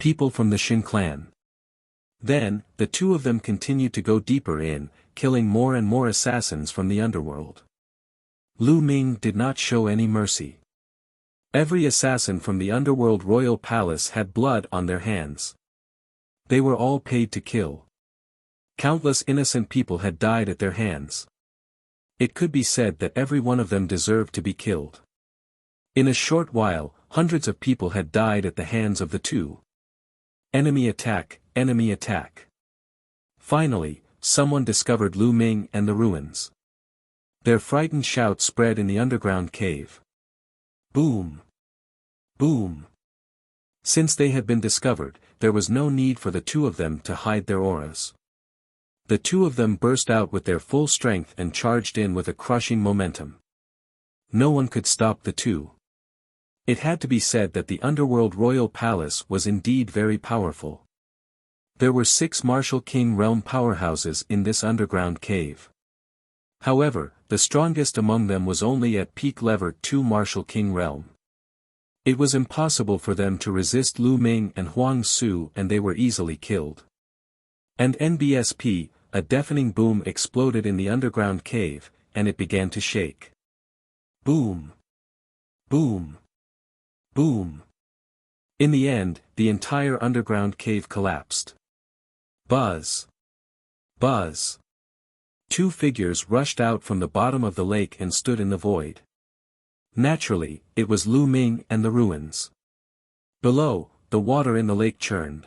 people from the Shin clan. Then, the two of them continued to go deeper in, killing more and more assassins from the underworld. Lu Ming did not show any mercy. Every assassin from the underworld royal palace had blood on their hands. They were all paid to kill. Countless innocent people had died at their hands. It could be said that every one of them deserved to be killed. In a short while, hundreds of people had died at the hands of the two. Enemy attack, enemy attack. Finally, someone discovered Lu Ming and the ruins. Their frightened shout spread in the underground cave. Boom! Boom! Since they had been discovered, there was no need for the two of them to hide their auras. The two of them burst out with their full strength and charged in with a crushing momentum. No one could stop the two. It had to be said that the underworld royal palace was indeed very powerful. There were 6 martial king realm powerhouses in this underground cave. However, the strongest among them was only at peak level 2 martial king realm. It was impossible for them to resist Lu Ming and Huang Su, and they were easily killed. And NBSP, a deafening boom exploded in the underground cave, and it began to shake. Boom! Boom! Boom! In the end, the entire underground cave collapsed. Buzz! Buzz! 2 figures rushed out from the bottom of the lake and stood in the void. Naturally, it was Lu Ming and the ruins. Below, the water in the lake churned.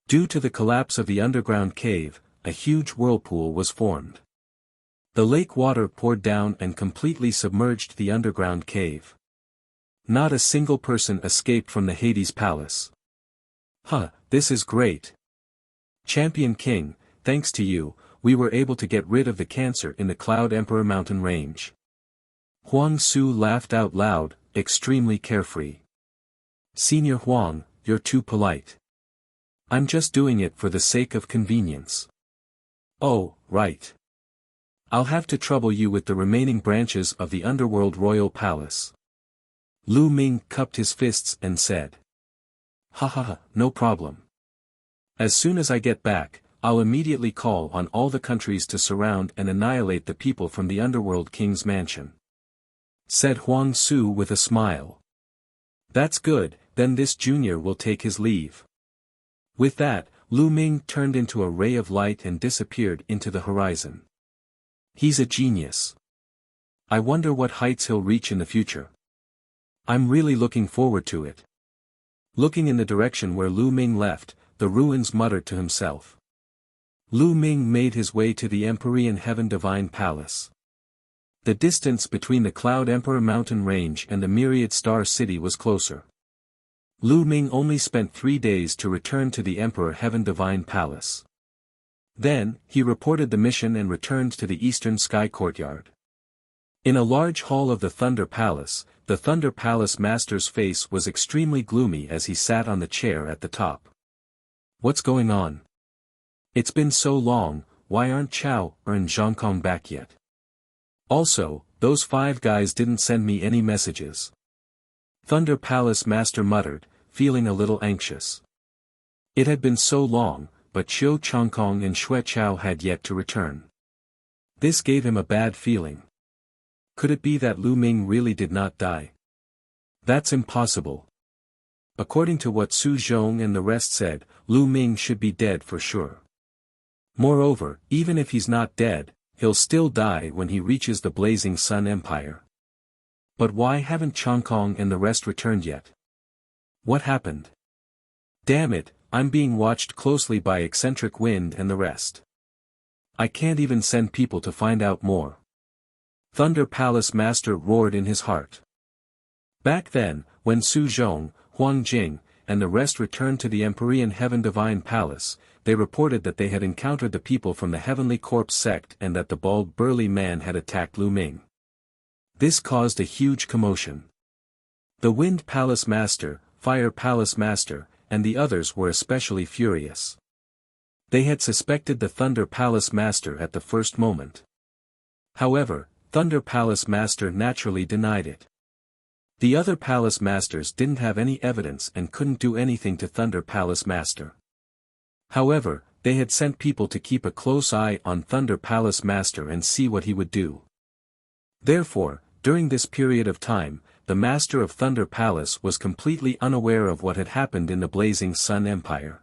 Due to the collapse of the underground cave, a huge whirlpool was formed. The lake water poured down and completely submerged the underground cave. Not a single person escaped from the Hades Palace. This is great. Champion King, thanks to you, we were able to get rid of the cancer in the Cloud Emperor mountain range. Huang Su laughed out loud, extremely carefree. Senior Huang, you're too polite. I'm just doing it for the sake of convenience. Oh, right. I'll have to trouble you with the remaining branches of the underworld royal palace. Lu Ming cupped his fists and said. No problem. As soon as I get back, I'll immediately call on all the countries to surround and annihilate the people from the underworld king's mansion. Said Huang Su with a smile. That's good, then this junior will take his leave. With that, Lu Ming turned into a ray of light and disappeared into the horizon. He's a genius. I wonder what heights he'll reach in the future. I'm really looking forward to it. Looking in the direction where Lu Ming left, the ruins muttered to himself. Lu Ming made his way to the Empyrean Heaven Divine Palace. The distance between the Cloud Emperor mountain range and the Myriad Star City was closer. Lu Ming only spent 3 days to return to the Emperor Heaven Divine Palace. Then, he reported the mission and returned to the Eastern Sky Courtyard. In a large hall of the Thunder Palace, the Thunder Palace Master's face was extremely gloomy as he sat on the chair at the top. What's going on? It's been so long, why aren't Chao and Zhongkong back yet? Also, those 5 guys didn't send me any messages. Thunder Palace Master muttered, feeling a little anxious. It had been so long, but Qiu Chongkong and Xue Chao had yet to return. This gave him a bad feeling. Could it be that Lu Ming really did not die? That's impossible. According to what Su Zhong and the rest said, Lu Ming should be dead for sure. Moreover, even if he's not dead, he'll still die when he reaches the Blazing Sun Empire. But why haven't Chongkong and the rest returned yet? What happened? Damn it, I'm being watched closely by Eccentric Wind and the rest. I can't even send people to find out more. Thunder Palace Master roared in his heart. Back then, when Su Zhong, Huang Jing, and the rest returned to the Empyrean Heaven Divine Palace, they reported that they had encountered the people from the Heavenly Corpse sect and that the bald burly man had attacked Lu Ming. This caused a huge commotion. The Wind Palace Master, Fire Palace Master, and the others were especially furious. They had suspected the Thunder Palace Master at the first moment. However, Thunder Palace Master naturally denied it. The other palace masters didn't have any evidence and couldn't do anything to Thunder Palace Master. However, they had sent people to keep a close eye on Thunder Palace Master and see what he would do. Therefore, during this period of time, the Master of Thunder Palace was completely unaware of what had happened in the Blazing Sun Empire.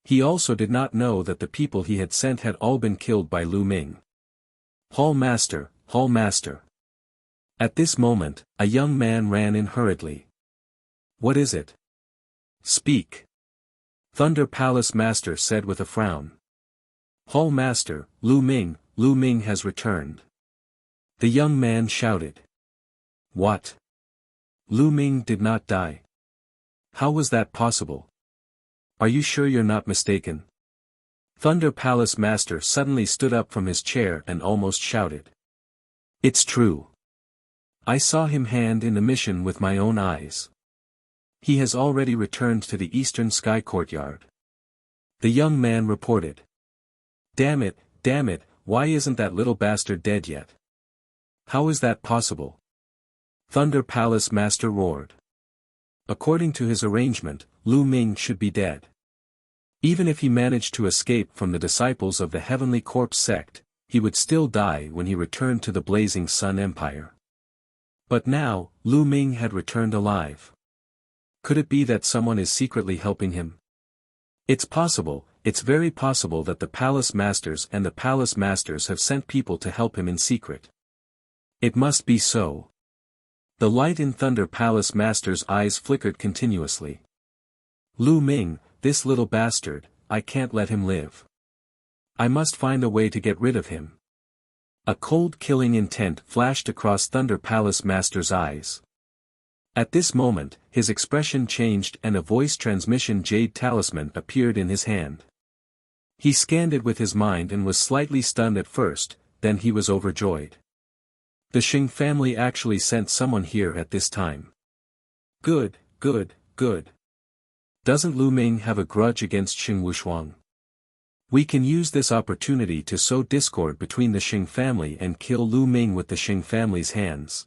He also did not know that the people he had sent had all been killed by Lu Ming. Hall Master, Hall Master. At this moment, a young man ran in hurriedly. What is it? Speak. Thunder Palace Master said with a frown. Hall Master, Lu Ming has returned. The young man shouted. What? Lu Ming did not die. How was that possible? Are you sure you're not mistaken? Thunder Palace Master suddenly stood up from his chair and almost shouted. It's true. I saw him hand in the mission with my own eyes. He has already returned to the Eastern Sky Courtyard. The young man reported. Damn it, why isn't that little bastard dead yet? How is that possible? Thunder Palace Master roared. According to his arrangement, Lu Ming should be dead. Even if he managed to escape from the disciples of the Heavenly Corpse sect, he would still die when he returned to the Blazing Sun Empire. But now, Lu Ming had returned alive. Could it be that someone is secretly helping him? It's possible, it's very possible that the Palace Masters and the Palace Masters have sent people to help him in secret. It must be so. The light in Thunder Palace Master's eyes flickered continuously. Lu Ming, this little bastard, I can't let him live. I must find a way to get rid of him. A cold killing intent flashed across Thunder Palace Master's eyes. At this moment, his expression changed and a voice transmission jade talisman appeared in his hand. He scanned it with his mind and was slightly stunned at first, then he was overjoyed. The Xing family actually sent someone here at this time. Good. Doesn't Lu Ming have a grudge against Xing Wushuang? We can use this opportunity to sow discord between the Xing family and kill Lu Ming with the Xing family's hands.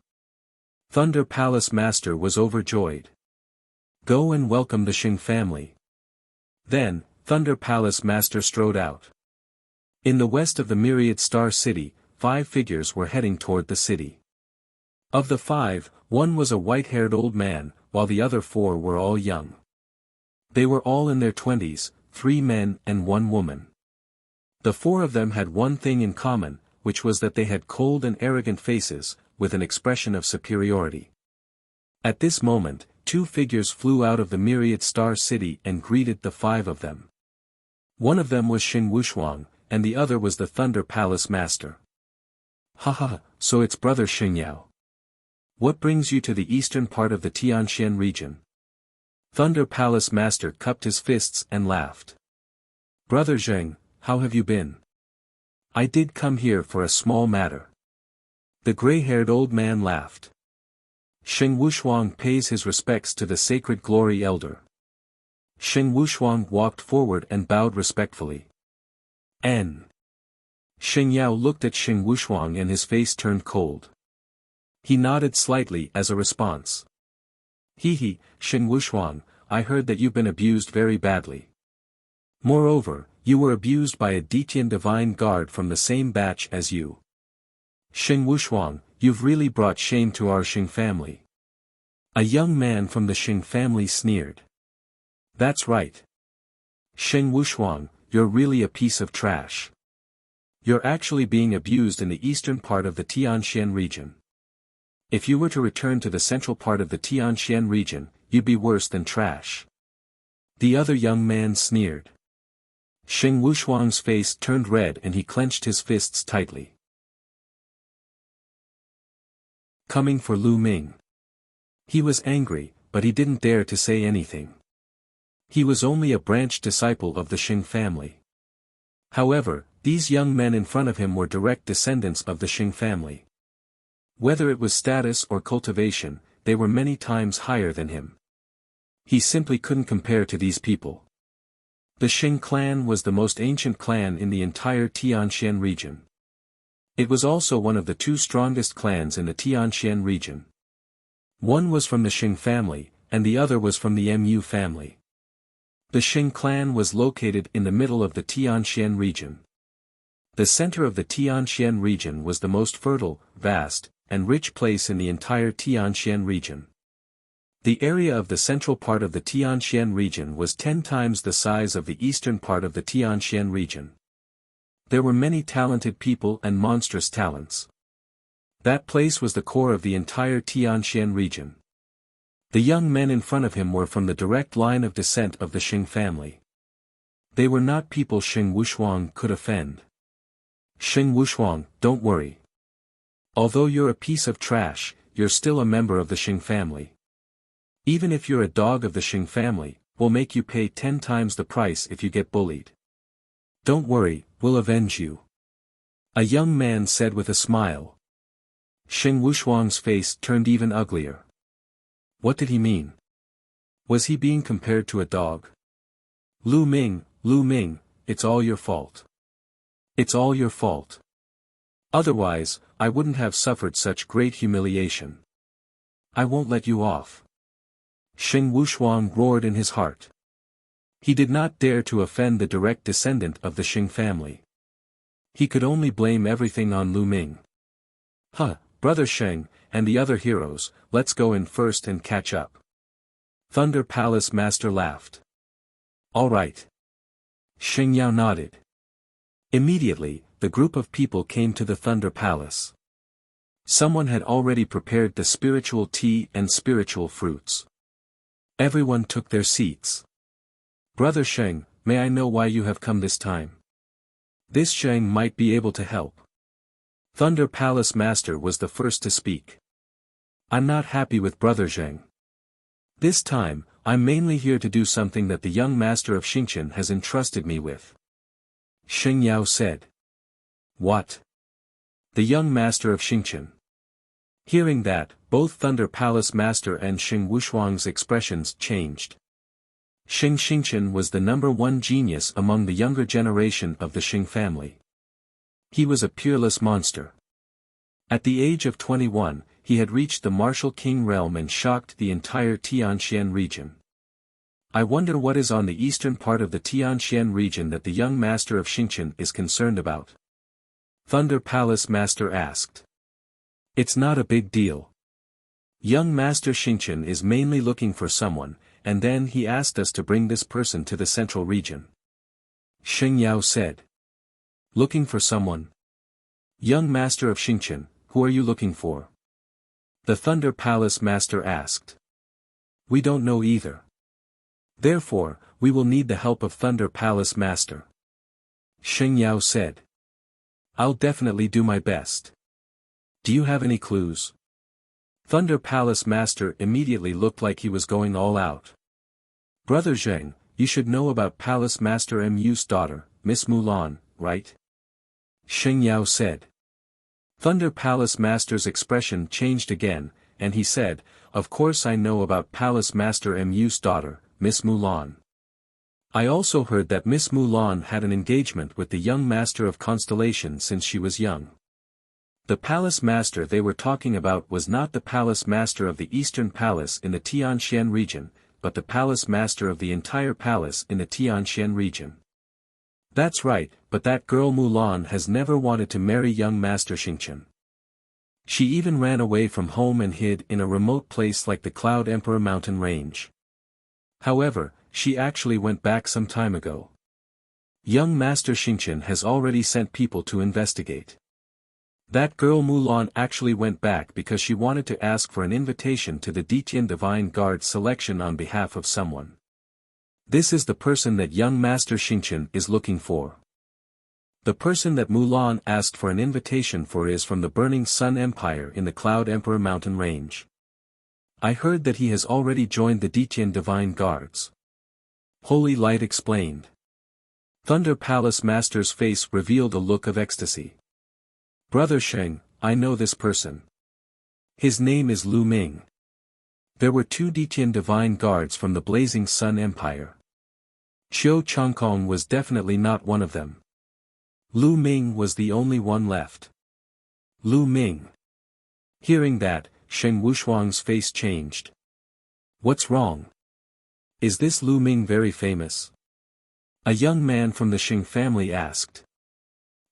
Thunder Palace Master was overjoyed. Go and welcome the Xing family. Then, Thunder Palace Master strode out. In the west of the Myriad Star City, 5 figures were heading toward the city. Of the 5, one was a white-haired old man, while the other 4 were all young. They were all in their 20s, 3 men and 1 woman. The 4 of them had one thing in common, which was that they had cold and arrogant faces, with an expression of superiority. At this moment, 2 figures flew out of the Myriad Star City and greeted the 5 of them. One of them was Xing Wushuang, and the other was the Thunder Palace Master. Haha, so it's Brother Xingyao. What brings you to the eastern part of the Tianxian region? Thunder Palace Master cupped his fists and laughed. Brother Zheng, how have you been? I did come here for a small matter. The gray-haired old man laughed. Xing Wushuang pays his respects to the Sacred Glory Elder. Xing Wushuang walked forward and bowed respectfully. N. Xingyao looked at Xing Wushuang and his face turned cold. He nodded slightly as a response. Xing Wushuang, I heard that you've been abused very badly. Moreover, you were abused by a Detian Divine Guard from the same batch as you. Xing Wushuang, you've really brought shame to our Xing family. A young man from the Xing family sneered. That's right. Xing Wushuang, you're really a piece of trash. You're actually being abused in the eastern part of the Tianxian region. If you were to return to the central part of the Tianxian region, you'd be worse than trash. The other young man sneered. Xing Wushuang's face turned red and he clenched his fists tightly. Coming for Lu Ming. He was angry, but he didn't dare to say anything. He was only a branch disciple of the Xing family. However, these young men in front of him were direct descendants of the Xing family. Whether it was status or cultivation, they were many times higher than him. He simply couldn't compare to these people. The Xing clan was the most ancient clan in the entire Tianxian region. It was also one of the 2 strongest clans in the Tianxian region. One was from the Xing family, and the other was from the Mu family. The Xing clan was located in the middle of the Tianxian region. The center of the Tianxian region was the most fertile, vast, and rich place in the entire Tianxian region. The area of the central part of the Tianxian region was 10 times the size of the eastern part of the Tianxian region. There were many talented people and monstrous talents. That place was the core of the entire Tianxian region. The young men in front of him were from the direct line of descent of the Xing family. They were not people Xing Wushuang could offend. Xing Wushuang, don't worry. Although you're a piece of trash, you're still a member of the Xing family. Even if you're a dog of the Xing family, we'll make you pay 10 times the price if you get bullied. Don't worry, we'll avenge you. A young man said with a smile. Xing Wushuang's face turned even uglier. What did he mean? Was he being compared to a dog? Lu Ming, it's all your fault. It's all your fault. Otherwise, I wouldn't have suffered such great humiliation. I won't let you off. Xing Wushuang roared in his heart. He did not dare to offend the direct descendant of the Xing family. He could only blame everything on Lu Ming. Huh, Brother Sheng, and the other heroes, let's go in first and catch up. Thunder Palace Master laughed. All right. Xing Yao nodded. Immediately, the group of people came to the Thunder Palace. Someone had already prepared the spiritual tea and spiritual fruits. Everyone took their seats. Brother Sheng, may I know why you have come this time? This Sheng might be able to help. Thunder Palace Master was the first to speak. I'm not happy with Brother Zheng. This time, I'm mainly here to do something that the young master of Xingqian has entrusted me with. Xing Yao said. What? The young master of Xingqian. Hearing that, both Thunder Palace Master and Xing Wushuang's expressions changed. Xing Xingqian was the #1 genius among the younger generation of the Xing family. He was a peerless monster. At the age of 21, he had reached the martial king realm and shocked the entire Tianxian region. I wonder what is on the eastern part of the Tianxian region that the young master of Xingqian is concerned about. Thunder Palace Master asked. It's not a big deal. Young Master Xingqian is mainly looking for someone, and then he asked us to bring this person to the central region. Xing Yao said. Looking for someone? Young Master of Xingqian, who are you looking for? The Thunder Palace Master asked. We don't know either. Therefore, we will need the help of Thunder Palace Master. Xing Yao said. I'll definitely do my best. Do you have any clues? Thunder Palace Master immediately looked like he was going all out. Brother Zheng, you should know about Palace Master Mu's daughter, Miss Mulan, right? Xing Yao said. Thunder Palace Master's expression changed again, and he said, of course I know about Palace Master Mu's daughter, Miss Mulan. I also heard that Miss Mulan had an engagement with the young Master of Constellation since she was young. The Palace Master they were talking about was not the Palace Master of the Eastern Palace in the Tianxian region, but the Palace Master of the entire palace in the Tianxian region. That's right, but that girl Mulan has never wanted to marry young Master Xingqian. She even ran away from home and hid in a remote place like the Cloud Emperor mountain range. However, she actually went back some time ago. Young Master Xingqian has already sent people to investigate. That girl Mulan actually went back because she wanted to ask for an invitation to the Ditian Divine Guard selection on behalf of someone. This is the person that young Master Xingqian is looking for. The person that Mulan asked for an invitation for is from the Burning Sun Empire in the Cloud Emperor mountain range. I heard that he has already joined the Ditian Divine Guards. Holy Light explained. Thunder Palace Master's face revealed a look of ecstasy. Brother Sheng, I know this person. His name is Lu Ming. There were 2 Ditian Divine Guards from the Blazing Sun Empire. Qiu Changkong was definitely not one of them. Lu Ming was the only one left. Lu Ming. Hearing that, Sheng Wushuang's face changed. What's wrong? Is this Lu Ming very famous? A young man from the Sheng family asked.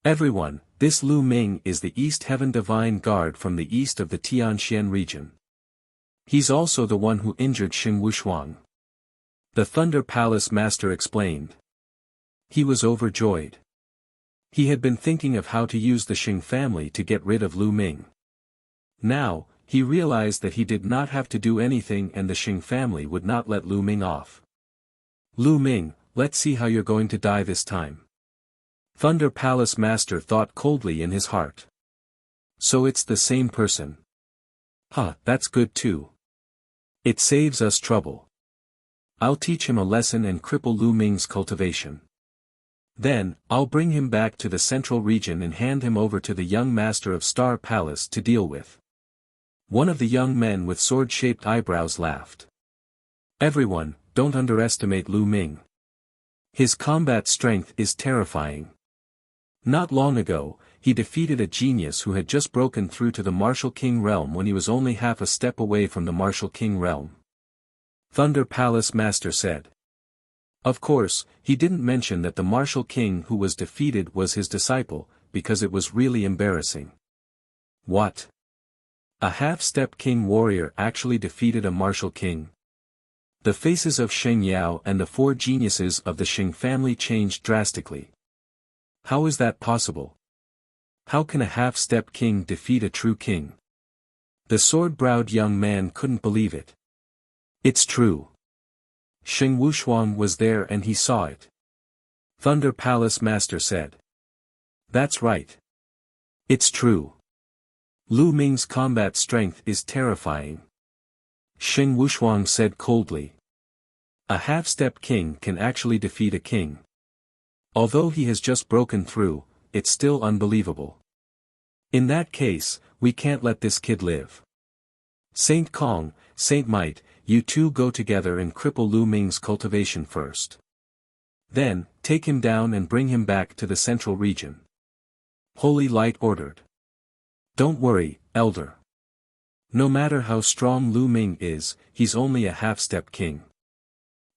Everyone, this Lu Ming is the East Heaven Divine Guard from the east of the Tianxian region. He's also the one who injured Sheng Wushuang. The Thunder Palace Master explained. He was overjoyed. He had been thinking of how to use the Sheng family to get rid of Lu Ming. Now, he realized that he did not have to do anything and the Sheng family would not let Lu Ming off. Lu Ming, let's see how you're going to die this time. Thunder Palace Master thought coldly in his heart. So it's the same person. Huh, that's good too. It saves us trouble. I'll teach him a lesson and cripple Lu Ming's cultivation. Then, I'll bring him back to the central region and hand him over to the young master of Star Palace to deal with. One of the young men with sword-shaped eyebrows laughed. Everyone, don't underestimate Lu Ming. His combat strength is terrifying. Not long ago, he defeated a genius who had just broken through to the Martial King realm when he was only half a step away from the Martial King realm. Thunder Palace Master said. Of course, he didn't mention that the Martial King who was defeated was his disciple, because it was really embarrassing. What? A half-step king warrior actually defeated a Martial King? The faces of Sheng Yao and the four geniuses of the Sheng family changed drastically. How is that possible? How can a half-step king defeat a true king? The sword-browed young man couldn't believe it. It's true. Sheng Wushuang was there and he saw it. Thunder Palace Master said. That's right. It's true. Lu Ming's combat strength is terrifying. Sheng Wushuang said coldly. A half-step king can actually defeat a king. Although he has just broken through, it's still unbelievable. In that case, we can't let this kid live. Saint Kong, Saint Might, you two go together and cripple Lu Ming's cultivation first. Then, take him down and bring him back to the central region. Holy Light ordered. Don't worry, Elder. No matter how strong Lu Ming is, he's only a half-step king.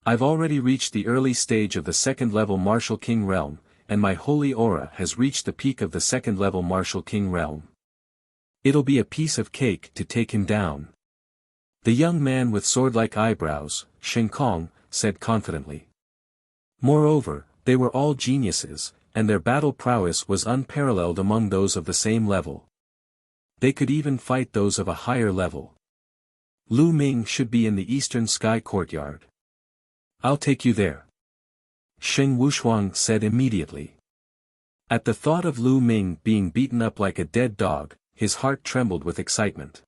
I've already reached the early stage of the second-level Martial King realm, and my holy aura has reached the peak of the second-level Martial King realm. It'll be a piece of cake to take him down. The young man with sword-like eyebrows, Sheng Kong, said confidently. Moreover, they were all geniuses, and their battle prowess was unparalleled among those of the same level. They could even fight those of a higher level. Lu Ming should be in the Eastern Sky Courtyard. I'll take you there. Sheng Wushuang said immediately. At the thought of Lu Ming being beaten up like a dead dog, his heart trembled with excitement.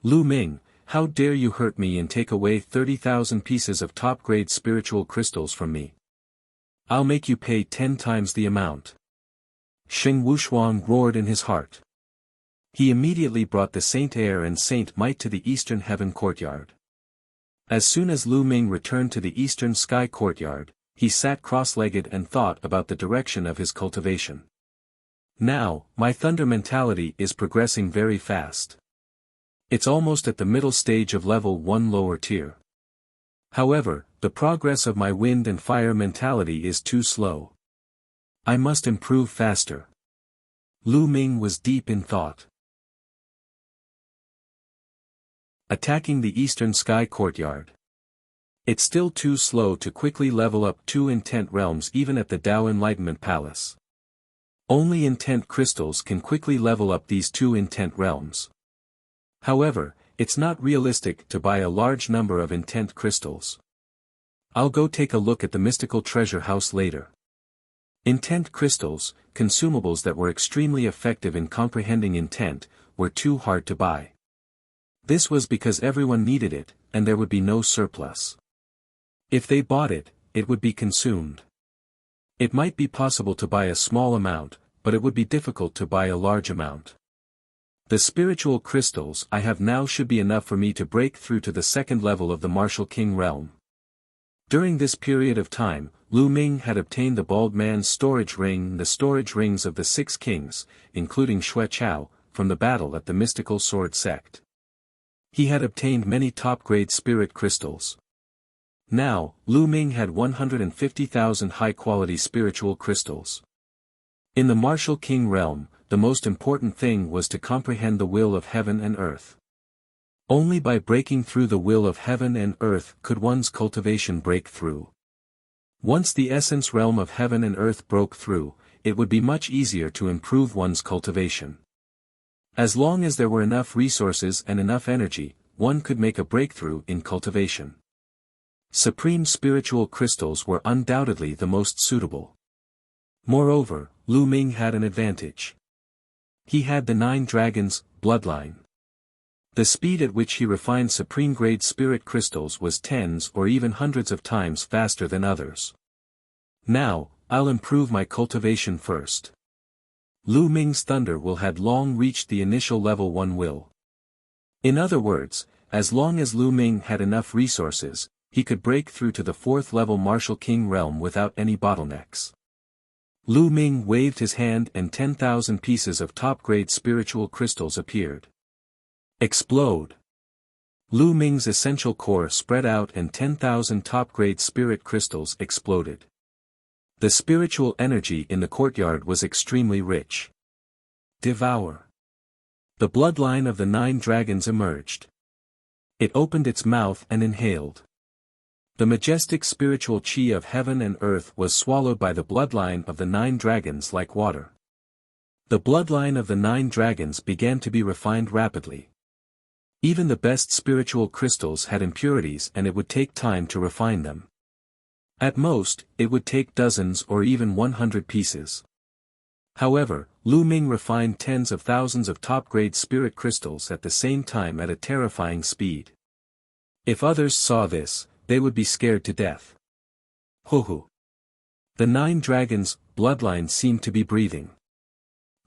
Lu Ming, how dare you hurt me and take away 30,000 pieces of top-grade spiritual crystals from me? I'll make you pay 10 times the amount. Sheng Wushuang roared in his heart. He immediately brought the Saint Air and Saint Might to the Eastern Heaven Courtyard. As soon as Lu Ming returned to the Eastern Sky Courtyard, he sat cross-legged and thought about the direction of his cultivation. Now, my thunder mentality is progressing very fast. It's almost at the middle stage of level 1 lower tier. However, the progress of my wind and fire mentality is too slow. I must improve faster. Lu Ming was deep in thought. Attacking the Eastern Sky Courtyard. It's still too slow to quickly level up 2 intent realms even at the Tao Enlightenment Palace. Only intent crystals can quickly level up these 2 intent realms. However, it's not realistic to buy a large number of intent crystals. I'll go take a look at the mystical treasure house later. Intent crystals, consumables that were extremely effective in comprehending intent, were too hard to buy. This was because everyone needed it, and there would be no surplus. If they bought it, it would be consumed. It might be possible to buy a small amount, but it would be difficult to buy a large amount. The spiritual crystals I have now should be enough for me to break through to the second level of the Martial King realm. During this period of time, Lu Ming had obtained the Bald Man's storage ring and the storage rings of the 6 kings, including Xue Chao, from the battle at the mystical sword sect. He had obtained many top-grade spirit crystals. Now, Lu Ming had 150,000 high-quality spiritual crystals. In the martial king realm, the most important thing was to comprehend the will of heaven and earth. Only by breaking through the will of heaven and earth could one's cultivation break through. Once the essence realm of heaven and earth broke through, it would be much easier to improve one's cultivation. As long as there were enough resources and enough energy, one could make a breakthrough in cultivation. Supreme spiritual crystals were undoubtedly the most suitable. Moreover, Lu Ming had an advantage. He had the 9 dragons' bloodline. The speed at which he refined supreme-grade spirit crystals was tens or even hundreds of times faster than others. Now, I'll improve my cultivation first. Lu Ming's thunder will had long reached the initial level 1 will. In other words, as long as Lu Ming had enough resources, he could break through to the 4th level martial king realm without any bottlenecks. Lu Ming waved his hand and 10,000 pieces of top-grade spiritual crystals appeared. Explode! Lu Ming's essential core spread out and 10,000 top-grade spirit crystals exploded. The spiritual energy in the courtyard was extremely rich. Devour! The bloodline of the 9 dragons emerged. It opened its mouth and inhaled. The majestic spiritual chi of heaven and earth was swallowed by the bloodline of the 9 dragons like water. The bloodline of the 9 dragons began to be refined rapidly. Even the best spiritual crystals had impurities and it would take time to refine them. At most, it would take dozens or even 100 pieces. However, Lu Ming refined tens of thousands of top-grade spirit crystals at the same time at a terrifying speed. If others saw this, they would be scared to death. Ho. The 9 dragons' bloodline seemed to be breathing.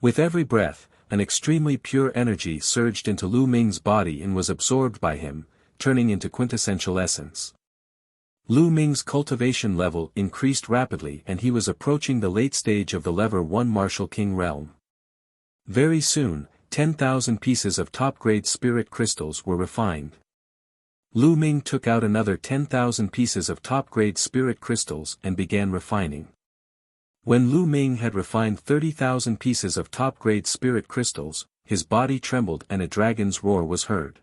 With every breath, an extremely pure energy surged into Lu Ming's body and was absorbed by him, turning into quintessential essence. Lu Ming's cultivation level increased rapidly and he was approaching the late stage of the level 1 martial king realm. Very soon, 10,000 pieces of top-grade spirit crystals were refined. Lu Ming took out another 10,000 pieces of top-grade spirit crystals and began refining. When Lu Ming had refined 30,000 pieces of top-grade spirit crystals, his body trembled and a dragon's roar was heard.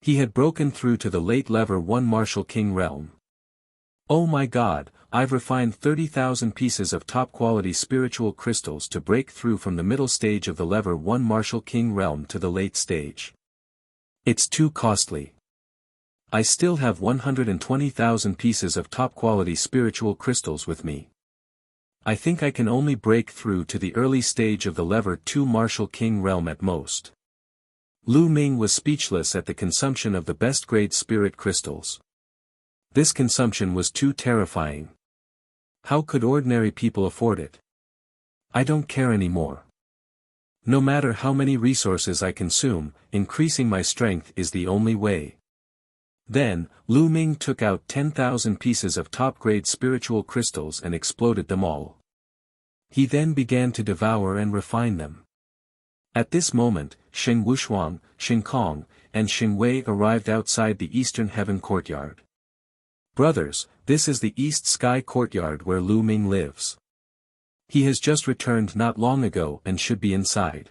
He had broken through to the late level 1 martial king realm. Oh my God, I've refined 30,000 pieces of top-quality spiritual crystals to break through from the middle stage of the level 1 martial king realm to the late stage. It's too costly. I still have 120,000 pieces of top-quality spiritual crystals with me. I think I can only break through to the early stage of the level 2 martial king realm at most. Lu Ming was speechless at the consumption of the best-grade spirit crystals. This consumption was too terrifying. How could ordinary people afford it? I don't care anymore. No matter how many resources I consume, increasing my strength is the only way. Then, Lu Ming took out 10,000 pieces of top-grade spiritual crystals and exploded them all. He then began to devour and refine them. At this moment, Xing Wushuang, Xing Kong, and Xing Wei arrived outside the Eastern Heaven courtyard. Brothers, this is the East Sky courtyard where Lu Ming lives. He has just returned not long ago and should be inside.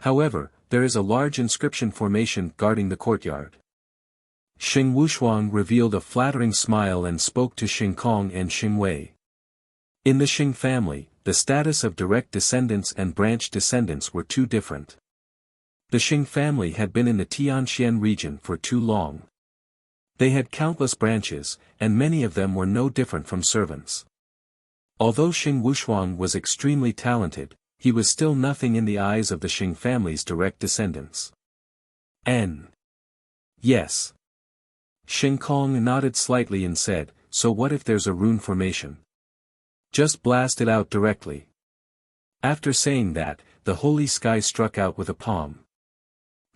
However, there is a large inscription formation guarding the courtyard. Xing Wushuang revealed a flattering smile and spoke to Xing Kong and Xing Wei. In the Xing family, the status of direct descendants and branch descendants were too different. The Xing family had been in the Tianxian region for too long. They had countless branches, and many of them were no different from servants. Although Xing Wushuang was extremely talented, he was still nothing in the eyes of the Xing family's direct descendants. Yes. Xing Kong nodded slightly and said, so what if there's a rune formation? Just blast it out directly. After saying that, the holy sky struck out with a palm.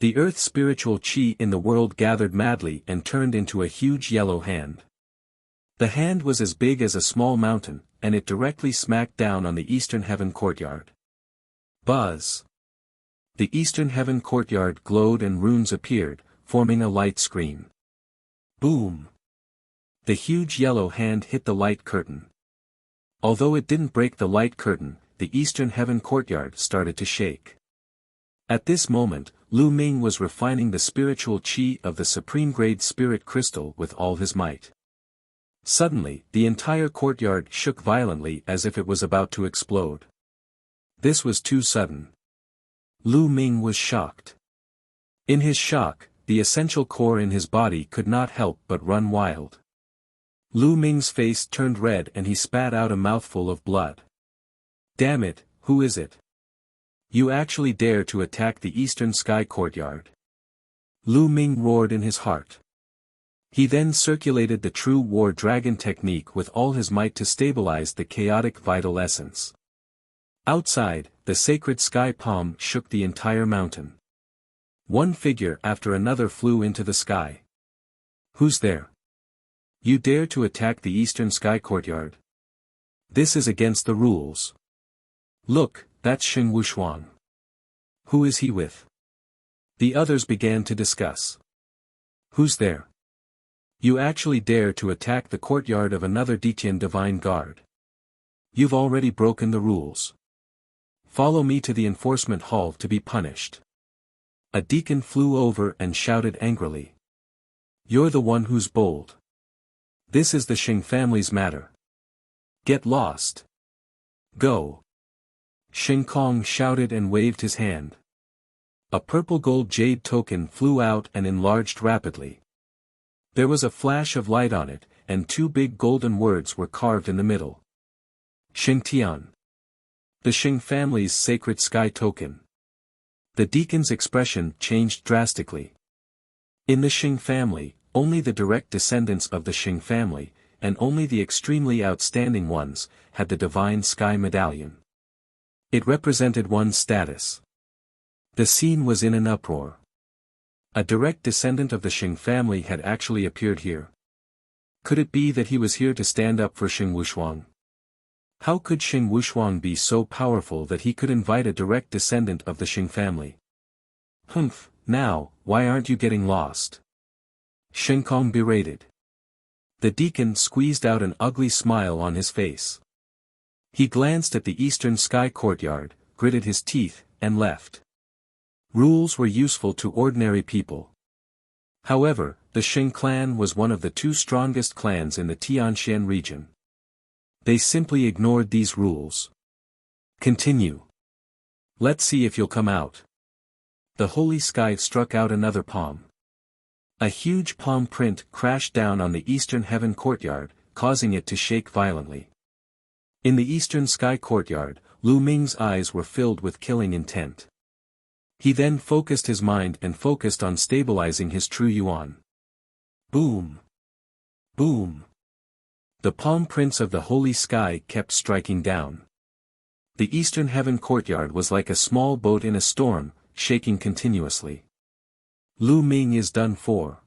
The earth's spiritual chi in the world gathered madly and turned into a huge yellow hand. The hand was as big as a small mountain, and it directly smacked down on the Eastern Heaven courtyard. Buzz! The Eastern Heaven courtyard glowed and runes appeared, forming a light screen. Boom! The huge yellow hand hit the light curtain. Although it didn't break the light curtain, the Eastern Heaven courtyard started to shake. At this moment, Lu Ming was refining the spiritual qi of the supreme-grade spirit crystal with all his might. Suddenly, the entire courtyard shook violently as if it was about to explode. This was too sudden. Lu Ming was shocked. In his shock, the essential core in his body could not help but run wild. Lu Ming's face turned red and he spat out a mouthful of blood. Damn it, who is it? You actually dare to attack the Eastern Sky Courtyard? Lu Ming roared in his heart. He then circulated the true war dragon technique with all his might to stabilize the chaotic vital essence. Outside, the sacred sky palm shook the entire mountain. One figure after another flew into the sky. Who's there? You dare to attack the Eastern Sky Courtyard? This is against the rules. Look, that's Xing Wushuang. Who is he with? The others began to discuss. Who's there? You actually dare to attack the courtyard of another Detian Divine Guard. You've already broken the rules. Follow me to the enforcement hall to be punished. A deacon flew over and shouted angrily. You're the one who's bold. This is the Xing family's matter. Get lost. Go. Xing Kong shouted and waved his hand. A purple gold jade token flew out and enlarged rapidly. There was a flash of light on it, and two big golden words were carved in the middle. Xing Tian. The Xing family's sacred sky token. The deacon's expression changed drastically. In the Xing family, only the direct descendants of the Xing family, and only the extremely outstanding ones, had the divine sky medallion. It represented one's status. The scene was in an uproar. A direct descendant of the Xing family had actually appeared here. Could it be that he was here to stand up for Xing Wushuang? How could Xing Wushuang be so powerful that he could invite a direct descendant of the Xing family? Humph, now, why aren't you getting lost? Xing Kong berated. The deacon squeezed out an ugly smile on his face. He glanced at the Eastern Sky Courtyard, gritted his teeth, and left. Rules were useful to ordinary people. However, the Xing clan was one of the two strongest clans in the Tianxian region. They simply ignored these rules. Continue. Let's see if you'll come out. The holy sky struck out another palm. A huge palm print crashed down on the Eastern Heaven Courtyard, causing it to shake violently. In the Eastern Sky Courtyard, Lu Ming's eyes were filled with killing intent. He then focused his mind and focused on stabilizing his true yuan. Boom! Boom! The palm prints of the holy sky kept striking down. The Eastern Heaven Courtyard was like a small boat in a storm, shaking continuously. Lu Ming is done for.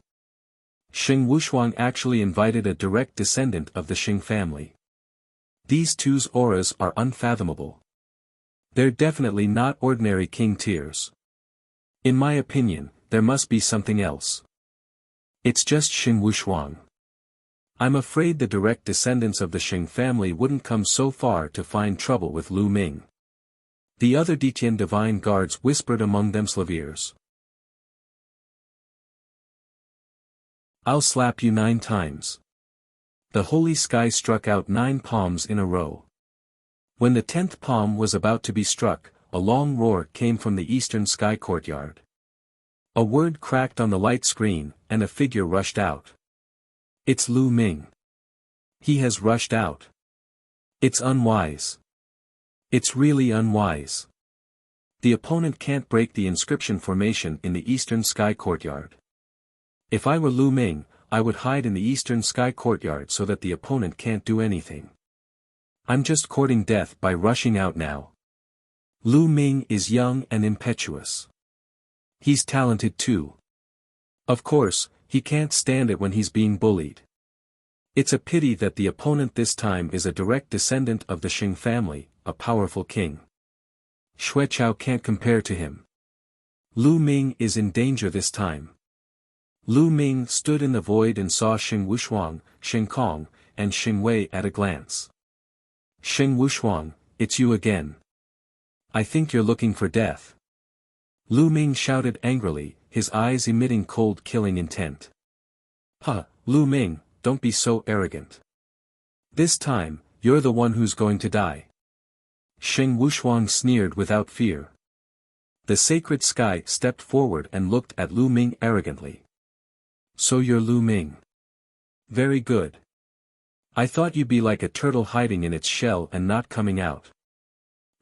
Xing Wushuang actually invited a direct descendant of the Xing family. These two's auras are unfathomable. They're definitely not ordinary king tiers. In my opinion, there must be something else. It's just Xing Wushuang. I'm afraid the direct descendants of the Xing family wouldn't come so far to find trouble with Lu Ming. The other Detian divine guards whispered among themselves ears. I'll slap you 9 times. The holy sky struck out 9 palms in a row. When the 10th palm was about to be struck, a long roar came from the Eastern Sky Courtyard. A word cracked on the light screen, and a figure rushed out. It's Lu Ming. He has rushed out. It's unwise. It's really unwise. The opponent can't break the inscription formation in the Eastern Sky Courtyard. If I were Lu Ming, I would hide in the Eastern Sky Courtyard so that the opponent can't do anything. I'm just courting death by rushing out now. Lu Ming is young and impetuous. He's talented too. Of course, he can't stand it when he's being bullied. It's a pity that the opponent this time is a direct descendant of the Xing family, a powerful king. Xueqiao can't compare to him. Lu Ming is in danger this time. Lu Ming stood in the void and saw Xing Wushuang, Xing Kong, and Xing Wei at a glance. Xing Wushuang, it's you again. I think you're looking for death. Lu Ming shouted angrily, his eyes emitting cold killing intent. Huh, Lu Ming, don't be so arrogant. This time, you're the one who's going to die. Xing Wushuang sneered without fear. The sacred sky stepped forward and looked at Lu Ming arrogantly. So you're Lu Ming. Very good. I thought you'd be like a turtle hiding in its shell and not coming out.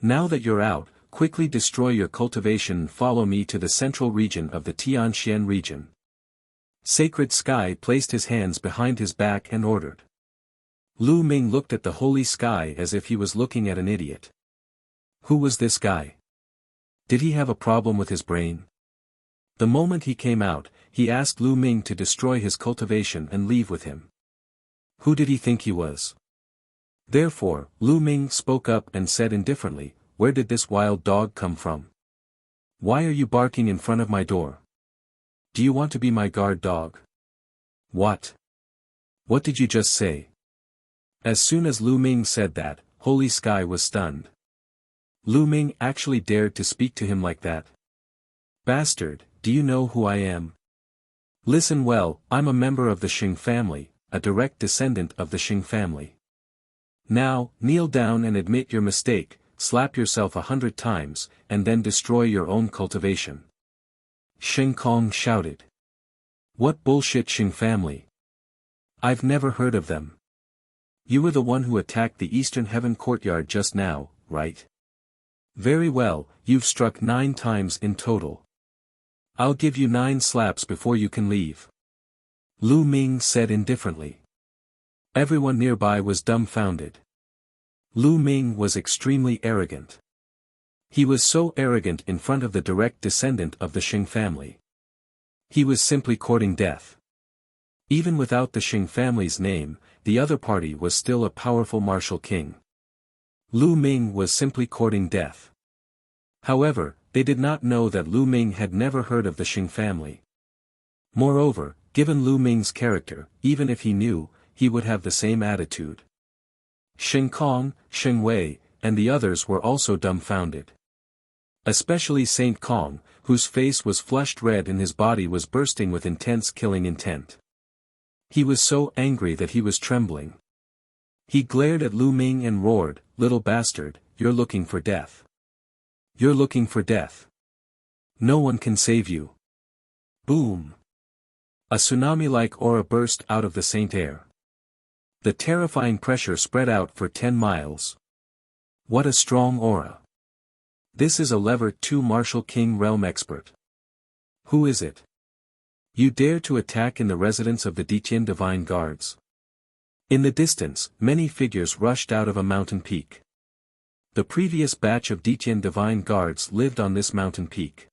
Now that you're out, quickly destroy your cultivation and follow me to the central region of the Tianxian region. Sacred Sky placed his hands behind his back and ordered. Lu Ming looked at the holy sky as if he was looking at an idiot. Who was this guy? Did he have a problem with his brain? The moment he came out, he asked Lu Ming to destroy his cultivation and leave with him. Who did he think he was? Therefore, Lu Ming spoke up and said indifferently, where did this wild dog come from? Why are you barking in front of my door? Do you want to be my guard dog? What? What did you just say? As soon as Lu Ming said that, Holy Sky was stunned. Lu Ming actually dared to speak to him like that. Bastard, do you know who I am? Listen well, I'm a member of the Xing family, a direct descendant of the Xing family. Now, kneel down and admit your mistake, slap yourself 100 times, and then destroy your own cultivation. Xing Kong shouted. What bullshit Xing family? I've never heard of them. You were the one who attacked the Eastern Heaven courtyard just now, right? Very well, you've struck 9 times in total. I'll give you 9 slaps before you can leave. Lu Ming said indifferently. Everyone nearby was dumbfounded. Lu Ming was extremely arrogant. He was so arrogant in front of the direct descendant of the Xing family. He was simply courting death. Even without the Xing family's name, the other party was still a powerful martial king. Lu Ming was simply courting death. However, they did not know that Lu Ming had never heard of the Xing family. Moreover, given Lu Ming's character, even if he knew, he would have the same attitude. Xing Kong, Xing Wei, and the others were also dumbfounded. Especially Saint Kong, whose face was flushed red and his body was bursting with intense killing intent. He was so angry that he was trembling. He glared at Lu Ming and roared, "Little bastard, you're looking for death. You're looking for death. No one can save you." Boom! A tsunami-like aura burst out of the Saint air. The terrifying pressure spread out for 10 miles. What a strong aura. This is a Level 2 Martial King Realm expert. Who is it? You dare to attack in the residence of the Diqian Divine Guards. In the distance, many figures rushed out of a mountain peak. The previous batch of Diqian Divine Guards lived on this mountain peak.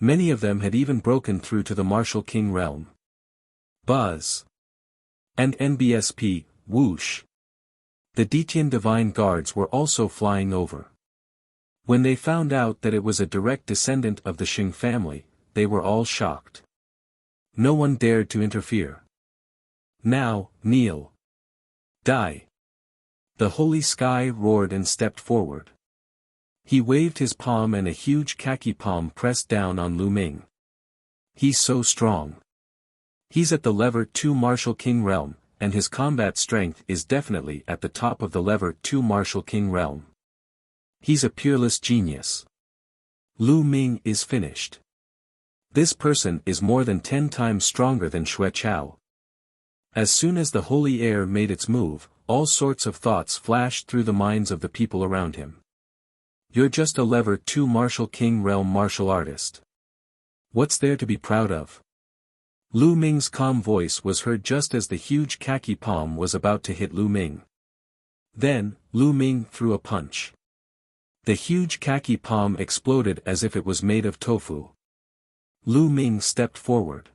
Many of them had even broken through to the Martial King realm. Buzz. And NBSP, whoosh. The Diqian Divine Guards were also flying over. When they found out that it was a direct descendant of the Xing family, they were all shocked. No one dared to interfere. Now, kneel. Die. The holy sky roared and stepped forward. He waved his palm and a huge khaki palm pressed down on Lu Ming. He's so strong. He's at the Level 2 Martial King realm, and his combat strength is definitely at the top of the Level 2 Martial King realm. He's a peerless genius. Lu Ming is finished. This person is more than 10 times stronger than Xue Chao. As soon as the holy air made its move, all sorts of thoughts flashed through the minds of the people around him. You're just a Level 2 Martial King realm martial artist. What's there to be proud of? Lu Ming's calm voice was heard just as the huge khaki palm was about to hit Lu Ming. Then, Lu Ming threw a punch. The huge khaki palm exploded as if it was made of tofu. Lu Ming stepped forward.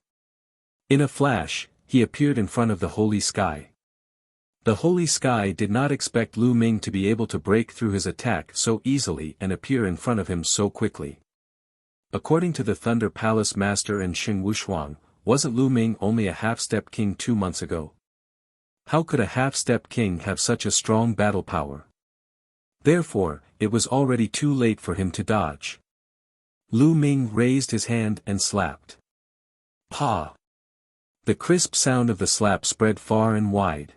In a flash, he appeared in front of the holy sky. The holy sky did not expect Lu Ming to be able to break through his attack so easily and appear in front of him so quickly. According to the Thunder Palace Master and Xing Wushuang, wasn't Lu Ming only a half-step king 2 months ago? How could a half-step king have such a strong battle power? Therefore, it was already too late for him to dodge. Lu Ming raised his hand and slapped. Pa! The crisp sound of the slap spread far and wide.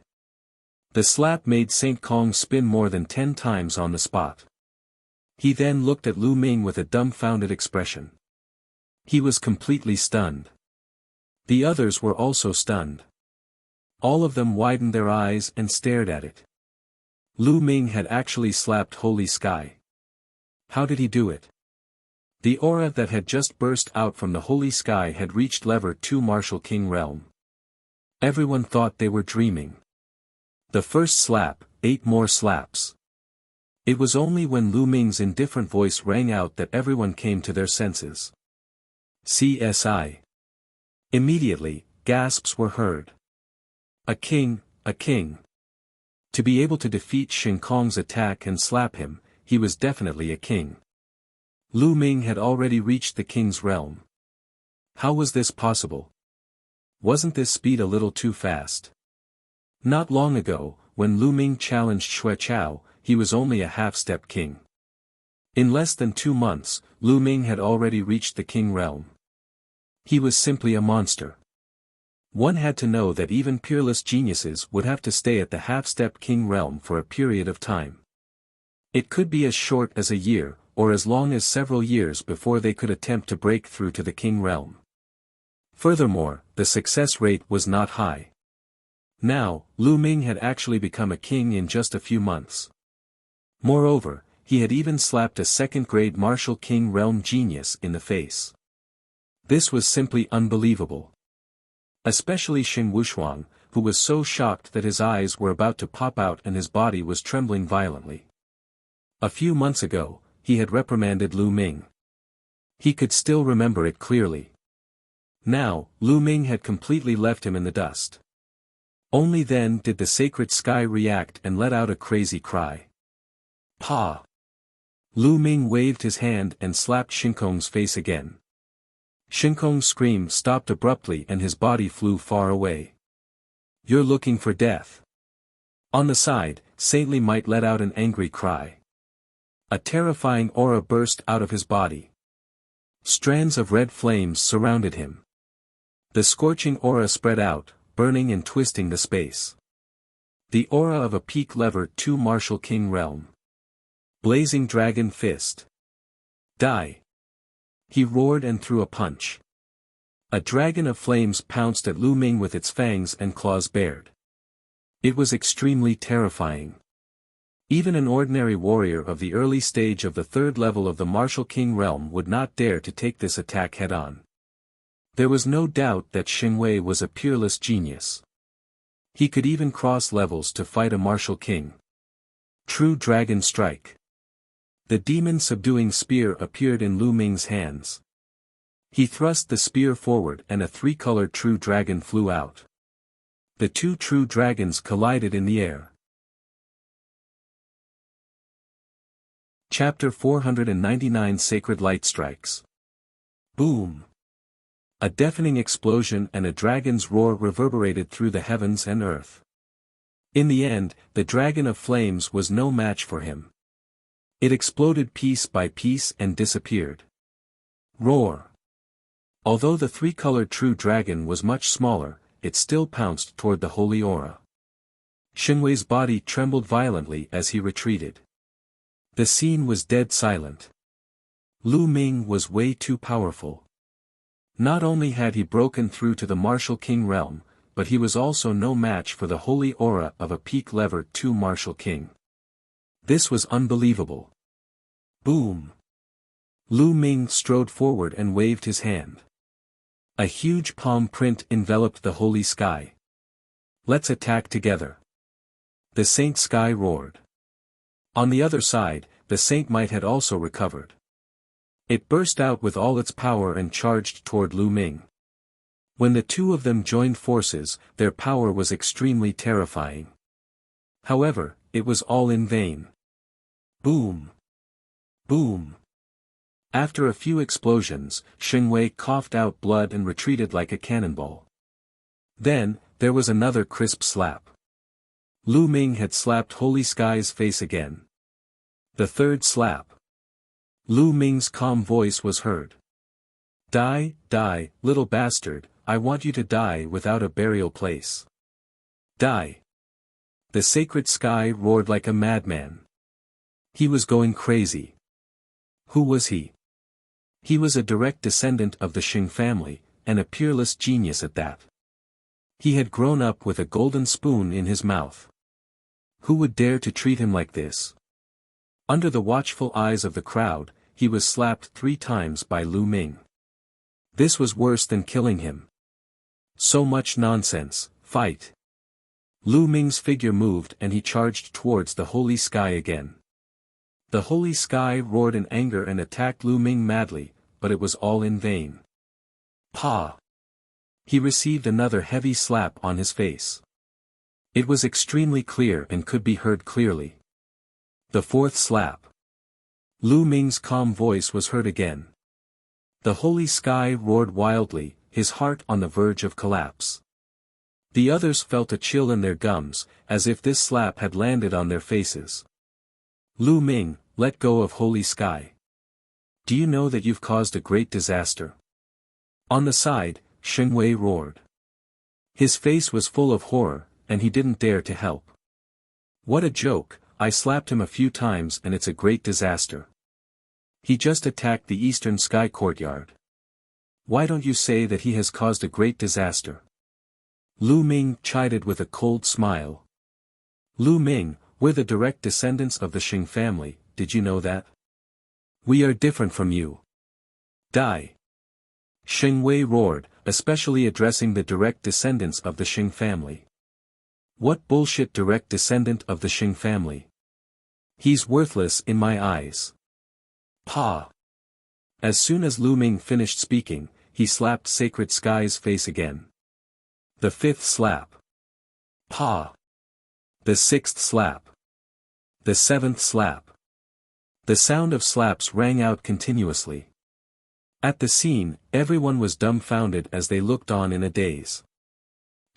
The slap made Saint Kong spin more than 10 times on the spot. He then looked at Lu Ming with a dumbfounded expression. He was completely stunned. The others were also stunned. All of them widened their eyes and stared at it. Lu Ming had actually slapped Holy Sky. How did he do it? The aura that had just burst out from the Holy Sky had reached level 2 Martial King realm. Everyone thought they were dreaming. The first slap, 8 more slaps. It was only when Lu Ming's indifferent voice rang out that everyone came to their senses. CSI. Immediately, gasps were heard. A king, a king. To be able to defeat Shin Kong's attack and slap him, he was definitely a king. Lu Ming had already reached the king's realm. How was this possible? Wasn't this speed a little too fast? Not long ago, when Lu Ming challenged Xue Chao, he was only a half-step king. In less than 2 months, Lu Ming had already reached the king realm. He was simply a monster. One had to know that even peerless geniuses would have to stay at the half-step king realm for a period of time. It could be as short as a year, or as long as several years before they could attempt to break through to the king realm. Furthermore, the success rate was not high. Now, Lu Ming had actually become a king in just a few months. Moreover, he had even slapped a second-grade martial king realm genius in the face. This was simply unbelievable. Especially Xing Wushuang, who was so shocked that his eyes were about to pop out and his body was trembling violently. A few months ago, he had reprimanded Lu Ming. He could still remember it clearly. Now, Lu Ming had completely left him in the dust. Only then did the sacred sky react and let out a crazy cry. Pa! Lu Ming waved his hand and slapped Shinkong's face again. Shinkong's scream stopped abruptly and his body flew far away. You're looking for death. On the side, Saintly Might let out an angry cry. A terrifying aura burst out of his body. Strands of red flames surrounded him. The scorching aura spread out, burning and twisting the space. The aura of a peak level 2 Martial King realm. Blazing Dragon Fist. Die! He roared and threw a punch. A dragon of flames pounced at Lu Ming with its fangs and claws bared. It was extremely terrifying. Even an ordinary warrior of the early stage of the 3rd level of the Martial King realm would not dare to take this attack head-on. There was no doubt that Xingwei was a peerless genius. He could even cross levels to fight a Martial King. True Dragon Strike. The demon-subduing spear appeared in Lu Ming's hands. He thrust the spear forward and a 3-colored true dragon flew out. The 2 true dragons collided in the air. Chapter 499 Sacred Light Strikes. Boom! A deafening explosion and a dragon's roar reverberated through the heavens and earth. In the end, the dragon of flames was no match for him. It exploded piece by piece and disappeared. Roar! Although the 3-colored true dragon was much smaller, it still pounced toward the holy aura. Xingwei's body trembled violently as he retreated. The scene was dead silent. Lu Ming was way too powerful. Not only had he broken through to the Martial King realm, but he was also no match for the holy aura of a peak level 2 Martial King. This was unbelievable. Boom! Lu Ming strode forward and waved his hand. A huge palm print enveloped the holy sky. Let's attack together. The Saint Sky roared. On the other side, the Saint Might had also recovered. It burst out with all its power and charged toward Lu Ming. When the 2 of them joined forces, their power was extremely terrifying. However, it was all in vain. Boom! Boom! After a few explosions, Xing Wei coughed out blood and retreated like a cannonball. Then, there was another crisp slap. Lu Ming had slapped Holy Sky's face again. The third slap. Lu Ming's calm voice was heard. Die, die, little bastard, I want you to die without a burial place. Die. The sacred sky roared like a madman. He was going crazy. Who was he? He was a direct descendant of the Xing family, and a peerless genius at that. He had grown up with a golden spoon in his mouth. Who would dare to treat him like this? Under the watchful eyes of the crowd, he was slapped 3 times by Lu Ming. This was worse than killing him. So much nonsense, fight. Lu Ming's figure moved and he charged towards the Holy Sky again. The Holy Sky roared in anger and attacked Lu Ming madly, but it was all in vain. Pa! He received another heavy slap on his face. It was extremely clear and could be heard clearly. The 4th slap. Lu Ming's calm voice was heard again. The Holy Sky roared wildly, his heart on the verge of collapse. The others felt a chill in their gums, as if this slap had landed on their faces. Lu Ming, let go of Holy Sky. Do you know that you've caused a great disaster? On the side, Xing Wei roared. His face was full of horror, and he didn't dare to help. What a joke, I slapped him a few times and it's a great disaster. He just attacked the Eastern Sky Courtyard. Why don't you say that he has caused a great disaster? Lu Ming chided with a cold smile. Lu Ming, we're the direct descendants of the Xing family, did you know that? We are different from you. Die. Xing Wei roared, especially addressing the direct descendants of the Xing family. What bullshit direct descendant of the Xing family? He's worthless in my eyes. Pa! As soon as Lu Ming finished speaking, he slapped Sacred Sky's face again. The 5th slap. Pa! The 6th slap. The 7th slap. The sound of slaps rang out continuously. At the scene, everyone was dumbfounded as they looked on in a daze.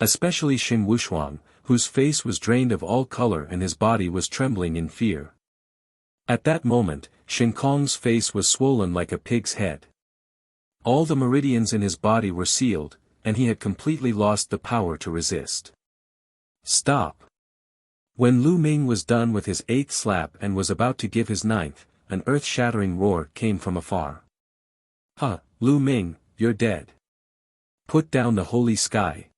Especially Xing Wushuang, whose face was drained of all color and his body was trembling in fear. At that moment, Xing Kong's face was swollen like a pig's head. All the meridians in his body were sealed, and he had completely lost the power to resist. Stop! When Lu Ming was done with his 8th slap and was about to give his 9th, an earth-shattering roar came from afar. Huh, Lu Ming, you're dead. Put down the Holy Sky.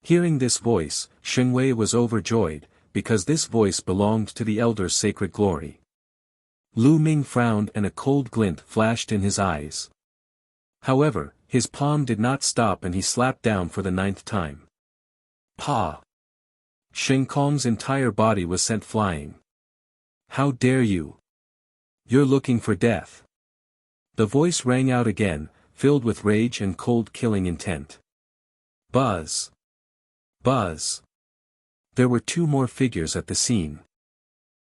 Hearing this voice, Xing Wei was overjoyed, because this voice belonged to the Elder's sacred glory. Lu Ming frowned and a cold glint flashed in his eyes. However, his palm did not stop and he slapped down for the 9th time. Pa! Xing Kong's entire body was sent flying. How dare you? You're looking for death. The voice rang out again, filled with rage and cold killing intent. Buzz! Buzz! There were 2 more figures at the scene.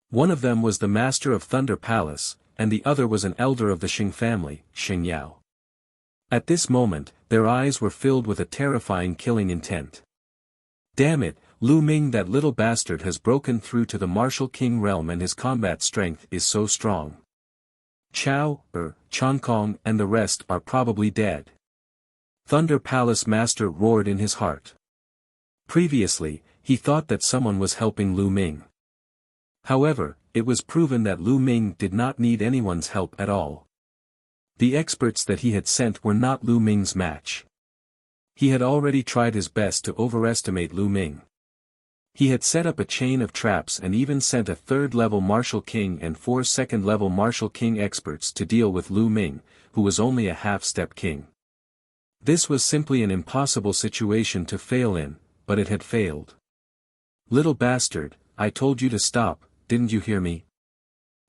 One of them was the master of Thunder Palace, and the other was an elder of the Xing family, Xing Yao. At this moment, their eyes were filled with a terrifying killing intent. Damn it, Lu Ming, that little bastard has broken through to the martial king realm and his combat strength is so strong. Chan Kong and the rest are probably dead. Thunder Palace Master roared in his heart. Previously, he thought that someone was helping Lu Ming. However, it was proven that Lu Ming did not need anyone's help at all. The experts that he had sent were not Lu Ming's match. He had already tried his best to overestimate Lu Ming. He had set up a chain of traps and even sent a 3rd-level Martial King and 4 2nd-level Martial King experts to deal with Lu Ming, who was only a half-step king. This was simply an impossible situation to fail in, but it had failed. Little bastard, I told you to stop, didn't you hear me?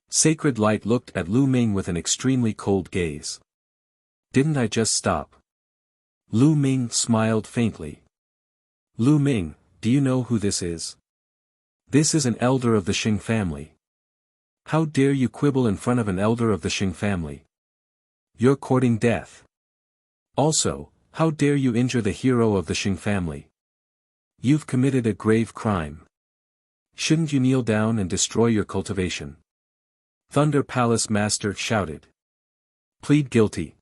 Sacred Light looked at Lu Ming with an extremely cold gaze. Didn't I just stop? Lu Ming smiled faintly. Lu Ming, do you know who this is? This is an elder of the Xing family. How dare you quibble in front of an elder of the Xing family? You're courting death. Also, how dare you injure the hero of the Xing family? You've committed a grave crime. Shouldn't you kneel down and destroy your cultivation? Thunder Palace Master shouted. Plead guilty.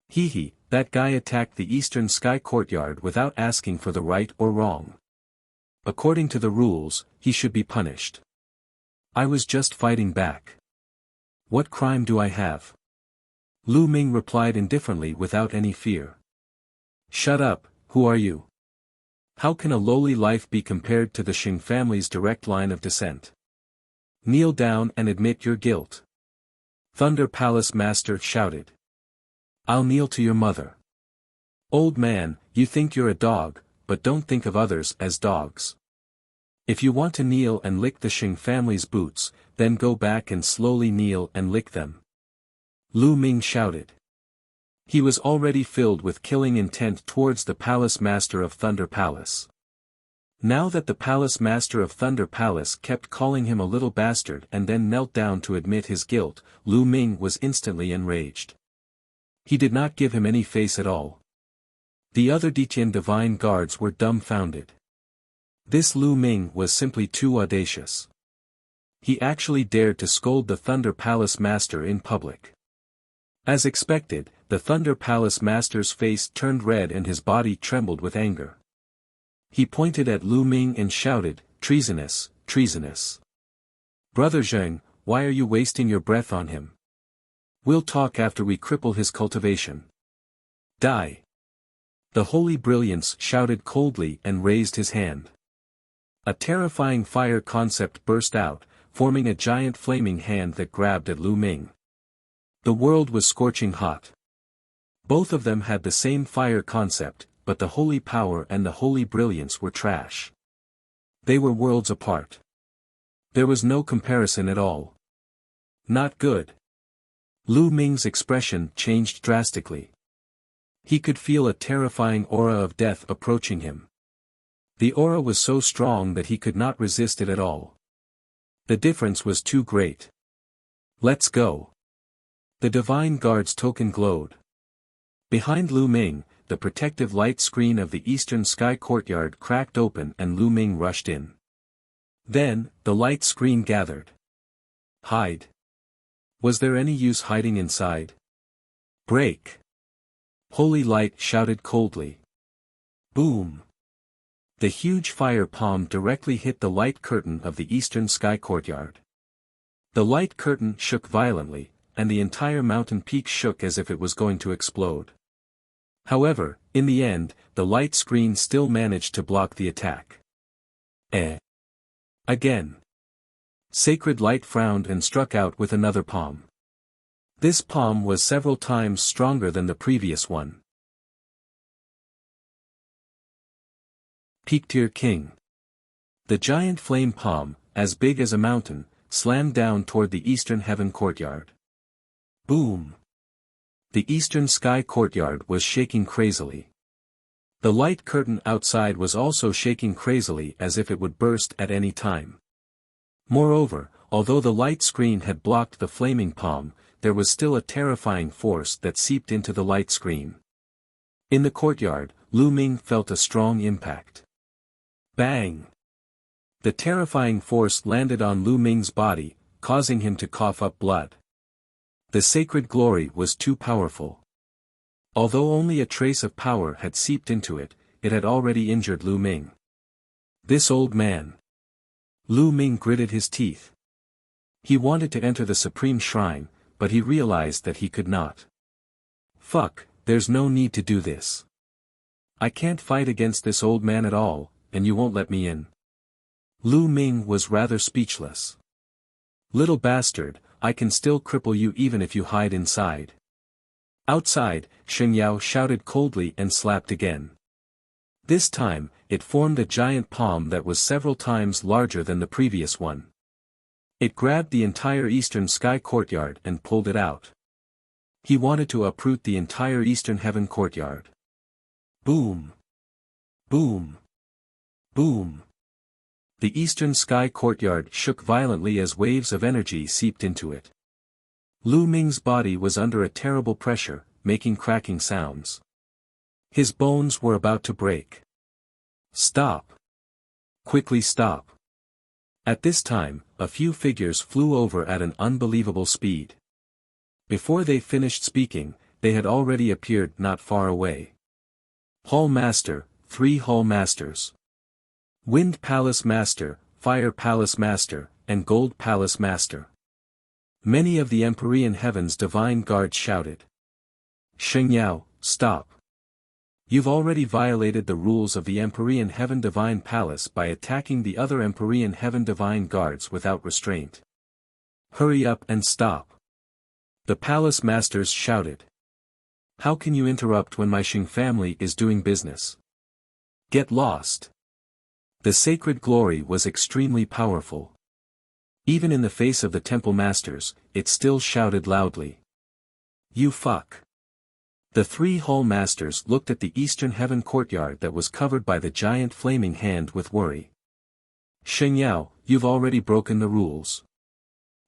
Hee, that guy attacked the Eastern Sky Courtyard without asking for the right or wrong. According to the rules, he should be punished. I was just fighting back. What crime do I have? Lu Ming replied indifferently without any fear. Shut up, who are you? How can a lowly life be compared to the Xing family's direct line of descent? Kneel down and admit your guilt. Thunder Palace Master shouted. I'll kneel to your mother. Old man, you think you're a dog, but don't think of others as dogs. If you want to kneel and lick the Xing family's boots, then go back and slowly kneel and lick them. Lu Ming shouted. He was already filled with killing intent towards the Palace Master of Thunder Palace. Now that the Palace Master of Thunder Palace kept calling him a little bastard and then knelt down to admit his guilt, Lu Ming was instantly enraged. He did not give him any face at all. The other Detian divine guards were dumbfounded. This Lu Ming was simply too audacious. He actually dared to scold the Thunder Palace Master in public. As expected, the Thunder Palace Master's face turned red and his body trembled with anger. He pointed at Lu Ming and shouted, treasonous, treasonous. Brother Zheng, why are you wasting your breath on him? We'll talk after we cripple his cultivation. Die. The Holy Brilliance shouted coldly and raised his hand. A terrifying fire concept burst out, forming a giant flaming hand that grabbed at Lu Ming. The world was scorching hot. Both of them had the same fire concept, but the Holy Power and the Holy Brilliance were trash. They were worlds apart. There was no comparison at all. Not good. Lu Ming's expression changed drastically. He could feel a terrifying aura of death approaching him. The aura was so strong that he could not resist it at all. The difference was too great. Let's go. The Divine Guard's token glowed. Behind Lu Ming, the protective light screen of the Eastern Sky Courtyard cracked open and Lu Ming rushed in. Then, the light screen gathered. Hide. Was there any use hiding inside? Break. Holy Light shouted coldly. Boom. The huge fire palm directly hit the light curtain of the Eastern Sky Courtyard. The light curtain shook violently, and the entire mountain peak shook as if it was going to explode. However, in the end, the light screen still managed to block the attack. Again. Sacred Light frowned and struck out with another palm. This palm was several times stronger than the previous one. Peak Tier King. The giant flame palm, as big as a mountain, slammed down toward the Eastern Heaven Courtyard. Boom! The Eastern Sky Courtyard was shaking crazily. The light curtain outside was also shaking crazily as if it would burst at any time. Moreover, although the light screen had blocked the flaming palm, there was still a terrifying force that seeped into the light screen. In the courtyard, Lu Ming felt a strong impact. Bang! The terrifying force landed on Lu Ming's body, causing him to cough up blood. The sacred glory was too powerful. Although only a trace of power had seeped into it, it had already injured Lu Ming. This old man. Lu Ming gritted his teeth. He wanted to enter the Supreme Shrine, but he realized that he could not. Fuck, there's no need to do this. I can't fight against this old man at all, and you won't let me in. Lu Ming was rather speechless. Little bastard, I can still cripple you even if you hide inside. Outside, Shen Yao shouted coldly and slapped again. This time, it formed a giant palm that was several times larger than the previous one. It grabbed the entire Eastern Sky Courtyard and pulled it out. He wanted to uproot the entire Eastern Heaven Courtyard. Boom! Boom! Boom! The Eastern Sky Courtyard shook violently as waves of energy seeped into it. Lu Ming's body was under a terrible pressure, making cracking sounds. His bones were about to break. Stop! Quickly stop! At this time, a few figures flew over at an unbelievable speed. Before they finished speaking, they had already appeared not far away. Hall Master, 3 Hall Masters. Wind Palace Master, Fire Palace Master, and Gold Palace Master. Many of the Empyrean Heaven's divine guards shouted. Sheng Yao, stop! You've already violated the rules of the Empyrean Heaven Divine Palace by attacking the other Empyrean Heaven Divine Guards without restraint. Hurry up and stop! The Palace Masters shouted. How can you interrupt when my Sheng family is doing business? Get lost! The sacred glory was extremely powerful. Even in the face of the Temple Masters, it still shouted loudly. You fuck! The 3 Hall Masters looked at the Eastern Heaven courtyard that was covered by the giant flaming hand with worry. Sheng Yao, you've already broken the rules.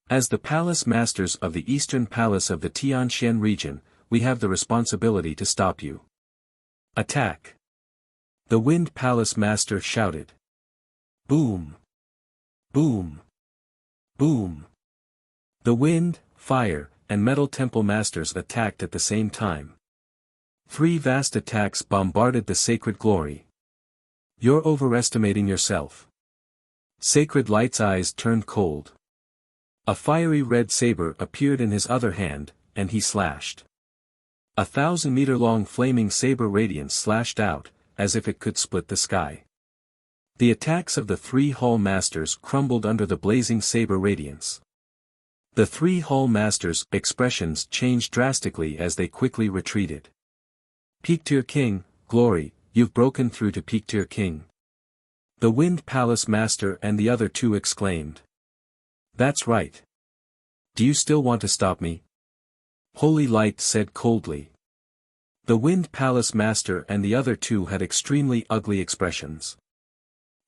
As the Palace Masters of the Eastern Palace of the Tianxian region, we have the responsibility to stop you. Attack! The Wind Palace Master shouted. Boom! Boom! Boom! The Wind, Fire, and Metal Temple Masters attacked at the same time. 3 vast attacks bombarded the sacred glory. You're overestimating yourself. Sacred Light's eyes turned cold. A fiery red saber appeared in his other hand, and he slashed. 1,000-meter-long flaming saber radiance slashed out, as if it could split the sky. The attacks of the 3 Hall Masters crumbled under the blazing saber radiance. The 3 Hall Masters' expressions changed drastically as they quickly retreated. Peak-tier King, Glory, you've broken through to Peak-tier King. The Wind Palace Master and the other 2 exclaimed. That's right. Do you still want to stop me? Holy Light said coldly. The Wind Palace Master and the other 2 had extremely ugly expressions.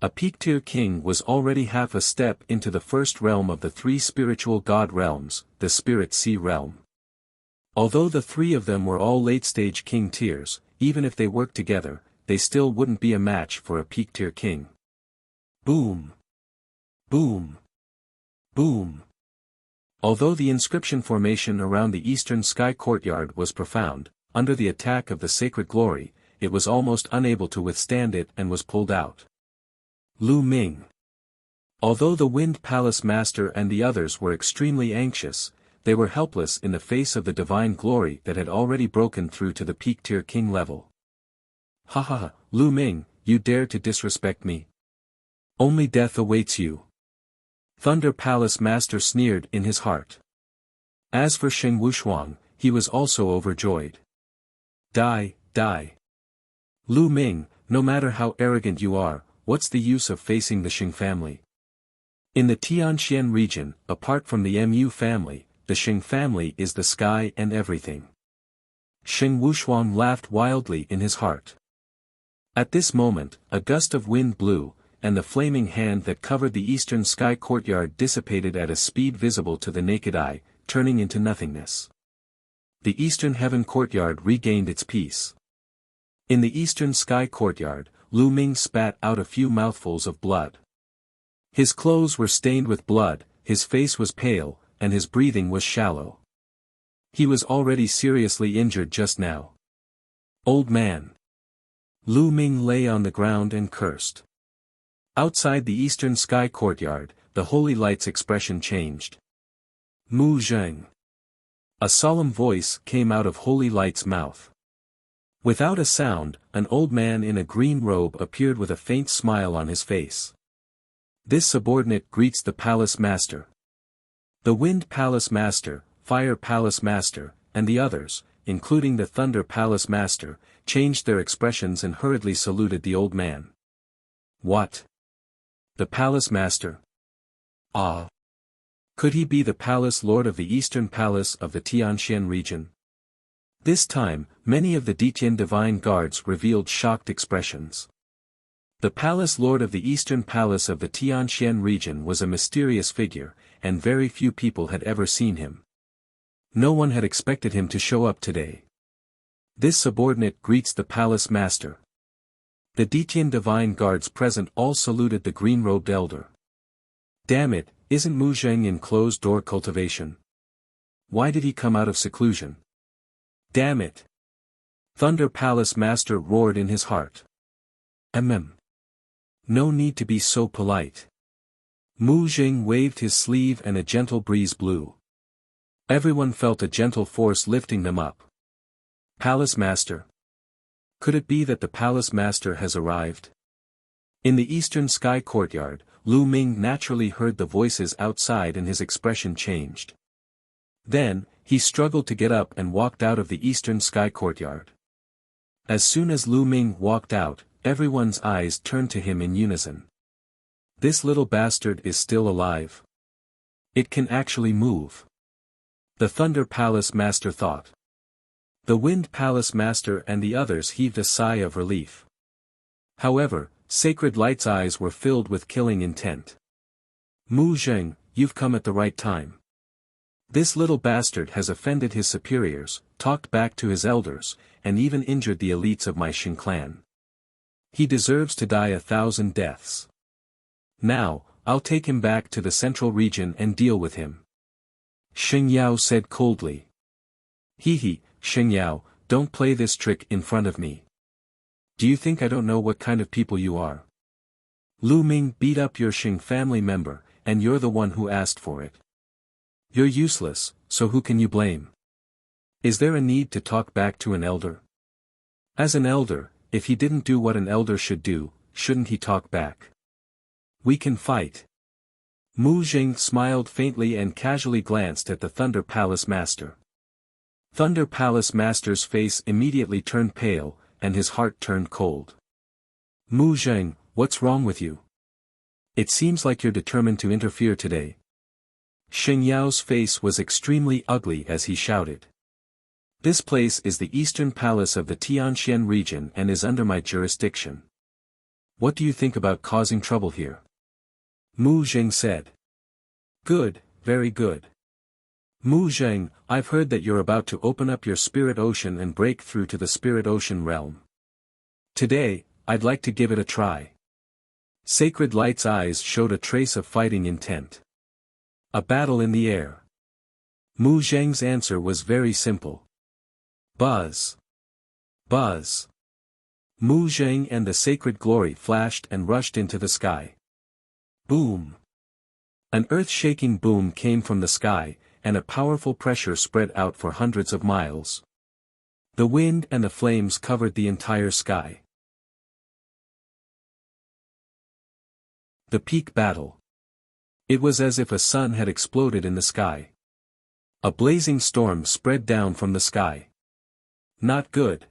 A Peak-tier King was already half a step into the first realm of the 3 spiritual god realms, the Spirit Sea realm. Although the 3 of them were all late-stage king tiers, even if they worked together, they still wouldn't be a match for a Peak-tier King. Boom! Boom! Boom! Although the inscription formation around the eastern sky courtyard was profound, under the attack of the sacred glory, it was almost unable to withstand it and was pulled out. Lu Ming. Although the Wind Palace Master and the others were extremely anxious, they were helpless in the face of the divine glory that had already broken through to the Peak-tier King level. Ha ha ha, Lu Ming, you dare to disrespect me? Only death awaits you. Thunder Palace Master sneered in his heart. As for Sheng Wushuang, he was also overjoyed. Die, die. Lu Ming, no matter how arrogant you are, what's the use of facing the Sheng family? In the Tianxian region, apart from the Mu family, the Sheng family is the sky and everything. Sheng Wushuang laughed wildly in his heart. At this moment, a gust of wind blew, and the flaming hand that covered the eastern sky courtyard dissipated at a speed visible to the naked eye, turning into nothingness. The eastern heaven courtyard regained its peace. In the eastern sky courtyard, Lu Ming spat out a few mouthfuls of blood. His clothes were stained with blood, his face was pale, and his breathing was shallow. He was already seriously injured just now. Old man. Lu Ming lay on the ground and cursed. Outside the eastern sky courtyard, the Holy Light's expression changed. Mu Zheng. A solemn voice came out of Holy Light's mouth. Without a sound, an old man in a green robe appeared with a faint smile on his face. This subordinate greets the Palace Master. The Wind Palace Master, Fire Palace Master, and the others, including the Thunder Palace Master, changed their expressions and hurriedly saluted the old man. What? The Palace Master? Ah! Could he be the Palace Lord of the Eastern Palace of the Tianxian region? This time, many of the Detian Divine Guards revealed shocked expressions. The Palace Lord of the Eastern Palace of the Tianxian region was a mysterious figure, and very few people had ever seen him. No one had expected him to show up today. This subordinate greets the palace master. The Detian divine guards present all saluted the green-robed elder. Damn it, isn't Mu Zheng in closed-door cultivation? Why did he come out of seclusion? Damn it! Thunder Palace Master roared in his heart. No need to be so polite. Mu Zheng waved his sleeve and a gentle breeze blew. Everyone felt a gentle force lifting them up. Palace Master. Could it be that the Palace Master has arrived? In the eastern sky courtyard, Lu Ming naturally heard the voices outside and his expression changed. Then, he struggled to get up and walked out of the eastern sky courtyard. As soon as Lu Ming walked out, everyone's eyes turned to him in unison. This little bastard is still alive. It can actually move. The Thunder Palace Master thought. The Wind Palace Master and the others heaved a sigh of relief. However, Sacred Light's eyes were filled with killing intent. Mu Zheng, you've come at the right time. This little bastard has offended his superiors, talked back to his elders, and even injured the elites of my Xing clan. He deserves to die 1,000 deaths. Now, I'll take him back to the central region and deal with him. Xing Yao said coldly. Hee, Xing Yao, don't play this trick in front of me. Do you think I don't know what kind of people you are? Lu Ming beat up your Xing family member, and you're the one who asked for it. You're useless, so who can you blame? Is there a need to talk back to an elder? As an elder, if he didn't do what an elder should do, shouldn't he talk back? We can fight. Mu Zheng smiled faintly and casually glanced at the Thunder Palace Master. Thunder Palace Master's face immediately turned pale, and his heart turned cold. Mu Zheng, what's wrong with you? It seems like you're determined to interfere today. Xing Yao's face was extremely ugly as he shouted. This place is the eastern palace of the Tianxian region and is under my jurisdiction. What do you think about causing trouble here? Mu Zheng said. Good, very good. Mu Zheng, I've heard that you're about to open up your spirit ocean and break through to the spirit ocean realm. Today, I'd like to give it a try. Sacred Light's eyes showed a trace of fighting intent. A battle in the air. Mu Zheng's answer was very simple. Buzz. Buzz. Mu Zheng and the sacred glory flashed and rushed into the sky. Boom. An earth-shaking boom came from the sky, and a powerful pressure spread out for hundreds of miles. The wind and the flames covered the entire sky. The peak battle. It was as if a sun had exploded in the sky. A blazing storm spread down from the sky. Not good.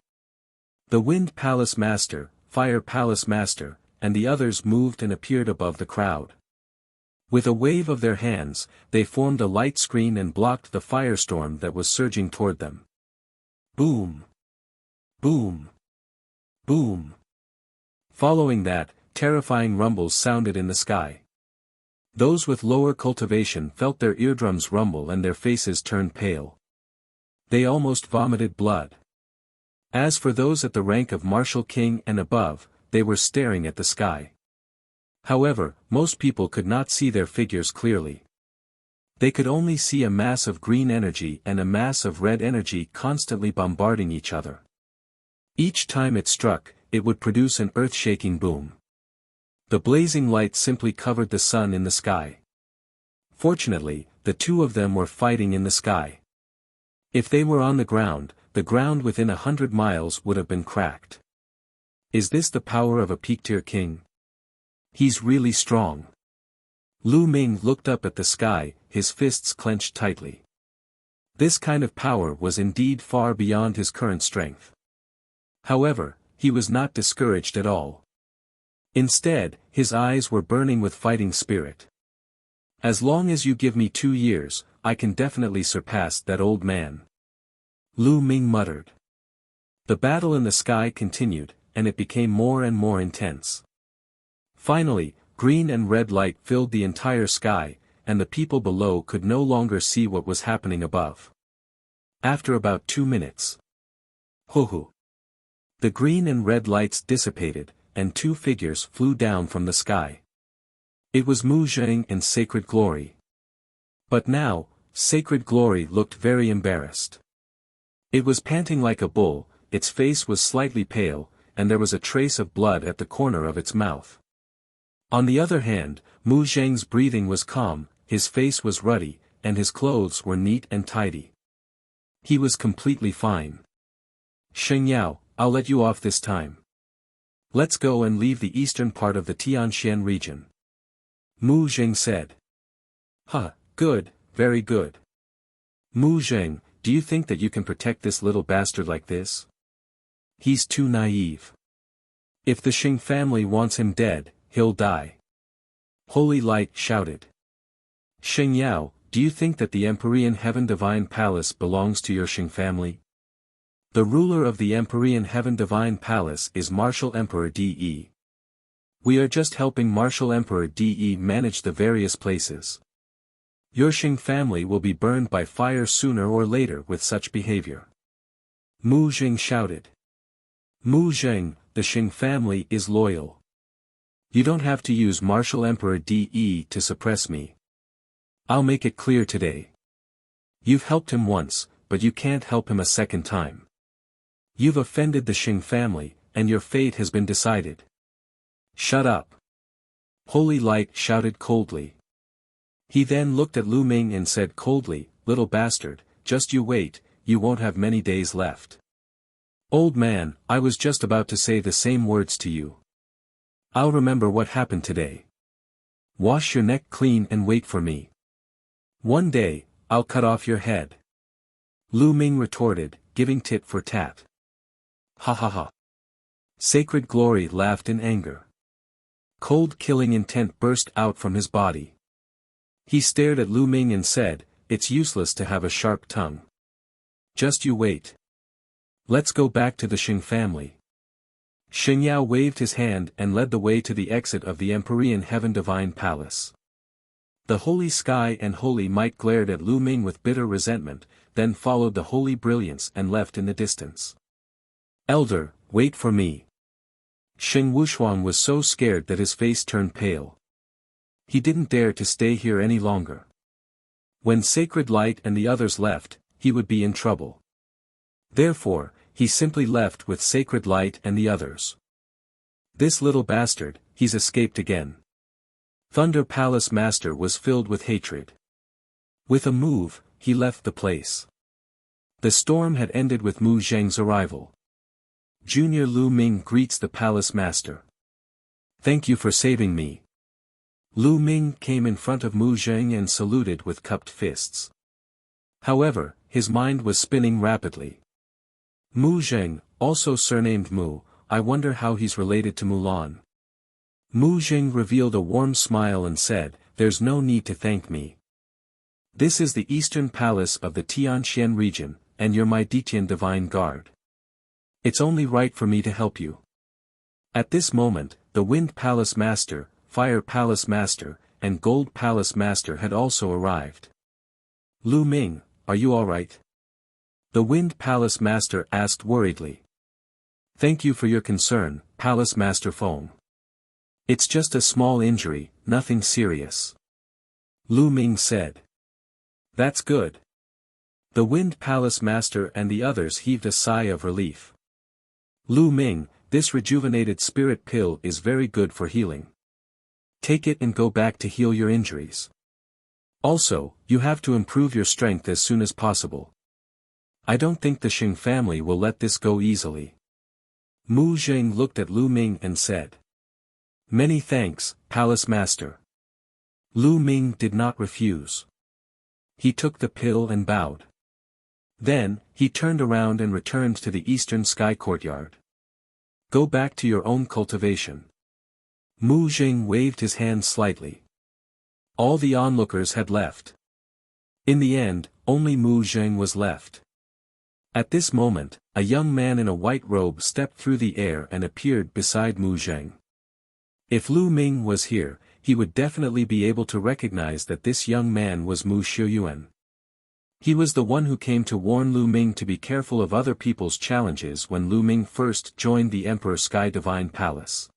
The Wind Palace Master, Fire Palace Master, and the others moved and appeared above the crowd. With a wave of their hands, they formed a light screen and blocked the firestorm that was surging toward them. Boom! Boom! Boom! Following that, terrifying rumbles sounded in the sky. Those with lower cultivation felt their eardrums rumble and their faces turned pale. They almost vomited blood. As for those at the rank of Martial King and above, they were staring at the sky. However, most people could not see their figures clearly. They could only see a mass of green energy and a mass of red energy constantly bombarding each other. Each time it struck, it would produce an earth-shaking boom. The blazing light simply covered the sun in the sky. Fortunately, the two of them were fighting in the sky. If they were on the ground within 100 miles would have been cracked. Is this the power of a peak-tier king? He's really strong. Lu Ming looked up at the sky, his fists clenched tightly. This kind of power was indeed far beyond his current strength. However, he was not discouraged at all. Instead, his eyes were burning with fighting spirit. As long as you give me 2 years, I can definitely surpass that old man. Lu Ming muttered. The battle in the sky continued, and it became more and more intense. Finally, green and red light filled the entire sky, and the people below could no longer see what was happening above. After about 2 minutes. Ho-ho. The green and red lights dissipated, and 2 figures flew down from the sky. It was Mu Zheng and Sacred Glory. But now, Sacred Glory looked very embarrassed. It was panting like a bull, its face was slightly pale, and there was a trace of blood at the corner of its mouth. On the other hand, Mu Zheng's breathing was calm, his face was ruddy, and his clothes were neat and tidy. He was completely fine. Sheng Yao, I'll let you off this time. Let's go and leave the eastern part of the Tianxian region. Mu Zheng said. Good, very good. Mu Zheng, do you think that you can protect this little bastard like this? He's too naive. If the Xing family wants him dead, he'll die. Holy Light shouted. Sheng Yao, do you think that the Empyrean Heaven Divine Palace belongs to your Xing family? The ruler of the Empyrean Heaven Divine Palace is Martial Emperor De. We are just helping Martial Emperor De manage the various places. Your Xing family will be burned by fire sooner or later with such behavior. Mu Zheng shouted. Mu Zheng, the Xing family is loyal. You don't have to use Martial Emperor De to suppress me. I'll make it clear today. You've helped him once, but you can't help him a second time. You've offended the Xing family, and your fate has been decided. Shut up. Holy Light shouted coldly. He then looked at Lu Ming and said coldly, little bastard, just you wait, you won't have many days left. Old man, I was just about to say the same words to you. I'll remember what happened today. Wash your neck clean and wait for me. One day, I'll cut off your head. Lu Ming retorted, giving tit for tat. Ha ha ha. Sacred Glory laughed in anger. Cold killing intent burst out from his body. He stared at Lu Ming and said, it's useless to have a sharp tongue. Just you wait. Let's go back to the Xing family. Sheng Yao waved his hand and led the way to the exit of the Empyrean Heaven Divine Palace. The Holy Sky and Holy Might glared at Lu Ming with bitter resentment, then followed the Holy Brilliance and left in the distance. Elder, wait for me. Sheng Wushuang was so scared that his face turned pale. He didn't dare to stay here any longer. When Sacred Light and the others left, he would be in trouble. Therefore, he simply left with Sacred Light and the others. This little bastard, he's escaped again. Thunder Palace Master was filled with hatred. With a move, he left the place. The storm had ended with Mu Zheng's arrival. Junior Lu Ming greets the Palace Master. Thank you for saving me. Lu Ming came in front of Mu Zheng and saluted with cupped fists. However, his mind was spinning rapidly. Mu Zheng, also surnamed Mu, I wonder how he's related to Mulan. Mu Zheng revealed a warm smile and said, there's no need to thank me. This is the Eastern Palace of the Tianxian region, and you're my Detian Divine Guard. It's only right for me to help you. At this moment, the Wind Palace Master, Fire Palace Master, and Gold Palace Master had also arrived. Lu Ming, are you alright? The Wind Palace Master asked worriedly. Thank you for your concern, Palace Master Feng. It's just a small injury, nothing serious. Lu Ming said. That's good. The Wind Palace Master and the others heaved a sigh of relief. Lu Ming, this rejuvenated spirit pill is very good for healing. Take it and go back to heal your injuries. Also, you have to improve your strength as soon as possible. I don't think the Xing family will let this go easily. Mu Zheng looked at Lu Ming and said. Many thanks, Palace Master. Lu Ming did not refuse. He took the pill and bowed. Then, he turned around and returned to the Eastern Sky Courtyard. Go back to your own cultivation. Mu Zheng waved his hand slightly. All the onlookers had left. In the end, only Mu Zheng was left. At this moment, a young man in a white robe stepped through the air and appeared beside Mu Zheng. If Lu Ming was here, he would definitely be able to recognize that this young man was Mu Xiuyuan. He was the one who came to warn Lu Ming to be careful of other people's challenges when Lu Ming first joined the Emperor Sky Divine Palace.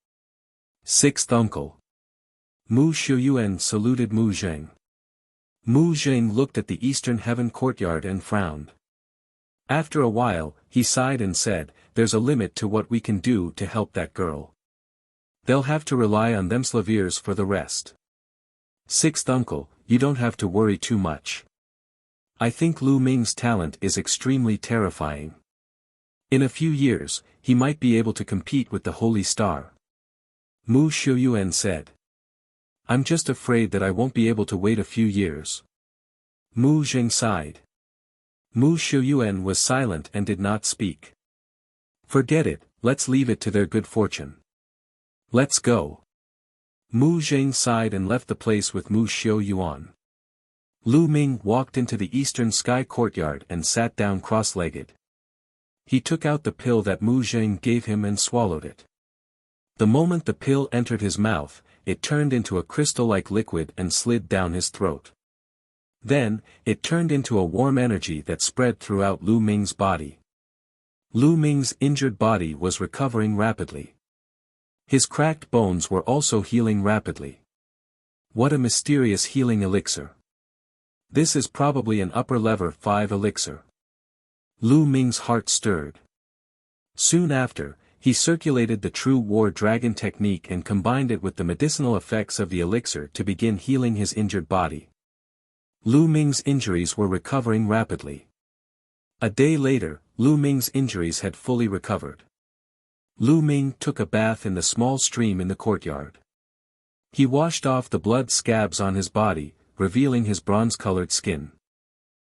Sixth uncle. Mu Shuyuan saluted Mu Zheng. Mu Zheng looked at the Eastern Heaven courtyard and frowned. After a while, he sighed and said, "There's a limit to what we can do to help that girl. They'll have to rely on them Slaviers for the rest." Sixth uncle, you don't have to worry too much. I think Lu Ming's talent is extremely terrifying. In a few years, he might be able to compete with the Holy Star. Mu Shuyuan said. I'm just afraid that I won't be able to wait a few years. Mu Zheng sighed. Mu Shuyuan was silent and did not speak. Forget it, let's leave it to their good fortune. Let's go. Mu Zheng sighed and left the place with Mu Shuyuan. Lu Ming walked into the Eastern Sky courtyard and sat down cross-legged. He took out the pill that Mu Zheng gave him and swallowed it. The moment the pill entered his mouth, it turned into a crystal-like liquid and slid down his throat. Then, it turned into a warm energy that spread throughout Lu Ming's body. Lu Ming's injured body was recovering rapidly. His cracked bones were also healing rapidly. What a mysterious healing elixir. This is probably an upper level 5 elixir. Lu Ming's heart stirred. Soon after, he circulated the True War Dragon technique and combined it with the medicinal effects of the elixir to begin healing his injured body. Lu Ming's injuries were recovering rapidly. A day later, Lu Ming's injuries had fully recovered. Lu Ming took a bath in the small stream in the courtyard. He washed off the blood scabs on his body, revealing his bronze-colored skin.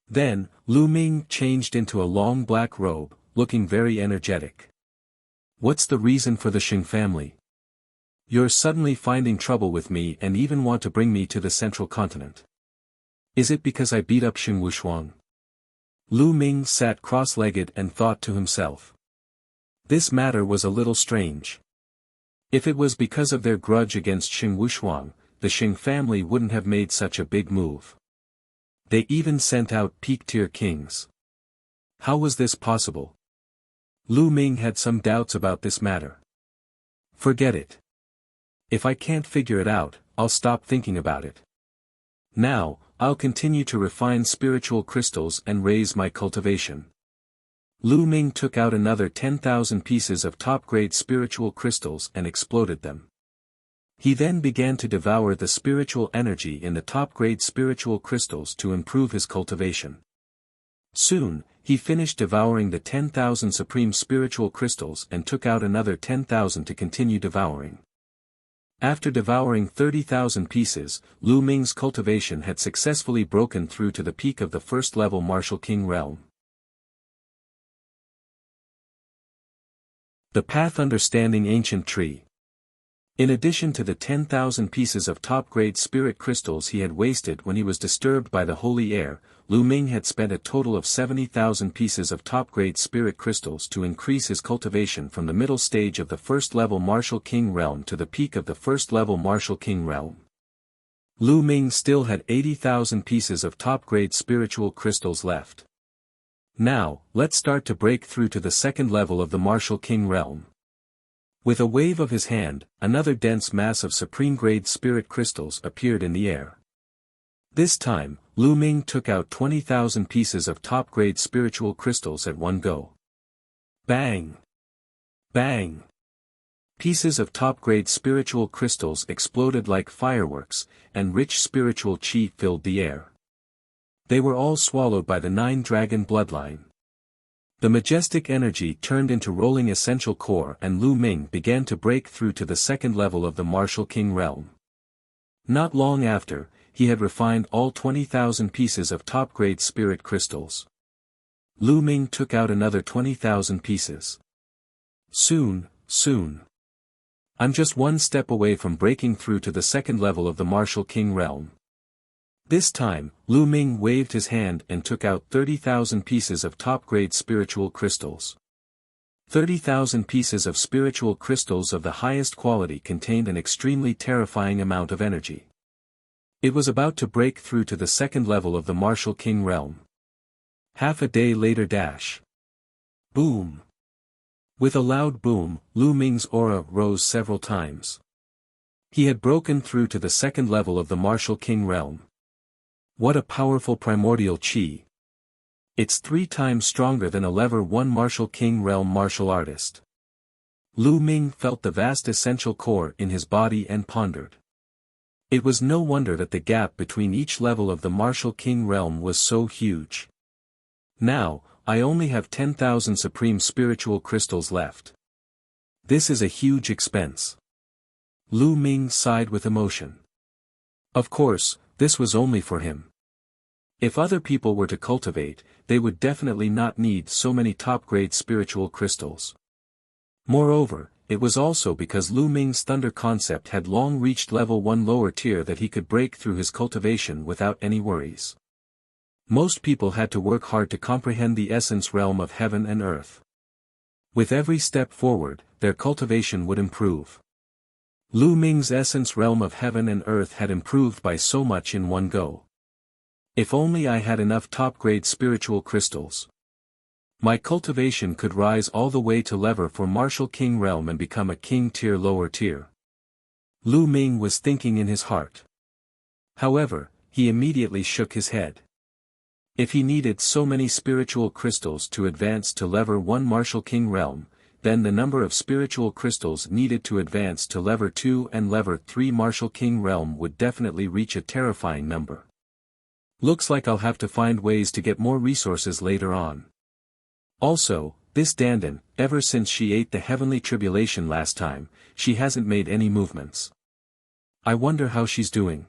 Then, Lu Ming changed into a long black robe, looking very energetic. What's the reason for the Xing family? You're suddenly finding trouble with me and even want to bring me to the central continent. Is it because I beat up Xing Wushuang? Lu Ming sat cross-legged and thought to himself. This matter was a little strange. If it was because of their grudge against Xing Wushuang, the Xing family wouldn't have made such a big move. They even sent out peak-tier kings. How was this possible? Lu Ming had some doubts about this matter. Forget it. If I can't figure it out, I'll stop thinking about it. Now, I'll continue to refine spiritual crystals and raise my cultivation. Lu Ming took out another 10,000 pieces of top-grade spiritual crystals and exploded them. He then began to devour the spiritual energy in the top-grade spiritual crystals to improve his cultivation. Soon, he finished devouring the 10,000 supreme spiritual crystals and took out another 10,000 to continue devouring. After devouring 30,000 pieces, Lu Ming's cultivation had successfully broken through to the peak of the first-level Martial King realm. The Path Understanding Ancient Tree. In addition to the 10,000 pieces of top-grade spirit crystals he had wasted when he was disturbed by the holy air, Lu Ming had spent a total of 70,000 pieces of top-grade spirit crystals to increase his cultivation from the middle stage of the first-level Martial King realm to the peak of the first-level Martial King realm. Lu Ming still had 80,000 pieces of top-grade spiritual crystals left. Now, let's start to break through to the second level of the Martial King realm. With a wave of his hand, another dense mass of supreme-grade spirit crystals appeared in the air. This time, Lu Ming took out 20,000 pieces of top-grade spiritual crystals at one go. Bang! Bang! Pieces of top-grade spiritual crystals exploded like fireworks, and rich spiritual chi filled the air. They were all swallowed by the 9-dragon bloodline. The majestic energy turned into rolling essential core and Lu Ming began to break through to the second level of the Martial King realm. Not long after, he had refined all 20,000 pieces of top-grade spirit crystals. Lu Ming took out another 20,000 pieces. Soon. I'm just one step away from breaking through to the second level of the Martial King realm. This time, Lu Ming waved his hand and took out 30,000 pieces of top-grade spiritual crystals. 30,000 pieces of spiritual crystals of the highest quality contained an extremely terrifying amount of energy. It was about to break through to the second level of the Martial King realm. Half a day later dash. Boom. With a loud boom, Lu Ming's aura rose several times. He had broken through to the second level of the Martial King realm. What a powerful primordial chi. It's 3 times stronger than a level 1 Martial King realm martial artist. Lu Ming felt the vast essential core in his body and pondered. It was no wonder that the gap between each level of the Martial King realm was so huge. Now, I only have 10,000 supreme spiritual crystals left. This is a huge expense. Lu Ming sighed with emotion. Of course, this was only for him. If other people were to cultivate, they would definitely not need so many top-grade spiritual crystals. Moreover, it was also because Lu Ming's thunder concept had long reached level 1 lower tier that he could break through his cultivation without any worries. Most people had to work hard to comprehend the essence realm of heaven and earth. With every step forward, their cultivation would improve. Lu Ming's essence realm of heaven and earth had improved by so much in one go. If only I had enough top-grade spiritual crystals. My cultivation could rise all the way to level for Martial King realm and become a King tier lower tier. Lu Ming was thinking in his heart. However, he immediately shook his head. If he needed so many spiritual crystals to advance to level 1 Martial King realm, then the number of spiritual crystals needed to advance to level 2 and level 3 Martial King realm would definitely reach a terrifying number. Looks like I'll have to find ways to get more resources later on. Also, this Dandan, ever since she ate the heavenly tribulation last time, she hasn't made any movements. I wonder how she's doing.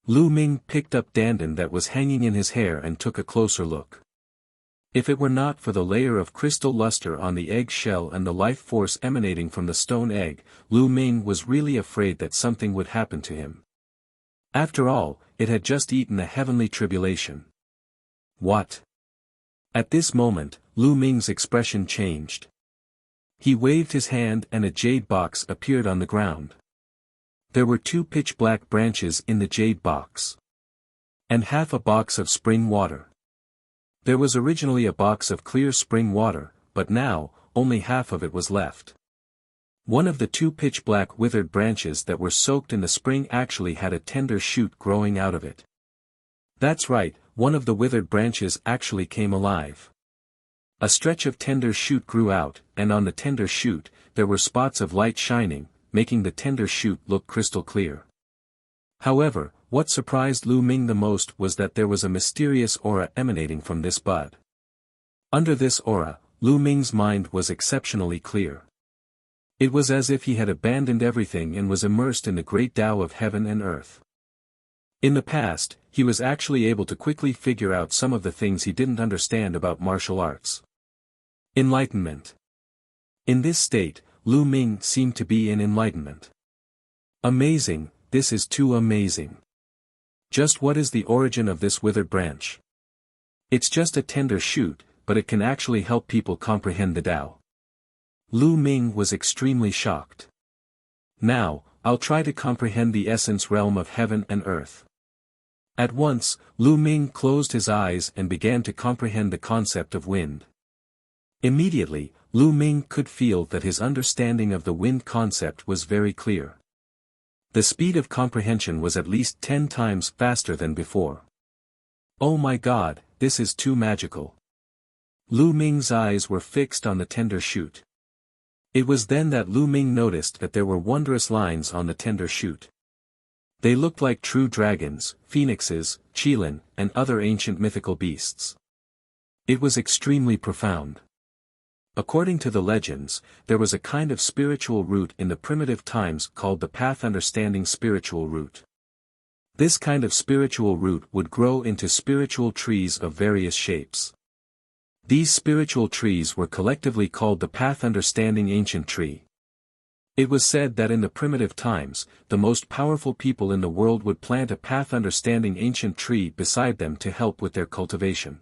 Lu Ming picked up Dandan that was hanging in his hair and took a closer look. If it were not for the layer of crystal luster on the egg shell and the life force emanating from the stone egg, Lu Ming was really afraid that something would happen to him. After all, it had just eaten a heavenly tribulation. What? At this moment, Lu Ming's expression changed. He waved his hand and a jade box appeared on the ground. There were 2 pitch-black branches in the jade box. And half a box of spring water. There was originally a box of clear spring water, but now, only half of it was left. One of the 2 pitch-black withered branches that were soaked in the spring actually had a tender shoot growing out of it. That's right, one of the withered branches actually came alive. A stretch of tender shoot grew out, and on the tender shoot, there were spots of light shining, making the tender shoot look crystal clear. However, what surprised Lu Ming the most was that there was a mysterious aura emanating from this bud. Under this aura, Lu Ming's mind was exceptionally clear. It was as if he had abandoned everything and was immersed in the great Tao of heaven and earth. In the past, he was actually able to quickly figure out some of the things he didn't understand about martial arts. Enlightenment. In this state, Lu Ming seemed to be in enlightenment. Amazing, this is too amazing. Just what is the origin of this withered branch? It's just a tender shoot, but it can actually help people comprehend the Tao. Lu Ming was extremely shocked. Now, I'll try to comprehend the essence realm of heaven and earth. At once, Lu Ming closed his eyes and began to comprehend the concept of wind. Immediately, Lu Ming could feel that his understanding of the wind concept was very clear. The speed of comprehension was at least 10 times faster than before. Oh my God, this is too magical. Lu Ming's eyes were fixed on the tender shoot. It was then that Lu Ming noticed that there were wondrous lines on the tender shoot. They looked like true dragons, phoenixes, qilin, and other ancient mythical beasts. It was extremely profound. According to the legends, there was a kind of spiritual root in the primitive times called the path understanding spiritual root. This kind of spiritual root would grow into spiritual trees of various shapes. These spiritual trees were collectively called the path understanding ancient tree. It was said that in the primitive times, the most powerful people in the world would plant a path understanding ancient tree beside them to help with their cultivation.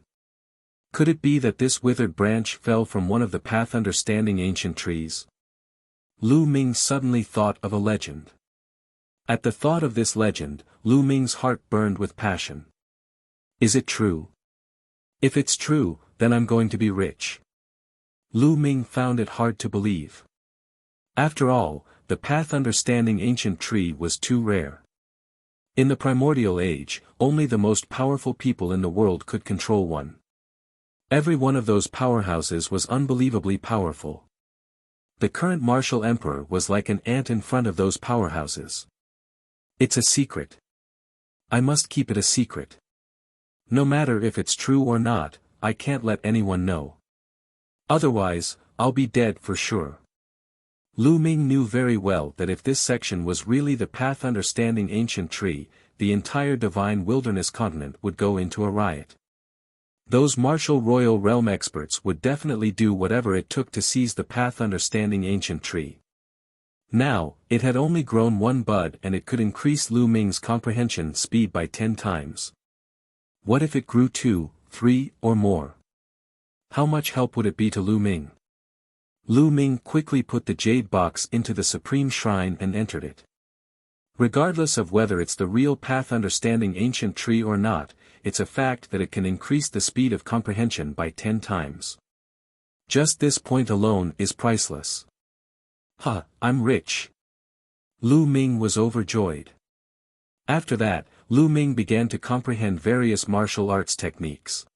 Could it be that this withered branch fell from one of the path understanding ancient trees? Lu Ming suddenly thought of a legend. At the thought of this legend, Lu Ming's heart burned with passion. Is it true? If it's true, then I'm going to be rich. Lu Ming found it hard to believe. After all, the path understanding ancient tree was too rare. In the primordial age, only the most powerful people in the world could control one. Every one of those powerhouses was unbelievably powerful. The current martial emperor was like an ant in front of those powerhouses. It's a secret. I must keep it a secret. No matter if it's true or not, I can't let anyone know. Otherwise, I'll be dead for sure. Lu Ming knew very well that if this section was really the path understanding ancient tree, the entire divine wilderness continent would go into a riot. Those martial royal realm experts would definitely do whatever it took to seize the path understanding ancient tree. Now, it had only grown one bud and it could increase Lu Ming's comprehension speed by 10 times. What if it grew 2, 3, or more? How much help would it be to Lu Ming? Lu Ming quickly put the jade box into the supreme shrine and entered it. Regardless of whether it's the real path understanding ancient tree or not, it's a fact that it can increase the speed of comprehension by 10 times. Just this point alone is priceless. Ha, I'm rich. Lu Ming was overjoyed. After that, Lu Ming began to comprehend various martial arts techniques.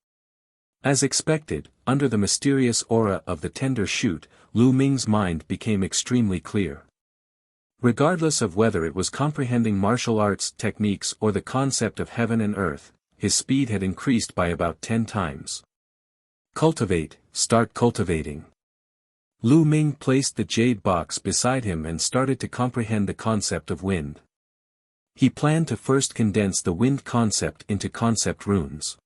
As expected, under the mysterious aura of the tender shoot, Lu Ming's mind became extremely clear. Regardless of whether it was comprehending martial arts techniques or the concept of heaven and earth, his speed had increased by about 10 times. Cultivate, start cultivating. Lu Ming placed the jade box beside him and started to comprehend the concept of wind. He planned to first condense the wind concept into concept runes.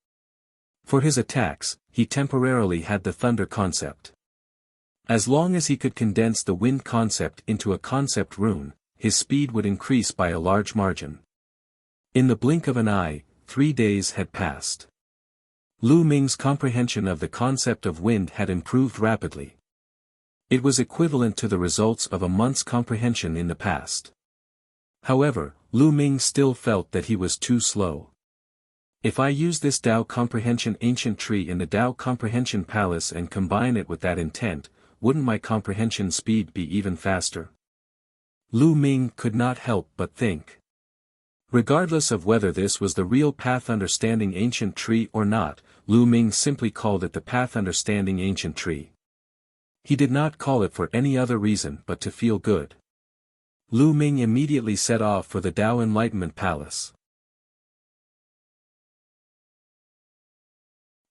For his attacks, he temporarily had the thunder concept. As long as he could condense the wind concept into a concept rune, his speed would increase by a large margin. In the blink of an eye, 3 days had passed. Lu Ming's comprehension of the concept of wind had improved rapidly. It was equivalent to the results of a month's comprehension in the past. However, Lu Ming still felt that he was too slow. If I use this Tao Comprehension Ancient Tree in the Tao Comprehension Palace and combine it with that intent, wouldn't my comprehension speed be even faster? Lu Ming could not help but think. Regardless of whether this was the real Path Understanding Ancient Tree or not, Lu Ming simply called it the Path Understanding Ancient Tree. He did not call it for any other reason but to feel good. Lu Ming immediately set off for the Tao Enlightenment Palace.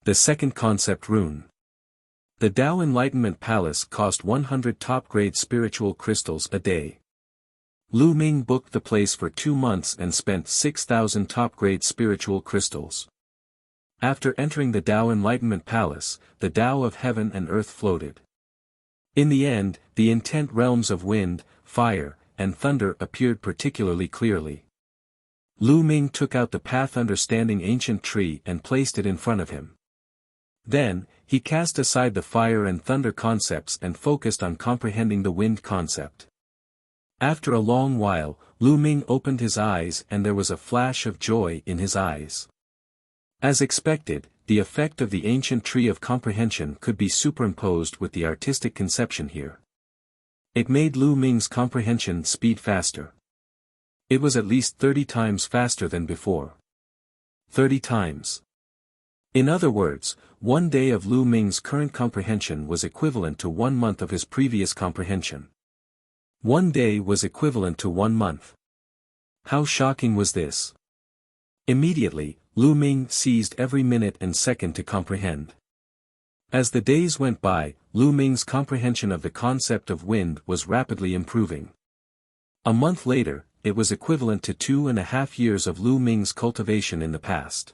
The second concept rune. The Tao Enlightenment Palace cost 100 top-grade spiritual crystals a day. Lu Ming booked the place for 2 months and spent 6,000 top-grade spiritual crystals. After entering the Tao Enlightenment Palace, the Tao of heaven and earth floated. In the end, the intent realms of wind, fire, and thunder appeared particularly clearly. Lu Ming took out the Path Understanding Ancient Tree and placed it in front of him. Then, he cast aside the fire and thunder concepts and focused on comprehending the wind concept. After a long while, Lu Ming opened his eyes and there was a flash of joy in his eyes. As expected, the effect of the ancient tree of comprehension could be superimposed with the artistic conception here. It made Lu Ming's comprehension speed faster. It was at least 30 times faster than before. 30 times. In other words, 1 day of Lu Ming's current comprehension was equivalent to 1 month of his previous comprehension. 1 day was equivalent to 1 month. How shocking was this? Immediately, Lu Ming seized every minute and second to comprehend. As the days went by, Lu Ming's comprehension of the concept of wind was rapidly improving. A month later, it was equivalent to 2.5 years of Lu Ming's cultivation in the past.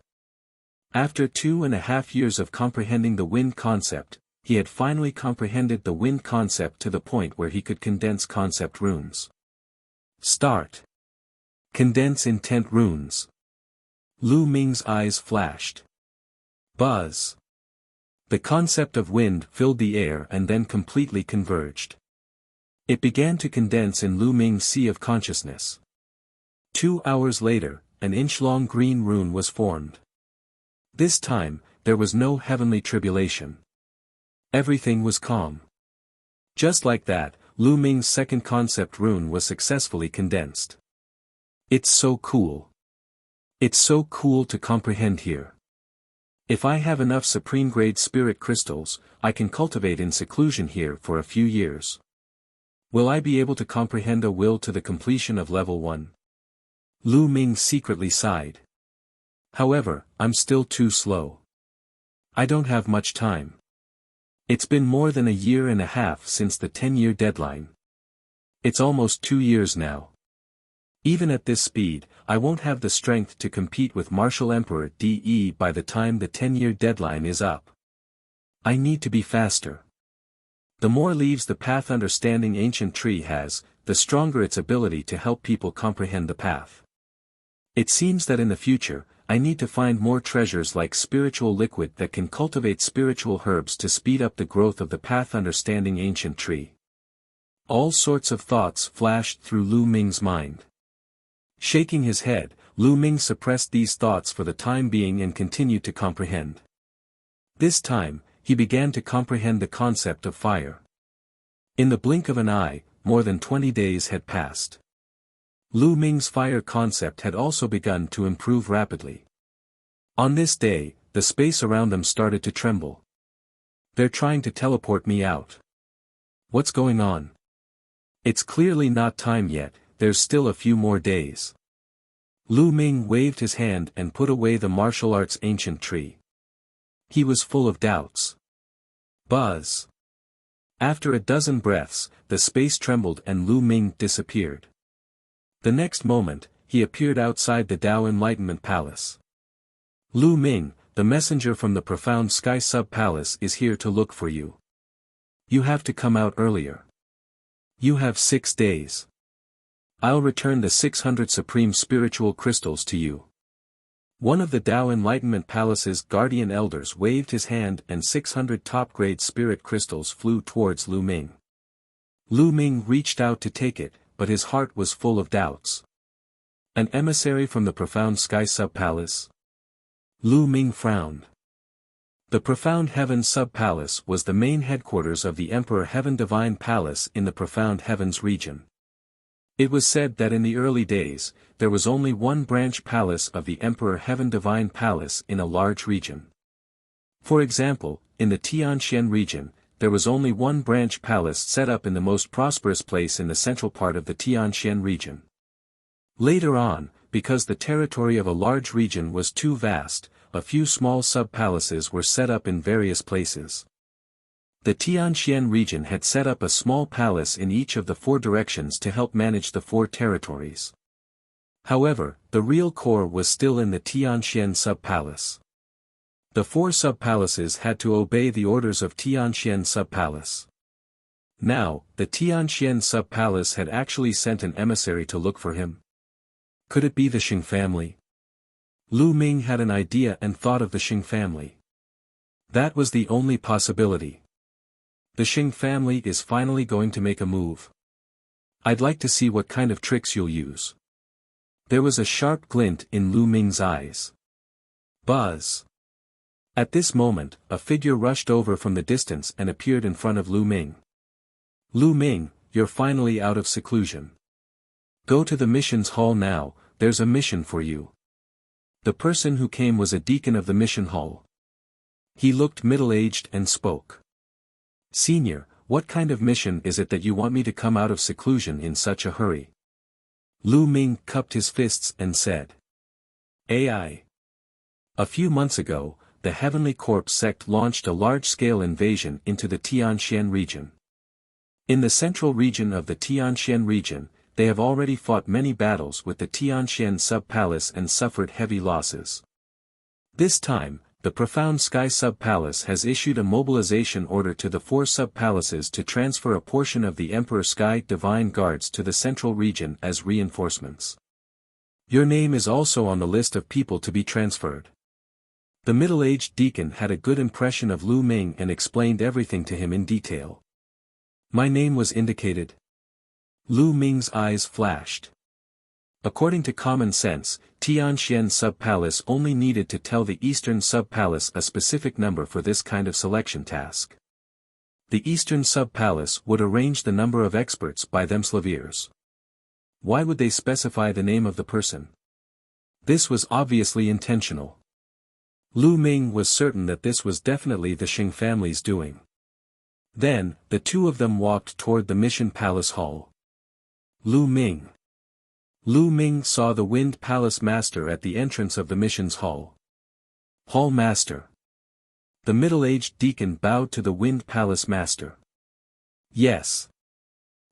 After 2.5 years of comprehending the wind concept, he had finally comprehended the wind concept to the point where he could condense concept runes. Start. Condense intent runes. Lu Ming's eyes flashed. Buzz. The concept of wind filled the air and then completely converged. It began to condense in Lu Ming's sea of consciousness. 2 hours later, an inch-long green rune was formed. This time, there was no heavenly tribulation. Everything was calm. Just like that, Lu Ming's second concept rune was successfully condensed. It's so cool. It's so cool to comprehend here. If I have enough supreme-grade spirit crystals, I can cultivate in seclusion here for a few years. Will I be able to comprehend a will to the completion of level 1? Lu Ming secretly sighed. However, I'm still too slow. I don't have much time. It's been more than a year and a half since the 10-year deadline. It's almost 2 years now. Even at this speed, I won't have the strength to compete with Martial Emperor DE by the time the 10-year deadline is up. I need to be faster. The more leaves the path understanding ancient tree has, the stronger its ability to help people comprehend the path. It seems that in the future, I need to find more treasures like spiritual liquid that can cultivate spiritual herbs to speed up the growth of the path understanding ancient tree. All sorts of thoughts flashed through Lu Ming's mind. Shaking his head, Lu Ming suppressed these thoughts for the time being and continued to comprehend. This time, he began to comprehend the concept of fire. In the blink of an eye, more than 20 days had passed. Lu Ming's fire concept had also begun to improve rapidly. On this day, the space around them started to tremble. They're trying to teleport me out. What's going on? It's clearly not time yet, there's still a few more days. Lu Ming waved his hand and put away the martial arts ancient tree. He was full of doubts. Buzz. After a dozen breaths, the space trembled and Lu Ming disappeared. The next moment, he appeared outside the Tao Enlightenment Palace. Lu Ming, the messenger from the Profound Sky Sub-Palace is here to look for you. You have to come out earlier. You have 6 days. I'll return the 600 supreme spiritual crystals to you. One of the Tao Enlightenment Palace's guardian elders waved his hand and 600 top-grade spirit crystals flew towards Lu Ming. Lu Ming reached out to take it, but his heart was full of doubts. An emissary from the Profound Sky Sub-Palace? Lu Ming frowned. The Profound Heaven Sub-Palace was the main headquarters of the Emperor Heaven Divine Palace in the Profound Heavens region. It was said that in the early days, there was only one branch palace of the Emperor Heaven Divine Palace in a large region. For example, in the Tianxian region, there was only one branch palace set up in the most prosperous place in the central part of the Tianxian region. Later on, because the territory of a large region was too vast, a few small sub-palaces were set up in various places. The Tianxian region had set up a small palace in each of the 4 directions to help manage the 4 territories. However, the real core was still in the Tianxian sub-palace. The 4 sub-palaces had to obey the orders of Tianxian sub-palace. Now, the Tianxian sub-palace had actually sent an emissary to look for him. Could it be the Xing family? Lu Ming had an idea and thought of the Xing family. That was the only possibility. The Xing family is finally going to make a move. I'd like to see what kind of tricks you'll use. There was a sharp glint in Lu Ming's eyes. Buzz. At this moment, a figure rushed over from the distance and appeared in front of Lu Ming. Lu Ming, you're finally out of seclusion. Go to the missions hall now, there's a mission for you. The person who came was a deacon of the mission hall. He looked middle-aged and spoke. Senior, what kind of mission is it that you want me to come out of seclusion in such a hurry? Lu Ming cupped his fists and said. AI. A few months ago, the Heavenly Corps sect launched a large-scale invasion into the Tianxian region. In the central region of the Tianxian region, they have already fought many battles with the Tianxian sub-palace and suffered heavy losses. This time, the Profound Sky Sub-Palace has issued a mobilization order to the 4 sub-palaces to transfer a portion of the Emperor Sky Divine Guards to the central region as reinforcements. Your name is also on the list of people to be transferred. The middle-aged deacon had a good impression of Lu Ming and explained everything to him in detail. My name was indicated. Lu Ming's eyes flashed. According to common sense, Tianxian Sub-Palace only needed to tell the Eastern Sub-Palace a specific number for this kind of selection task. The Eastern Sub-Palace would arrange the number of experts by themselves. Why would they specify the name of the person? This was obviously intentional. Lu Ming was certain that this was definitely the Xing family's doing. Then, the two of them walked toward the Mission Palace Hall. Lu Ming saw the Wind Palace Master at the entrance of the mission's hall. Hall Master. The middle-aged deacon bowed to the Wind Palace Master. Yes.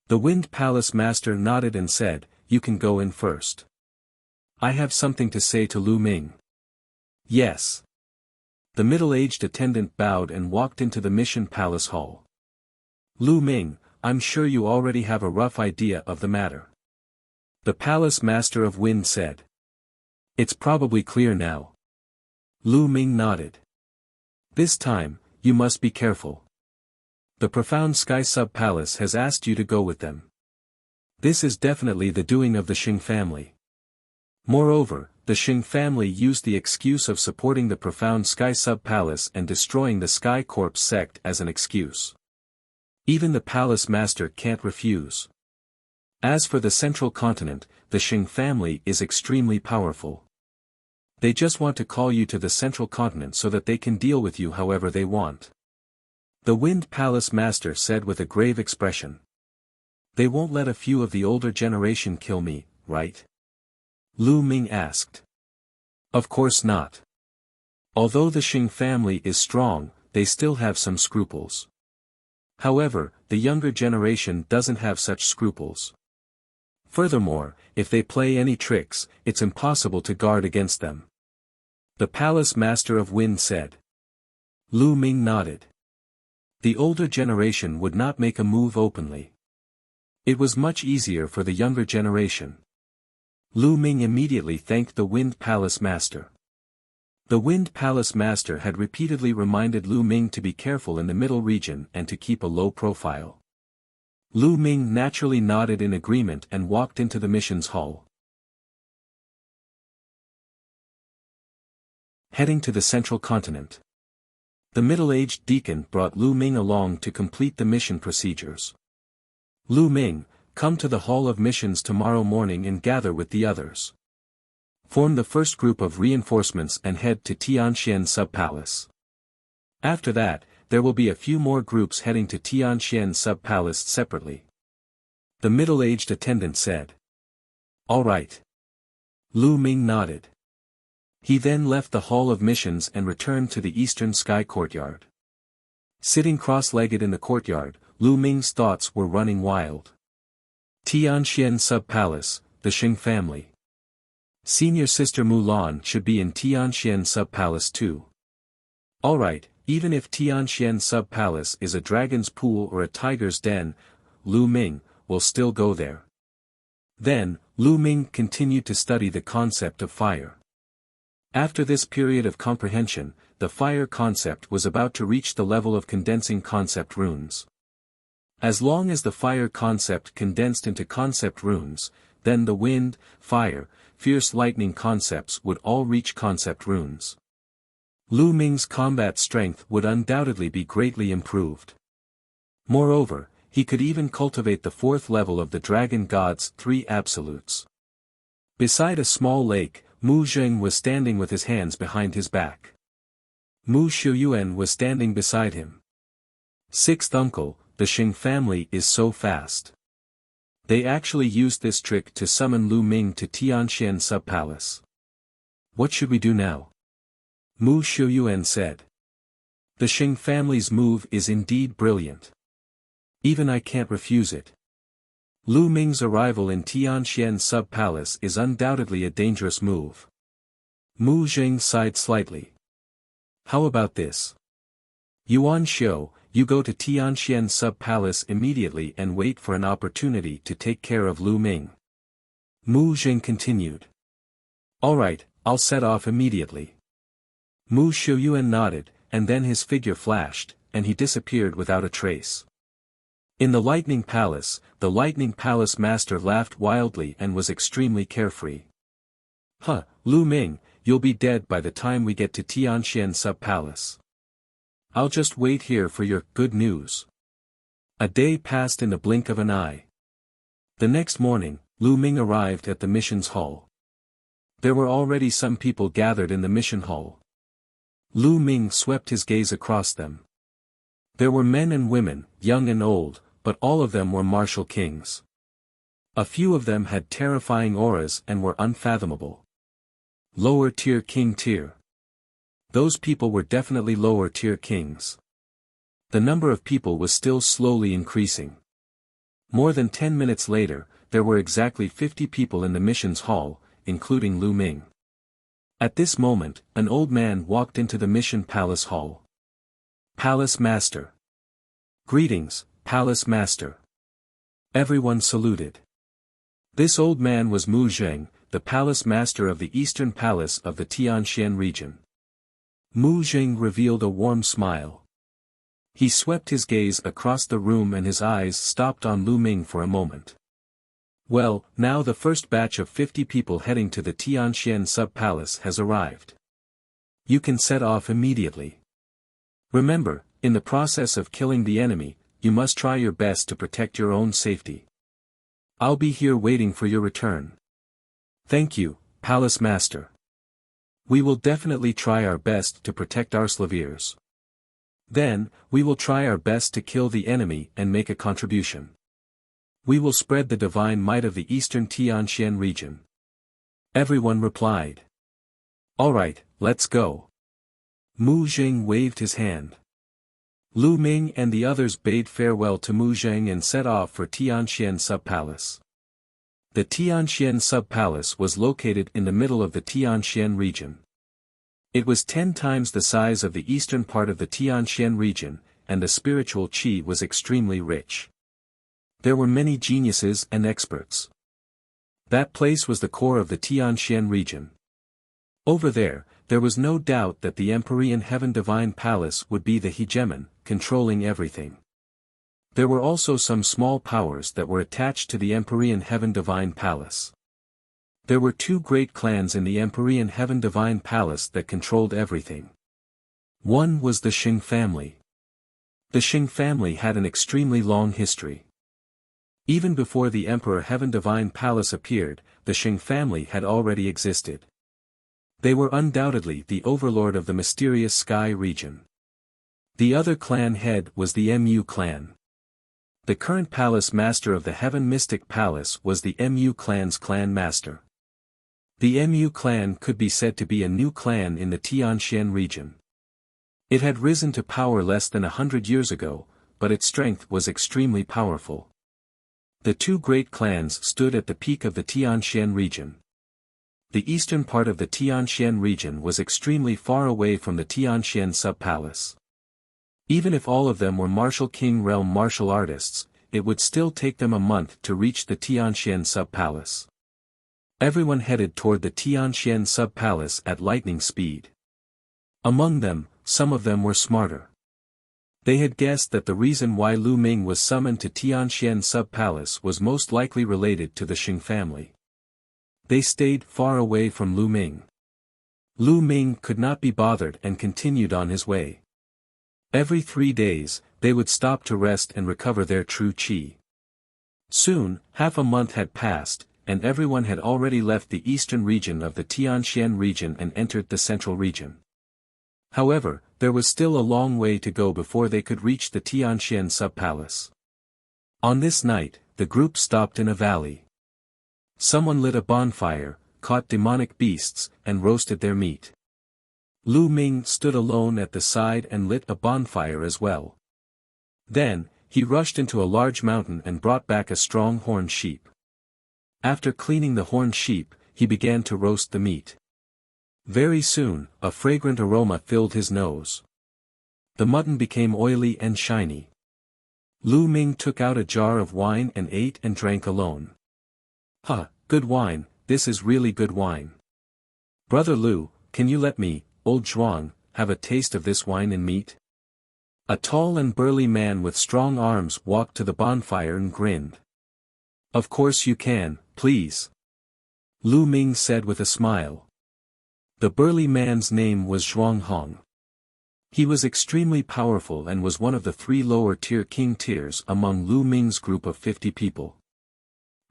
The Wind Palace Master nodded and said, "You can go in first. I have something to say to Lu Ming." Yes. The middle-aged attendant bowed and walked into the Mission Palace Hall. Lu Ming, I'm sure you already have a rough idea of the matter. The Palace Master of Wind said. It's probably clear now. Lu Ming nodded. This time, you must be careful. The Profound Sky Sub-Palace has asked you to go with them. This is definitely the doing of the Xing family. Moreover, the Xing family used the excuse of supporting the Profound Sky Sub-Palace and destroying the Sky Corps sect as an excuse. Even the Palace Master can't refuse. As for the Central Continent, the Xing family is extremely powerful. They just want to call you to the Central Continent so that they can deal with you however they want. The Wind Palace Master said with a grave expression. They won't let a few of the older generation kill me, right? Lu Ming asked. Of course not. Although the Xing family is strong, they still have some scruples. However, the younger generation doesn't have such scruples. Furthermore, if they play any tricks, it's impossible to guard against them. The Palace Master of Wind said. Lu Ming nodded. The older generation would not make a move openly. It was much easier for the younger generation. Lu Ming immediately thanked the Wind Palace Master. The Wind Palace Master had repeatedly reminded Lu Ming to be careful in the middle region and to keep a low profile. Lu Ming naturally nodded in agreement and walked into the mission's hall. Heading to the Central Continent. The middle-aged deacon brought Lu Ming along to complete the mission procedures. Lu Ming, come to the Hall of Missions tomorrow morning and gather with the others. Form the first group of reinforcements and head to Tianxian Sub-Palace. After that, there will be a few more groups heading to Tianxian Sub-Palace separately. The middle-aged attendant said. All right. Lu Ming nodded. He then left the Hall of Missions and returned to the Eastern Sky Courtyard. Sitting cross-legged in the courtyard, Lu Ming's thoughts were running wild. Tianxian Sub-Palace, the Xing family. Senior Sister Mulan should be in Tianxian Sub-Palace too. Alright, even if Tianxian Sub-Palace is a dragon's pool or a tiger's den, Lu Ming will still go there. Then, Lu Ming continued to study the concept of fire. After this period of comprehension, the fire concept was about to reach the level of condensing concept runes. As long as the fire concept condensed into concept runes, then the wind, fire, fierce lightning concepts would all reach concept runes. Lu Ming's combat strength would undoubtedly be greatly improved. Moreover, he could even cultivate the fourth level of the Dragon God's 3 absolutes. Beside a small lake, Mu Zheng was standing with his hands behind his back. Mu Shuyuan was standing beside him. Sixth uncle, the Xing family is so fast. They actually used this trick to summon Lu Ming to Tianxian Sub-Palace. What should we do now? Mu Shuyuan said. The Xing family's move is indeed brilliant. Even I can't refuse it. Lu Ming's arrival in Tianxian Sub-Palace is undoubtedly a dangerous move. Mu Zheng sighed slightly. How about this? Yuan Xiu, you go to Tianxian Sub-Palace immediately and wait for an opportunity to take care of Lu Ming. Mu Zheng continued. Alright, I'll set off immediately. Mu Shuyuan nodded, and then his figure flashed, and he disappeared without a trace. In the Lightning Palace master laughed wildly and was extremely carefree. Huh, Lu Ming, you'll be dead by the time we get to Tianxian Sub-Palace. I'll just wait here for your good news. A day passed in the blink of an eye. The next morning, Lu Ming arrived at the mission's hall. There were already some people gathered in the mission hall. Lu Ming swept his gaze across them. There were men and women, young and old, but all of them were martial kings. A few of them had terrifying auras and were unfathomable. Lower tier king tier. Those people were definitely lower tier kings. The number of people was still slowly increasing. More than 10 minutes later, there were exactly 50 people in the mission's hall, including Lu Ming. At this moment, an old man walked into the mission palace hall. Palace Master. Greetings, Palace Master. Everyone saluted. This old man was Mu Zheng, the Palace Master of the Eastern Palace of the Tianxian region. Mu Zheng revealed a warm smile. He swept his gaze across the room and his eyes stopped on Lu Ming for a moment. Well, now the first batch of 50 people heading to the Tianxian Sub-Palace has arrived. You can set off immediately. Remember, in the process of killing the enemy, you must try your best to protect your own safety. I'll be here waiting for your return. Thank you, Palace Master. We will definitely try our best to protect our slaviers. Then, we will try our best to kill the enemy and make a contribution. We will spread the divine might of the eastern Tianxian region. Everyone replied. Alright, let's go. Mu Zheng waved his hand. Lu Ming and the others bade farewell to Mu Zheng and set off for Tianxian Sub-Palace. The Tianxian Sub-Palace was located in the middle of the Tianxian region. It was 10 times the size of the eastern part of the Tianxian region, and the spiritual qi was extremely rich. There were many geniuses and experts. That place was the core of the Tianxian region. Over there was no doubt that the Empyrean Heaven Divine Palace would be the hegemon, controlling everything. There were also some small powers that were attached to the Empyrean Heaven Divine Palace. There were 2 great clans in the Empyrean Heaven Divine Palace that controlled everything. One was the Xing family. The Xing family had an extremely long history. Even before the Emperor Heaven Divine Palace appeared, the Xing family had already existed. They were undoubtedly the overlord of the mysterious sky region. The other clan head was the Mu clan. The current palace master of the Heaven Mystic Palace was the Mu clan's clan master. The Mu clan could be said to be a new clan in the Tianxian region. It had risen to power less than 100 years ago, but its strength was extremely powerful. The 2 great clans stood at the peak of the Tianxian region. The eastern part of the Tianxian region was extremely far away from the Tianxian Sub-Palace. Even if all of them were martial king realm martial artists, it would still take them a month to reach the Tianxian Sub-Palace. Everyone headed toward the Tianxian Sub-Palace at lightning speed. Among them, some of them were smarter. They had guessed that the reason why Lu Ming was summoned to Tianxian Sub-Palace was most likely related to the Xing family. They stayed far away from Lu Ming. Lu Ming could not be bothered and continued on his way. Every 3 days, they would stop to rest and recover their true qi. Soon, half a month had passed, and everyone had already left the eastern region of the Tianxian region and entered the central region. However, there was still a long way to go before they could reach the Tianxian Sub-Palace. On this night, the group stopped in a valley. Someone lit a bonfire, caught demonic beasts, and roasted their meat. Lu Ming stood alone at the side and lit a bonfire as well. Then, he rushed into a large mountain and brought back a strong horned sheep. After cleaning the horned sheep, he began to roast the meat. Very soon, a fragrant aroma filled his nose. The mutton became oily and shiny. Lu Ming took out a jar of wine and ate and drank alone. Good wine, this is really good wine. Brother Lu, can you let me, old Zhuang, have a taste of this wine and meat? A tall and burly man with strong arms walked to the bonfire and grinned. "Of course you can, please," Lu Ming said with a smile. The burly man's name was Zhuang Hong. He was extremely powerful and was one of the 3 lower-tier king tiers among Lu Ming's group of 50 people.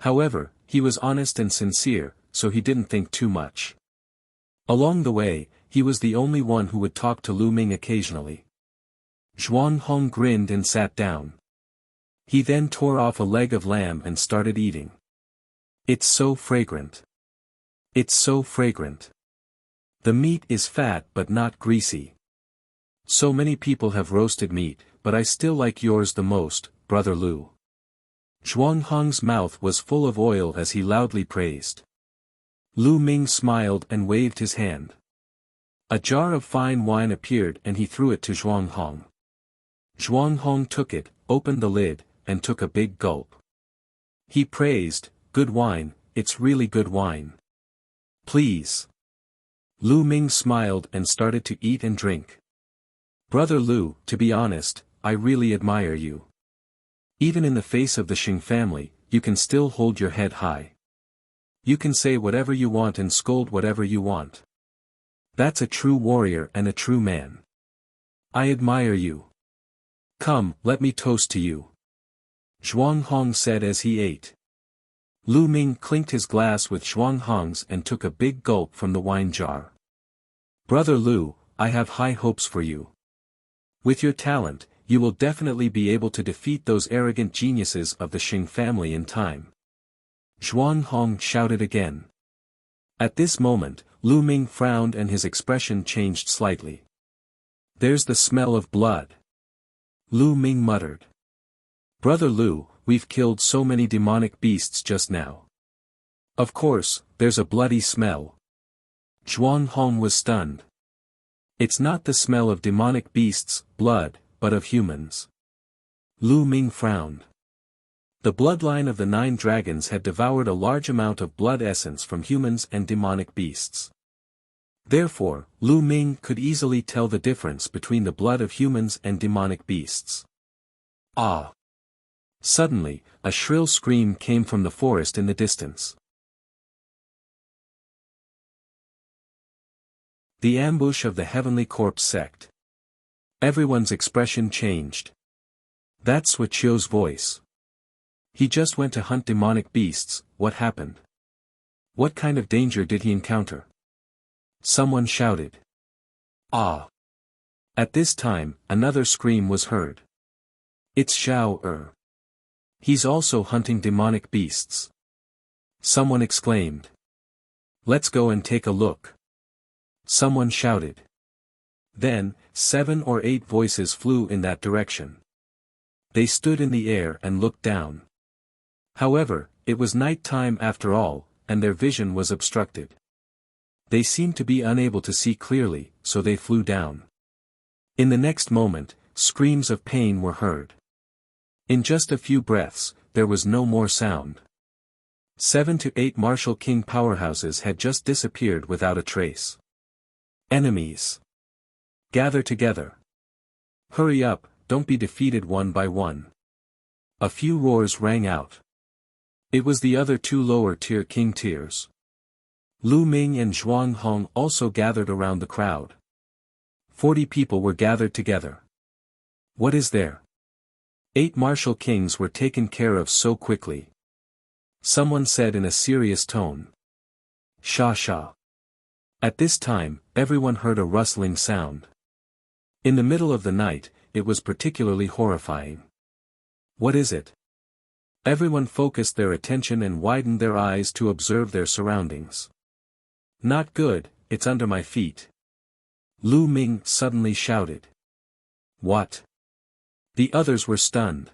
However, he was honest and sincere, so he didn't think too much. Along the way, he was the only one who would talk to Lu Ming occasionally. Zhuang Hong grinned and sat down. He then tore off a leg of lamb and started eating. "It's so fragrant. It's so fragrant. The meat is fat but not greasy. So many people have roasted meat, but I still like yours the most, Brother Lu." Zhuang Hong's mouth was full of oil as he loudly praised. Lu Ming smiled and waved his hand. A jar of fine wine appeared and he threw it to Zhuang Hong. Zhuang Hong took it, opened the lid, and took a big gulp. He praised, "Good wine, it's really good wine. Please." Lu Ming smiled and started to eat and drink. "Brother Lu, to be honest, I really admire you. Even in the face of the Xing family, you can still hold your head high. You can say whatever you want and scold whatever you want. That's a true warrior and a true man. I admire you. Come, let me toast to you," Zhuang Hong said as he ate. Lu Ming clinked his glass with Zhuang Hong's and took a big gulp from the wine jar. "Brother Lu, I have high hopes for you. With your talent, you will definitely be able to defeat those arrogant geniuses of the Xing family in time," Zhuang Hong shouted again. At this moment, Lu Ming frowned and his expression changed slightly. "There's the smell of blood," Lu Ming muttered. "Brother Lu, we've killed so many demonic beasts just now. Of course, there's a bloody smell." Zhuang Hong was stunned. "It's not the smell of demonic beasts, blood, but of humans." Lu Ming frowned. The bloodline of the 9 dragons had devoured a large amount of blood essence from humans and demonic beasts. Therefore, Lu Ming could easily tell the difference between the blood of humans and demonic beasts. "Ah!" Suddenly, a shrill scream came from the forest in the distance. The ambush of the Heavenly Corpse sect. Everyone's expression changed. That's Wuxia's voice. He just went to hunt demonic beasts. What happened? What kind of danger did he encounter? Someone shouted. "Ah!" At this time, another scream was heard. "It's Xiao Er. He's also hunting demonic beasts." Someone exclaimed. "Let's go and take a look," someone shouted. Then, 7 or 8 voices flew in that direction. They stood in the air and looked down. However, it was night time after all, and their vision was obstructed. They seemed to be unable to see clearly, so they flew down. In the next moment, screams of pain were heard. In just a few breaths, there was no more sound. 7 to 8 martial king powerhouses had just disappeared without a trace. Enemies. Gather together. Hurry up, don't be defeated one by one. A few roars rang out. It was the other 2 lower-tier king tiers. Lu Ming and Zhuang Hong also gathered around the crowd. 40 people were gathered together. What is there? 8 martial kings were taken care of so quickly. Someone said in a serious tone. Sha sha. At this time, everyone heard a rustling sound. In the middle of the night, it was particularly horrifying. What is it? Everyone focused their attention and widened their eyes to observe their surroundings. Not good, it's under my feet. Lu Ming suddenly shouted. What? The others were stunned.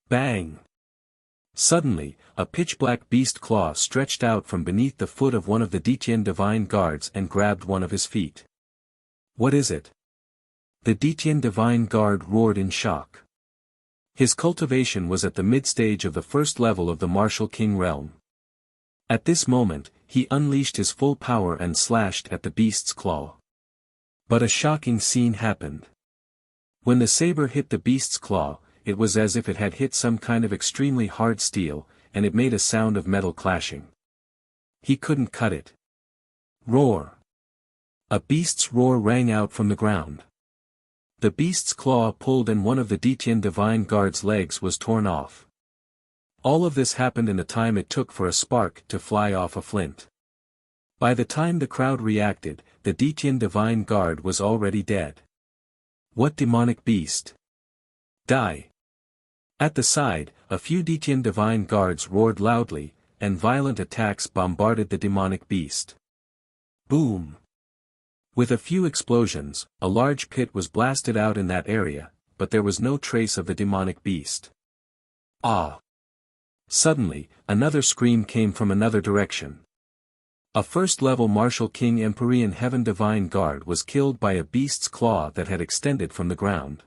Bang! Suddenly, a pitch-black beast claw stretched out from beneath the foot of one of the Detian divine guards and grabbed one of his feet. What is it? The Detian divine guard roared in shock. His cultivation was at the mid-stage of the first level of the martial king realm. At this moment, he unleashed his full power and slashed at the beast's claw. But a shocking scene happened. When the saber hit the beast's claw, it was as if it had hit some kind of extremely hard steel, and it made a sound of metal clashing. He couldn't cut it. Roar! A beast's roar rang out from the ground. The beast's claw pulled and one of the Detian Divine Guard's legs was torn off. All of this happened in the time it took for a spark to fly off a flint. By the time the crowd reacted, the Detian Divine Guard was already dead. What demonic beast? Die! At the side, a few Detian Divine Guards roared loudly, and violent attacks bombarded the demonic beast. Boom! With a few explosions, a large pit was blasted out in that area, but there was no trace of the demonic beast. Ah! Suddenly, another scream came from another direction. A first-level Martial King Empyrean Heaven Divine Guard was killed by a beast's claw that had extended from the ground.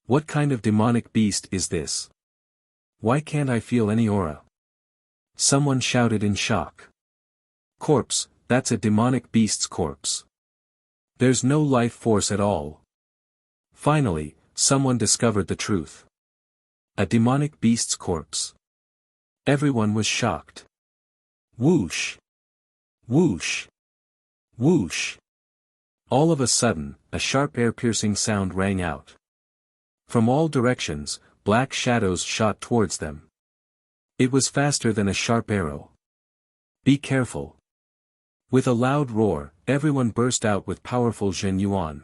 What kind of demonic beast is this? Why can't I feel any aura? Someone shouted in shock. Corpse, that's a demonic beast's corpse. There's no life force at all. Finally, someone discovered the truth. A demonic beast's corpse. Everyone was shocked. Whoosh! Whoosh! Whoosh! All of a sudden, a sharp air-piercing sound rang out. From all directions, black shadows shot towards them. It was faster than a sharp arrow. Be careful. With a loud roar, everyone burst out with powerful Zhen Yuan.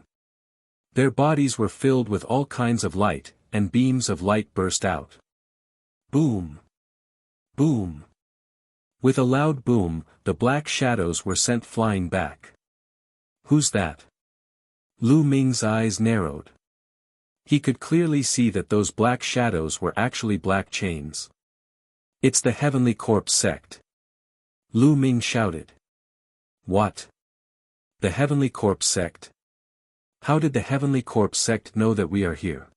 Their bodies were filled with all kinds of light, and beams of light burst out. Boom! Boom! With a loud boom, the black shadows were sent flying back. Who's that? Lu Ming's eyes narrowed. He could clearly see that those black shadows were actually black chains. It's the Heavenly Corpse sect. Lu Ming shouted. What? The Heavenly Corpse sect? How did the Heavenly Corpse sect know that we are here?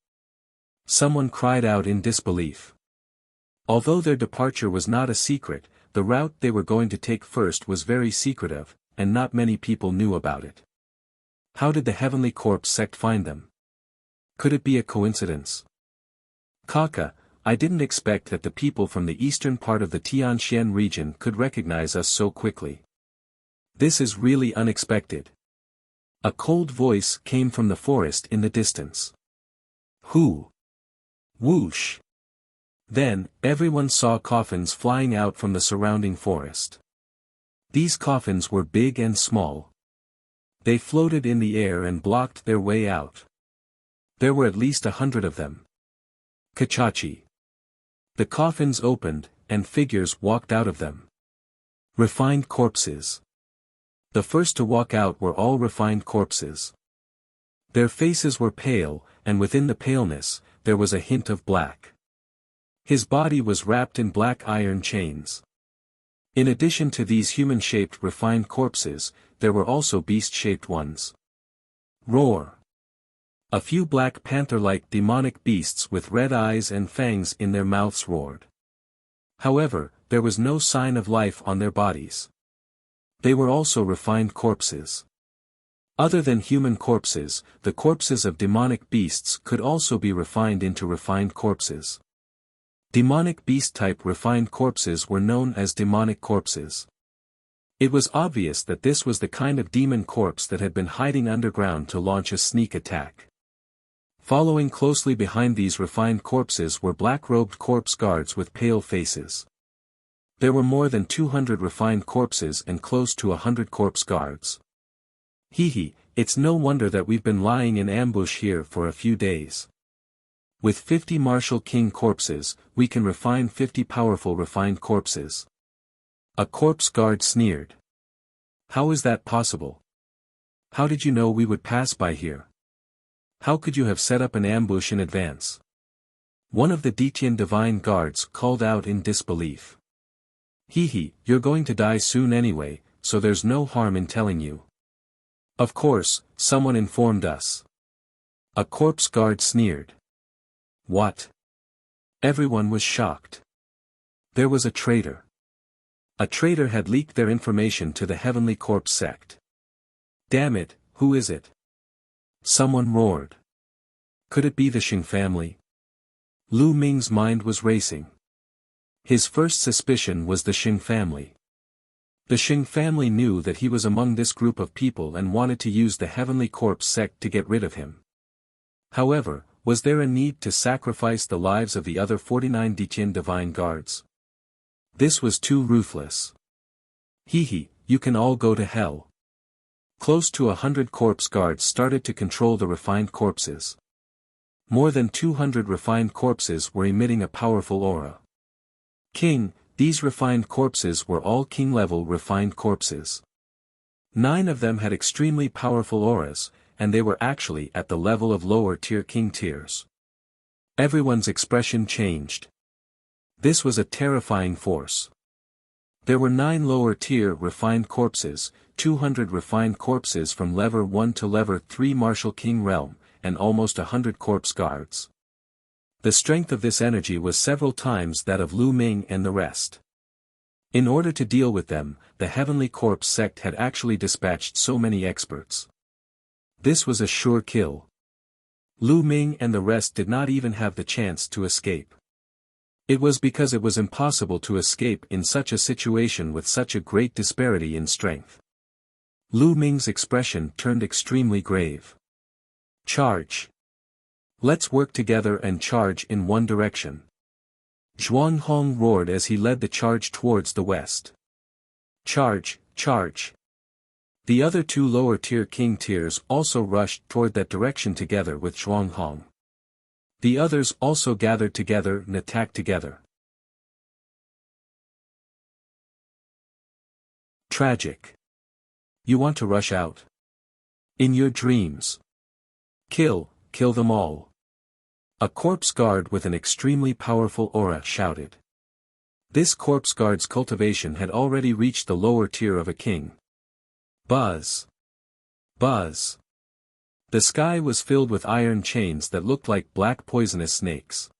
Someone cried out in disbelief. Although their departure was not a secret, the route they were going to take first was very secretive, and not many people knew about it. How did the Heavenly Corpse sect find them? Could it be a coincidence? Kaka, I didn't expect that the people from the eastern part of the Tianxian region could recognize us so quickly. This is really unexpected. A cold voice came from the forest in the distance. Who? Whoosh! Then, everyone saw coffins flying out from the surrounding forest. These coffins were big and small. They floated in the air and blocked their way out. There were at least 100 of them. Kachachi. The coffins opened, and figures walked out of them. Refined corpses. The first to walk out were all refined corpses. Their faces were pale, and within the paleness, there was a hint of black. His body was wrapped in black iron chains. In addition to these human-shaped refined corpses, there were also beast-shaped ones. Roar! A few black panther-like demonic beasts with red eyes and fangs in their mouths roared. However, there was no sign of life on their bodies. They were also refined corpses. Other than human corpses, the corpses of demonic beasts could also be refined into refined corpses. Demonic beast-type refined corpses were known as demonic corpses. It was obvious that this was the kind of demon corpse that had been hiding underground to launch a sneak attack. Following closely behind these refined corpses were black-robed corpse guards with pale faces. There were more than 200 refined corpses and close to 100 corpse guards. Hee, it's no wonder that we've been lying in ambush here for a few days. With 50 Martial King corpses, we can refine 50 powerful refined corpses. A corpse guard sneered. How is that possible? How did you know we would pass by here? How could you have set up an ambush in advance? One of the Detian Divine Guards called out in disbelief. Hee, you're going to die soon anyway, so there's no harm in telling you. Of course, someone informed us. A corpse guard sneered. What? Everyone was shocked. There was a traitor. A traitor had leaked their information to the Heavenly Corpse sect. Damn it, who is it? Someone roared. Could it be the Xing family? Lu Ming's mind was racing. His first suspicion was the Xing family. The Xing family knew that he was among this group of people and wanted to use the Heavenly Corpse sect to get rid of him. However, was there a need to sacrifice the lives of the other 49 Diqian divine guards? This was too ruthless. Hehe, you can all go to hell. Close to 100 corpse guards started to control the refined corpses. More than 200 refined corpses were emitting a powerful aura. King, these refined corpses were all king-level refined corpses. 9 of them had extremely powerful auras, and they were actually at the level of lower-tier king tiers. Everyone's expression changed. This was a terrifying force. There were 9 lower-tier refined corpses, 200 refined corpses from level 1 to level 3 martial king realm, and almost 100 corpse guards. The strength of this energy was several times that of Lu Ming and the rest. In order to deal with them, the Heavenly Corpse sect had actually dispatched so many experts. This was a sure kill. Lu Ming and the rest did not even have the chance to escape. It was because it was impossible to escape in such a situation with such a great disparity in strength. Lu Ming's expression turned extremely grave. Charge. Let's work together and charge in one direction. Zhuang Hong roared as he led the charge towards the west. Charge, charge. The other 2 lower-tier king tiers also rushed toward that direction together with Zhuang Hong. The others also gathered together and attacked together. Tragic. You want to rush out? In your dreams. Kill them all. A corpse guard with an extremely powerful aura shouted. This corpse guard's cultivation had already reached the lower tier of a king. Buzz. Buzz. The sky was filled with iron chains that looked like black poisonous snakes.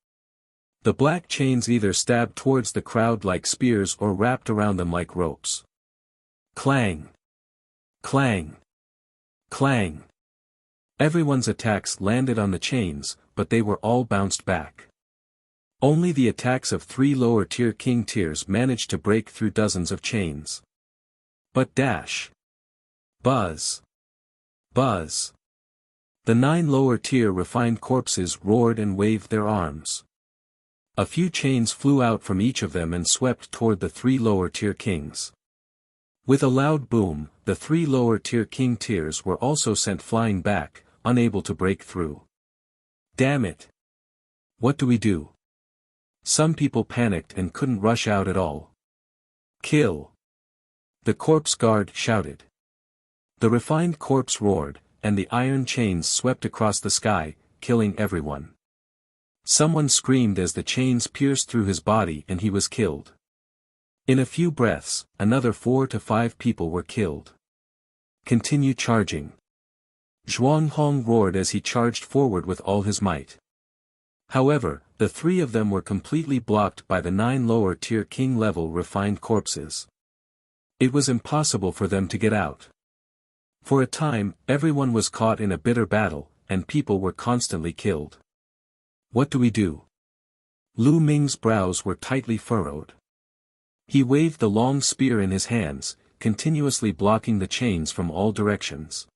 The black chains either stabbed towards the crowd like spears or wrapped around them like ropes. Clang. Clang. Clang. Everyone's attacks landed on the chains, but they were all bounced back. Only the attacks of 3 lower-tier king tiers managed to break through dozens of chains. But dash. Buzz. Buzz. The 9 lower-tier refined corpses roared and waved their arms. A few chains flew out from each of them and swept toward the 3 lower-tier kings. With a loud boom, the 3 lower-tier king tiers were also sent flying back, unable to break through. Damn it! What do we do? Some people panicked and couldn't rush out at all. Kill! The corpse guard shouted. The refined corpse roared, and the iron chains swept across the sky, killing everyone. Someone screamed as the chains pierced through his body and he was killed. In a few breaths, another 4 to 5 people were killed. Continue charging. Zhuang Hong roared as he charged forward with all his might. However, the 3 of them were completely blocked by the 9 lower-tier king-level refined corpses. It was impossible for them to get out. For a time, everyone was caught in a bitter battle, and people were constantly killed. What do we do? Lu Ming's brows were tightly furrowed. He waved the long spear in his hands, continuously blocking the chains from all directions.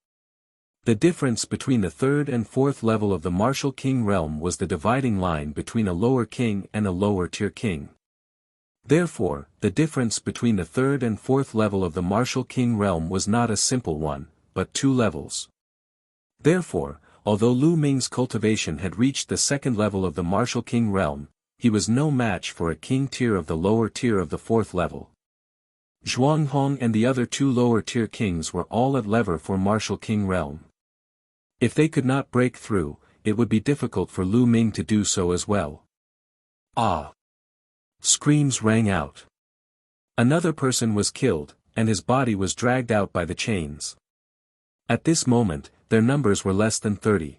The difference between the 3rd and 4th level of the martial king realm was the dividing line between a lower king and a lower-tier king. Therefore, the difference between the 3rd and 4th level of the martial king realm was not a simple one, but 2 levels. Therefore, although Lu Ming's cultivation had reached the 2nd level of the martial king realm, he was no match for a king tier of the lower tier of the 4th level. Zhuang Hong and the other 2 lower-tier kings were all at level for martial king realm. If they could not break through, it would be difficult for Lu Ming to do so as well. Ah! Screams rang out. Another person was killed, and his body was dragged out by the chains. At this moment, their numbers were less than 30.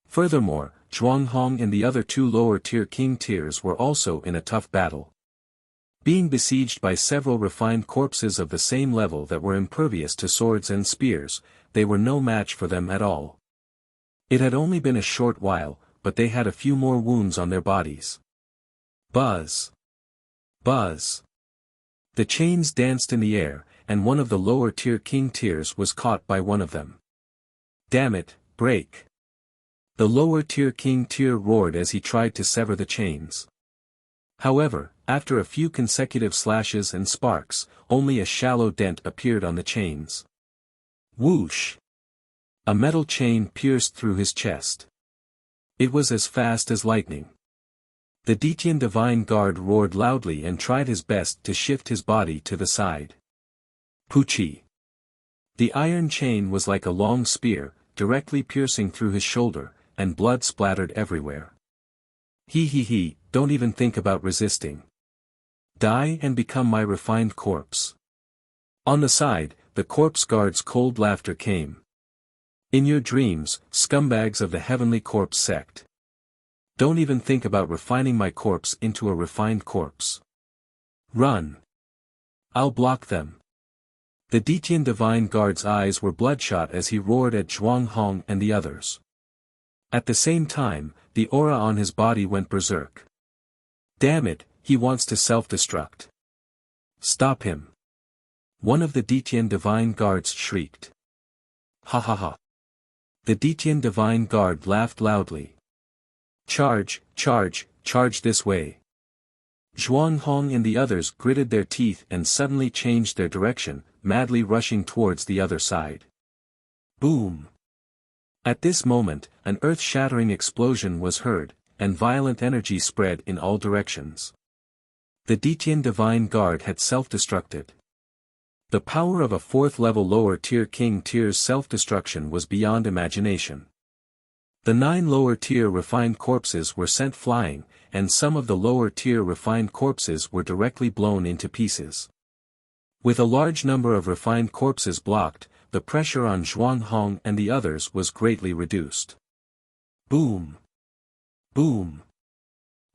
Furthermore, Zhuang Hong and the other 2 lower-tier king tiers were also in a tough battle. Being besieged by several refined corpses of the same level that were impervious to swords and spears, they were no match for them at all. It had only been a short while, but they had a few more wounds on their bodies. Buzz! Buzz! The chains danced in the air, and one of the lower-tier king tiers was caught by one of them. Damn it, break! The lower-tier king tier roared as he tried to sever the chains. However, after a few consecutive slashes and sparks, only a shallow dent appeared on the chains. Whoosh! A metal chain pierced through his chest. It was as fast as lightning. The Detian Divine Guard roared loudly and tried his best to shift his body to the side. Poochie! The iron chain was like a long spear, directly piercing through his shoulder, and blood splattered everywhere. He, don't even think about resisting. Die and become my refined corpse. On the side, the corpse guard's cold laughter came. In your dreams, scumbags of the Heavenly Corpse sect. Don't even think about refining my corpse into a refined corpse. Run! I'll block them. The Detian Divine Guard's eyes were bloodshot as he roared at Zhuang Hong and the others. At the same time, the aura on his body went berserk. Damn it, he wants to self-destruct. Stop him. One of the Detian Divine Guards shrieked. Ha ha ha. The Detian Divine Guard laughed loudly. Charge, charge, charge this way. Zhuang Hong and the others gritted their teeth and suddenly changed their direction, madly rushing towards the other side. Boom! At this moment, an earth-shattering explosion was heard, and violent energy spread in all directions. The Detian Divine Guard had self-destructed. The power of a fourth-level lower-tier king tier's self-destruction was beyond imagination. The 9 lower-tier refined corpses were sent flying, and some of the lower-tier refined corpses were directly blown into pieces. With a large number of refined corpses blocked, the pressure on Zhuang Hong and the others was greatly reduced. Boom! Boom!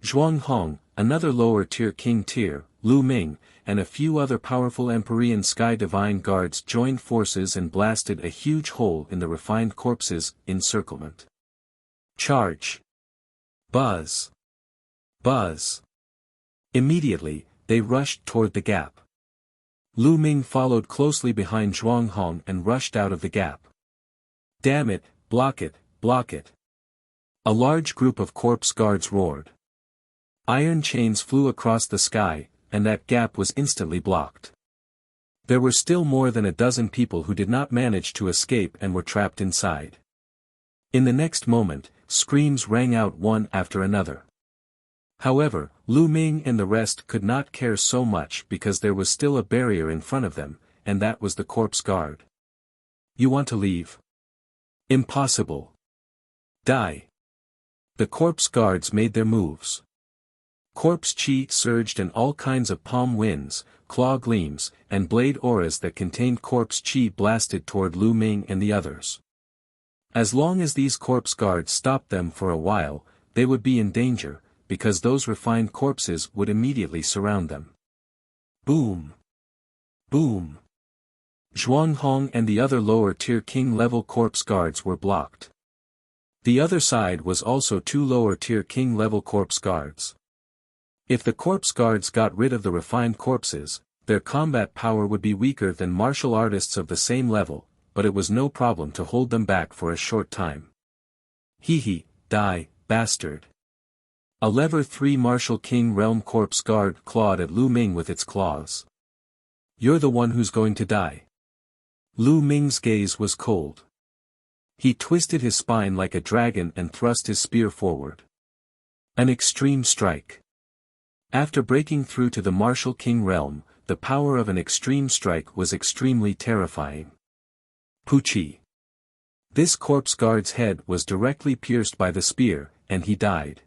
Zhuang Hong, another lower-tier king tier, Lu Ming, and a few other powerful Empyrean Sky Divine Guards joined forces and blasted a huge hole in the refined corpses' encirclement. Charge! Buzz! Buzz! Immediately, they rushed toward the gap. Lu Ming followed closely behind Zhuang Hong and rushed out of the gap. Damn it, block it, block it! A large group of corpse guards roared. Iron chains flew across the sky, and that gap was instantly blocked. There were still more than a dozen people who did not manage to escape and were trapped inside. In the next moment, screams rang out one after another. However, Lu Ming and the rest could not care so much because there was still a barrier in front of them, and that was the corpse guard. You want to leave? Impossible. Die. The corpse guards made their moves. Corpse chi surged and all kinds of palm winds, claw gleams, and blade auras that contained corpse chi blasted toward Lu Ming and the others. As long as these corpse guards stopped them for a while, they would be in danger, because those refined corpses would immediately surround them. Boom! Boom! Zhuang Hong and the other lower-tier king-level corpse guards were blocked. The other side was also 2 lower-tier king-level corpse guards. If the corpse guards got rid of the refined corpses, their combat power would be weaker than martial artists of the same level, but it was no problem to hold them back for a short time. Hee, die, bastard. A Lever 3 Martial King Realm corpse guard clawed at Lu Ming with its claws. You're the one who's going to die. Lu Ming's gaze was cold. He twisted his spine like a dragon and thrust his spear forward. An extreme strike. After breaking through to the Martial King realm, the power of an extreme strike was extremely terrifying. Poochie. This corpse guard's head was directly pierced by the spear, and he died.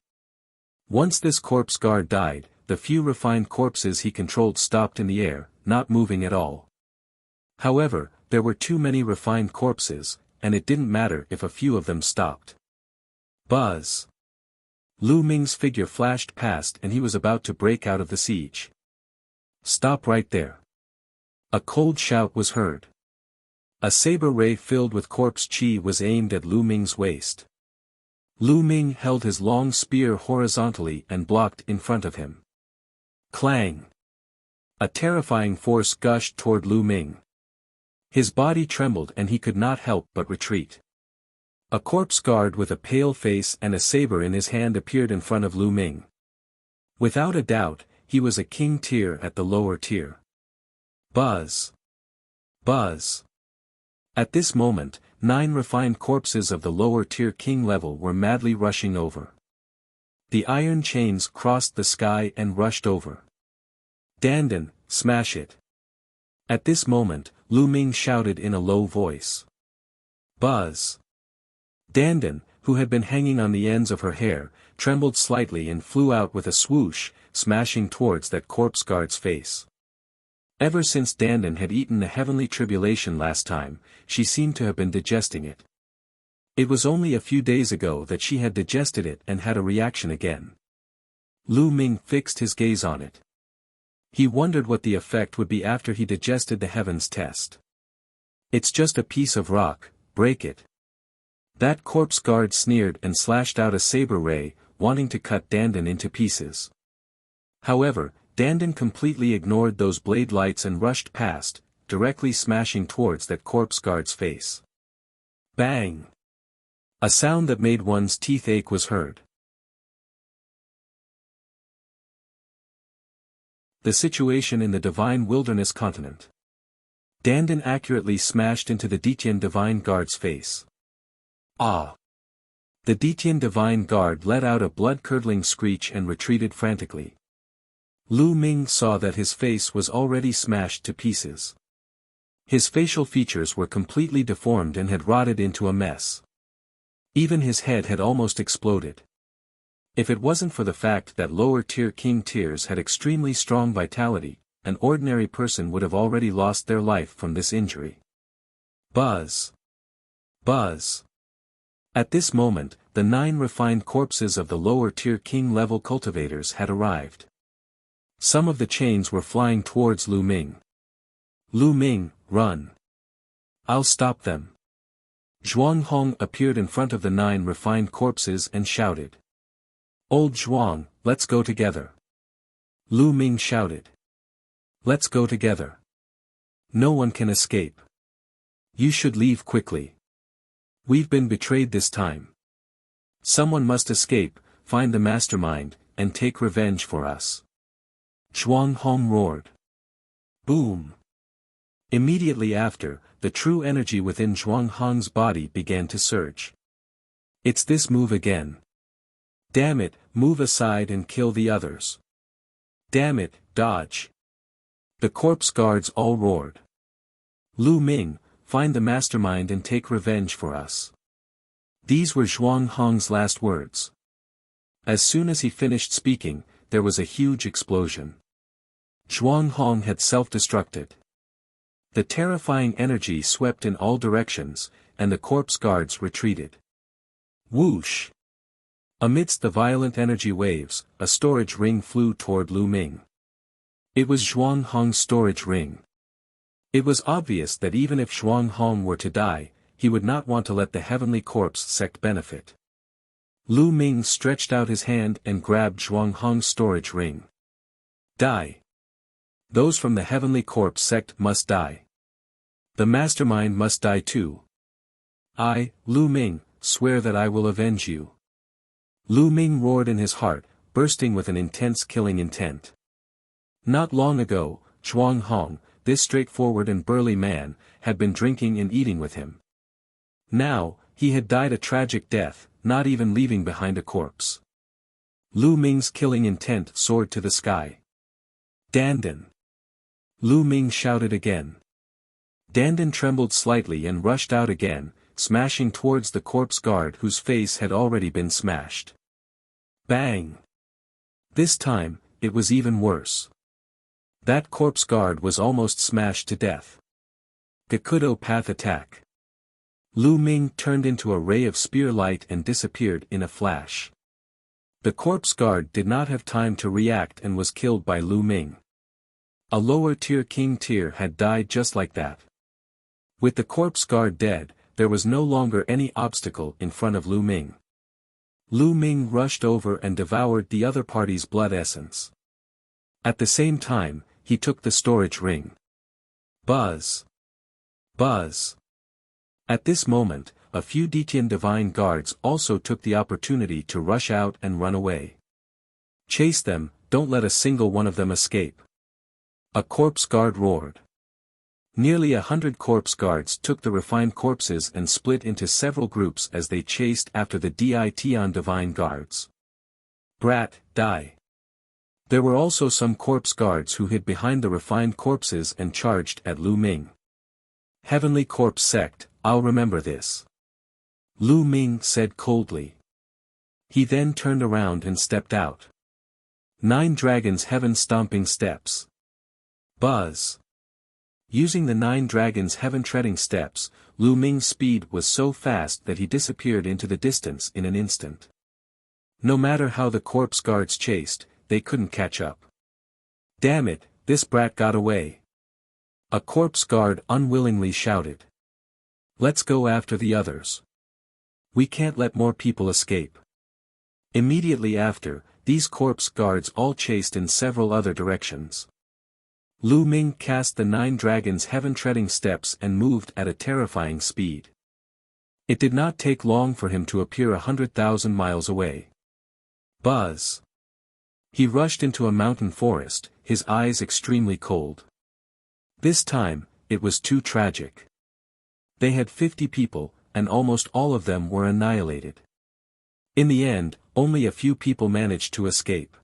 Once this corpse guard died, the few refined corpses he controlled stopped in the air, not moving at all. However, there were too many refined corpses, and it didn't matter if a few of them stopped. Buzz! Lu Ming's figure flashed past and he was about to break out of the siege. Stop right there. A cold shout was heard. A saber ray filled with corpse chi was aimed at Lu Ming's waist. Lu Ming held his long spear horizontally and blocked in front of him. Clang! A terrifying force gushed toward Lu Ming. His body trembled and he could not help but retreat. A corpse guard with a pale face and a saber in his hand appeared in front of Lu Ming. Without a doubt, he was a king tier at the lower tier. Buzz! Buzz! At this moment, 9 refined corpses of the lower tier king level were madly rushing over. The iron chains crossed the sky and rushed over. Dandan, smash it! At this moment, Lu Ming shouted in a low voice. Buzz! Dandan, who had been hanging on the ends of her hair, trembled slightly and flew out with a swoosh, smashing towards that corpse guard's face. Ever since Dandan had eaten the heavenly tribulation last time, she seemed to have been digesting it. It was only a few days ago that she had digested it and had a reaction again. Lu Ming fixed his gaze on it. He wondered what the effect would be after he digested the heavens test. It's just a piece of rock, break it. That corpse guard sneered and slashed out a saber ray, wanting to cut Dandan into pieces. However, Dandan completely ignored those blade lights and rushed past, directly smashing towards that corpse guard's face. Bang! A sound that made one's teeth ache was heard. The situation in the Divine Wilderness continent. Dandan accurately smashed into the Detian Divine Guard's face. Ah! The Detian Divine Guard let out a blood-curdling screech and retreated frantically. Lu Ming saw that his face was already smashed to pieces. His facial features were completely deformed and had rotted into a mess. Even his head had almost exploded. If it wasn't for the fact that lower-tier king tiers had extremely strong vitality, an ordinary person would have already lost their life from this injury. Buzz! Buzz! At this moment, the 9 refined corpses of the lower-tier king-level cultivators had arrived. Some of the chains were flying towards Lu Ming. Lu Ming, run! I'll stop them. Zhuang Hong appeared in front of the 9 refined corpses and shouted. Old Zhuang, let's go together. Lu Ming shouted. Let's go together. No one can escape. You should leave quickly. We've been betrayed this time. Someone must escape, find the mastermind, and take revenge for us. Zhuang Hong roared. Boom! Immediately after, the true energy within Zhuang Hong's body began to surge. It's this move again. Damn it, move aside and kill the others. Damn it, dodge. The corpse guards all roared. Lu Ming, find the mastermind and take revenge for us. These were Zhuang Hong's last words. As soon as he finished speaking, there was a huge explosion. Zhuang Hong had self-destructed. The terrifying energy swept in all directions, and the corpse guards retreated. Whoosh! Amidst the violent energy waves, a storage ring flew toward Lu Ming. It was Zhuang Hong's storage ring. It was obvious that even if Zhuang Hong were to die, he would not want to let the Heavenly Corpse sect benefit. Lu Ming stretched out his hand and grabbed Zhuang Hong's storage ring. Die! Those from the Heavenly Corpse sect must die. The mastermind must die too. I, Lu Ming, swear that I will avenge you. Lu Ming roared in his heart, bursting with an intense killing intent. Not long ago, Zhuang Hong, this straightforward and burly man, had been drinking and eating with him. Now, he had died a tragic death, not even leaving behind a corpse. Lu Ming's killing intent soared to the sky. Dandan! Lu Ming shouted again. Dandan trembled slightly and rushed out again, smashing towards the corpse guard whose face had already been smashed. Bang! This time, it was even worse. That corpse guard was almost smashed to death. Gakudo path attack. Lu Ming turned into a ray of spear light and disappeared in a flash. The corpse guard did not have time to react and was killed by Lu Ming. A lower tier king tier had died just like that. With the corpse guard dead, there was no longer any obstacle in front of Lu Ming. Lu Ming rushed over and devoured the other party's blood essence. At the same time, he took the storage ring. Buzz! Buzz! At this moment, a few Detian divine guards also took the opportunity to rush out and run away. Chase them, don't let a single one of them escape. A corpse guard roared. Nearly 100 corpse guards took the refined corpses and split into several groups as they chased after the Ditian divine guards. Brat, die! There were also some corpse guards who hid behind the refined corpses and charged at Lu Ming. Heavenly Corpse Sect, I'll remember this. Lu Ming said coldly. He then turned around and stepped out. 9 Dragons Heaven Stomping Steps. Buzz! Using the 9 Dragons Heaven Treading Steps, Lu Ming's speed was so fast that he disappeared into the distance in an instant. No matter how the corpse guards chased, they couldn't catch up. Damn it, this brat got away. A corpse guard unwillingly shouted. Let's go after the others. We can't let more people escape. Immediately after, these corpse guards all chased in several other directions. Lu Ming cast the 9 Dragons Heaven Treading Steps and moved at a terrifying speed. It did not take long for him to appear 100,000 miles away. Buzz! He rushed into a mountain forest, his eyes extremely cold. This time, it was too tragic. They had 50 people, and almost all of them were annihilated. In the end, only a few people managed to escape.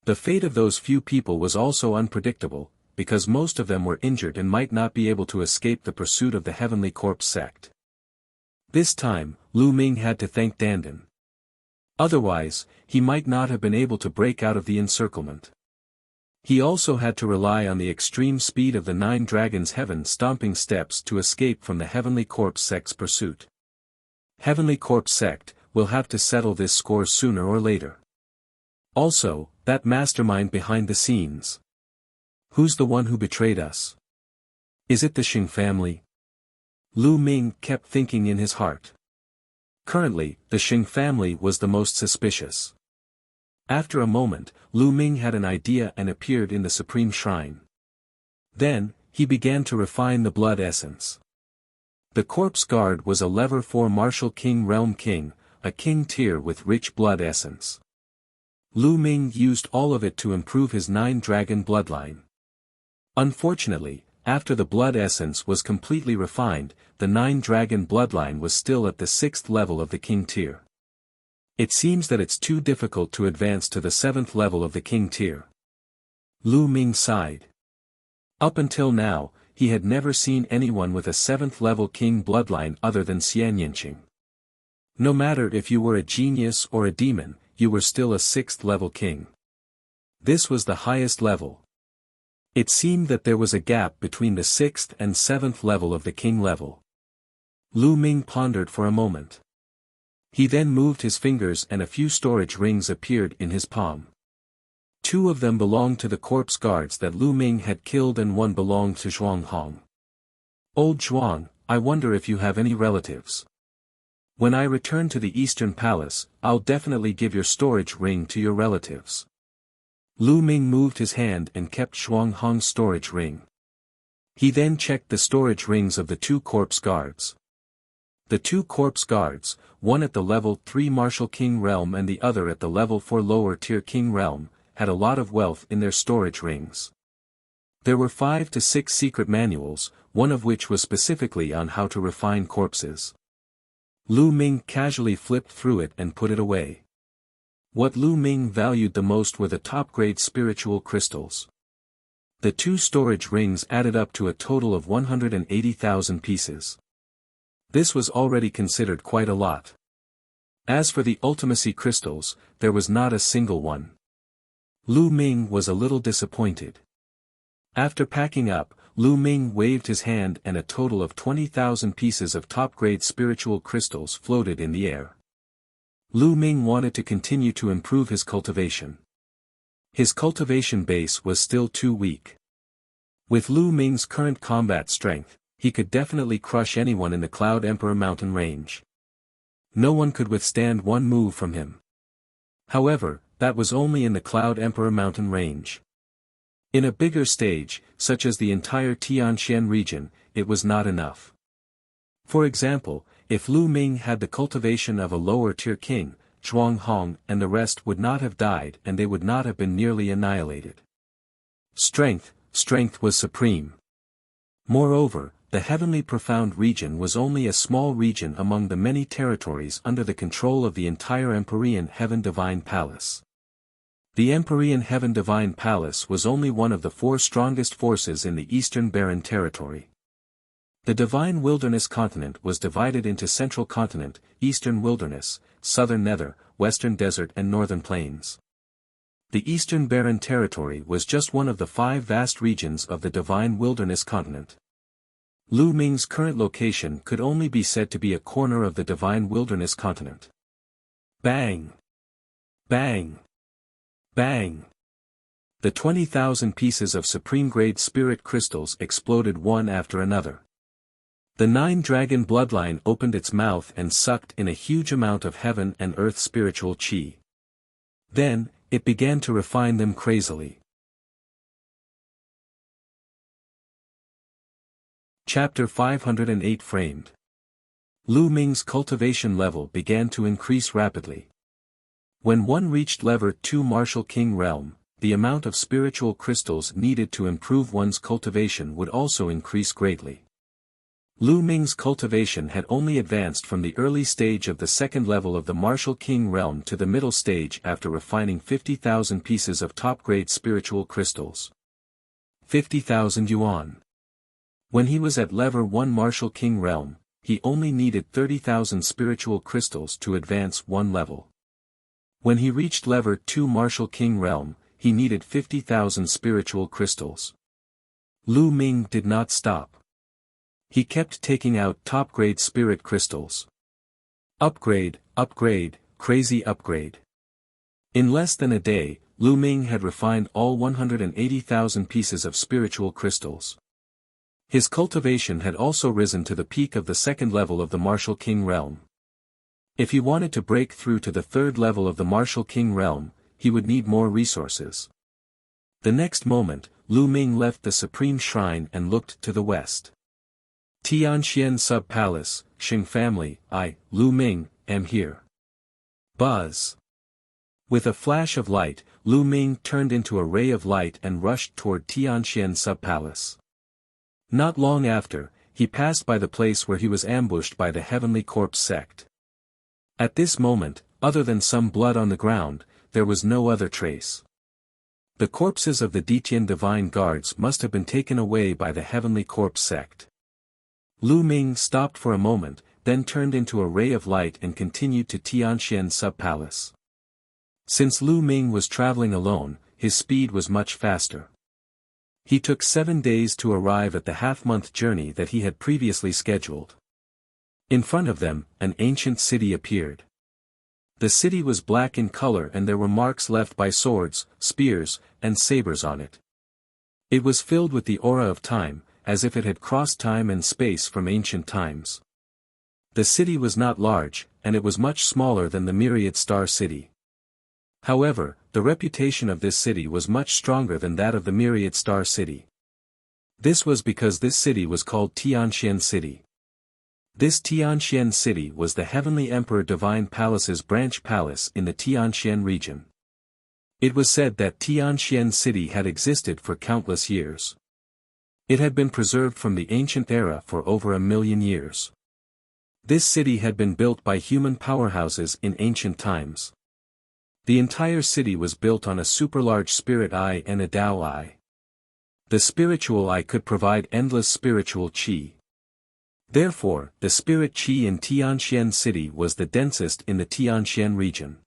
The fate of those few people was also unpredictable, because most of them were injured and might not be able to escape the pursuit of the Heavenly Corpse Sect. This time, Lu Ming had to thank Dandan. Otherwise, he might not have been able to break out of the encirclement. He also had to rely on the extreme speed of the 9 Dragons Heaven Stomping Steps to escape from the Heavenly Corpse Sect's pursuit. Heavenly Corpse Sect will have to settle this score sooner or later. Also, that mastermind behind the scenes. Who's the one who betrayed us? Is it the Xing family? Lu Ming kept thinking in his heart. Currently, the Xing family was the most suspicious. After a moment, Lu Ming had an idea and appeared in the Supreme Shrine. Then, he began to refine the blood essence. The corpse guard was a level 4 Martial King Realm King, a king tier with rich blood essence. Lu Ming used all of it to improve his 9 dragon bloodline. Unfortunately, after the blood essence was completely refined, the 9 dragon bloodline was still at the 6th level of the king tier. It seems that it's too difficult to advance to the 7th level of the king tier. Lu Ming sighed. Up until now, he had never seen anyone with a 7th level king bloodline other than Xian Yinqing. No matter if you were a genius or a demon, you were still a 6th level king. This was the highest level. It seemed that there was a gap between the 6th and 7th level of the king level. Lu Ming pondered for a moment. He then moved his fingers and a few storage rings appeared in his palm. 2 of them belonged to the corpse guards that Lu Ming had killed and 1 belonged to Zhuang Hong. Old Zhuang, I wonder if you have any relatives. When I return to the Eastern Palace, I'll definitely give your storage ring to your relatives. Lu Ming moved his hand and kept Zhuang Hong's storage ring. He then checked the storage rings of the 2 corpse guards. The 2 corpse guards, one at the level 3 Martial King Realm and the other at the level 4 lower tier King Realm, had a lot of wealth in their storage rings. There were 5 to 6 secret manuals, one of which was specifically on how to refine corpses. Lu Ming casually flipped through it and put it away. What Lu Ming valued the most were the top-grade spiritual crystals. The 2 storage rings added up to a total of 180,000 pieces. This was already considered quite a lot. As for the ultimacy crystals, there was not a single one. Lu Ming was a little disappointed. After packing up, Lu Ming waved his hand and a total of 20,000 pieces of top-grade spiritual crystals floated in the air. Lu Ming wanted to continue to improve his cultivation. His cultivation base was still too weak. With Lu Ming's current combat strength, he could definitely crush anyone in the Cloud Emperor mountain range. No one could withstand one move from him. However, that was only in the Cloud Emperor mountain range. In a bigger stage, such as the entire Tianxian region, it was not enough. For example, if Lu Ming had the cultivation of a lower-tier king, Zhuang Hong and the rest would not have died and they would not have been nearly annihilated. Strength was supreme. Moreover, the heavenly profound region was only a small region among the many territories under the control of the entire Empyrean Heaven Divine Palace. The Empyrean Heaven Divine Palace was only one of the 4 strongest forces in the Eastern Barren Territory. The Divine Wilderness Continent was divided into Central Continent, Eastern Wilderness, Southern Nether, Western Desert and Northern Plains. The Eastern Barren Territory was just one of the 5 vast regions of the Divine Wilderness Continent. Lu Ming's current location could only be said to be a corner of the Divine Wilderness Continent. Bang! Bang! Bang! The 20,000 pieces of supreme-grade spirit crystals exploded one after another. The 9-dragon bloodline opened its mouth and sucked in a huge amount of heaven and earth spiritual qi. Then, it began to refine them crazily. Chapter 508 Framed. Lu Ming's cultivation level began to increase rapidly. When one reached Level 2 Martial King Realm, the amount of spiritual crystals needed to improve one's cultivation would also increase greatly. Lu Ming's cultivation had only advanced from the early stage of the second level of the Martial King Realm to the middle stage after refining 50,000 pieces of top-grade spiritual crystals. 50,000 yuan. When he was at Level 1 Martial King Realm, he only needed 30,000 spiritual crystals to advance one level. When he reached Level 2 Martial King Realm, he needed 50,000 spiritual crystals. Lu Ming did not stop. He kept taking out top-grade spirit crystals. Upgrade, crazy upgrade. In less than a day, Lu Ming had refined all 180,000 pieces of spiritual crystals. His cultivation had also risen to the peak of the second level of the Martial King Realm. If he wanted to break through to the third level of the Martial King Realm, he would need more resources. The next moment, Lu Ming left the Supreme Shrine and looked to the west. Tianxian Sub-Palace, Xing family, I, Lu Ming, am here. Buzz. With a flash of light, Lu Ming turned into a ray of light and rushed toward Tianxian Sub-Palace. Not long after, he passed by the place where he was ambushed by the Heavenly Corpse sect. At this moment, other than some blood on the ground, there was no other trace. The corpses of the Detian Divine Guards must have been taken away by the Heavenly Corpse sect. Lu Ming stopped for a moment, then turned into a ray of light and continued to Tianxian Sub-Palace. Since Lu Ming was traveling alone, his speed was much faster. He took 7 days to arrive at the half-month journey that he had previously scheduled. In front of them, an ancient city appeared. The city was black in color and there were marks left by swords, spears, and sabers on it. It was filled with the aura of time, as if it had crossed time and space from ancient times. The city was not large, and it was much smaller than the Myriad Star City. However, the reputation of this city was much stronger than that of the Myriad Star City. This was because this city was called Tianxian City. This Tianxian City was the Heavenly Emperor Divine Palace's branch palace in the Tianxian region. It was said that Tianxian City had existed for countless years. It had been preserved from the ancient era for over 1,000,000 years. This city had been built by human powerhouses in ancient times. The entire city was built on a super-large spirit eye and a Tao eye. The spiritual eye could provide endless spiritual qi. Therefore, the spirit qi in Tianxian City was the densest in the Tianxian region.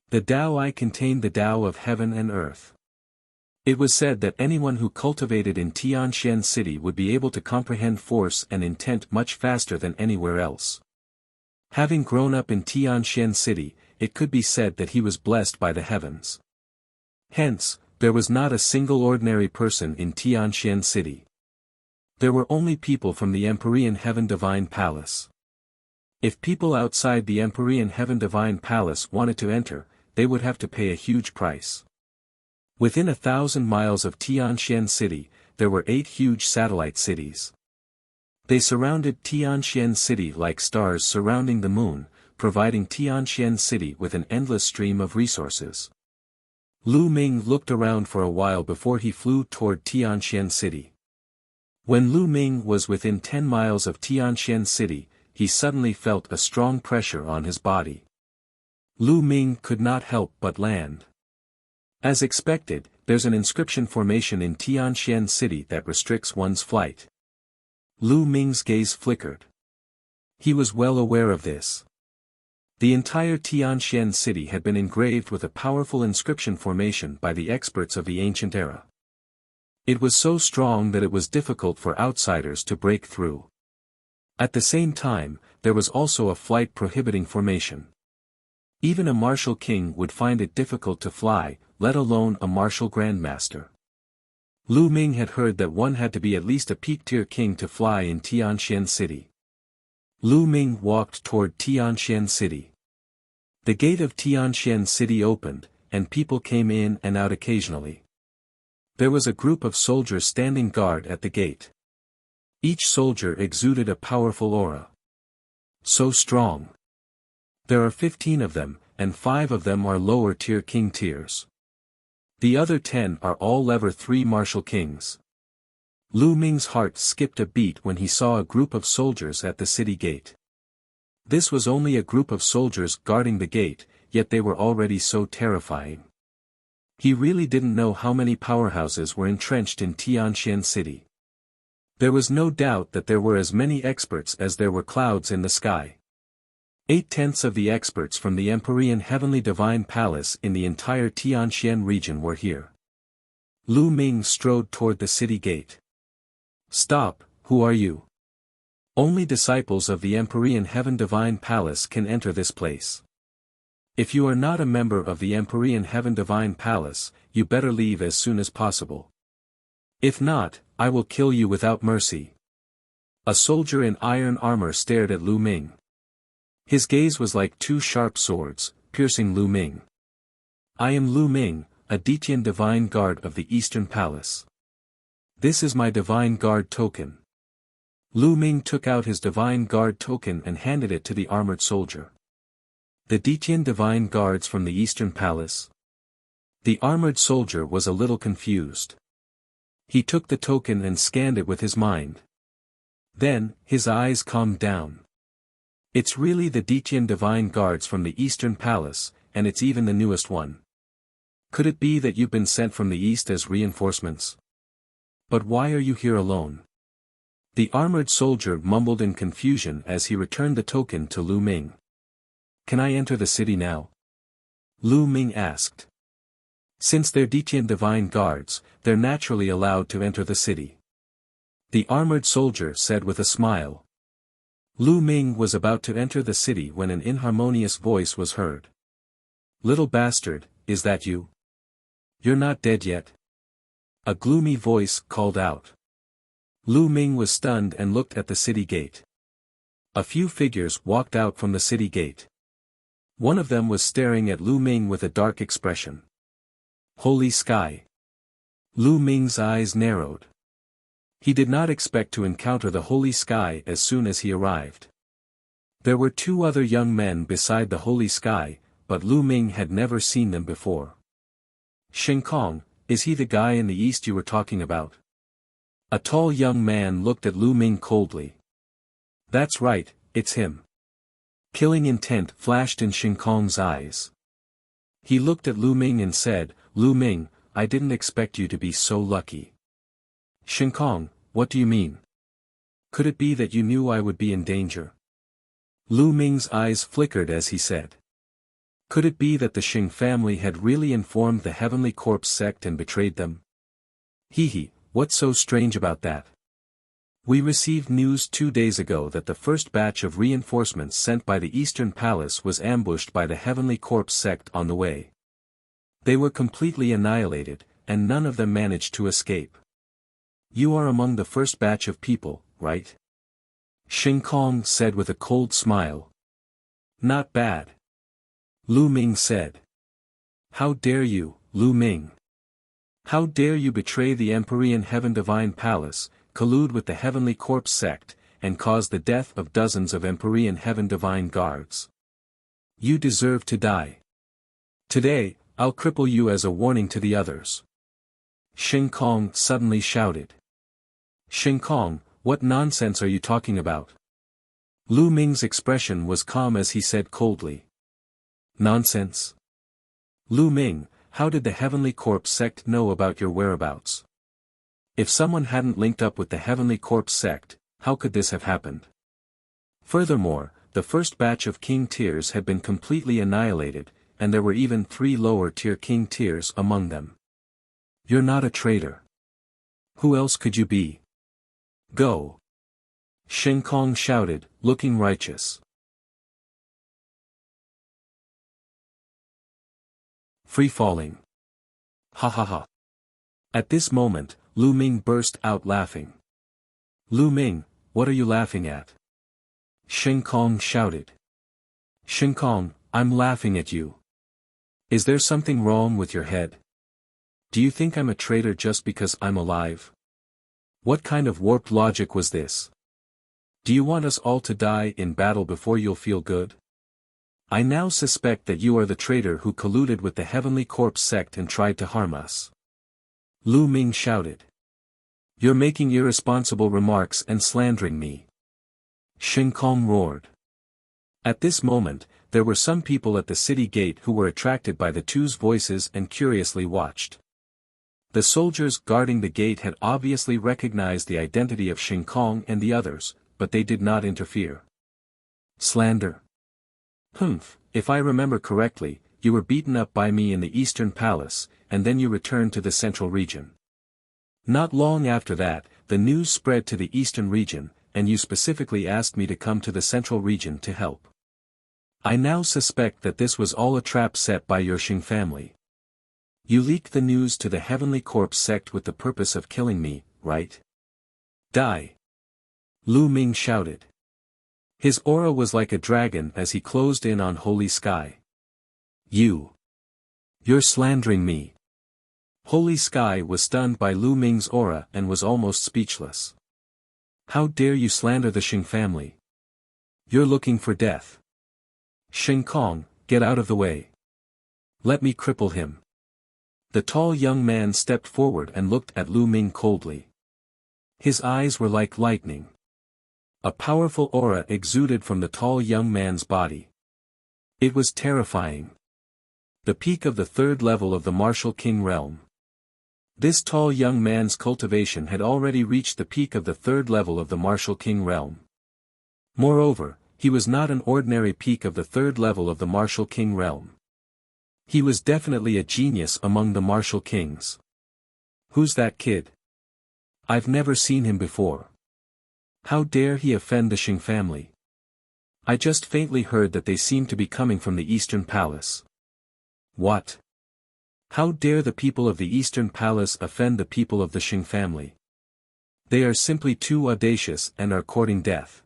The Tao eye contained the Tao of heaven and earth. It was said that anyone who cultivated in Tianxian City would be able to comprehend force and intent much faster than anywhere else. Having grown up in Tianxian City, it could be said that he was blessed by the heavens. Hence, there was not a single ordinary person in Tianxian City. There were only people from the Empyrean Heaven Divine Palace. If people outside the Empyrean Heaven Divine Palace wanted to enter, they would have to pay a huge price. Within 1,000 miles of Tianxian City, there were 8 huge satellite cities. They surrounded Tianxian City like stars surrounding the moon, providing Tianxian City with an endless stream of resources. Lu Ming looked around for a while before he flew toward Tianxian City. When Lu Ming was within 10 miles of Tianxian City, he suddenly felt a strong pressure on his body. Lu Ming could not help but land. As expected, there's an inscription formation in Tianxian City that restricts one's flight. Lu Ming's gaze flickered. He was well aware of this. The entire Tianxian City had been engraved with a powerful inscription formation by the experts of the ancient era. It was so strong that it was difficult for outsiders to break through. At the same time, there was also a flight prohibiting formation. Even a martial king would find it difficult to fly, let alone a martial grandmaster. Lu Ming had heard that one had to be at least a peak-tier king to fly in Tianxian City. Lu Ming walked toward Tianxian City. The gate of Tianxian City opened, and people came in and out occasionally. There was a group of soldiers standing guard at the gate. Each soldier exuded a powerful aura. So strong. There are 15 of them, and 5 of them are lower-tier king tiers. The other 10 are all level 3 martial kings. Lu Ming's heart skipped a beat when he saw a group of soldiers at the city gate. This was only a group of soldiers guarding the gate, yet they were already so terrifying. He really didn't know how many powerhouses were entrenched in Tianxian City. There was no doubt that there were as many experts as there were clouds in the sky. 8/10 of the experts from the Empyrean Heavenly Divine Palace in the entire Tianxian region were here. Lu Ming strode toward the city gate. "Stop, who are you?" "Only disciples of the Empyrean Heaven Divine Palace can enter this place. If you are not a member of the Empyrean Heaven Divine Palace, you better leave as soon as possible. If not, I will kill you without mercy." A soldier in iron armor stared at Lu Ming. His gaze was like 2 sharp swords, piercing Lu Ming. "I am Lu Ming, a Detian Divine Guard of the Eastern Palace. This is my Divine Guard token." Lu Ming took out his Divine Guard token and handed it to the armored soldier. "The Detian Divine Guards from the Eastern Palace?" The armored soldier was a little confused. He took the token and scanned it with his mind. Then, his eyes calmed down. "It's really the Detian Divine Guards from the Eastern Palace, and it's even the newest one. Could it be that you've been sent from the East as reinforcements? But why are you here alone?" The armored soldier mumbled in confusion as he returned the token to Lu Ming. "Can I enter the city now?" Lu Ming asked. Since they're Detian Divine Guards, they're naturally allowed to enter the city. The armored soldier said with a smile. Lu Ming was about to enter the city when an inharmonious voice was heard. "Little bastard, is that you? You're not dead yet?" A gloomy voice called out. Lu Ming was stunned and looked at the city gate. A few figures walked out from the city gate. One of them was staring at Lu Ming with a dark expression. Holy sky! Lu Ming's eyes narrowed. He did not expect to encounter the holy sky as soon as he arrived. There were 2 other young men beside the holy sky, but Lu Ming had never seen them before. "Shinkong, is he the guy in the east you were talking about?" A tall young man looked at Lu Ming coldly. "That's right, it's him." Killing intent flashed in Shinkong's eyes. He looked at Lu Ming and said, "Lu Ming, I didn't expect you to be so lucky." "Shinkong, what do you mean? Could it be that you knew I would be in danger?" Lu Ming's eyes flickered as he said. Could it be that the Xing family had really informed the Heavenly Corpse sect and betrayed them? Hee, what's so strange about that? We received news 2 days ago that the first batch of reinforcements sent by the Eastern Palace was ambushed by the Heavenly Corpse sect on the way. They were completely annihilated, and none of them managed to escape. You are among the first batch of people, right? Shinkong said with a cold smile. Not bad. Lu Ming said. How dare you, Lu Ming? How dare you betray the Empyrean Heaven Divine Palace, collude with the Heavenly Corpse sect, and cause the death of dozens of Empyrean Heaven Divine Guards? You deserve to die. Today, I'll cripple you as a warning to the others. Xing Kong suddenly shouted. Xing Kong, what nonsense are you talking about? Lu Ming's expression was calm as he said coldly. Nonsense? Lu Ming, how did the Heavenly Corpse sect know about your whereabouts? If someone hadn't linked up with the Heavenly Corpse sect, how could this have happened? Furthermore, the first batch of King Tiers had been completely annihilated, and there were even 3 lower-tier King Tiers among them. You're not a traitor. Who else could you be? Go! Xing Kong shouted, looking righteous. Free falling. Ha ha ha. At this moment, Lu Ming burst out laughing. Lu Ming, what are you laughing at? Xing Kong shouted. Xing Kong, I'm laughing at you. Is there something wrong with your head? Do you think I'm a traitor just because I'm alive? What kind of warped logic was this? Do you want us all to die in battle before you'll feel good? I now suspect that you are the traitor who colluded with the Heavenly Corpse sect and tried to harm us. Lu Ming shouted. You're making irresponsible remarks and slandering me. Xing Kong roared. At this moment, there were some people at the city gate who were attracted by the two's voices and curiously watched. The soldiers guarding the gate had obviously recognized the identity of Xing Kong and the others, but they did not interfere. Slander. Humph, if I remember correctly, you were beaten up by me in the Eastern Palace, and then you returned to the Central Region. Not long after that, the news spread to the Eastern Region, and you specifically asked me to come to the Central Region to help. I now suspect that this was all a trap set by your Xing family. You leaked the news to the Heavenly Corpse sect with the purpose of killing me, right? Die! Lu Ming shouted. His aura was like a dragon as he closed in on Holy Sky. You're slandering me. Holy Sky was stunned by Lu Ming's aura and was almost speechless. How dare you slander the Xing family? You're looking for death. Xing Kong, get out of the way. Let me cripple him. The tall young man stepped forward and looked at Lu Ming coldly. His eyes were like lightning. A powerful aura exuded from the tall young man's body. It was terrifying. The peak of the 3rd level of the Martial King realm. This tall young man's cultivation had already reached the peak of the 3rd level of the Martial King realm. Moreover, he was not an ordinary peak of the 3rd level of the Martial King realm. He was definitely a genius among the Martial Kings. Who's that kid? I've never seen him before. How dare he offend the Xing family? I just faintly heard that they seem to be coming from the Eastern Palace. What? How dare the people of the Eastern Palace offend the people of the Xing family? They are simply too audacious and are courting death.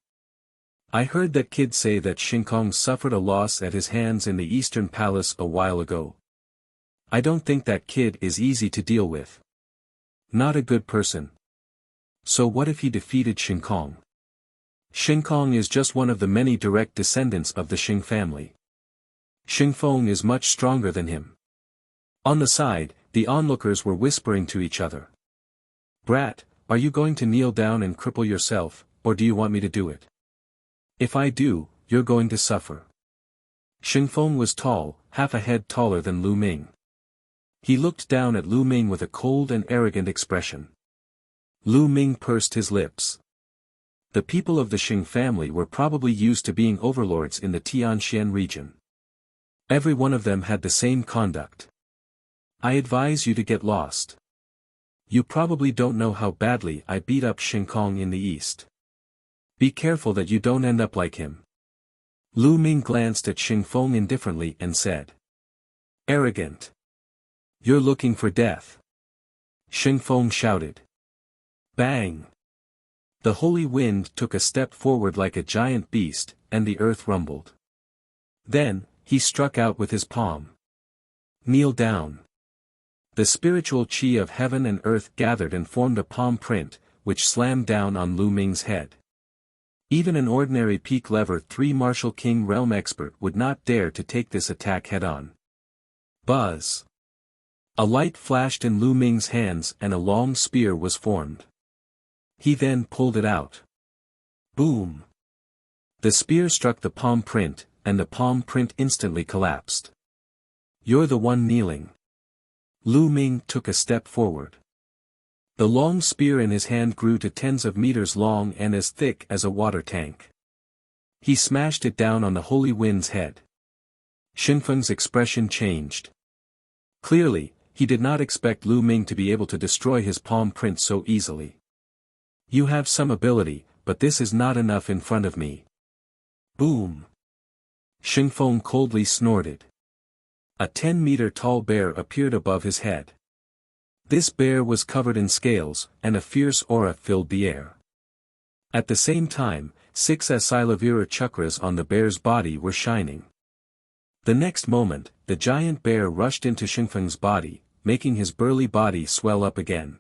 I heard that kid say that Xing Kong suffered a loss at his hands in the Eastern Palace a while ago. I don't think that kid is easy to deal with. Not a good person. So what if he defeated Xing Kong? Xing Kong is just one of the many direct descendants of the Xing family. Xing Feng is much stronger than him. On the side, the onlookers were whispering to each other. Brat, are you going to kneel down and cripple yourself, or do you want me to do it? If I do, you're going to suffer. Xing Feng was tall, half a head taller than Lu Ming. He looked down at Lu Ming with a cold and arrogant expression. Lu Ming pursed his lips. The people of the Xing family were probably used to being overlords in the Tianxian region. Every one of them had the same conduct. I advise you to get lost. You probably don't know how badly I beat up Xing Kong in the East. Be careful that you don't end up like him. Lu Ming glanced at Xing Feng indifferently and said. Arrogant. You're looking for death. Xing Feng shouted. Bang! The holy wind took a step forward like a giant beast, and the earth rumbled. Then, he struck out with his palm. Kneel down. The spiritual chi of heaven and earth gathered and formed a palm print, which slammed down on Lu Ming's head. Even an ordinary peak lever 3 Martial King realm expert would not dare to take this attack head-on. Buzz! A light flashed in Lu Ming's hands and a long spear was formed. He then pulled it out. Boom! The spear struck the palm print, and the palm print instantly collapsed. You're the one kneeling. Lu Ming took a step forward. The long spear in his hand grew to tens of meters long and as thick as a water tank. He smashed it down on the Holy Wind's head. Xingfeng's expression changed. Clearly, he did not expect Lu Ming to be able to destroy his palm print so easily. You have some ability, but this is not enough in front of me. Boom! Xingfeng coldly snorted. A 10-meter tall bear appeared above his head. This bear was covered in scales, and a fierce aura filled the air. At the same time, 6 Asilavira chakras on the bear's body were shining. The next moment, the giant bear rushed into Xingfeng's body, making his burly body swell up again.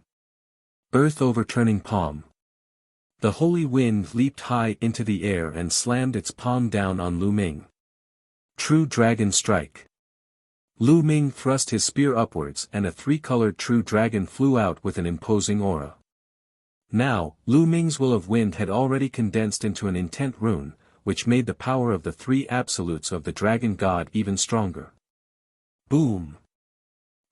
Earth overturning palm. The holy wind leaped high into the air and slammed its palm down on Lu Ming. True Dragon Strike. Lu Ming thrust his spear upwards and a 3-colored true dragon flew out with an imposing aura. Now, Lu Ming's will of wind had already condensed into an intent rune, which made the power of the 3 absolutes of the dragon god even stronger. Boom!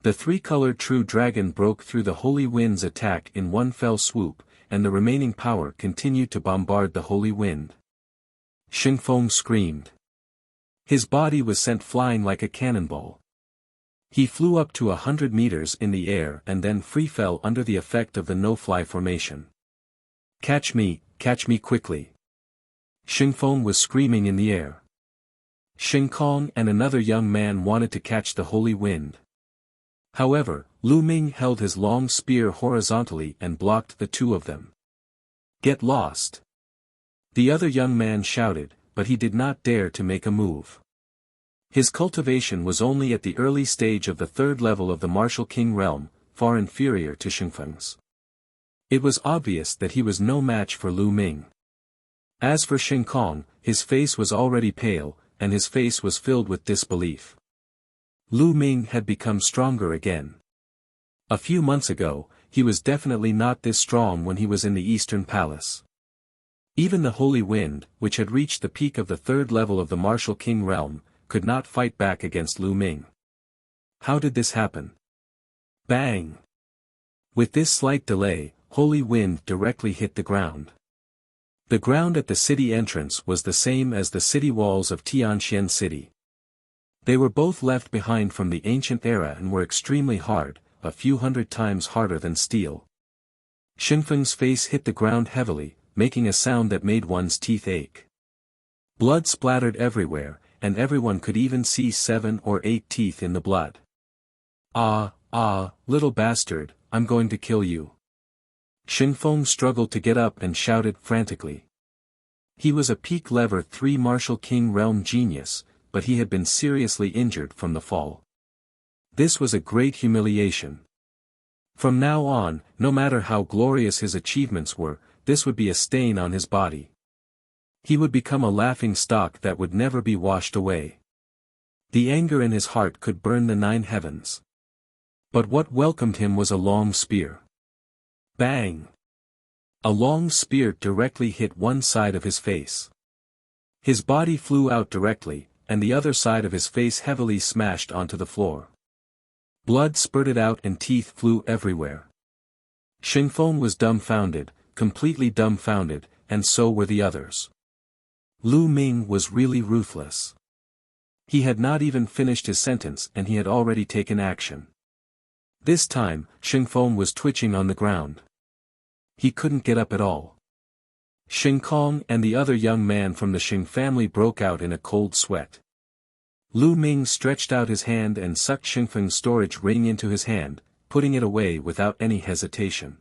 The 3-colored true dragon broke through the holy wind's attack in one fell swoop, and the remaining power continued to bombard the holy wind. Xingfeng screamed. His body was sent flying like a cannonball. He flew up to 100 meters in the air and then free fell under the effect of the no-fly formation. Catch me quickly! Xingfeng was screaming in the air. Xingkong and another young man wanted to catch the holy wind. However, Lu Ming held his long spear horizontally and blocked the two of them. Get lost! The other young man shouted, but he did not dare to make a move. His cultivation was only at the early stage of the 3rd level of the Martial King realm, far inferior to Xingfeng's. It was obvious that he was no match for Lu Ming. As for Xingkong, his face was already pale, and his face was filled with disbelief. Lu Ming had become stronger again. A few months ago, he was definitely not this strong when he was in the Eastern Palace. Even the Holy Wind, which had reached the peak of the 3rd level of the Martial King realm, could not fight back against Lu Ming. How did this happen? Bang! With this slight delay, Holy Wind directly hit the ground. The ground at the city entrance was the same as the city walls of Tianxian City. They were both left behind from the ancient era and were extremely hard, a few hundred times harder than steel. Xingfeng's face hit the ground heavily, making a sound that made one's teeth ache. Blood splattered everywhere, and everyone could even see 7 or 8 teeth in the blood. Little bastard, I'm going to kill you. Xingfeng struggled to get up and shouted frantically. He was a peak lever 3 Martial King realm genius, but he had been seriously injured from the fall. This was a great humiliation. From now on, no matter how glorious his achievements were, this would be a stain on his body. He would become a laughing stock that would never be washed away. The anger in his heart could burn the 9 heavens. But what welcomed him was a long spear. Bang! A long spear directly hit one side of his face. His body flew out directly, and the other side of his face heavily smashed onto the floor. Blood spurted out and teeth flew everywhere. Xingfeng was dumbfounded, completely dumbfounded, and so were the others. Lu Ming was really ruthless. He had not even finished his sentence and he had already taken action. This time, Xingfeng was twitching on the ground. He couldn't get up at all. Xingkong and the other young man from the Xing family broke out in a cold sweat. Lu Ming stretched out his hand and sucked Xingfeng's storage ring into his hand, putting it away without any hesitation.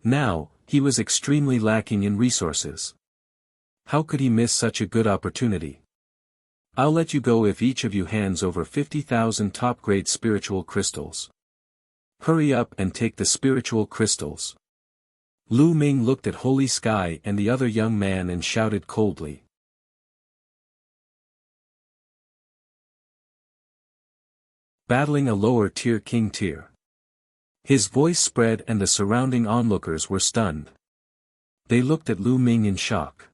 Now, he was extremely lacking in resources. How could he miss such a good opportunity? I'll let you go if each of you hands over 50,000 top-grade spiritual crystals. Hurry up and take the spiritual crystals. Lu Ming looked at Holy Sky and the other young man and shouted coldly. Battling a lower-tier king tier. His voice spread and the surrounding onlookers were stunned. They looked at Lu Ming in shock.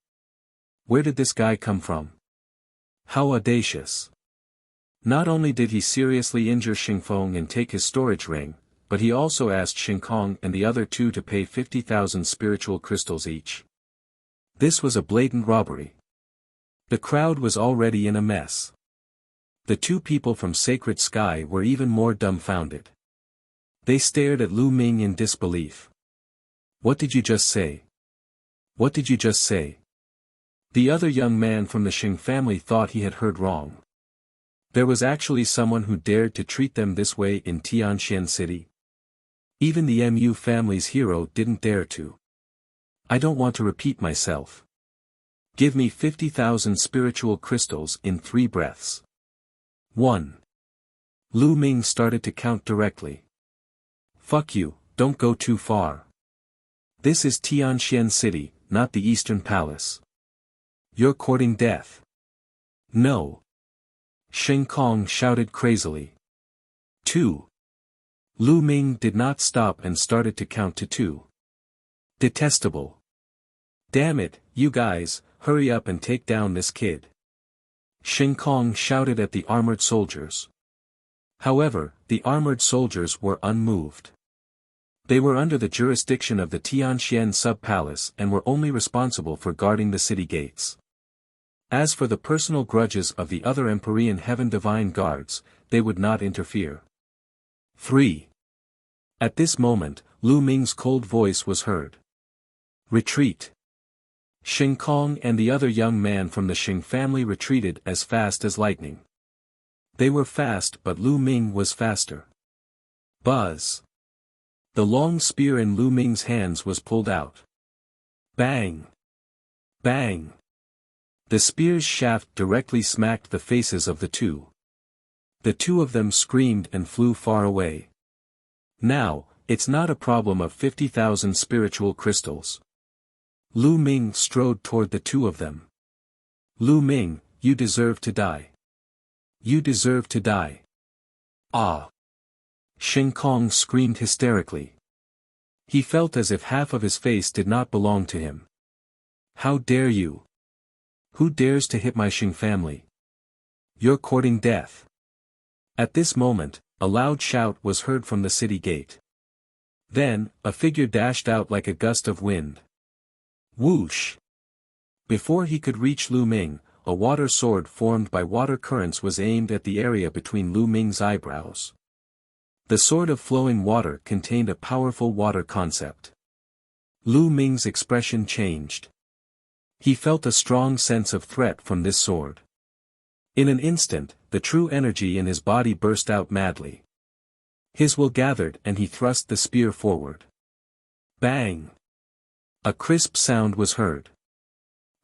Where did this guy come from? How audacious. Not only did he seriously injure Xingfeng and take his storage ring, but he also asked Xingkong and the other two to pay 50,000 spiritual crystals each. This was a blatant robbery. The crowd was already in a mess. The two people from Sacred Sky were even more dumbfounded. They stared at Lu Ming in disbelief. What did you just say? What did you just say? The other young man from the Xing family thought he had heard wrong. There was actually someone who dared to treat them this way in Tianxian City. Even the Mu family's hero didn't dare to. I don't want to repeat myself. Give me 50,000 spiritual crystals in 3 breaths. 1. Lu Ming started to count directly. Fuck you, don't go too far. This is Tianxian City, not the Eastern Palace. You're courting death. No. Xingkong shouted crazily. 2. Lu Ming did not stop and started to count to 2. Detestable. Damn it, you guys, hurry up and take down this kid. Xingkong shouted at the armored soldiers. However, the armored soldiers were unmoved. They were under the jurisdiction of the Tianxian sub-palace and were only responsible for guarding the city gates. As for the personal grudges of the other Empyrean Heaven Divine Guards, they would not interfere. 3. At this moment, Lu Ming's cold voice was heard. Retreat. Xingkong and the other young man from the Xing family retreated as fast as lightning. They were fast but Lu Ming was faster. Buzz. The long spear in Lu Ming's hands was pulled out. Bang! Bang! The spear's shaft directly smacked the faces of the two. The two of them screamed and flew far away. Now, it's not a problem of 50,000 spiritual crystals. Lu Ming strode toward the two of them. Lu Ming, you deserve to die. You deserve to die. Ah! Xingkong screamed hysterically. He felt as if half of his face did not belong to him. How dare you? Who dares to hit my Xing family? You're courting death. At this moment, a loud shout was heard from the city gate. Then, a figure dashed out like a gust of wind. Whoosh! Before he could reach Lu Ming, a water sword formed by water currents was aimed at the area between Lu Ming's eyebrows. The sword of flowing water contained a powerful water concept. Lu Ming's expression changed. He felt a strong sense of threat from this sword. In an instant, the true energy in his body burst out madly. His will gathered and he thrust the spear forward. Bang! A crisp sound was heard.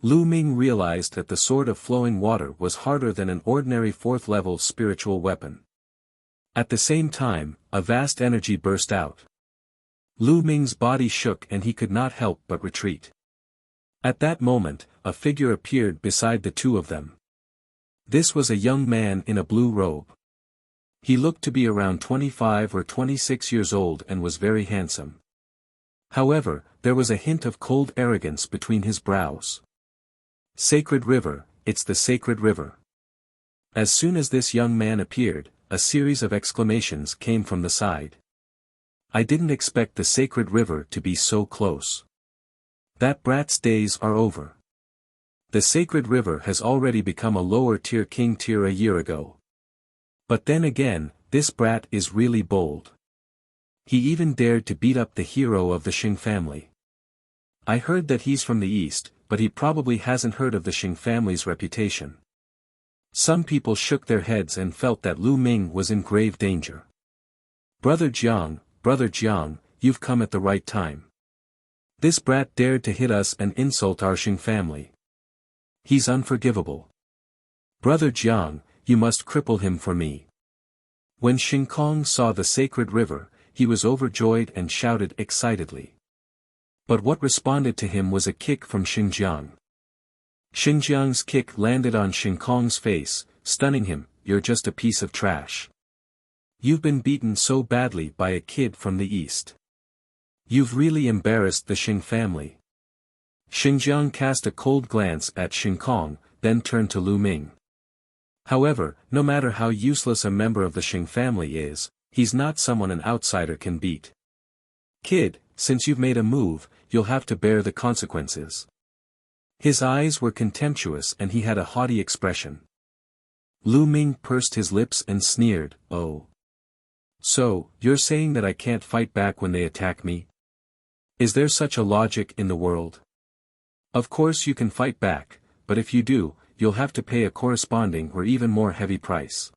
Lu Ming realized that the sword of flowing water was harder than an ordinary 4th-level spiritual weapon. At the same time, a vast energy burst out. Lu Ming's body shook and he could not help but retreat. At that moment, a figure appeared beside the two of them. This was a young man in a blue robe. He looked to be around 25 or 26 years old and was very handsome. However, there was a hint of cold arrogance between his brows. Sacred River, it's the Sacred River. As soon as this young man appeared, a series of exclamations came from the side. I didn't expect the Sacred River to be so close. That brat's days are over. The Sacred River has already become a lower-tier king tier a year ago. But then again, this brat is really bold. He even dared to beat up the hero of the Xing family. I heard that he's from the east, but he probably hasn't heard of the Xing family's reputation. Some people shook their heads and felt that Lu Ming was in grave danger. Brother Jiang, you've come at the right time. This brat dared to hit us and insult our Xing family. He's unforgivable. Brother Jiang, you must cripple him for me. When Xingkong saw the sacred river, he was overjoyed and shouted excitedly. But what responded to him was a kick from Xinjiang. Xinjiang's kick landed on Xingkong's face, stunning him. You're just a piece of trash. You've been beaten so badly by a kid from the east. You've really embarrassed the Xing family. Xinjiang cast a cold glance at Xingkong, then turned to Lu Ming. However, no matter how useless a member of the Xing family is, he's not someone an outsider can beat. Kid, since you've made a move, you'll have to bear the consequences. His eyes were contemptuous and he had a haughty expression. Lu Ming pursed his lips and sneered, "Oh. So, you're saying that I can't fight back when they attack me? Is there such a logic in the world? Of course you can fight back, but if you do, you'll have to pay a corresponding or even more heavy price.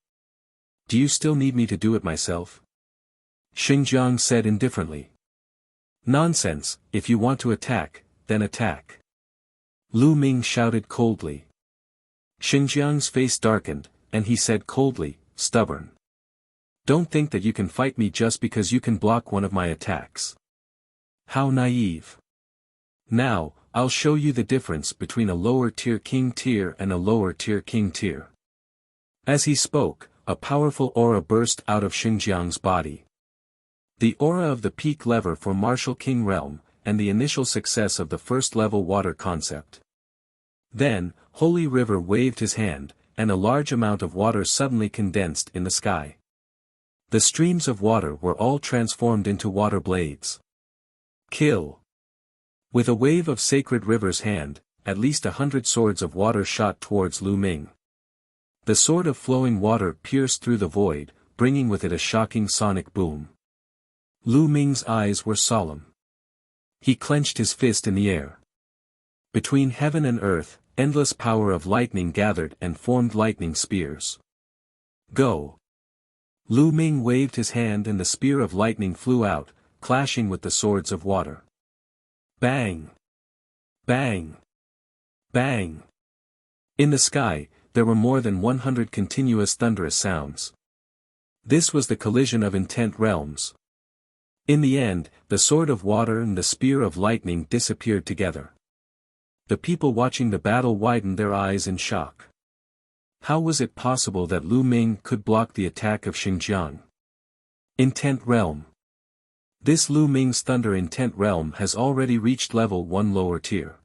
Do you still need me to do it myself?" Xinjiang said indifferently. "Nonsense, if you want to attack, then attack." Lu Ming shouted coldly. Xinjiang's face darkened, and he said coldly, "Stubborn. Don't think that you can fight me just because you can block one of my attacks. How naive. Now, I'll show you the difference between a lower-tier king tier and a lower-tier king tier." As he spoke, a powerful aura burst out of Xinjiang's body. The aura of the peak lever for Martial King Realm, and the initial success of the first-level water concept. Then, Holy River waved his hand, and a large amount of water suddenly condensed in the sky. The streams of water were all transformed into water blades. Kill. With a wave of Sacred River's hand, at least 100 swords of water shot towards Lu Ming. The sword of flowing water pierced through the void, bringing with it a shocking sonic boom. Lu Ming's eyes were solemn. He clenched his fist in the air. Between heaven and earth, endless power of lightning gathered and formed lightning spears. Go! Lu Ming waved his hand and the spear of lightning flew out, clashing with the swords of water. Bang! Bang! Bang! In the sky, there were more than 100 continuous thunderous sounds. This was the collision of intent realms. In the end, the sword of water and the spear of lightning disappeared together. The people watching the battle widened their eyes in shock. How was it possible that Lu Ming could block the attack of Xinjiang? Intent Realm. This Lu Ming's Thunder Intent Realm has already reached level 1 lower tier.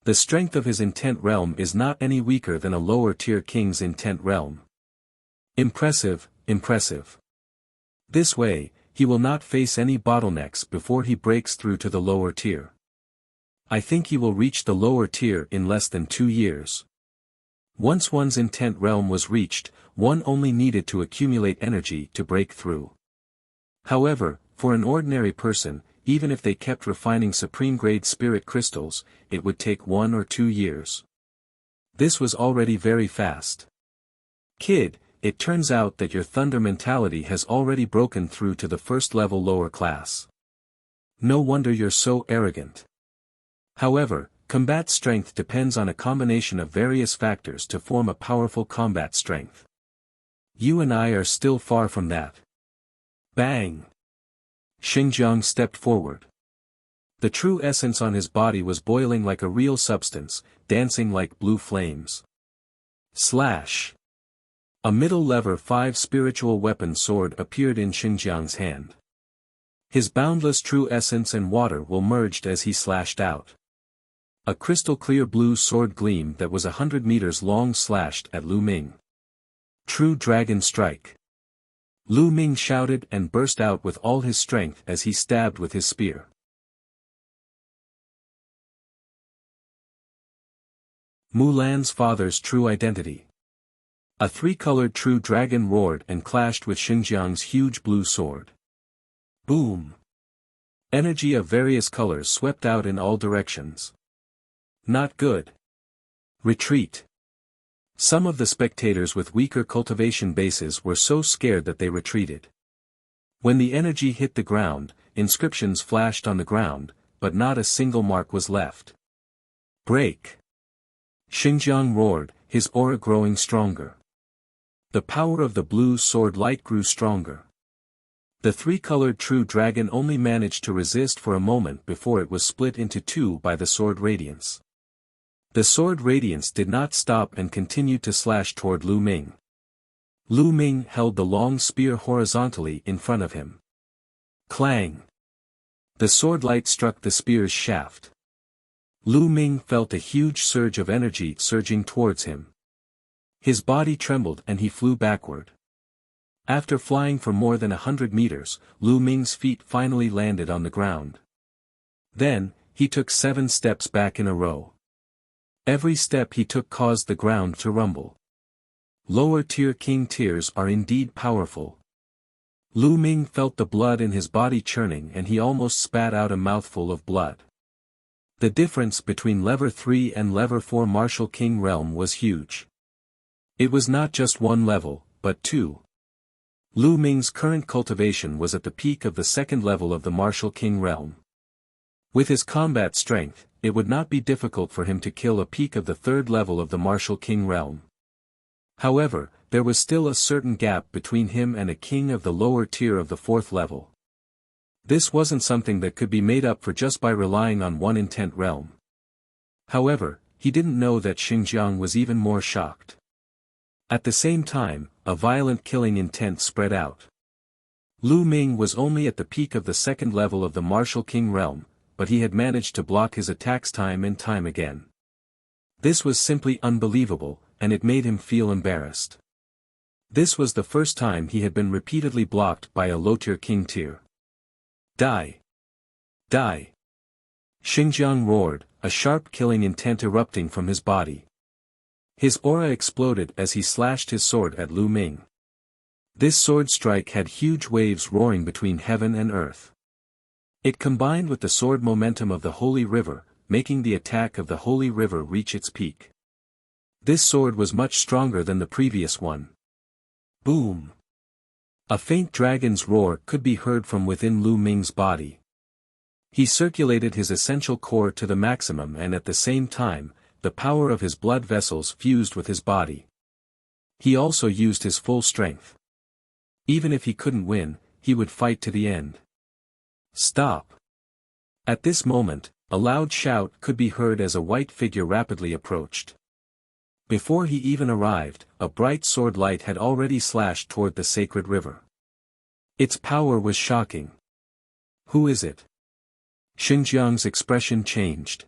The strength of his Intent Realm is not any weaker than a lower tier king's Intent Realm. Impressive, impressive. This way, he will not face any bottlenecks before he breaks through to the lower tier. I think he will reach the lower tier in less than 2 years. Once one's Intent Realm was reached, one only needed to accumulate energy to break through. However, for an ordinary person, even if they kept refining supreme-grade spirit crystals, it would take 1 or 2 years. This was already very fast. Kid, it turns out that your thunder mentality has already broken through to the first level lower class. No wonder you're so arrogant. However, combat strength depends on a combination of various factors to form a powerful combat strength. You and I are still far from that. Bang! Xinjiang stepped forward. The true essence on his body was boiling like a real substance, dancing like blue flames. Slash! A middle lever 5 spiritual weapon sword appeared in Xinjiang's hand. His boundless true essence and water will merged as he slashed out. A crystal-clear blue sword gleam that was 100 meters long slashed at Lu Ming. True Dragon Strike. Lu Ming shouted and burst out with all his strength as he stabbed with his spear. Mulan's father's true identity. A 3-colored true dragon roared and clashed with Xinjiang's huge blue sword. Boom! Energy of various colors swept out in all directions. Not good. Retreat. Some of the spectators with weaker cultivation bases were so scared that they retreated. When the energy hit the ground, inscriptions flashed on the ground, but not a single mark was left. Break! Xinjiang roared, his aura growing stronger. The power of the blue sword light grew stronger. The three-colored true dragon only managed to resist for a moment before it was split into two by the sword radiance. The sword radiance did not stop and continued to slash toward Lu Ming. Lu Ming held the long spear horizontally in front of him. Clang! The sword light struck the spear's shaft. Lu Ming felt a huge surge of energy surging towards him. His body trembled and he flew backward. After flying for more than 100 meters, Lu Ming's feet finally landed on the ground. Then, he took 7 steps back in a row. Every step he took caused the ground to rumble. Lower-tier king tiers are indeed powerful. Lu Ming felt the blood in his body churning and he almost spat out a mouthful of blood. The difference between Level 3 and Level 4 Martial King Realm was huge. It was not just one level, but two. Lu Ming's current cultivation was at the peak of the second level of the Martial King Realm. With his combat strength, it would not be difficult for him to kill a peak of the third level of the Martial King Realm. However, there was still a certain gap between him and a king of the lower tier of the fourth level. This wasn't something that could be made up for just by relying on one intent realm. However, he didn't know that Xinjiang was even more shocked. At the same time, a violent killing intent spread out. Lu Ming was only at the peak of the second level of the Martial King Realm, but he had managed to block his attacks time and time again. This was simply unbelievable, and it made him feel embarrassed. This was the first time he had been repeatedly blocked by a low-tier king tier. Die! Die! Xinjiang roared, a sharp killing intent erupting from his body. His aura exploded as he slashed his sword at Lu Ming. This sword strike had huge waves roaring between heaven and earth. It combined with the sword momentum of the Holy River, making the attack of the Holy River reach its peak. This sword was much stronger than the previous one. Boom! A faint dragon's roar could be heard from within Lu Ming's body. He circulated his essential core to the maximum and at the same time, the power of his blood vessels fused with his body. He also used his full strength. Even if he couldn't win, he would fight to the end. Stop! At this moment, a loud shout could be heard as a white figure rapidly approached. Before he even arrived, a bright sword light had already slashed toward the sacred river. Its power was shocking. Who is it? Xinjiang's expression changed.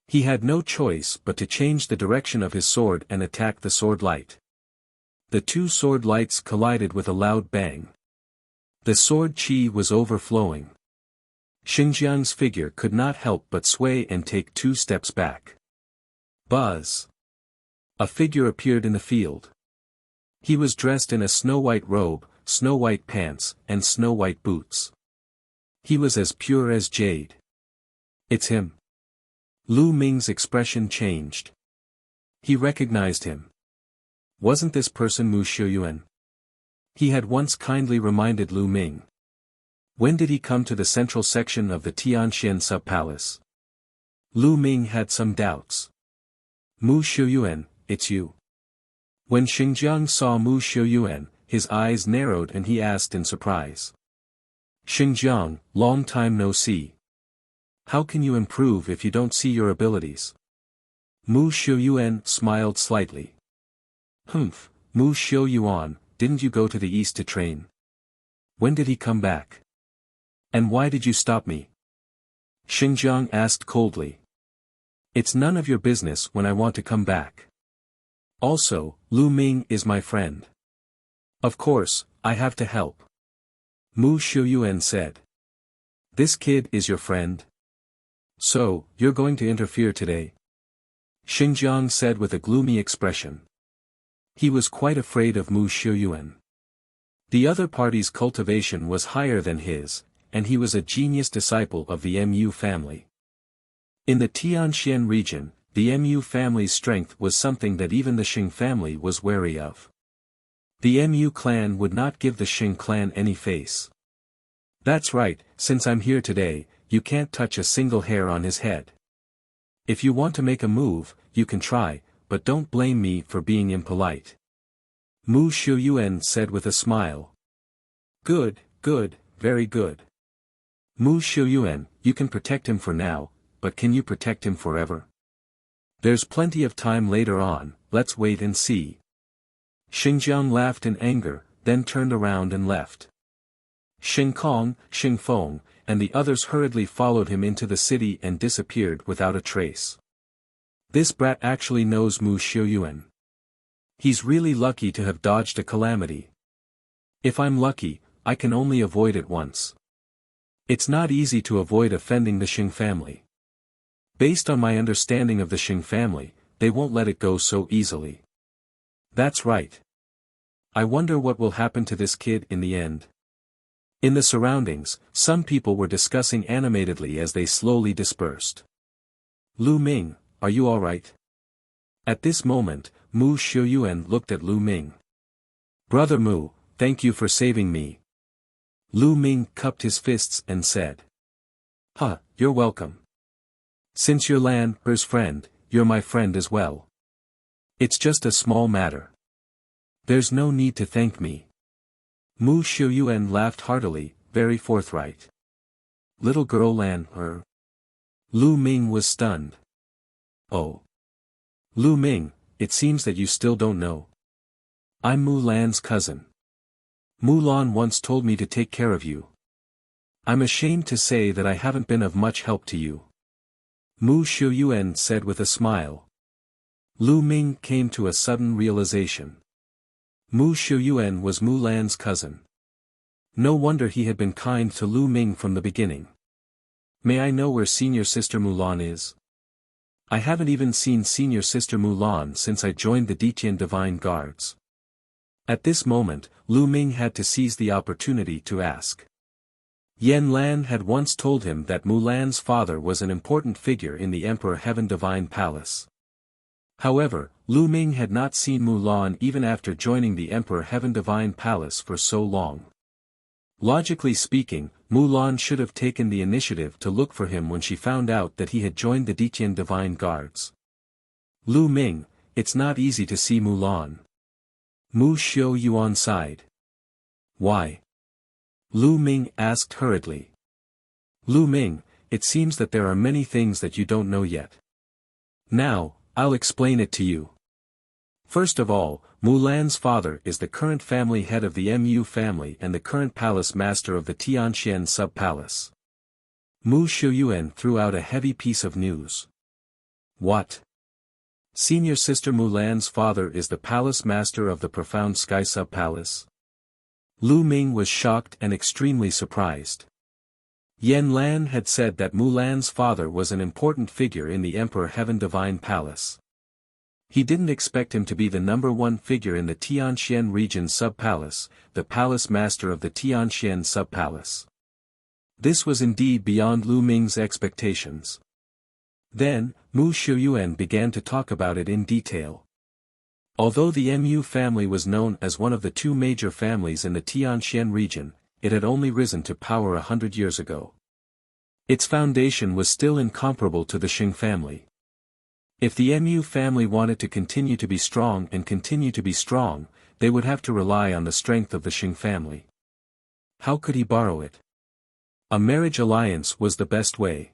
He had no choice but to change the direction of his sword and attack the sword light. The two sword lights collided with a loud bang. The sword chi was overflowing. Xinjiang's figure could not help but sway and take 2 steps back. Buzz! A figure appeared in the field. He was dressed in a snow-white robe, snow-white pants, and snow-white boots. He was as pure as jade. It's him. Lu Ming's expression changed. He recognized him. Wasn't this person Mu Xiuyuan? He had once kindly reminded Lu Ming. When did he come to the central section of the Tianxian sub-palace? Lu Ming had some doubts. Mu Xiuyuan, it's you. When Xinjiang saw Mu Xiuyuan, his eyes narrowed and he asked in surprise. Xinjiang, long time no see. How can you improve if you don't see your abilities? Mu Xiuyuan smiled slightly. Humph, Mu Xiuyuan, didn't you go to the east to train? When did he come back? And why did you stop me? Xinjiang asked coldly. It's none of your business when I want to come back. Also, Lu Ming is my friend. Of course, I have to help. Mu Xiuyuan said. This kid is your friend? So, you're going to interfere today? Xinjiang said with a gloomy expression. He was quite afraid of Mu Xiuyuan. The other party's cultivation was higher than his, and he was a genius disciple of the Mu family. In the Tianxian region, the Mu family's strength was something that even the Xing family was wary of. The Mu clan would not give the Xing clan any face. That's right, since I'm here today, you can't touch a single hair on his head. If you want to make a move, you can try, but don't blame me for being impolite. Mu Xiuyuan said with a smile. Good, good, very good. Mu Xiuyuan, you can protect him for now, but can you protect him forever? There's plenty of time later on, let's wait and see. Xingjiang laughed in anger, then turned around and left. Xing Kong, Xing Feng, and the others hurriedly followed him into the city and disappeared without a trace. This brat actually knows Mu Xiuyuan. He's really lucky to have dodged a calamity. If I'm lucky, I can only avoid it once. It's not easy to avoid offending the Xing family. Based on my understanding of the Xing family, they won't let it go so easily. That's right. I wonder what will happen to this kid in the end. In the surroundings, some people were discussing animatedly as they slowly dispersed. Lu Ming, are you alright? At this moment, Mu Xiuyuan looked at Lu Ming. Brother Mu, thank you for saving me. Lu Ming cupped his fists and said. Huh, you're welcome. Since you're Lan Er's friend, you're my friend as well. It's just a small matter. There's no need to thank me. Mu Xiuyuan laughed heartily, very forthright. Little girl Lan Er. Lu Ming was stunned. Oh. Lu Ming, it seems that you still don't know. I'm Mu Lan's cousin. Mu Lan once told me to take care of you. I'm ashamed to say that I haven't been of much help to you. Mu Xiuyuan said with a smile. Lu Ming came to a sudden realization. Mu Xiuyuan was Mu Lan's cousin. No wonder he had been kind to Lu Ming from the beginning. May I know where senior sister Mu Lan is? I haven't even seen senior sister Mu Lan since I joined the Detian Divine Guards. At this moment, Lu Ming had to seize the opportunity to ask. Yan Lan had once told him that Mu Lan's father was an important figure in the Emperor Heaven Divine Palace. However, Lu Ming had not seen Mu Lan even after joining the Emperor Heaven Divine Palace for so long. Logically speaking, Mu Lan should have taken the initiative to look for him when she found out that he had joined the Detian Divine Guards. Lu Ming, it's not easy to see Mu Lan. Mu Xiuyuan sighed. Why? Lu Ming asked hurriedly. Lu Ming, it seems that there are many things that you don't know yet. Now, I'll explain it to you. First of all, Mu Lan's father is the current family head of the Mu family and the current palace master of the Tianxian sub-palace. Mu Xiuyuan threw out a heavy piece of news. What? Senior sister Mu Lan's father is the palace master of the Profound Sky sub-palace? Lu Ming was shocked and extremely surprised. Yan Lan had said that Mu Lan's father was an important figure in the Emperor Heaven Divine Palace. He didn't expect him to be the #1 figure in the Tianxian region sub-palace, the palace master of the Tianxian sub-palace. This was indeed beyond Lu Ming's expectations. Then, Mu Xiuyuan began to talk about it in detail. Although the Mu family was known as one of the two major families in the Tianxian region, it had only risen to power 100 years ago. Its foundation was still incomparable to the Xing family. If the Mu family wanted to continue to be strong and continue to be strong, they would have to rely on the strength of the Xing family. How could he borrow it? A marriage alliance was the best way.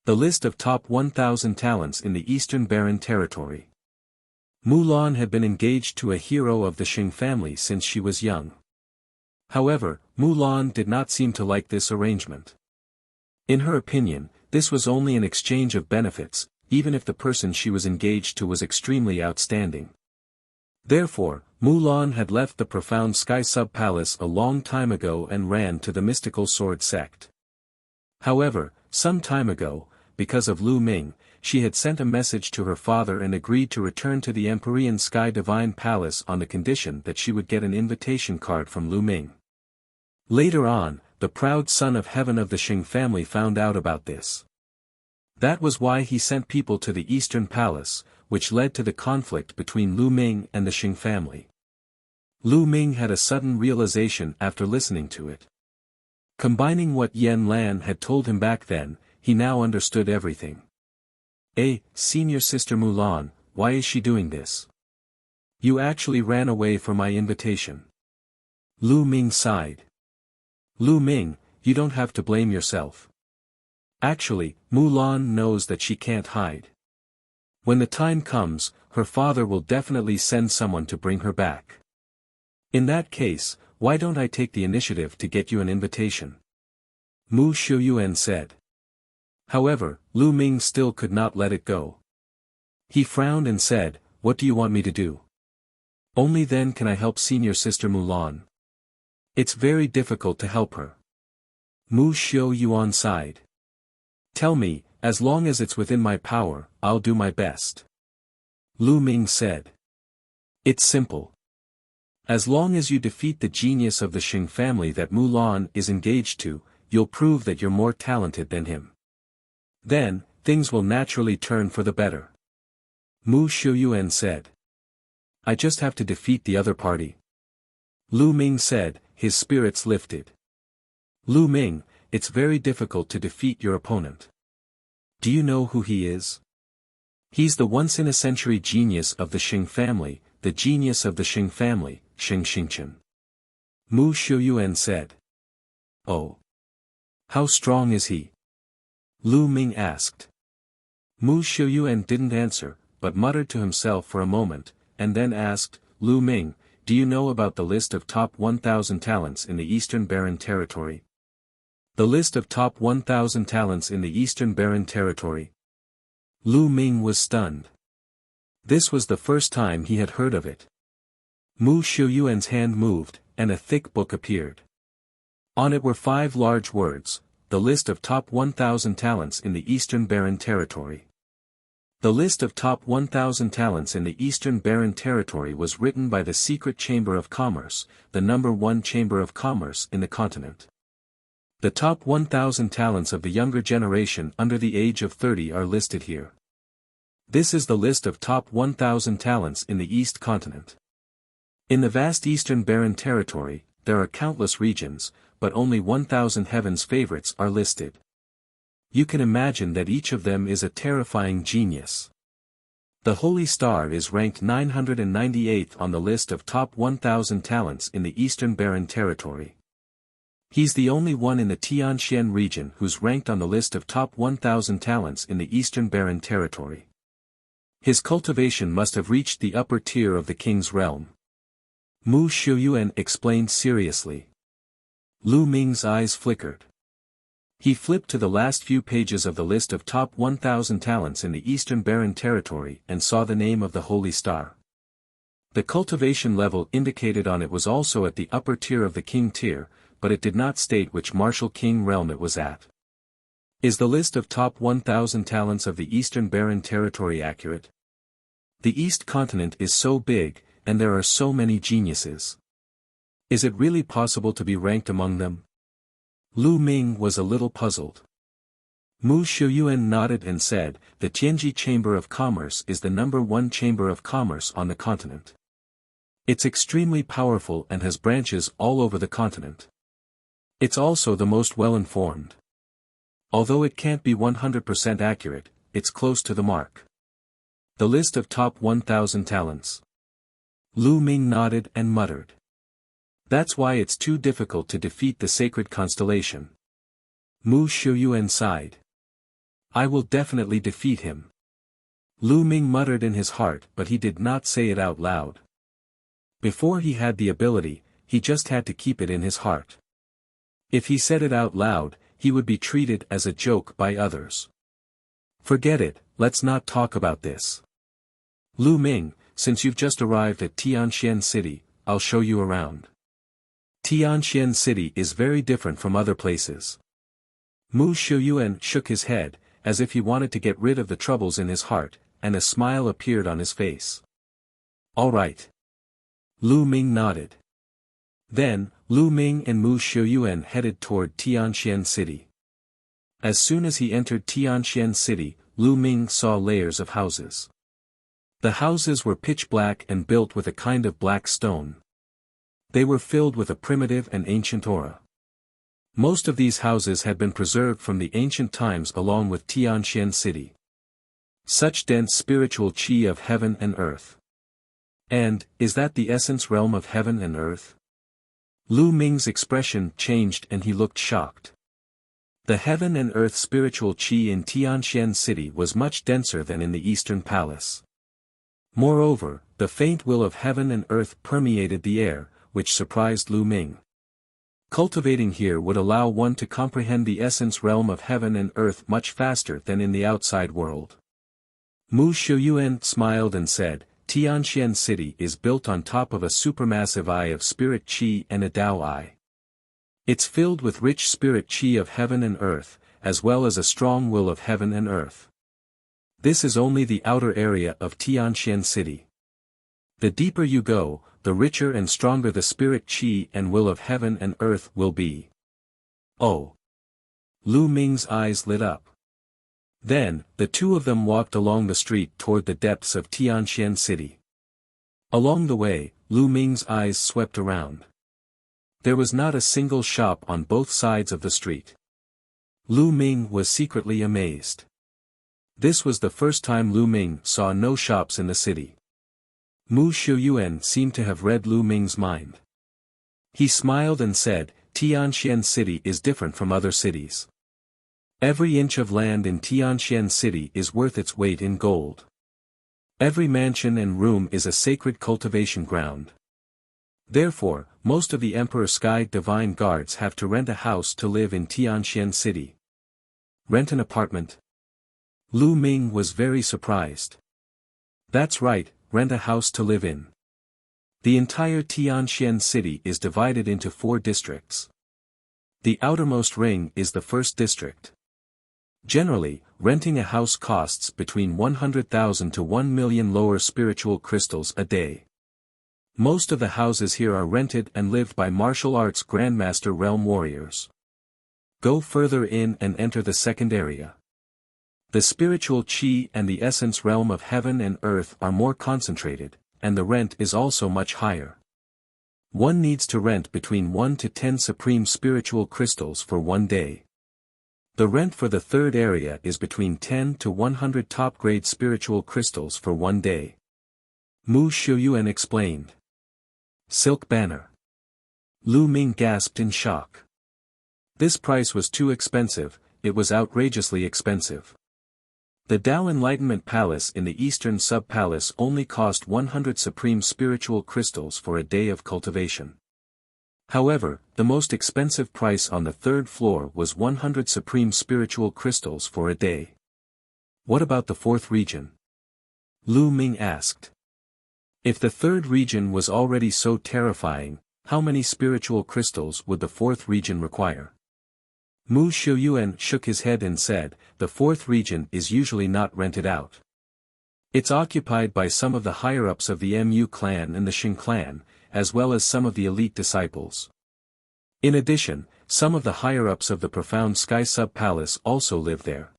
The list of top 1,000 talents in the Eastern Barren Territory. Mu Lan had been engaged to a hero of the Xing family since she was young. However, Mu Lan did not seem to like this arrangement. In her opinion, this was only an exchange of benefits, even if the person she was engaged to was extremely outstanding. Therefore, Mu Lan had left the Profound Sky sub-palace a long time ago and ran to the mystical sword sect. However, some time ago, because of Lu Ming, she had sent a message to her father and agreed to return to the Empyrean Sky Divine Palace on the condition that she would get an invitation card from Lu Ming. Later on, the proud son of heaven of the Xing family found out about this. That was why he sent people to the Eastern Palace, which led to the conflict between Lu Ming and the Xing family. Lu Ming had a sudden realization after listening to it. Combining what Yan Lan had told him back then, he now understood everything. Senior Sister Mulan, why is she doing this? You actually ran away from my invitation. Lu Ming sighed. Lu Ming, you don't have to blame yourself. Actually, Mulan knows that she can't hide. When the time comes, her father will definitely send someone to bring her back. In that case, why don't I take the initiative to get you an invitation? Mu Xiuyuan said. However, Lu Ming still could not let it go. He frowned and said, what do you want me to do? Only then can I help Senior Sister Mulan. It's very difficult to help her. Mu Xiuyuan sighed. Tell me, as long as it's within my power, I'll do my best. Lu Ming said. It's simple. As long as you defeat the genius of the Xing family that Mulan is engaged to, you'll prove that you're more talented than him. Then, things will naturally turn for the better. Mu Xiuyuan said. I just have to defeat the other party. Lu Ming said, his spirits lifted. Lu Ming, it's very difficult to defeat your opponent. Do you know who he is? He's the once-in-a-century genius of the Xing family, the genius of the Xing family, Xing Xingchen. Mu Xiuyuan said. Oh. How strong is he? Lu Ming asked. Mu Xiuyuan didn't answer, but muttered to himself for a moment, and then asked, Lu Ming, do you know about the list of top 1,000 talents in the Eastern Barren Territory? The list of top 1,000 talents in the Eastern Barren Territory. Lu Ming was stunned. This was the first time he had heard of it. Mu Xiuyuan's hand moved, and a thick book appeared. On it were 5 large words, the list of top 1,000 talents in the Eastern Barren Territory. The list of top 1,000 talents in the Eastern Barren Territory was written by the Secret Chamber of Commerce, the #1 Chamber of Commerce in the continent. The top 1,000 talents of the younger generation under the age of 30 are listed here. This is the list of top 1,000 talents in the East continent. In the vast Eastern Barren Territory, there are countless regions, but only 1,000 heaven's favorites are listed. You can imagine that each of them is a terrifying genius. The Holy Star is ranked 998th on the list of top 1,000 talents in the Eastern Barren Territory. He's the only one in the Tianxian region who's ranked on the list of top 1,000 talents in the Eastern Barren Territory. His cultivation must have reached the upper tier of the king's realm. Mu Xiuyuan explained seriously. Lu Ming's eyes flickered. He flipped to the last few pages of the list of top 1,000 talents in the Eastern Barren Territory and saw the name of the Holy Star. The cultivation level indicated on it was also at the upper tier of the king tier, but it did not state which martial king realm it was at. Is the list of top 1,000 talents of the Eastern Barren Territory accurate? The East continent is so big, and there are so many geniuses. Is it really possible to be ranked among them? Lu Ming was a little puzzled. Mu Xiuyuan nodded and said, the Tianji Chamber of Commerce is the #1 Chamber of Commerce on the continent. It's extremely powerful and has branches all over the continent. It's also the most well-informed. Although it can't be 100% accurate, it's close to the mark. The list of top 1,000 talents. Lu Ming nodded and muttered. That's why it's too difficult to defeat the sacred constellation. Mu Xiuyuan sighed. I will definitely defeat him. Lu Ming muttered in his heart, but he did not say it out loud. Before he had the ability, he just had to keep it in his heart. If he said it out loud, he would be treated as a joke by others. Forget it, let's not talk about this. Lu Ming, since you've just arrived at Tianxian City, I'll show you around. Tianxian City is very different from other places. Mu Xiuyuan shook his head, as if he wanted to get rid of the troubles in his heart, and a smile appeared on his face. All right. Lu Ming nodded. Then, Lu Ming and Mu Xiuyuan headed toward Tianxian City. As soon as he entered Tianxian City, Lu Ming saw layers of houses. The houses were pitch black and built with a kind of black stone. They were filled with a primitive and ancient aura. Most of these houses had been preserved from the ancient times along with Tianxian City. Such dense spiritual qi of heaven and earth. And, is that the essence realm of heaven and earth? Lu Ming's expression changed and he looked shocked. The heaven and earth spiritual qi in Tianxian City was much denser than in the Eastern Palace. Moreover, the faint will of heaven and earth permeated the air, which surprised Lu Ming. Cultivating here would allow one to comprehend the essence realm of heaven and earth much faster than in the outside world. Mu Shuyuan smiled and said, Tianxian City is built on top of a supermassive eye of spirit qi and a Tao eye. It's filled with rich spirit qi of heaven and earth, as well as a strong will of heaven and earth. This is only the outer area of Tianxian City. The deeper you go, the richer and stronger the spirit qi and will of heaven and earth will be. Oh! Lu Ming's eyes lit up. Then, the two of them walked along the street toward the depths of Tianxian City. Along the way, Lu Ming's eyes swept around. There was not a single shop on both sides of the street. Lu Ming was secretly amazed. This was the first time Lu Ming saw no shops in the city. Mu Shuyuan seemed to have read Lu Ming's mind. He smiled and said, Tianxian City is different from other cities. Every inch of land in Tianxian City is worth its weight in gold. Every mansion and room is a sacred cultivation ground. Therefore, most of the Emperor Sky Divine Guards have to rent a house to live in Tianxian City. Rent an apartment? Lu Ming was very surprised. That's right, rent a house to live in. The entire Tianxian City is divided into 4 districts. The outermost ring is the first district. Generally, renting a house costs between 100,000 to 1 million lower spiritual crystals a day. Most of the houses here are rented and lived by martial arts grandmaster realm warriors. Go further in and enter the second area. The spiritual qi and the essence realm of heaven and earth are more concentrated, and the rent is also much higher. One needs to rent between 1 to 10 supreme spiritual crystals for 1 day. The rent for the third area is between 10 to 100 top-grade spiritual crystals for 1 day. Mu Shuyuan explained. Silk banner. Lu Ming gasped in shock. This price was too expensive, it was outrageously expensive. The Tao Enlightenment Palace in the Eastern Sub-Palace only cost 100 supreme spiritual crystals for a day of cultivation. However, the most expensive price on the 3rd floor was 100 supreme spiritual crystals for a day. What about the 4th region? Lu Ming asked. If the 3rd region was already so terrifying, how many spiritual crystals would the 4th region require? Mu Shuyuan shook his head and said, the 4th region is usually not rented out. It's occupied by some of the higher-ups of the Mu clan and the Xing clan, as well as some of the elite disciples. In addition, some of the higher-ups of the Profound Sky Sub-Palace also live there.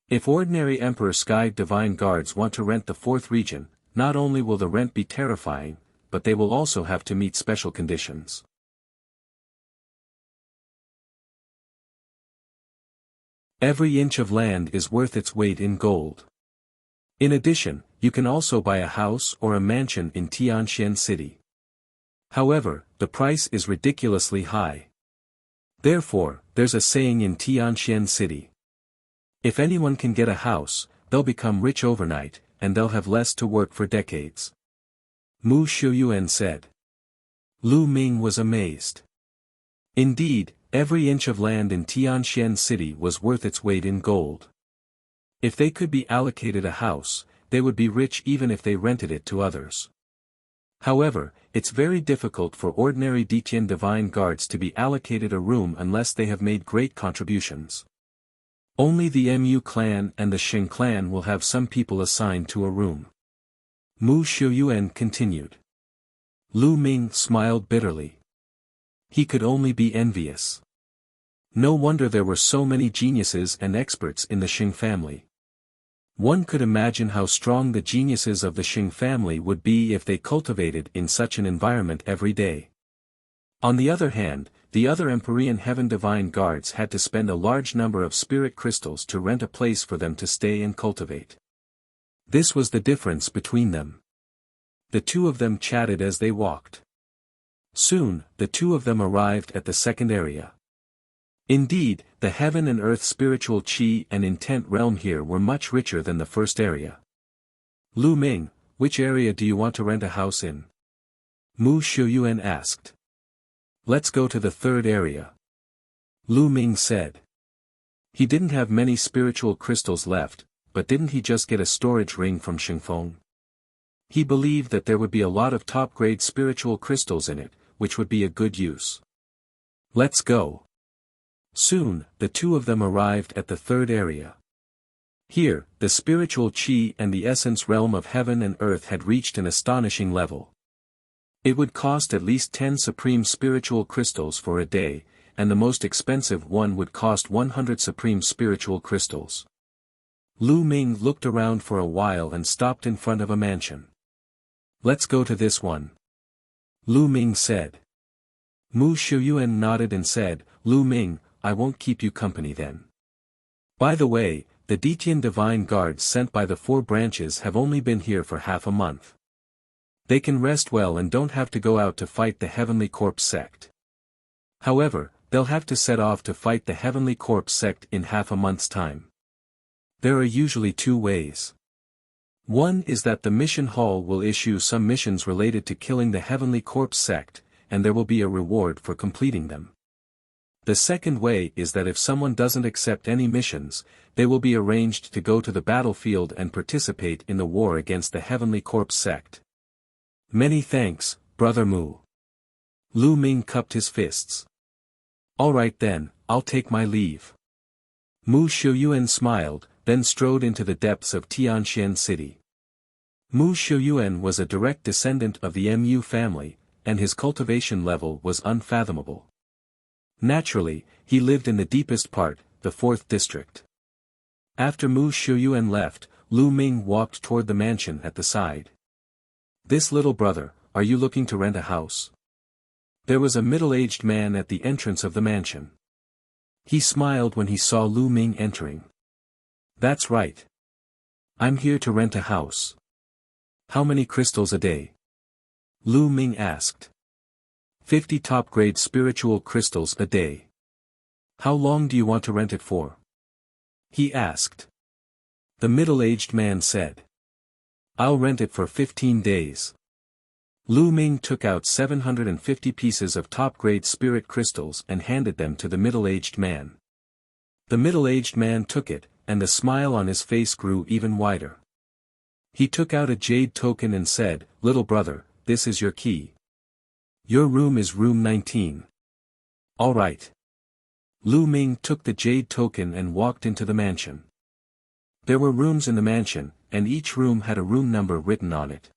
If ordinary Emperor Sky Divine Guards want to rent the 4th region, not only will the rent be terrifying, but they will also have to meet special conditions. Every inch of land is worth its weight in gold. In addition, you can also buy a house or a mansion in Tianxian City. However, the price is ridiculously high. Therefore, there's a saying in Tianxian City. If anyone can get a house, they'll become rich overnight, and they'll have less to work for decades. Mu Shuyuan said. Lu Ming was amazed. Indeed, every inch of land in Tianxian City was worth its weight in gold. If they could be allocated a house, they would be rich even if they rented it to others. However, it's very difficult for ordinary Detian Divine Guards to be allocated a room unless they have made great contributions. Only the Mu clan and the Xing clan will have some people assigned to a room. Mu Shuyuan continued. Lu Ming smiled bitterly. He could only be envious. No wonder there were so many geniuses and experts in the Xing family. One could imagine how strong the geniuses of the Xing family would be if they cultivated in such an environment every day. On the other hand, the other Empyrean Heaven Divine Guards had to spend a large number of spirit crystals to rent a place for them to stay and cultivate. This was the difference between them. The two of them chatted as they walked. Soon, the two of them arrived at the second area. Indeed, the heaven and earth spiritual chi and intent realm here were much richer than the first area. Lu Ming, which area do you want to rent a house in? Mu Shuyuan asked. Let's go to the third area. Lu Ming said. He didn't have many spiritual crystals left, but didn't he just get a storage ring from Xingfeng? He believed that there would be a lot of top-grade spiritual crystals in it, which would be a good use. Let's go. Soon, the two of them arrived at the third area. Here, the spiritual chi and the essence realm of heaven and earth had reached an astonishing level. It would cost at least 10 supreme spiritual crystals for a day, and the most expensive one would cost 100 supreme spiritual crystals. Lu Ming looked around for a while and stopped in front of a mansion. Let's go to this one. Lu Ming said. Mu Shuyuan nodded and said, Lu Ming, I won't keep you company then. By the way, the Detian Divine Guards sent by the 4 branches have only been here for half a month. They can rest well and don't have to go out to fight the Heavenly Corpse sect. However, they'll have to set off to fight the Heavenly Corpse sect in half a month's time. There are usually 2 ways. One is that the mission hall will issue some missions related to killing the Heavenly Corpse sect, and there will be a reward for completing them. The second way is that if someone doesn't accept any missions, they will be arranged to go to the battlefield and participate in the war against the Heavenly Corpse sect. Many thanks, Brother Mu. Lu Ming cupped his fists. Alright then, I'll take my leave. Mu Shuyuan smiled, then strode into the depths of Tianxian City. Mu Shuyuan was a direct descendant of the Mu family, and his cultivation level was unfathomable. Naturally, he lived in the deepest part, the 4th district. After Mu Shuyuan left, Lu Ming walked toward the mansion at the side. This little brother, are you looking to rent a house? There was a middle-aged man at the entrance of the mansion. He smiled when he saw Lu Ming entering. That's right. I'm here to rent a house. How many crystals a day? Lu Ming asked. 50 top-grade spiritual crystals a day. How long do you want to rent it for? He asked. The middle-aged man said. I'll rent it for 15 days. Lu Ming took out 750 pieces of top-grade spirit crystals and handed them to the middle-aged man. The middle-aged man took it, and the smile on his face grew even wider. He took out a jade token and said, Little brother, this is your key. Your room is room 19. All right. Lu Ming took the jade token and walked into the mansion. There were rooms in the mansion, and each room had a room number written on it.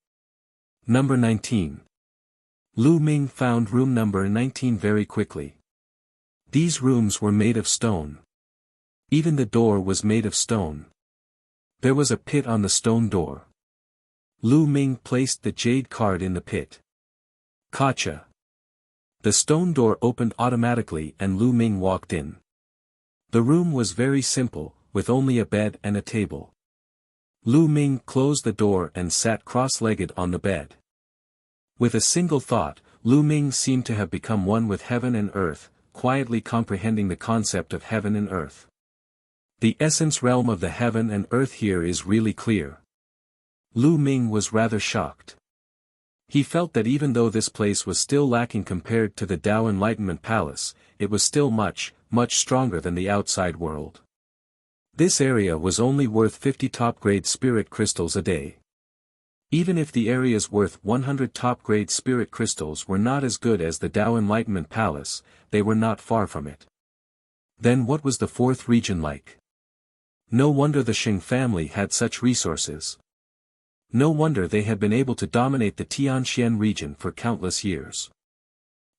Number 19. Lu Ming found room number 19 very quickly. These rooms were made of stone. Even the door was made of stone. There was a pit on the stone door. Lu Ming placed the jade card in the pit. Gotcha. The stone door opened automatically and Lu Ming walked in. The room was very simple, with only a bed and a table. Lu Ming closed the door and sat cross-legged on the bed. With a single thought, Lu Ming seemed to have become one with heaven and earth, quietly comprehending the concept of heaven and earth. The essence realm of the heaven and earth here is really clear. Lu Ming was rather shocked. He felt that even though this place was still lacking compared to the Tao Enlightenment Palace, it was still much, much stronger than the outside world. This area was only worth 50 top-grade spirit crystals a day. Even if the areas worth 100 top-grade spirit crystals were not as good as the Tao Enlightenment Palace, they were not far from it. Then what was the 4th region like? No wonder the Xing family had such resources. No wonder they had been able to dominate the Tianxian region for countless years.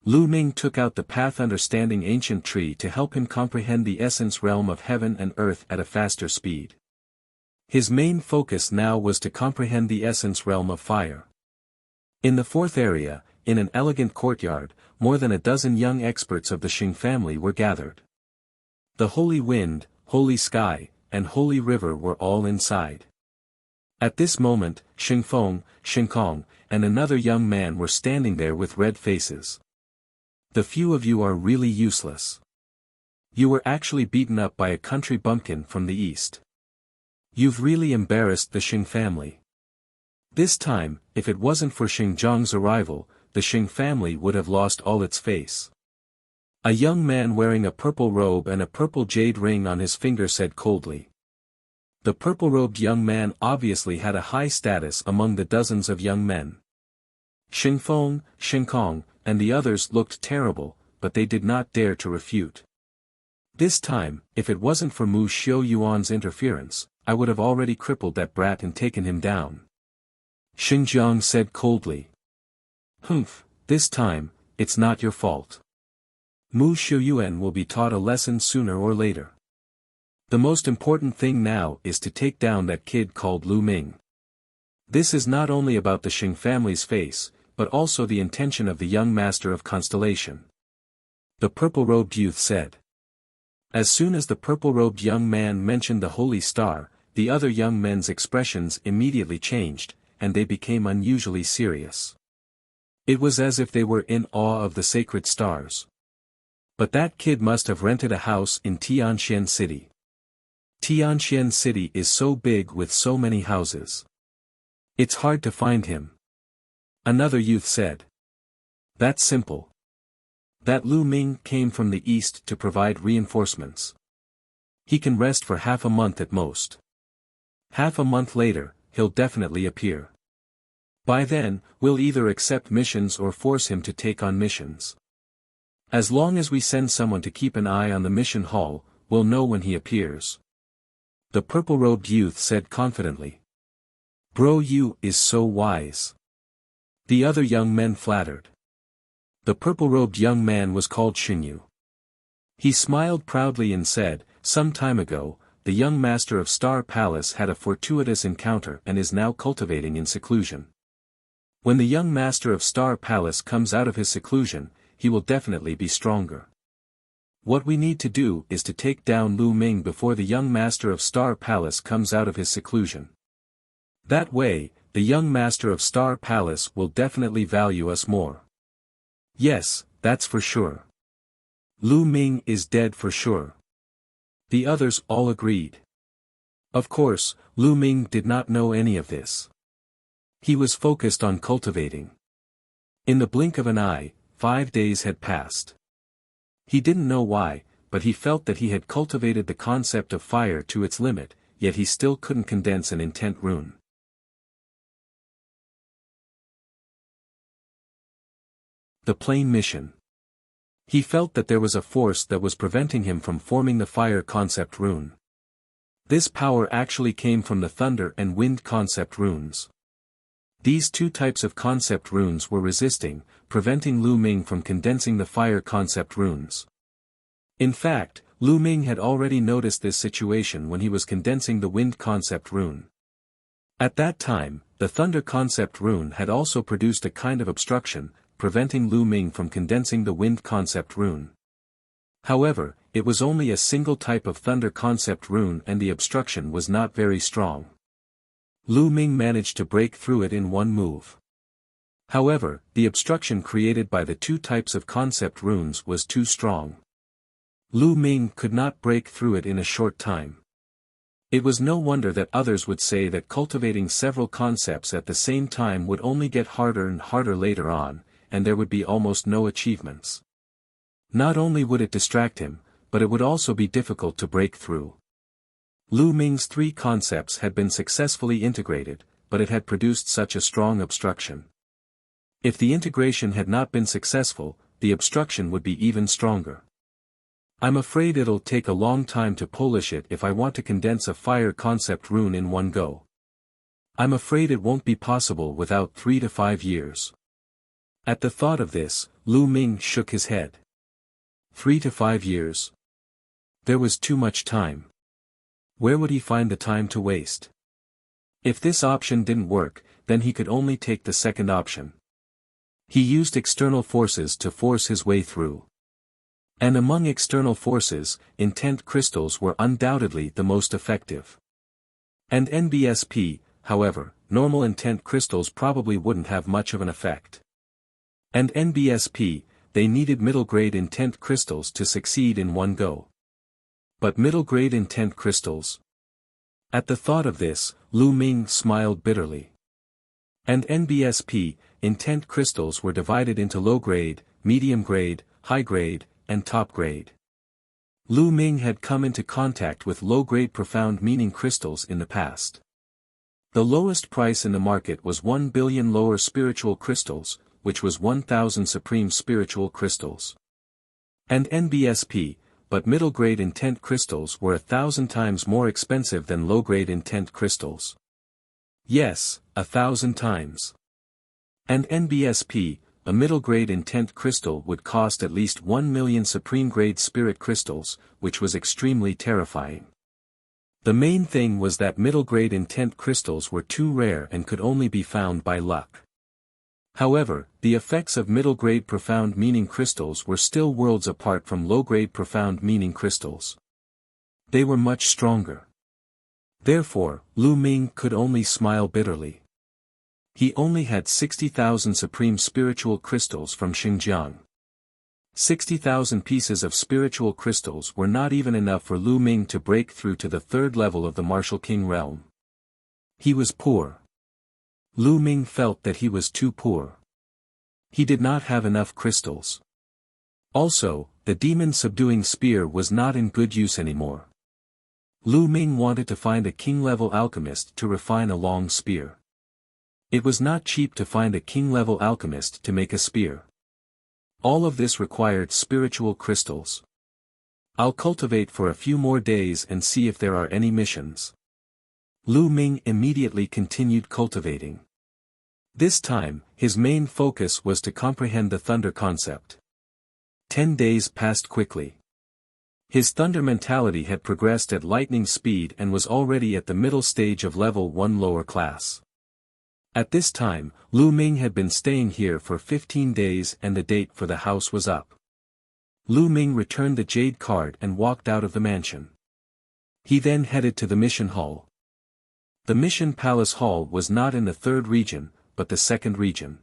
Lu Ming took out the Path Understanding Ancient Tree to help him comprehend the essence realm of heaven and earth at a faster speed. His main focus now was to comprehend the essence realm of fire. In the 4th area, in an elegant courtyard, more than a dozen young experts of the Xing family were gathered. The holy wind, holy sky, and holy river were all inside. At this moment, Xingfeng, Xingkong, and another young man were standing there with red faces. The few of you are really useless. You were actually beaten up by a country bumpkin from the east. You've really embarrassed the Xing family. This time, if it wasn't for Xingjiang's arrival, the Xing family would have lost all its face. A young man wearing a purple robe and a purple jade ring on his finger said coldly. The purple-robed young man obviously had a high status among the dozens of young men. Xingfeng, Xingkong, and the others looked terrible, but they did not dare to refute. This time, if it wasn't for Mu Xiu Yuan's interference, I would have already crippled that brat and taken him down. Xinjiang said coldly. Humph, this time, it's not your fault. Mu Xiuyuan will be taught a lesson sooner or later. The most important thing now is to take down that kid called Lu Ming. This is not only about the Xing family's face, but also the intention of the young master of constellation. The purple-robed youth said. As soon as the purple-robed young man mentioned the holy star, the other young men's expressions immediately changed, and they became unusually serious. It was as if they were in awe of the sacred stars. But that kid must have rented a house in Tianxian City. Tianxian City is so big with so many houses. It's hard to find him. Another youth said. That's simple. That Lu Ming came from the east to provide reinforcements. He can rest for half a month at most. Half a month later, he'll definitely appear. By then, we'll either accept missions or force him to take on missions. As long as we send someone to keep an eye on the mission hall, we'll know when he appears. The purple-robed youth said confidently. Bro, you is so wise. The other young men flattered. The purple-robed young man was called Xinyu. He smiled proudly and said, some time ago, the young master of Star Palace had a fortuitous encounter and is now cultivating in seclusion. When the young master of Star Palace comes out of his seclusion, he will definitely be stronger. What we need to do is to take down Lu Ming before the young master of Star Palace comes out of his seclusion. That way, the young master of Star Palace will definitely value us more. Yes, that's for sure. Lu Ming is dead for sure. The others all agreed. Of course, Lu Ming did not know any of this. He was focused on cultivating. In the blink of an eye, 5 days had passed. He didn't know why, but he felt that he had cultivated the concept of fire to its limit, yet he still couldn't condense an intent rune. The plane mission. He felt that there was a force that was preventing him from forming the fire concept rune. This power actually came from the thunder and wind concept runes. These two types of concept runes were resisting, preventing Lu Ming from condensing the fire concept runes. In fact, Lu Ming had already noticed this situation when he was condensing the wind concept rune. At that time, the thunder concept rune had also produced a kind of obstruction, preventing Lu Ming from condensing the wind concept rune. However, it was only a single type of thunder concept rune and the obstruction was not very strong. Lu Ming managed to break through it in one move. However, the obstruction created by the two types of concept runes was too strong. Lu Ming could not break through it in a short time. It was no wonder that others would say that cultivating several concepts at the same time would only get harder and harder later on, and there would be almost no achievements. Not only would it distract him, but it would also be difficult to break through. Lu Ming's 3 concepts had been successfully integrated, but it had produced such a strong obstruction. If the integration had not been successful, the obstruction would be even stronger. I'm afraid it'll take a long time to polish it if I want to condense a fire concept rune in one go. I'm afraid it won't be possible without 3 to 5 years. At the thought of this, Lu Ming shook his head. 3 to 5 years. There was too much time. Where would he find the time to waste? If this option didn't work, then he could only take the second option. He used external forces to force his way through. And among external forces, intent crystals were undoubtedly the most effective. And NBSP, however, normal intent crystals probably wouldn't have much of an effect. And NBSP, they needed middle-grade intent crystals to succeed in one go. But middle-grade intent crystals? At the thought of this, Lu Ming smiled bitterly. And NBSP, intent crystals were divided into low-grade, medium-grade, high-grade, and top-grade. Lu Ming had come into contact with low-grade profound meaning crystals in the past. The lowest price in the market was 1 billion lower spiritual crystals, which was 1,000 supreme spiritual crystals. And NBSP, but middle-grade intent crystals were 1,000 times more expensive than low-grade intent crystals. Yes, 1,000 times. And NBSP, a middle-grade intent crystal would cost at least 1 million supreme-grade spirit crystals, which was extremely terrifying. The main thing was that middle-grade intent crystals were too rare and could only be found by luck. However, the effects of middle-grade profound meaning crystals were still worlds apart from low-grade profound meaning crystals. They were much stronger. Therefore, Lu Ming could only smile bitterly. He only had 60,000 supreme spiritual crystals from Xinjiang. 60,000 pieces of spiritual crystals were not even enough for Lu Ming to break through to the third level of the Martial King realm. He was poor. Lu Ming felt that he was too poor. He did not have enough crystals. Also, the demon-subduing spear was not in good use anymore. Lu Ming wanted to find a king-level alchemist to refine a long spear. It was not cheap to find a king-level alchemist to make a spear. All of this required spiritual crystals. I'll cultivate for a few more days and see if there are any missions. Lu Ming immediately continued cultivating. This time, his main focus was to comprehend the thunder concept. 10 days passed quickly. His thunder mentality had progressed at lightning speed and was already at the middle stage of level 1 lower class. At this time, Lu Ming had been staying here for 15 days and the date for the house was up. Lu Ming returned the jade card and walked out of the mansion. He then headed to the mission hall. The mission palace hall was not in the third region, but the second region.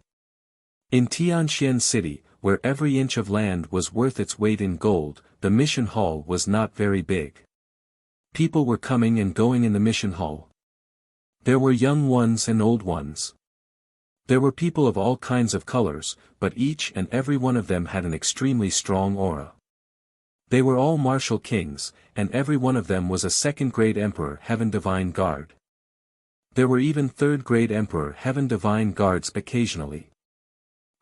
In Tianxian City, where every inch of land was worth its weight in gold, the mission hall was not very big. People were coming and going in the mission hall. There were young ones and old ones. There were people of all kinds of colors, but each and every one of them had an extremely strong aura. They were all martial kings, and every one of them was a second-grade Emperor Heaven Divine Guard. There were even third-grade Emperor Heaven Divine Guards occasionally.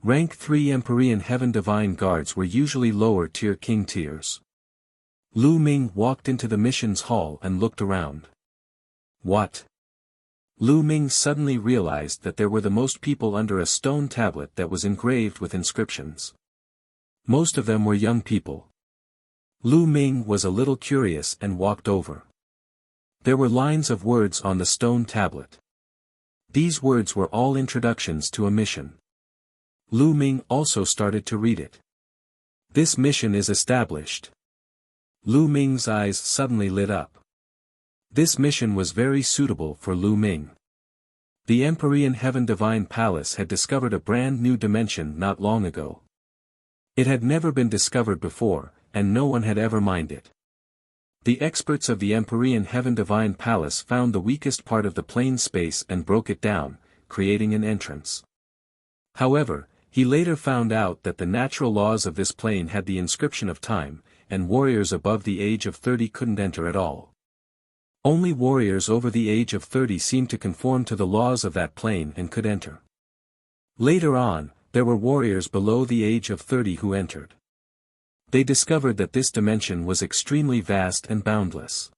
Rank 3 Empyrean Heaven Divine Guards were usually lower-tier king tiers. Lu Ming walked into the missions hall and looked around. What? Lu Ming suddenly realized that there were the most people under a stone tablet that was engraved with inscriptions. Most of them were young people. Lu Ming was a little curious and walked over. There were lines of words on the stone tablet. These words were all introductions to a mission. Lu Ming also started to read it. This mission is established. Lu Ming's eyes suddenly lit up. This mission was very suitable for Lu Ming. The Empyrean Heaven Divine Palace had discovered a brand new dimension not long ago. It had never been discovered before, and no one had ever mined it. The experts of the Empyrean Heaven Divine Palace found the weakest part of the plane space and broke it down, creating an entrance. However, he later found out that the natural laws of this plane had the inscription of time, and warriors above the age of 30 couldn't enter at all. Only warriors over the age of 30 seemed to conform to the laws of that plane and could enter. Later on, there were warriors below the age of 30 who entered. They discovered that this dimension was extremely vast and boundless.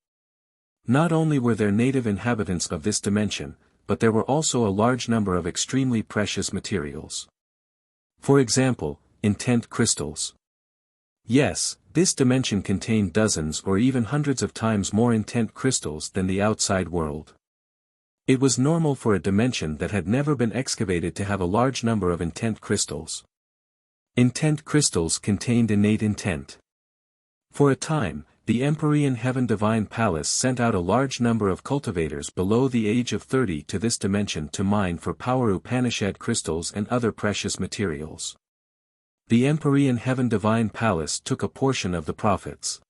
Not only were there native inhabitants of this dimension, but there were also a large number of extremely precious materials. For example, intent crystals. Yes, this dimension contained dozens or even hundreds of times more intent crystals than the outside world. It was normal for a dimension that had never been excavated to have a large number of intent crystals. Intent crystals contained innate intent. For a time, the Empyrean Heaven Divine Palace sent out a large number of cultivators below the age of 30 to this dimension to mine for power Upanishad crystals and other precious materials. The Empyrean Heaven Divine Palace took a portion of the profits.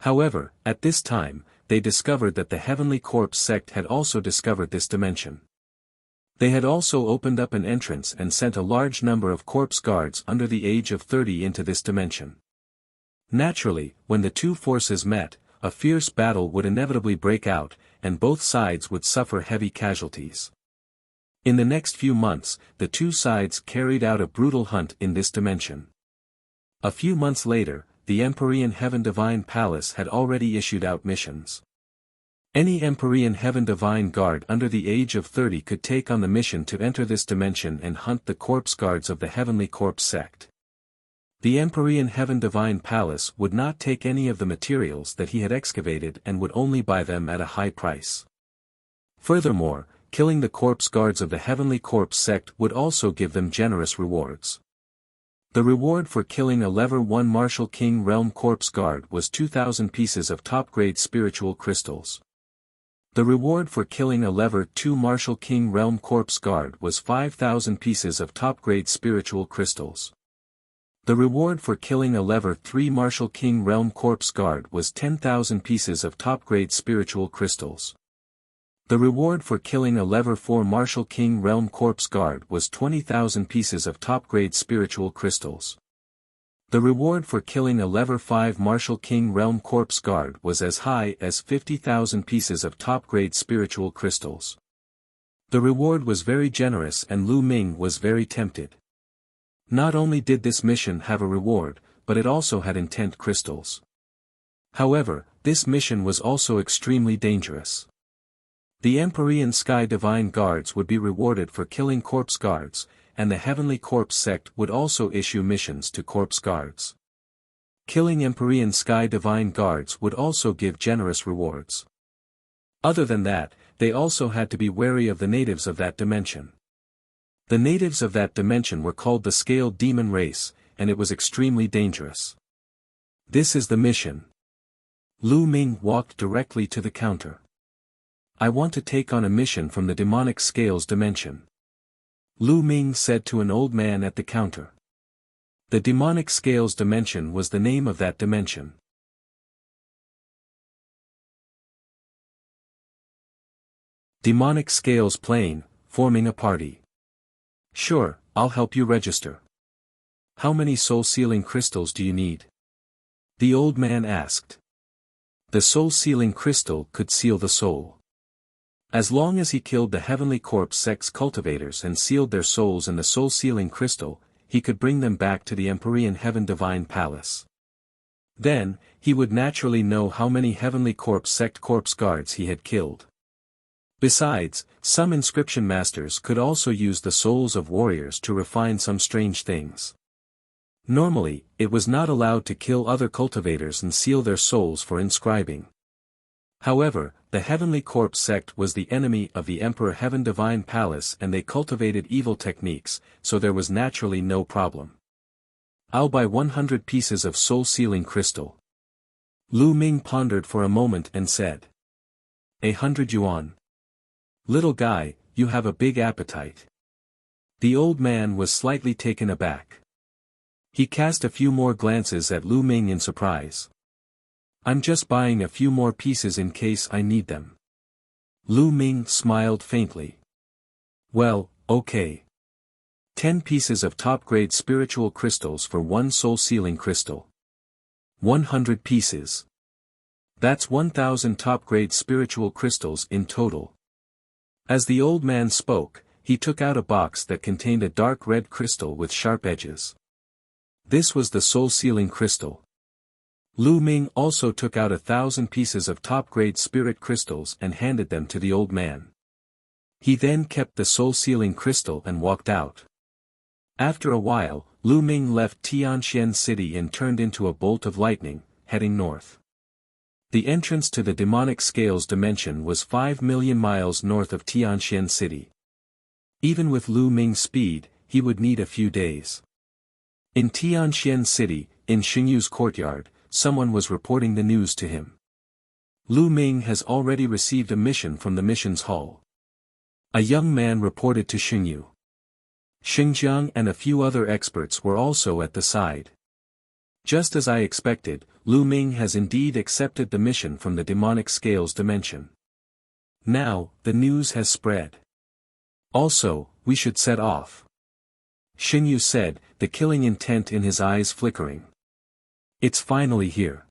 However, at this time, they discovered that the Heavenly Corpse sect had also discovered this dimension. They had also opened up an entrance and sent a large number of corpse guards under the age of 30 into this dimension. Naturally, when the two forces met, a fierce battle would inevitably break out, and both sides would suffer heavy casualties. In the next few months, the two sides carried out a brutal hunt in this dimension. A few months later, the Empyrean Heaven Divine Palace had already issued out missions. Any Empyrean Heaven Divine Guard under the age of 30 could take on the mission to enter this dimension and hunt the corpse guards of the Heavenly Corpse sect. The Empyrean Heaven Divine Palace would not take any of the materials that he had excavated and would only buy them at a high price. Furthermore, killing the corpse guards of the Heavenly Corpse sect would also give them generous rewards. The reward for killing a Level 1 Martial King Realm Corpse Guard was 2,000 pieces of top-grade spiritual crystals. The reward for killing a Level 2 Martial King Realm Corpse Guard was 5,000 pieces of top-grade spiritual crystals. The reward for killing a Level 3 Martial King Realm Corpse Guard was 10,000 pieces of top-grade spiritual crystals. The reward for killing a Level 4 Martial King Realm Corpse Guard was 20,000 pieces of top-grade spiritual crystals. The reward for killing a Level 5 Martial King Realm Corpse Guard was as high as 50,000 pieces of top-grade spiritual crystals. The reward was very generous and Lu Ming was very tempted. Not only did this mission have a reward, but it also had intent crystals. However, this mission was also extremely dangerous. The Empyrean Sky Divine Guards would be rewarded for killing corpse guards, and the Heavenly Corpse sect would also issue missions to corpse guards. Killing Empyrean Sky Divine Guards would also give generous rewards. Other than that, they also had to be wary of the natives of that dimension. The natives of that dimension were called the Scaled Demon Race, and it was extremely dangerous. This is the mission. Lu Ming walked directly to the counter. I want to take on a mission from the demonic scales dimension. Lu Ming said to an old man at the counter. The demonic scales dimension was the name of that dimension. Demonic scales plane, forming a party. Sure, I'll help you register. How many soul-sealing crystals do you need? The old man asked. The soul-sealing crystal could seal the soul. As long as he killed the Heavenly Corpse sect's cultivators and sealed their souls in the soul-sealing crystal, he could bring them back to the Empyrean Heaven Divine Palace. Then, he would naturally know how many Heavenly Corpse sect corpse guards he had killed. Besides, some inscription masters could also use the souls of warriors to refine some strange things. Normally, it was not allowed to kill other cultivators and seal their souls for inscribing. However, the Heavenly Corpse sect was the enemy of the Emperor Heaven Divine Palace and they cultivated evil techniques, so there was naturally no problem. I'll buy 100 pieces of soul-sealing crystal. Lu Ming pondered for a moment and said. 100 yuan. Little guy, you have a big appetite. The old man was slightly taken aback. He cast a few more glances at Lu Ming in surprise. I'm just buying a few more pieces in case I need them. Lu Ming smiled faintly. Well, okay. 10 pieces of top-grade spiritual crystals for one soul-sealing crystal. 100 pieces. That's 1,000 top-grade spiritual crystals in total. As the old man spoke, he took out a box that contained a dark red crystal with sharp edges. This was the soul-sealing crystal. Lu Ming also took out 1,000 pieces of top-grade spirit crystals and handed them to the old man. He then kept the soul-sealing crystal and walked out. After a while, Lu Ming left Tianxian City and turned into a bolt of lightning, heading north. The entrance to the demonic scales dimension was 5 million miles north of Tianxian City. Even with Lu Ming's speed, he would need a few days. In Tianxian City, in Xingyu's courtyard, someone was reporting the news to him. Lu Ming has already received a mission from the missions hall. A young man reported to Xingyu. Xingjiang and a few other experts were also at the side. Just as I expected, Lu Ming has indeed accepted the mission from the demonic scales dimension. Now, the news has spread. Also, we should set off. Xingyu said, the killing intent in his eyes flickering. It's finally here.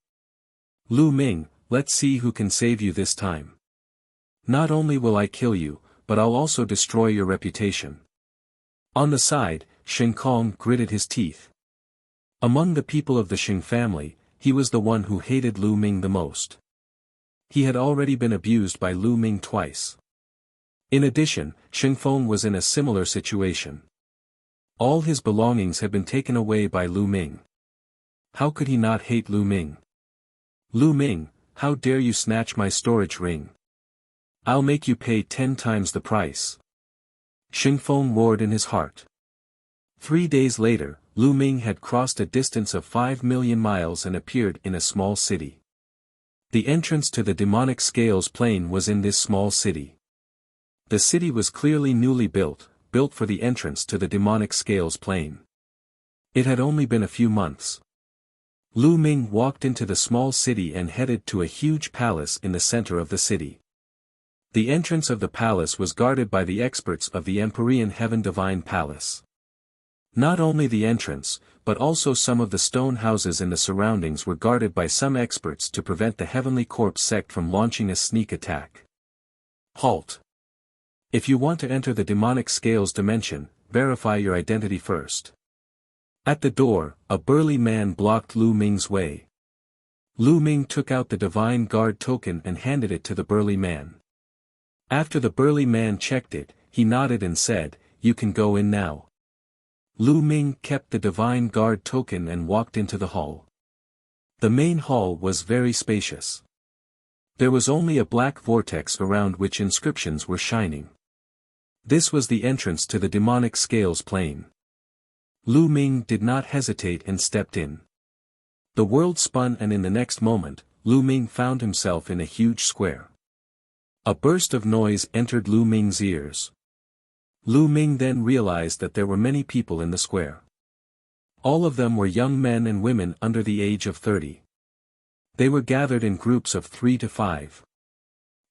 Lu Ming, let's see who can save you this time. Not only will I kill you, but I'll also destroy your reputation. On the side, Shen Kong gritted his teeth. Among the people of the Xing family, he was the one who hated Lu Ming the most. He had already been abused by Lu Ming twice. In addition, Shen Feng was in a similar situation. All his belongings had been taken away by Lu Ming. How could he not hate Lu Ming? Lu Ming, how dare you snatch my storage ring? I'll make you pay 10 times the price. Shen Feng roared in his heart. 3 days later, Lu Ming had crossed a distance of 5 million miles and appeared in a small city. The entrance to the demonic scales plane was in this small city. The city was clearly newly built for the entrance to the demonic scales plane. It had only been a few months. Lu Ming walked into the small city and headed to a huge palace in the center of the city. The entrance of the palace was guarded by the experts of the Empyrean Heaven Divine Palace. Not only the entrance, but also some of the stone houses in the surroundings were guarded by some experts to prevent the Heavenly Corpse sect from launching a sneak attack. Halt! If you want to enter the demonic scales dimension, verify your identity first. At the door, a burly man blocked Lu Ming's way. Lu Ming took out the Divine Guard token and handed it to the burly man. After the burly man checked it, he nodded and said, "You can go in now." Lu Ming kept the Divine Guard token and walked into the hall. The main hall was very spacious. There was only a black vortex around which inscriptions were shining. This was the entrance to the demonic scales plane. Lu Ming did not hesitate and stepped in. The world spun and in the next moment, Lu Ming found himself in a huge square. A burst of noise entered Lu Ming's ears. Lu Ming then realized that there were many people in the square. All of them were young men and women under the age of 30. They were gathered in groups of 3 to 5.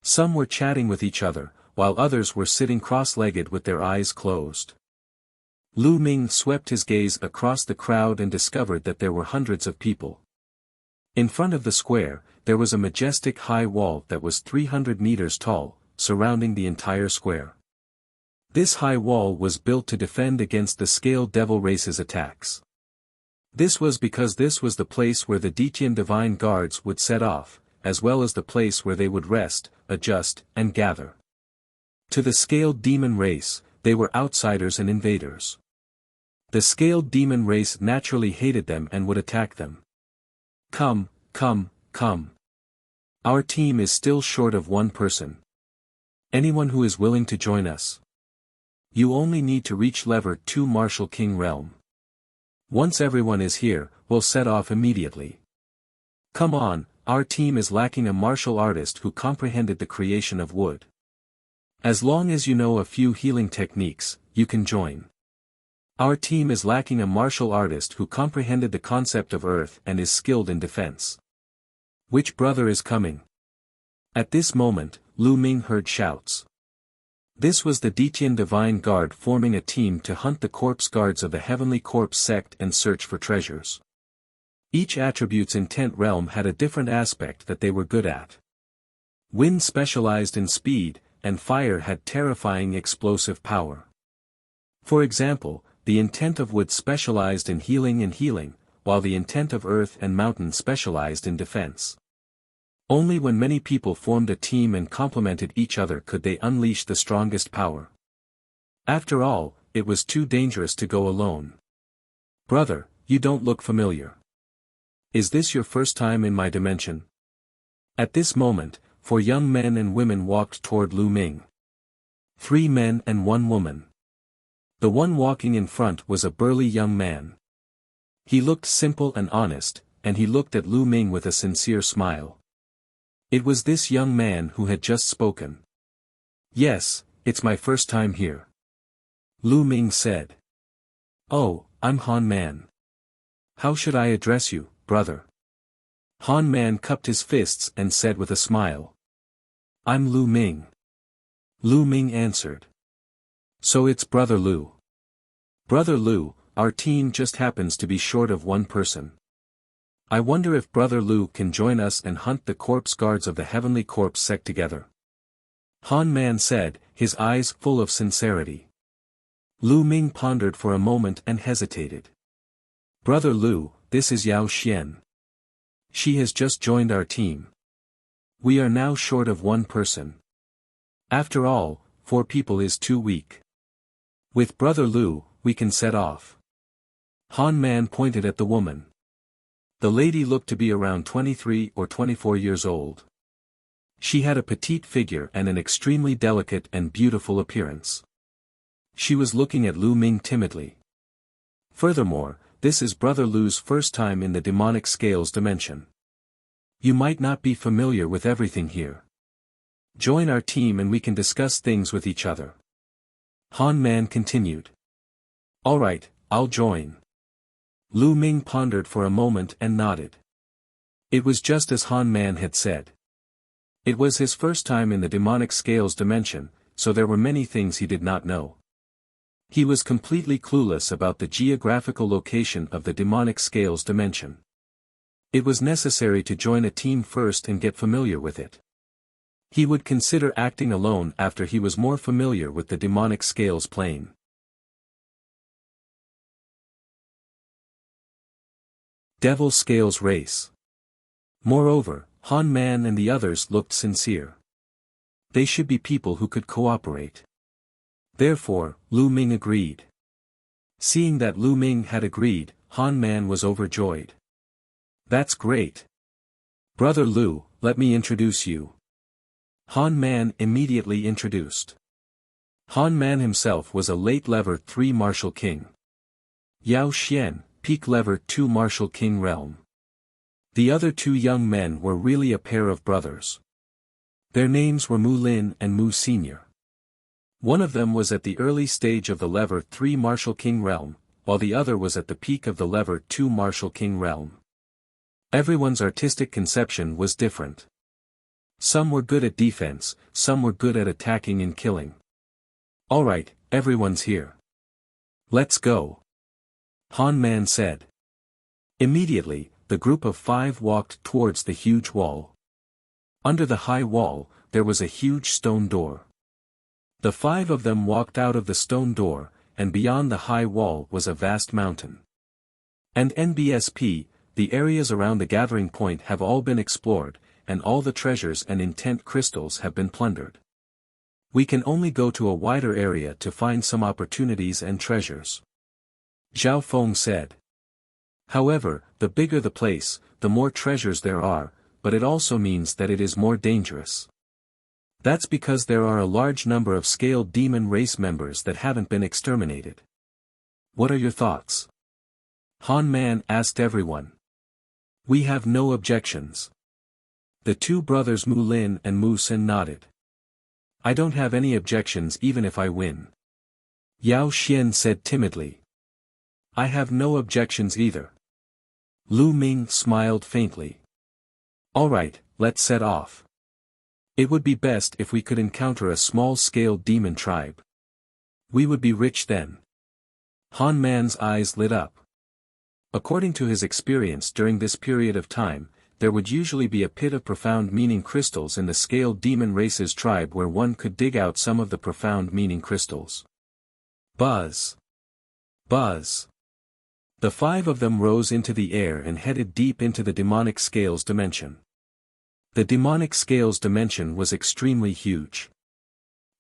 Some were chatting with each other, while others were sitting cross-legged with their eyes closed. Lu Ming swept his gaze across the crowd and discovered that there were hundreds of people. In front of the square, there was a majestic high wall that was 300 meters tall, surrounding the entire square. This high wall was built to defend against the Scale Devil race's attacks. This was because this was the place where the Detian Divine Guards would set off, as well as the place where they would rest, adjust, and gather. To the Scaled Demon race, they were outsiders and invaders. The Scaled Demon race naturally hated them and would attack them. Come, come, come. Our team is still short of one person. Anyone who is willing to join us? You only need to reach lever 2 Martial King Realm. Once everyone is here, we'll set off immediately. Come on, our team is lacking a martial artist who comprehended the creation of wood. As long as you know a few healing techniques, you can join. Our team is lacking a martial artist who comprehended the concept of earth and is skilled in defense. Which brother is coming? At this moment, Lu Ming heard shouts. This was the Detian Divine Guard forming a team to hunt the corpse guards of the Heavenly Corpse sect and search for treasures. Each attribute's intent realm had a different aspect that they were good at. Wind specialized in speed, and fire had terrifying explosive power. For example, the intent of wood specialized in healing, while the intent of earth and mountain specialized in defense. Only when many people formed a team and complemented each other could they unleash the strongest power. After all, it was too dangerous to go alone. Brother, you don't look familiar. Is this your first time in my dimension? At this moment, 4 young men and women walked toward Lu Ming. 3 men and 1 woman. The one walking in front was a burly young man. He looked simple and honest, and he looked at Lu Ming with a sincere smile. It was this young man who had just spoken. "Yes, it's my first time here," Lu Ming said. "Oh, I'm Han Man. How should I address you, brother?" Han Man cupped his fists and said with a smile. "I'm Lu Ming." Lu Ming answered. "So it's Brother Lu. Brother Lu, our team just happens to be short of 1 person. I wonder if Brother Lu can join us and hunt the corpse guards of the Heavenly Corpse sect together." Han Man said, his eyes full of sincerity. Lu Ming pondered for a moment and hesitated. "Brother Lu, this is Yao Xian. She has just joined our team. We are now short of 1 person. After all, 4 people is too weak. With Brother Lu, we can set off." Han Man pointed at the woman. The lady looked to be around 23 or 24 years old. She had a petite figure and an extremely delicate and beautiful appearance. She was looking at Lu Ming timidly. Furthermore, this is Brother Lu's first time in the demonic scales dimension. You might not be familiar with everything here. Join our team and we can discuss things with each other. Han Man continued. "All right, I'll join." Lu Ming pondered for a moment and nodded. It was just as Han Man had said. It was his first time in the demonic scales dimension, so there were many things he did not know. He was completely clueless about the geographical location of the demonic scales dimension. It was necessary to join a team first and get familiar with it. He would consider acting alone after he was more familiar with the demonic scales plane. Devil Scales Race. Moreover, Han Man and the others looked sincere. They should be people who could cooperate. Therefore, Lu Ming agreed. Seeing that Lu Ming had agreed, Han Man was overjoyed. "That's great. Brother Lu, let me introduce you." Han Man immediately introduced. Han Man himself was a late level 3 Martial King. Yao Xian, peak level 2 Martial King realm. The other 2 young men were really a pair of brothers. Their names were Mu Lin and Mu Senior. One of them was at the early stage of the level 3 Martial King realm, while the other was at the peak of the level 2 Martial King realm. Everyone's artistic conception was different. Some were good at defense, some were good at attacking and killing. "All right, everyone's here. Let's go," Han Man said. Immediately, the group of 5 walked towards the huge wall. Under the high wall, there was a huge stone door. The 5 of them walked out of the stone door, and beyond the high wall was a vast mountain. And NBSP, the areas around the gathering point have all been explored, and all the treasures and intent crystals have been plundered. We can only go to a wider area to find some opportunities and treasures, Zhao Feng said. However, the bigger the place, the more treasures there are, but it also means that it is more dangerous. That's because there are a large number of scaled demon race members that haven't been exterminated. What are your thoughts? Han Man asked everyone. We have no objections. The 2 brothers Mu Lin and Mu Sin nodded. I don't have any objections even if I win, Yao Xian said timidly. I have no objections either. Lu Ming smiled faintly. All right, let's set off. It would be best if we could encounter a small-scale demon tribe. We would be rich then. Han Man's eyes lit up. According to his experience during this period of time, there would usually be a pit of profound meaning crystals in the scaled demon race's tribe where one could dig out some of the profound meaning crystals. Buzz! Buzz! The 5 of them rose into the air and headed deep into the demonic scales dimension. The demonic scales dimension was extremely huge.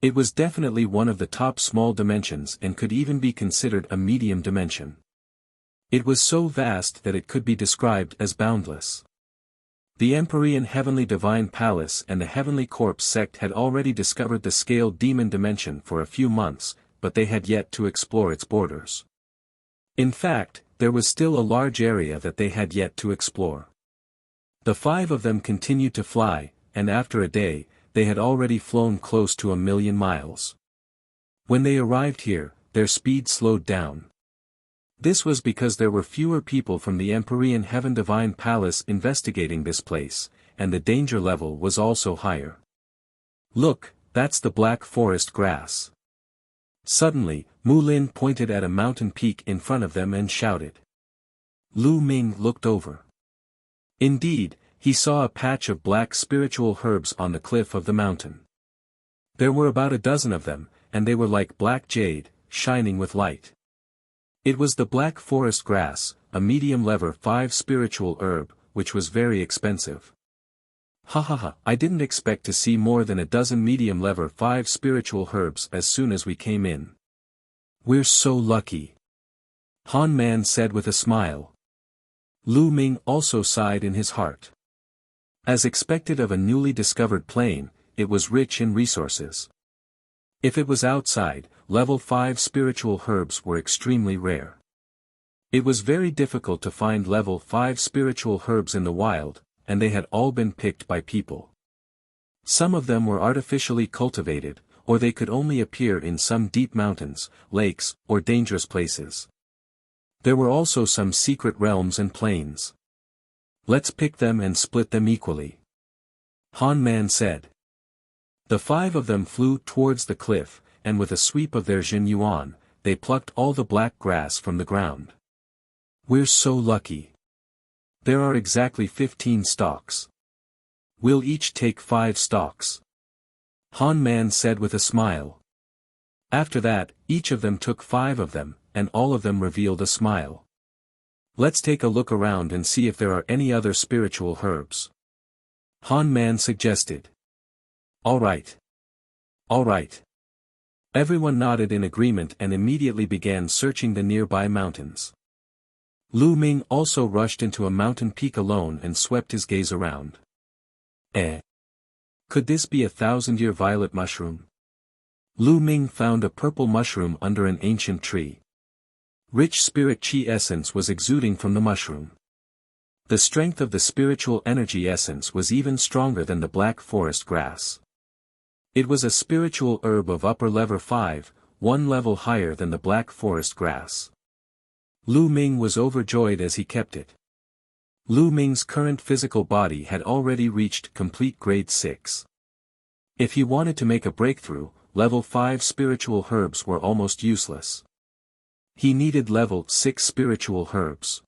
It was definitely one of the top small dimensions and could even be considered a medium dimension. It was so vast that it could be described as boundless. The Empyrean Heavenly Divine Palace and the Heavenly Corpse sect had already discovered the scaled demon dimension for a few months, but they had yet to explore its borders. In fact, there was still a large area that they had yet to explore. The 5 of them continued to fly, and after a day, they had already flown close to 1,000,000 miles. When they arrived here, their speed slowed down. This was because there were fewer people from the Empyrean Heaven Divine Palace investigating this place, and the danger level was also higher. Look, that's the Black Forest grass. Suddenly, Mu Lin pointed at a mountain peak in front of them and shouted. Lu Ming looked over. Indeed, he saw a patch of black spiritual herbs on the cliff of the mountain. There were about a dozen of them, and they were like black jade, shining with light. It was the Black Forest grass, a medium level 5 spiritual herb, which was very expensive. Ha ha ha, I didn't expect to see more than a dozen medium level 5 spiritual herbs as soon as we came in. We're so lucky. Han Man said with a smile. Lu Ming also sighed in his heart. As expected of a newly discovered plane, it was rich in resources. If it was outside, level 5 spiritual herbs were extremely rare. It was very difficult to find level 5 spiritual herbs in the wild, and they had all been picked by people. Some of them were artificially cultivated, or they could only appear in some deep mountains, lakes, or dangerous places. There were also some secret realms and plains. Let's pick them and split them equally. Han Man said. The 5 of them flew towards the cliff, and with a sweep of their Jin Yuan, they plucked all the black grass from the ground. We're so lucky. There are exactly 15 stalks. We'll each take 5 stalks. Han Man said with a smile. After that, each of them took 5 of them, and all of them revealed a smile. Let's take a look around and see if there are any other spiritual herbs. Han Man suggested. All right. All right. Everyone nodded in agreement and immediately began searching the nearby mountains. Lu Ming also rushed into a mountain peak alone and swept his gaze around. Could this be a 1,000-year violet mushroom? Lu Ming found a purple mushroom under an ancient tree. Rich spirit chi essence was exuding from the mushroom. The strength of the spiritual energy essence was even stronger than the Black Forest grass. It was a spiritual herb of upper level 5, 1 level higher than the Black Forest grass. Lu Ming was overjoyed as he kept it. Lu Ming's current physical body had already reached complete grade 6. If he wanted to make a breakthrough, level 5 spiritual herbs were almost useless. He needed level 6 spiritual herbs.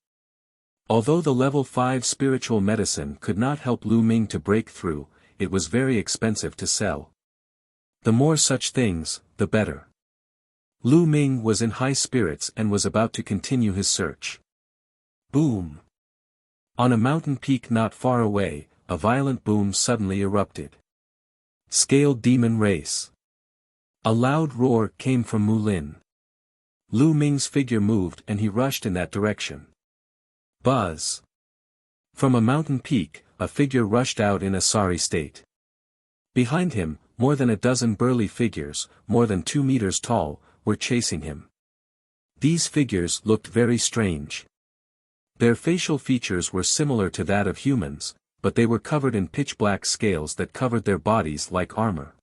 Although the level 5 spiritual medicine could not help Lu Ming to break through, it was very expensive to sell. The more such things, the better. Lu Ming was in high spirits and was about to continue his search. Boom! On a mountain peak not far away, a violent boom suddenly erupted. Scaled demon race. A loud roar came from Mu Lin. Lu Ming's figure moved and he rushed in that direction. Buzz! From a mountain peak, a figure rushed out in a sorry state. Behind him, more than a dozen burly figures, more than 2 meters tall, were chasing him. These figures looked very strange. Their facial features were similar to that of humans, but they were covered in pitch-black scales that covered their bodies like armor.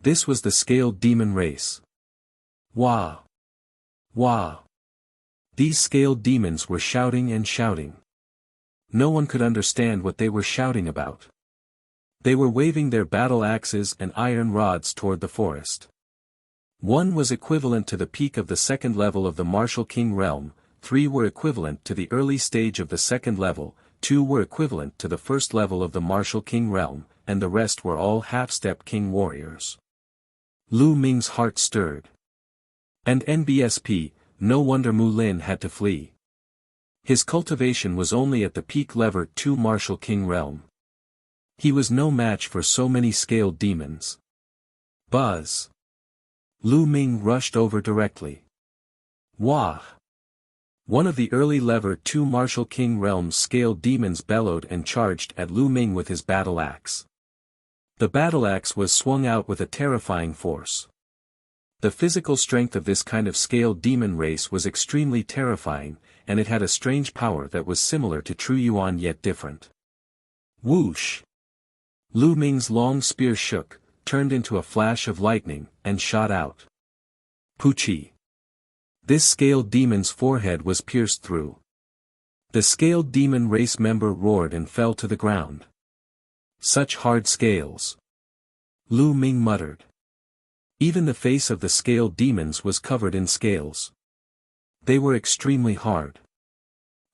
This was the scaled demon race. Wah! Wah! These scaled demons were shouting and shouting. No one could understand what they were shouting about. They were waving their battle axes and iron rods toward the forest. One was equivalent to the peak of the 2nd level of the Martial King realm, 3 were equivalent to the early stage of the 2nd level, 2 were equivalent to the 1st level of the Martial King realm, and the rest were all half-step king warriors. Lu Ming's heart stirred. And NBSP, no wonder Mu Lin had to flee. His cultivation was only at the peak level 2 Martial King realm. He was no match for so many scaled demons. Buzz! Lu Ming rushed over directly. Wah! One of the early Lever 2 Martial King Realm's scale demons bellowed and charged at Lu Ming with his battle axe. The battle axe was swung out with a terrifying force. The physical strength of this kind of scale demon race was extremely terrifying, and it had a strange power that was similar to true Yuan yet different. Whoosh! Lu Ming's long spear shook, turned into a flash of lightning, and shot out. Puchi! This scaled demon's forehead was pierced through. The scaled demon race member roared and fell to the ground. Such hard scales! Lu Ming muttered. Even the face of the scaled demons was covered in scales. They were extremely hard.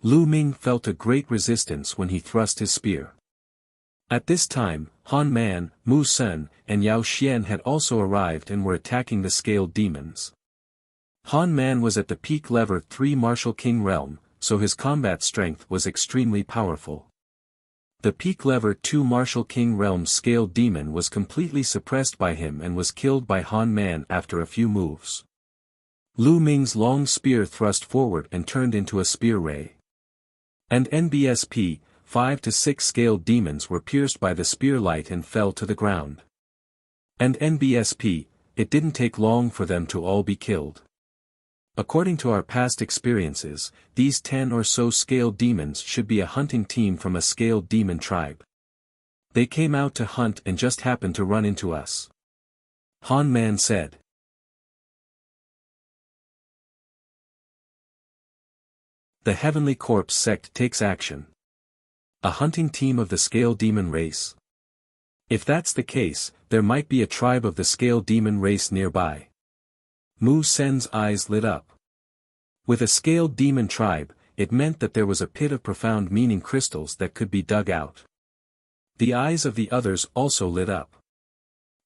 Lu Ming felt a great resistance when he thrust his spear. At this time, Han Man, Mu Sen, and Yao Xian had also arrived and were attacking the scaled demons. Han Man was at the peak Lever 3 Martial King Realm, so his combat strength was extremely powerful. The peak Lever 2 Martial King Realm's scaled demon was completely suppressed by him and was killed by Han Man after a few moves. Lu Ming's long spear thrust forward and turned into a spear ray. And NBSP, 5 to 6 scaled demons were pierced by the spear light and fell to the ground. And NBSP, it didn't take long for them to all be killed. According to our past experiences, these 10 or so scaled demons should be a hunting team from a scaled demon tribe. They came out to hunt and just happened to run into us. Han Man said. The Heavenly Corpse sect takes action. A hunting team of the scale demon race? If that's the case, there might be a tribe of the scale demon race nearby. Mu Sen's eyes lit up. With a scaled demon tribe, it meant that there was a pit of profound meaning crystals that could be dug out. The eyes of the others also lit up.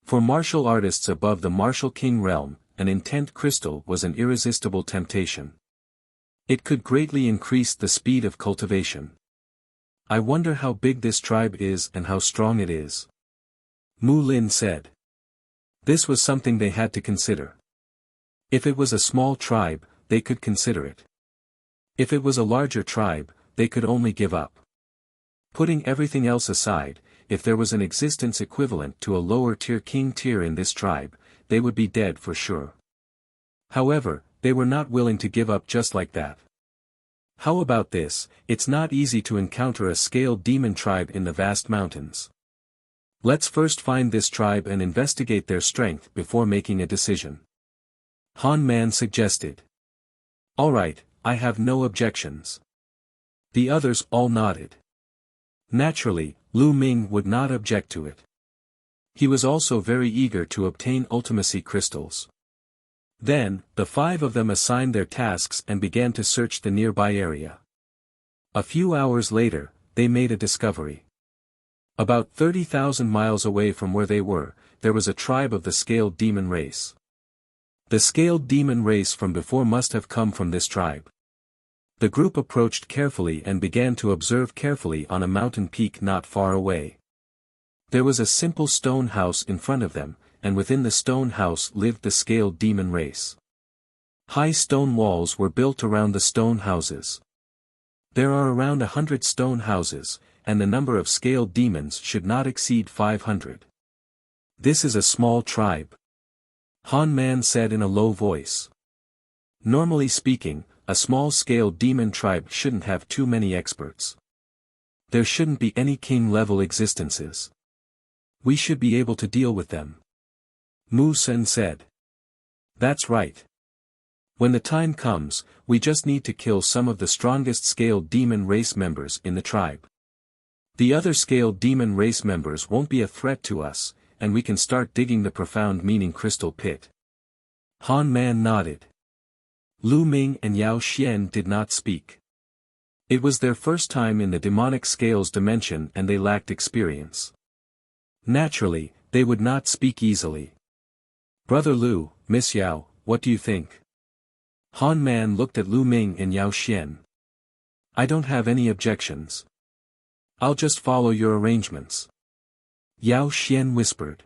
For martial artists above the Martial King realm, an intent crystal was an irresistible temptation. It could greatly increase the speed of cultivation. I wonder how big this tribe is and how strong it is. Mu Lin said. This was something they had to consider. If it was a small tribe, they could consider it. If it was a larger tribe, they could only give up. Putting everything else aside, if there was an existence equivalent to a lower tier king tier in this tribe, they would be dead for sure. However, they were not willing to give up just like that. How about this? It's not easy to encounter a scaled demon tribe in the vast mountains. Let's first find this tribe and investigate their strength before making a decision. Han Man suggested. Alright, I have no objections. The others all nodded. Naturally, Lu Ming would not object to it. He was also very eager to obtain ultimacy crystals. Then, the 5 of them assigned their tasks and began to search the nearby area. A few hours later, they made a discovery. About 30,000 miles away from where they were, there was a tribe of the scaled demon race. The scaled demon race from before must have come from this tribe. The group approached carefully and began to observe carefully on a mountain peak not far away. There was a simple stone house in front of them, and within the stone house lived the scaled demon race. High stone walls were built around the stone houses. There are around 100 stone houses, and the number of scaled demons should not exceed 500. This is a small tribe. Han Man said in a low voice. Normally speaking, a small scaled demon tribe shouldn't have too many experts. There shouldn't be any king-level existences. We should be able to deal with them. Mu Sen said. That's right. When the time comes, we just need to kill some of the strongest scaled demon race members in the tribe. The other scaled demon race members won't be a threat to us, and we can start digging the profound meaning crystal pit. Han Man nodded. Lu Ming and Yao Xian did not speak. It was their first time in the demonic scales dimension and they lacked experience. Naturally, they would not speak easily. Brother Lu, Miss Yao, what do you think? Han Man looked at Lu Ming and Yao Xian. I don't have any objections. I'll just follow your arrangements. Yao Xian whispered.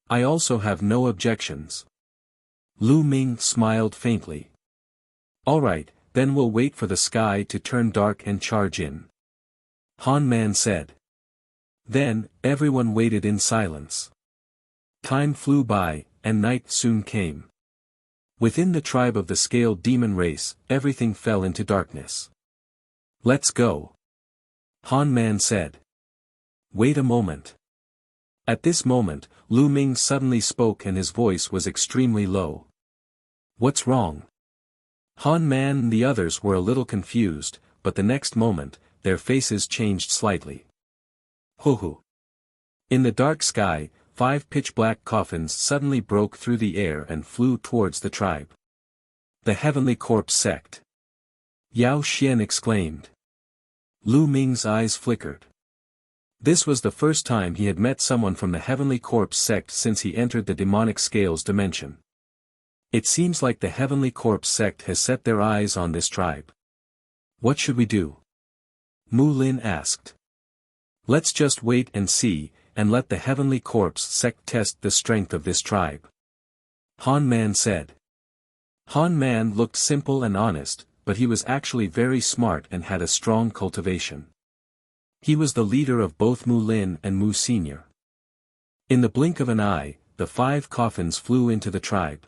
I also have no objections. Lu Ming smiled faintly. Alright, then we'll wait for the sky to turn dark and charge in. Han Man said. Then, everyone waited in silence. Time flew by, and night soon came. Within the tribe of the scaled demon race, everything fell into darkness. Let's go. Han Man said. Wait a moment. At this moment, Lu Ming suddenly spoke and his voice was extremely low. What's wrong? Han Man and the others were a little confused, but the next moment, their faces changed slightly. Hoo-hoo. In the dark sky, 5 pitch-black coffins suddenly broke through the air and flew towards the tribe. The Heavenly Corpse Sect. Yao Xian exclaimed. Lu Ming's eyes flickered. This was the first time he had met someone from the Heavenly Corpse Sect since he entered the demonic scales dimension. It seems like the Heavenly Corpse Sect has set their eyes on this tribe. What should we do? Mu Lin asked. Let's just wait and see, and let the Heavenly Corpse Sect test the strength of this tribe. Han Man said. Han Man looked simple and honest, but he was actually very smart and had a strong cultivation. He was the leader of both Mu Lin and Mu Senior. In the blink of an eye, the 5 coffins flew into the tribe.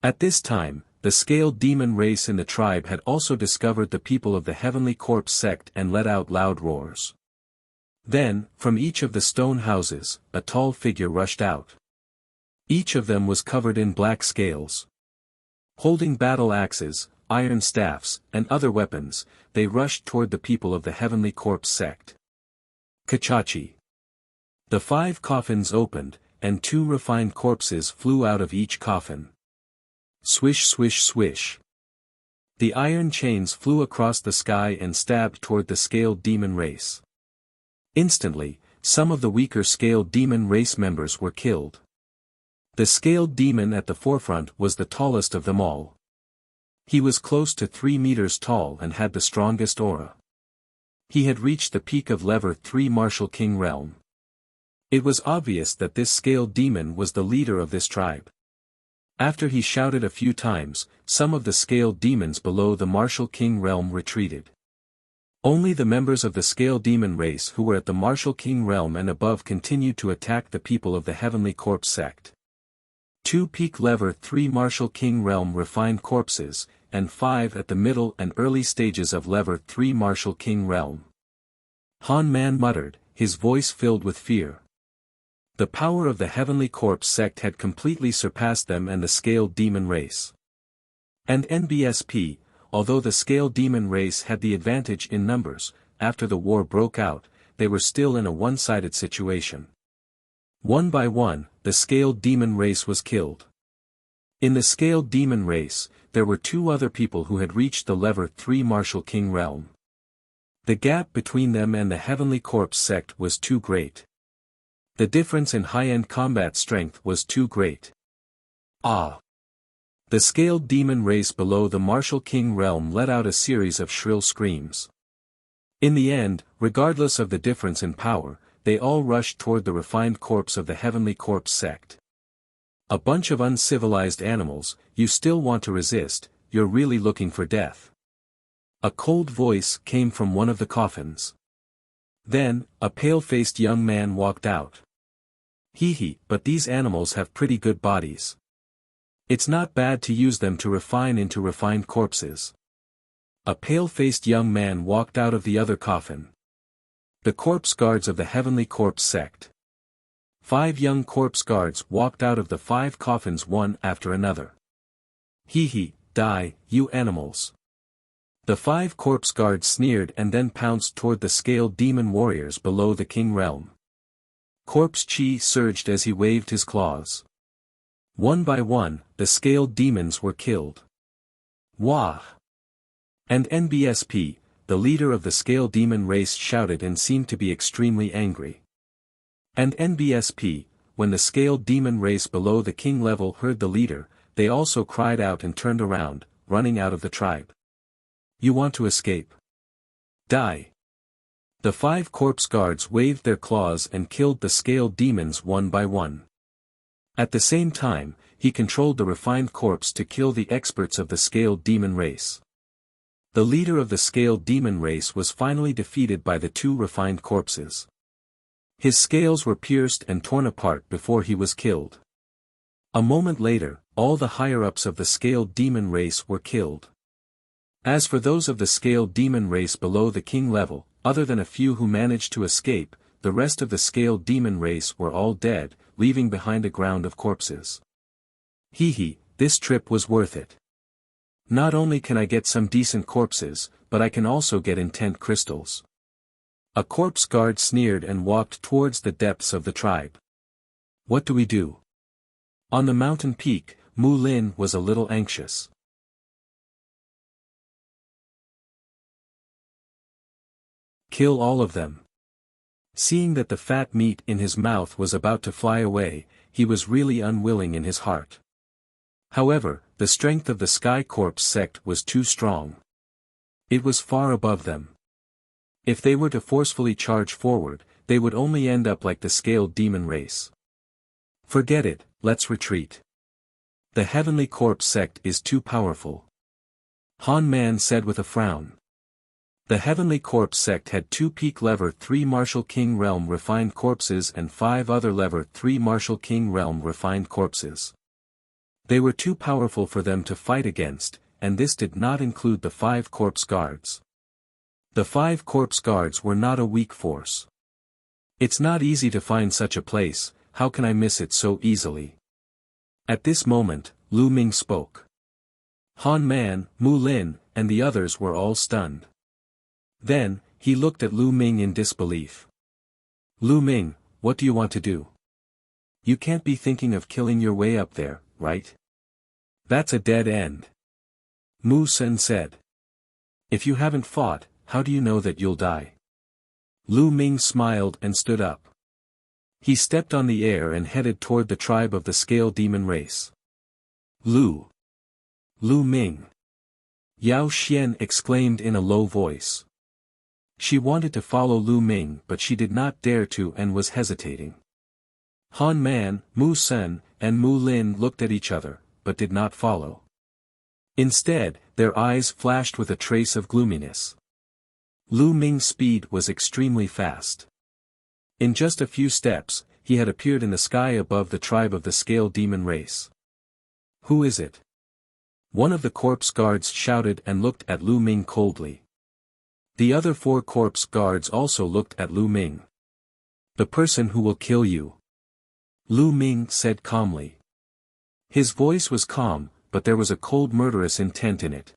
At this time, the scaled demon race in the tribe had also discovered the people of the Heavenly Corpse Sect and let out loud roars. Then, from each of the stone houses, a tall figure rushed out. Each of them was covered in black scales. Holding battle axes, iron staffs, and other weapons, they rushed toward the people of the Heavenly Corpse Sect. Kachachi. The 5 coffins opened, and 2 refined corpses flew out of each coffin. Swish swish swish. The iron chains flew across the sky and stabbed toward the scaled demon race. Instantly, some of the weaker scaled demon race members were killed. The scaled demon at the forefront was the tallest of them all. He was close to 3 meters tall and had the strongest aura. He had reached the peak of Level 3 Martial King realm. It was obvious that this scaled demon was the leader of this tribe. After he shouted a few times, some of the scaled demons below the Martial King realm retreated. Only the members of the scaled demon race who were at the Martial King realm and above continued to attack the people of the Heavenly Corpse Sect. 2 peak Level 3 Martial King realm refined corpses, and 5 at the middle and early stages of Level 3 Martial King realm. Han Man muttered, his voice filled with fear. The power of the Heavenly Corpse Sect had completely surpassed them and the scaled demon race. And NBSP, although the scaled demon race had the advantage in numbers, after the war broke out, they were still in a one-sided situation. One by one, the scaled demon race was killed. In the scaled demon race, there were 2 other people who had reached the Level 3 Martial King realm. The gap between them and the Heavenly Corpse Sect was too great. The difference in high-end combat strength was too great. Ah! The scaled demon race below the Martial King realm let out a series of shrill screams. In the end, regardless of the difference in power, they all rushed toward the refined corpse of the Heavenly Corpse Sect. A bunch of uncivilized animals, you still want to resist, you're really looking for death. A cold voice came from one of the coffins. Then, a pale-faced young man walked out. Hee, but these animals have pretty good bodies. It's not bad to use them to refine into refined corpses. A pale-faced young man walked out of the other coffin. The corpse guards of the Heavenly Corpse Sect. 5 young corpse guards walked out of the 5 coffins one after another. Hee, die, you animals. The 5 corpse guards sneered and then pounced toward the scaled demon warriors below the king realm. Corpse chi surged as he waved his claws. One by one, the scaled demons were killed. Wah! And NBSP, the leader of the scaled demon race, shouted and seemed to be extremely angry. And NBSP, when the scaled demon race below the king level heard the leader, they also cried out and turned around, running out of the tribe. You want to escape? Die! The 5 corpse guards waved their claws and killed the scaled demons one by one. At the same time, he controlled the refined corpse to kill the experts of the scaled demon race. The leader of the scaled demon race was finally defeated by the two refined corpses. His scales were pierced and torn apart before he was killed. A moment later, all the higher-ups of the scaled demon race were killed. As for those of the scaled demon race below the king level, other than a few who managed to escape, the rest of the scaled demon race were all dead, leaving behind a ground of corpses. Hee, this trip was worth it. Not only can I get some decent corpses, but I can also get intent crystals. A corpse guard sneered and walked towards the depths of the tribe. What do we do? On the mountain peak, Mu Lin was a little anxious. Kill all of them. Seeing that the fat meat in his mouth was about to fly away, he was really unwilling in his heart. However, the strength of the Sky Corpse sect was too strong. It was far above them. If they were to forcefully charge forward, they would only end up like the scaled demon race. Forget it, let's retreat. The Heavenly Corpse sect is too powerful. Han Man said with a frown. The Heavenly Corpse sect had 2 peak level 3 Martial King Realm refined corpses and 5 other level 3 Martial King Realm refined corpses. They were too powerful for them to fight against, and this did not include the 5 corpse guards. The 5 corpse guards were not a weak force. It's not easy to find such a place, how can I miss it so easily? At this moment, Lu Ming spoke. Han Man, Mu Lin, and the others were all stunned. Then, he looked at Lu Ming in disbelief. Lu Ming, what do you want to do? You can't be thinking of killing your way up there, right? That's a dead end. Mu Sen said. If you haven't fought, how do you know that you'll die? Lu Ming smiled and stood up. He stepped on the air and headed toward the tribe of the Scale Demon race. Lu Ming. Yao Xian exclaimed in a low voice. She wanted to follow Lu Ming but she did not dare to and was hesitating. Han Man, Mu Sen, and Mu Lin looked at each other, but did not follow. Instead, their eyes flashed with a trace of gloominess. Lu Ming's speed was extremely fast. In just a few steps, he had appeared in the sky above the tribe of the Scale Demon race. Who is it? One of the corpse guards shouted and looked at Lu Ming coldly. The other 4 corpse guards also looked at Lu Ming. The person who will kill you. Lu Ming said calmly. His voice was calm, but there was a cold murderous intent in it.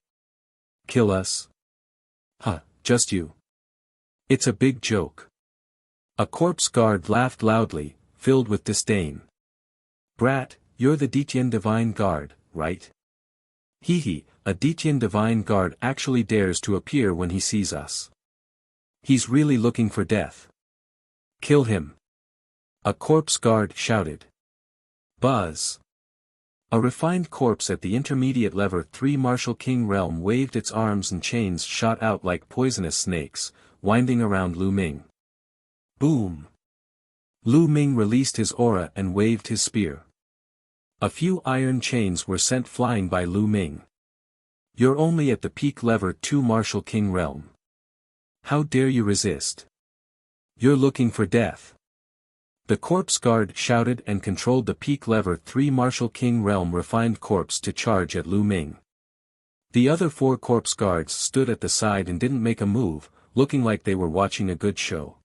Kill us? Huh, just you. It's a big joke. A corpse guard laughed loudly, filled with disdain. Brat, you're the Detian Divine Guard, right? Hee, a Detian Divine Guard actually dares to appear when he sees us. He's really looking for death. Kill him. A corpse guard shouted. Buzz. A refined corpse at the intermediate level 3 Martial King realm waved its arms and chains shot out like poisonous snakes, winding around Lu Ming. Boom. Lu Ming released his aura and waved his spear. A few iron chains were sent flying by Lu Ming. You're only at the peak level 2 Martial King realm. How dare you resist? You're looking for death. The corpse guard shouted and controlled the peak level 3 Martial King realm refined corpse to charge at Lu Ming. The other 4 corpse guards stood at the side and didn't make a move, looking like they were watching a good show.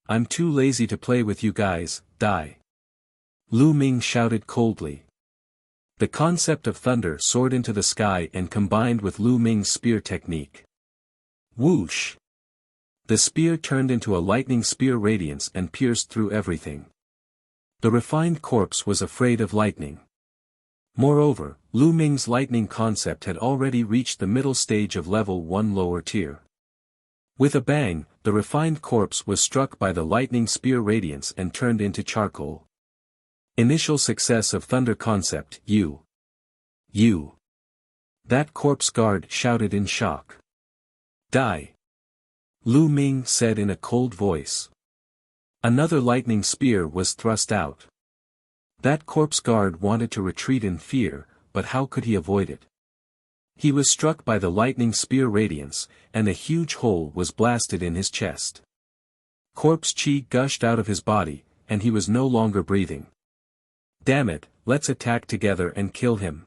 I'm too lazy to play with you guys, die. Lu Ming shouted coldly. The concept of thunder soared into the sky and combined with Lu Ming's spear technique. Whoosh! The spear turned into a lightning spear radiance and pierced through everything. The refined corpse was afraid of lightning. Moreover, Lu Ming's lightning concept had already reached the middle stage of level 1 lower tier. With a bang, the refined corpse was struck by the lightning spear radiance and turned into charcoal. Initial success of thunder concept, you. That corpse guard shouted in shock. Die. Lu Ming said in a cold voice. Another lightning spear was thrust out. That corpse guard wanted to retreat in fear, but how could he avoid it? He was struck by the lightning spear radiance, and a huge hole was blasted in his chest. Corpse chi gushed out of his body, and he was no longer breathing. Damn it, let's attack together and kill him.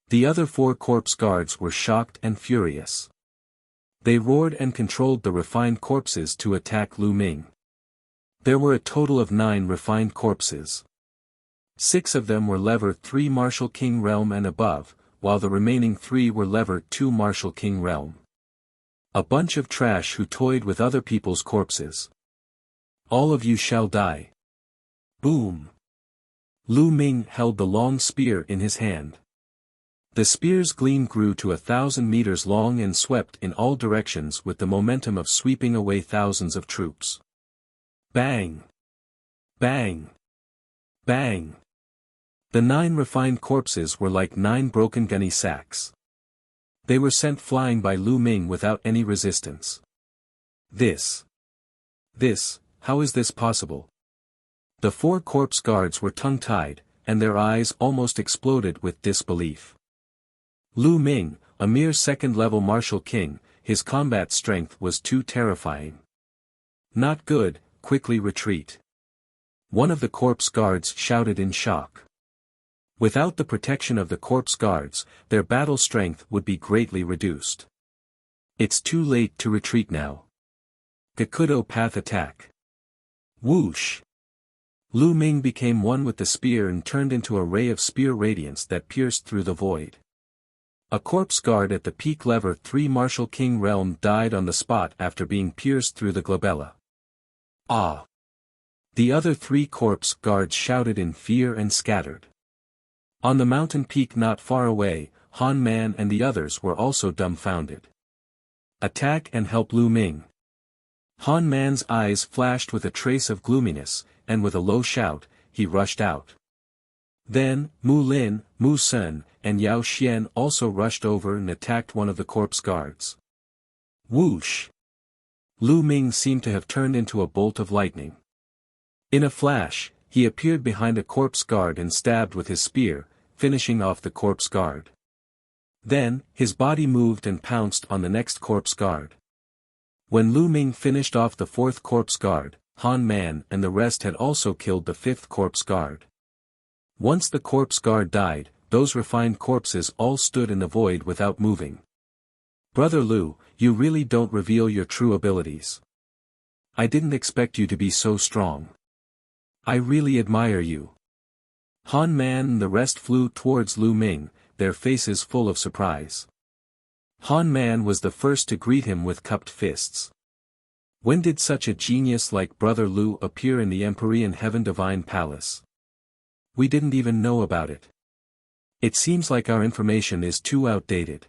The other 4 corpse guards were shocked and furious. They roared and controlled the refined corpses to attack Lu Ming. There were a total of 9 refined corpses. 6 of them were level 3 Martial King realm and above, while the remaining 3 were level 2 Martial King realm. A bunch of trash who toyed with other people's corpses. All of you shall die. Boom. Lu Ming held the long spear in his hand. The spear's gleam grew to 1,000 meters long and swept in all directions with the momentum of sweeping away thousands of troops. Bang! Bang! Bang! The 9 refined corpses were like 9 broken gunny sacks. They were sent flying by Lu Ming without any resistance. How is this possible? The 4 corpse guards were tongue-tied, and their eyes almost exploded with disbelief. Lu Ming, a mere second-level martial king, his combat strength was too terrifying. Not good, quickly retreat. One of the corpse guards shouted in shock. Without the protection of the corpse guards, their battle strength would be greatly reduced. It's too late to retreat now. Gakudo path attack. Whoosh! Lu Ming became one with the spear and turned into a ray of spear radiance that pierced through the void. A corpse guard at the peak level 3 Martial King realm died on the spot after being pierced through the glabella. Ah! The other 3 corpse guards shouted in fear and scattered. On the mountain peak not far away, Han Man and the others were also dumbfounded. Attack and help Lu Ming. Han Man's eyes flashed with a trace of gloominess, and with a low shout, he rushed out. Then, Mu Lin, Mu Sun, and Yao Xian also rushed over and attacked one of the corpse guards. Whoosh! Lu Ming seemed to have turned into a bolt of lightning. In a flash, he appeared behind a corpse guard and stabbed with his spear, finishing off the corpse guard. Then, his body moved and pounced on the next corpse guard. When Lu Ming finished off the 4th corpse guard, Han Man and the rest had also killed the 5th corpse guard. Once the corpse guard died, those refined corpses all stood in the void without moving. Brother Lu, you really don't reveal your true abilities. I didn't expect you to be so strong. I really admire you. Han Man and the rest flew towards Lu Ming, their faces full of surprise. Han Man was the first to greet him with cupped fists. When did such a genius like Brother Lu appear in the Empyrean Heaven Divine Palace? We didn't even know about it. It seems like our information is too outdated.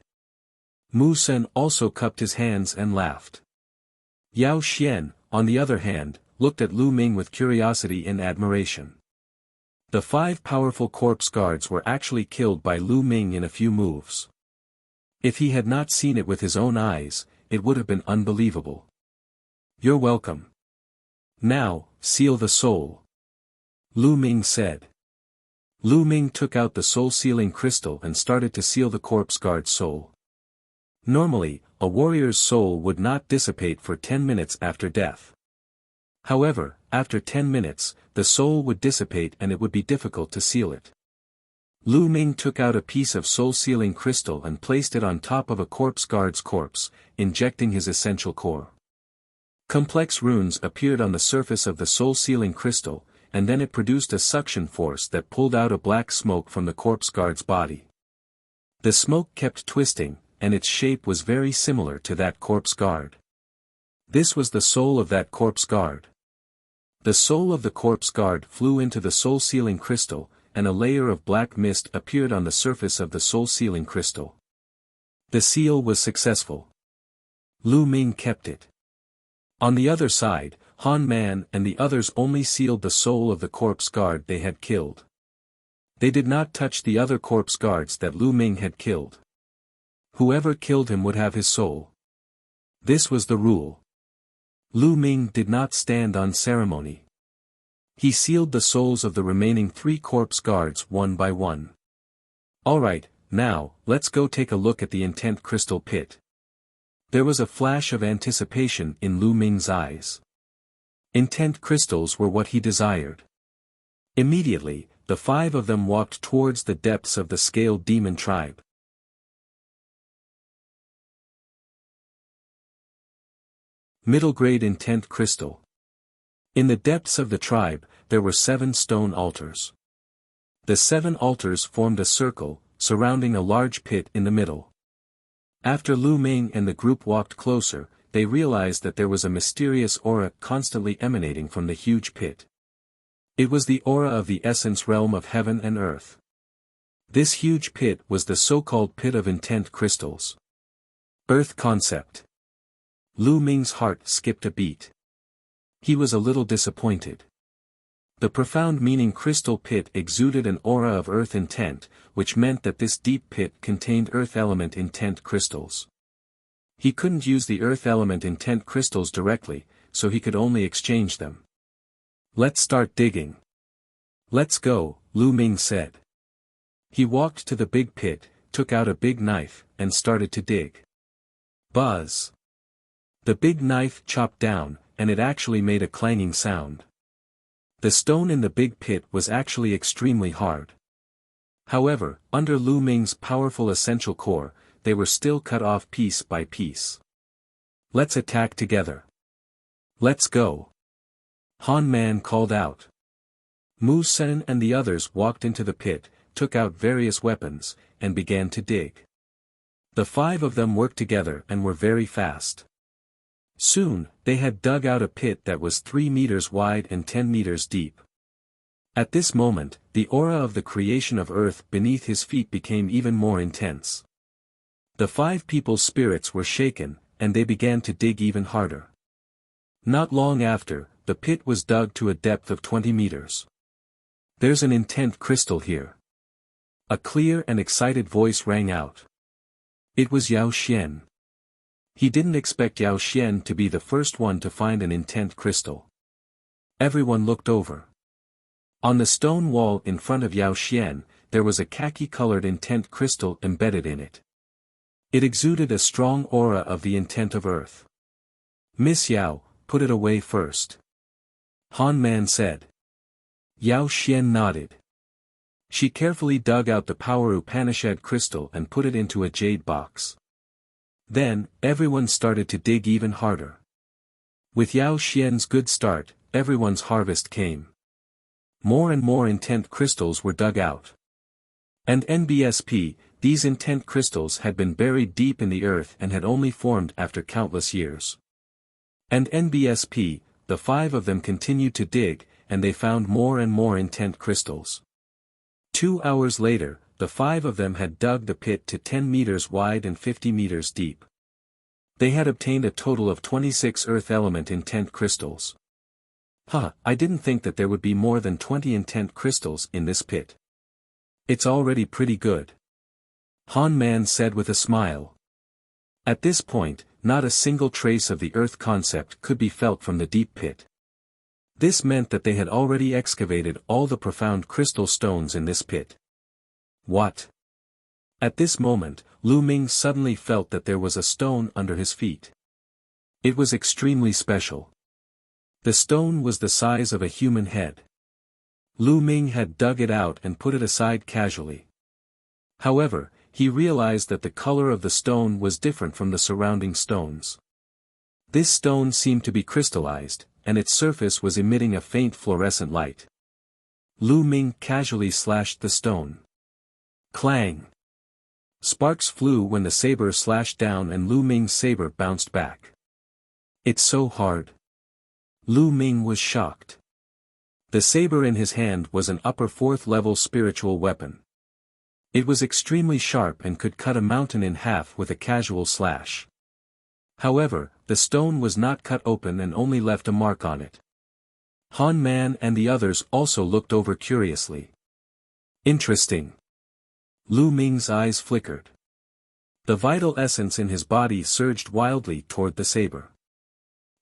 Mu Sun also cupped his hands and laughed. Yao Xian, on the other hand, looked at Lu Ming with curiosity and admiration. The 5 powerful corpse guards were actually killed by Lu Ming in a few moves. If he had not seen it with his own eyes, it would have been unbelievable. You're welcome. Now, seal the soul. Lu Ming said. Lu Ming took out the soul-sealing crystal and started to seal the corpse guard's soul. Normally, a warrior's soul would not dissipate for 10 minutes after death. However, after 10 minutes, the soul would dissipate and it would be difficult to seal it. Lu Ming took out a piece of soul-sealing crystal and placed it on top of a corpse guard's corpse, injecting his essential core. Complex runes appeared on the surface of the soul-sealing crystal, and then it produced a suction force that pulled out a black smoke from the corpse guard's body. The smoke kept twisting, and its shape was very similar to that corpse guard. This was the soul of that corpse guard. The soul of the corpse guard flew into the soul-sealing crystal, and a layer of black mist appeared on the surface of the soul-sealing crystal. The seal was successful. Lu Ming kept it. On the other side, Han Man and the others only sealed the soul of the corpse guard they had killed. They did not touch the other corpse guards that Lu Ming had killed. Whoever killed him would have his soul. This was the rule. Lu Ming did not stand on ceremony. He sealed the souls of the remaining 3 corpse guards one by one. Alright, Now, let's go take a look at the intent crystal pit. There was a flash of anticipation in Lu Ming's eyes. Intent crystals were what he desired. Immediately, the 5 of them walked towards the depths of the scaled demon tribe. Middle grade intent crystal. In the depths of the tribe, there were 7 stone altars. The 7 altars formed a circle, surrounding a large pit in the middle. After Lu Ming and the group walked closer, they realized that there was a mysterious aura constantly emanating from the huge pit. It was the aura of the essence realm of heaven and earth. This huge pit was the so-called pit of intent crystals. Earth concept. Lu Ming's heart skipped a beat. He was a little disappointed. The profound meaning crystal pit exuded an aura of earth intent, which meant that this deep pit contained earth element intent crystals. He couldn't use the earth element intent crystals directly, so he could only exchange them. Let's start digging. Let's go, Lu Ming said. He walked to the big pit, took out a big knife, and started to dig. Buzz. The big knife chopped down, and it actually made a clanging sound. The stone in the big pit was actually extremely hard. However, under Lu Ming's powerful essential core, they were still cut off piece by piece. Let's attack together. Let's go. Han Man called out. Mu Sen and the others walked into the pit, took out various weapons, and began to dig. The 5 of them worked together and were very fast. Soon, they had dug out a pit that was 3 meters wide and 10 meters deep. At this moment, the aura of the creation of earth beneath his feet became even more intense. The 5 people's spirits were shaken, and they began to dig even harder. Not long after, the pit was dug to a depth of 20 meters. There's an intent crystal here. A clear and excited voice rang out. It was Yao Xian. He didn't expect Yao Xian to be the first one to find an intent crystal. Everyone looked over. On the stone wall in front of Yao Xian, there was a khaki-colored intent crystal embedded in it. It exuded a strong aura of the intent of earth. Miss Yao, put it away first. Han Man said. Yao Xian nodded. She carefully dug out the Power Upanishad crystal and put it into a jade box. Then, everyone started to dig even harder. With Yao Xian's good start, everyone's harvest came. More and more intent crystals were dug out. And NBSP, these intent crystals had been buried deep in the earth and had only formed after countless years. And NBSP, the 5 of them continued to dig, and they found more and more intent crystals. 2 hours later, the 5 of them had dug the pit to 10 meters wide and 50 meters deep. They had obtained a total of 26 earth element intent crystals. I didn't think that there would be more than 20 intent crystals in this pit. It's already pretty good. Han Man said with a smile. At this point, not a single trace of the earth concept could be felt from the deep pit. This meant that they had already excavated all the profound crystal stones in this pit. What? At this moment, Lu Ming suddenly felt that there was a stone under his feet. It was extremely special. The stone was the size of a human head. Lu Ming had dug it out and put it aside casually. However, he realized that the color of the stone was different from the surrounding stones. This stone seemed to be crystallized, and its surface was emitting a faint fluorescent light. Lu Ming casually slashed the stone. Clang! Sparks flew when the saber slashed down and Lu Ming's saber bounced back. It's so hard. Lu Ming was shocked. The saber in his hand was an upper 4th level spiritual weapon. It was extremely sharp and could cut a mountain in half with a casual slash. However, the stone was not cut open and only left a mark on it. Han Man and the others also looked over curiously. Interesting. Lu Ming's eyes flickered. The vital essence in his body surged wildly toward the saber.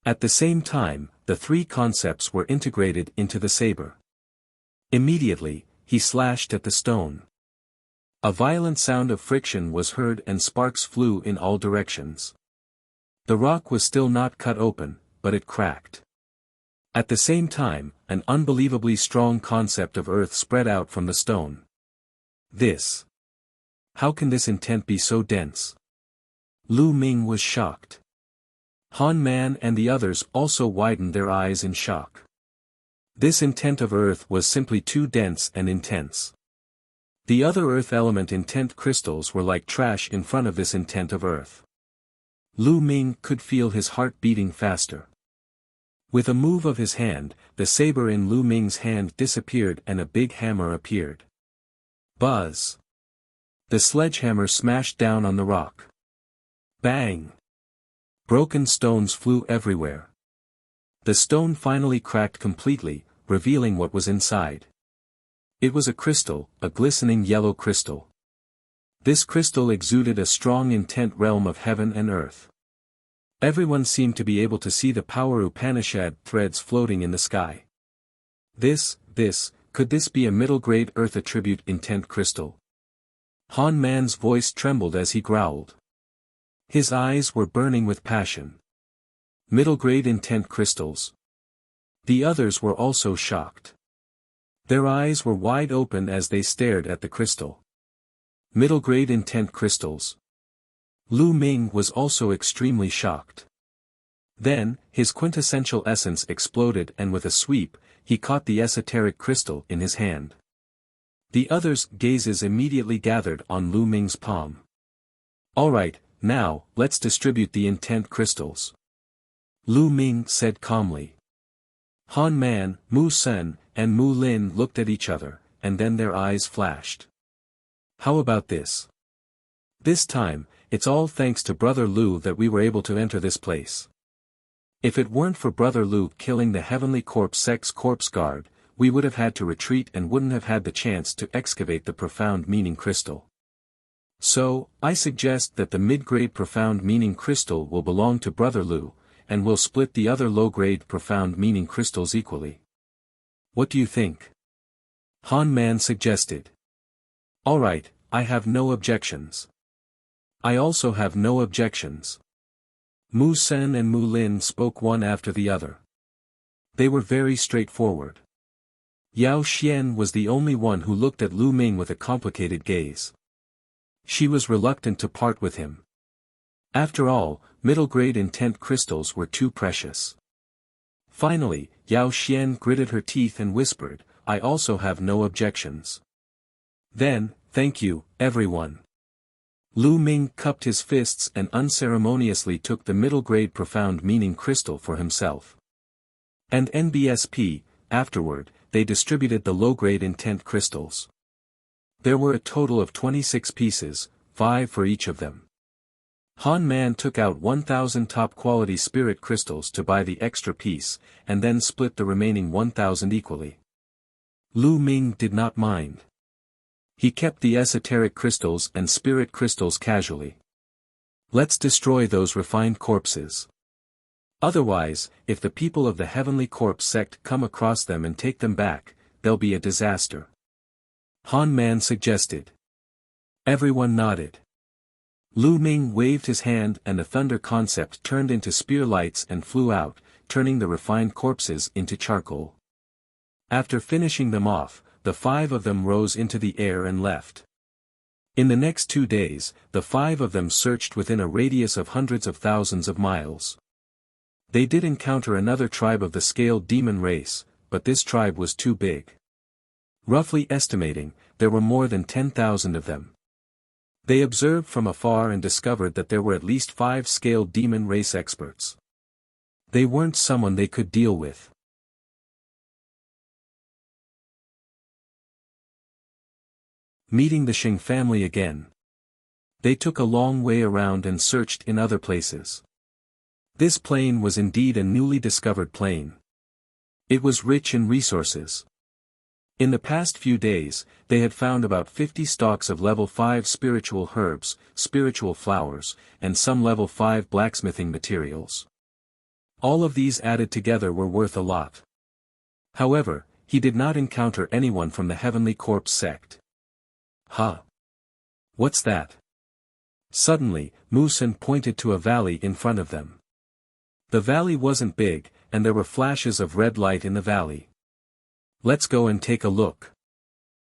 At the same time, the 3 concepts were integrated into the saber. Immediately, he slashed at the stone. A violent sound of friction was heard and sparks flew in all directions. The rock was still not cut open, but it cracked. At the same time, an unbelievably strong concept of earth spread out from the stone. This. How can this intent be so dense? Lu Ming was shocked. Han Man and the others also widened their eyes in shock. This intent of earth was simply too dense and intense. The other earth element intent crystals were like trash in front of this intent of earth. Lu Ming could feel his heart beating faster. With a move of his hand, the saber in Lu Ming's hand disappeared and a big hammer appeared. Buzz! The sledgehammer smashed down on the rock. Bang! Broken stones flew everywhere. The stone finally cracked completely, revealing what was inside. It was a crystal, a glistening yellow crystal. This crystal exuded a strong intent realm of heaven and earth. Everyone seemed to be able to see the power Upanishad threads floating in the sky. Could this be a middle-grade earth attribute intent crystal? Han Man's voice trembled as he growled. His eyes were burning with passion. Middle-grade intent crystals. The others were also shocked. Their eyes were wide open as they stared at the crystal. Middle-grade intent crystals. Lu Ming was also extremely shocked. Then, his quintessential essence exploded and with a sweep, he caught the esoteric crystal in his hand. The others' gazes immediately gathered on Lu Ming's palm. Alright, now, let's distribute the intent crystals. Lu Ming said calmly. Han Man, Mu Sen, and Mu Lin looked at each other, and then their eyes flashed. How about this? This time, it's all thanks to Brother Lu that we were able to enter this place. If it weren't for Brother Lu killing the Heavenly Corpse Sect's corpse guard, we would have had to retreat and wouldn't have had the chance to excavate the profound meaning crystal. So, I suggest that the mid-grade profound meaning crystal will belong to Brother Lu, and we'll split the other low-grade profound meaning crystals equally. What do you think? Han Man suggested. Alright, I have no objections. I also have no objections. Mu Sen and Mu Lin spoke one after the other. They were very straightforward. Yao Xian was the only one who looked at Lu Ming with a complicated gaze. She was reluctant to part with him. After all, middle-grade intent crystals were too precious. Finally, Yao Xian gritted her teeth and whispered, I also have no objections. Then, thank you, everyone. Lu Ming cupped his fists and unceremoniously took the middle-grade profound meaning crystal for himself. And NBSP, afterward, they distributed the low-grade intent crystals. There were a total of 26 pieces, 5 for each of them. Han Man took out 1,000 top-quality spirit crystals to buy the extra piece, and then split the remaining 1,000 equally. Lu Ming did not mind. He kept the esoteric crystals and spirit crystals casually. Let's destroy those refined corpses. Otherwise, if the people of the Heavenly Corpse sect come across them and take them back, there'll be a disaster. Han Man suggested. Everyone nodded. Lu Ming waved his hand and the thunder concept turned into spear lights and flew out, turning the refined corpses into charcoal. After finishing them off, the 5 of them rose into the air and left. In the next 2 days, the 5 of them searched within a radius of hundreds of thousands of miles. They did encounter another tribe of the scaled demon race, but this tribe was too big. Roughly estimating, there were more than 10,000 of them. They observed from afar and discovered that there were at least 5 scaled demon race experts. They weren't someone they could deal with. Meeting the Xing family again. They took a long way around and searched in other places. This plain was indeed a newly discovered plain. It was rich in resources. In the past few days, they had found about 50 stalks of level 5 spiritual herbs, spiritual flowers, and some level 5 blacksmithing materials. All of these added together were worth a lot. However, he did not encounter anyone from the Heavenly Corpse sect. What's that? Suddenly, Musen pointed to a valley in front of them. The valley wasn't big, and there were flashes of red light in the valley. Let's go and take a look.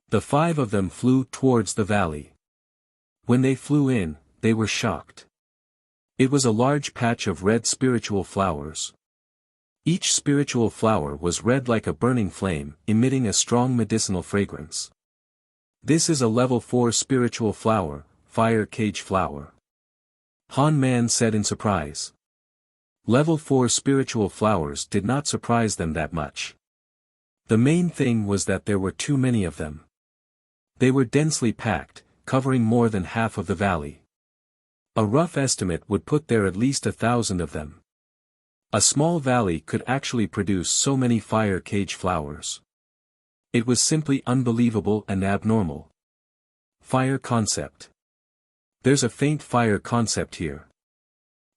The 5 of them flew towards the valley. When they flew in, they were shocked. It was a large patch of red spiritual flowers. Each spiritual flower was red like a burning flame, emitting a strong medicinal fragrance. This is a level 4 spiritual flower, fire cage flower. Han Man said in surprise. Level 4 spiritual flowers did not surprise them that much. The main thing was that there were too many of them. They were densely packed, covering more than half of the valley. A rough estimate would put there at least 1,000 of them. A small valley could actually produce so many fire cage flowers. It was simply unbelievable and abnormal. Fire concept. There's a faint fire concept here.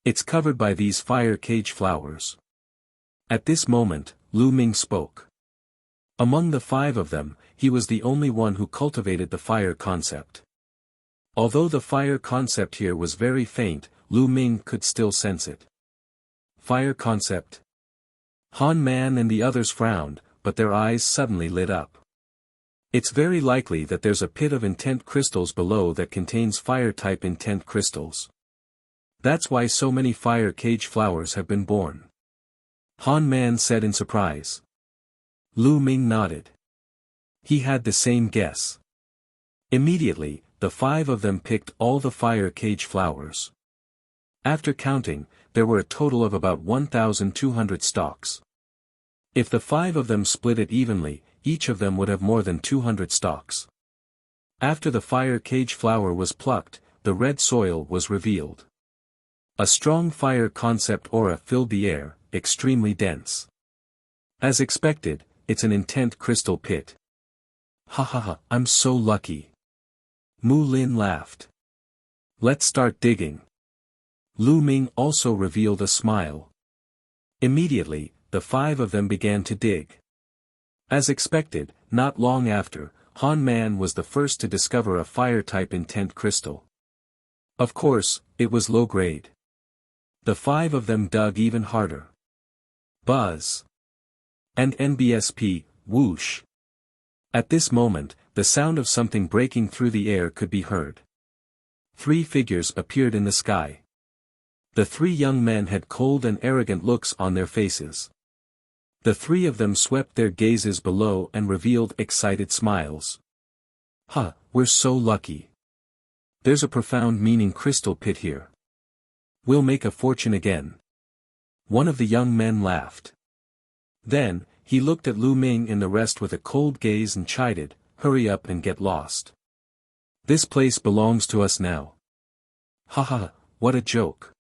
It's covered by these fire cage flowers. At this moment, Lu Ming spoke. Among the 5 of them, he was the only one who cultivated the fire concept. Although the fire concept here was very faint, Lu Ming could still sense it. Fire concept. Han Man and the others frowned, but their eyes suddenly lit up. It's very likely that there's a pit of intent crystals below that contains fire-type intent crystals. That's why so many fire cage flowers have been born. Han Man said in surprise. Lu Ming nodded. He had the same guess. Immediately, the 5 of them picked all the fire cage flowers. After counting, there were a total of about 1,200 stalks. If the 5 of them split it evenly, each of them would have more than 200 stalks. After the fire cage flower was plucked, the red soil was revealed. A strong fire concept aura filled the air, extremely dense. As expected, it's an intent crystal pit. Ha ha ha, I'm so lucky. Mu Lin laughed. Let's start digging. Lu Ming also revealed a smile. Immediately, the 5 of them began to dig. As expected, not long after, Han Man was the first to discover a fire-type intent crystal. Of course, it was low-grade. The 5 of them dug even harder. Buzz. And NBSP, whoosh. At this moment, the sound of something breaking through the air could be heard. 3 figures appeared in the sky. The 3 young men had cold and arrogant looks on their faces. The 3 of them swept their gazes below and revealed excited smiles. Huh, we're so lucky. There's a profound meaning crystal pit here. We'll make a fortune again. One of the young men laughed. Then, he looked at Lu Ming and the rest with a cold gaze and chided, hurry up and get lost. This place belongs to us now. Ha ha, what a joke.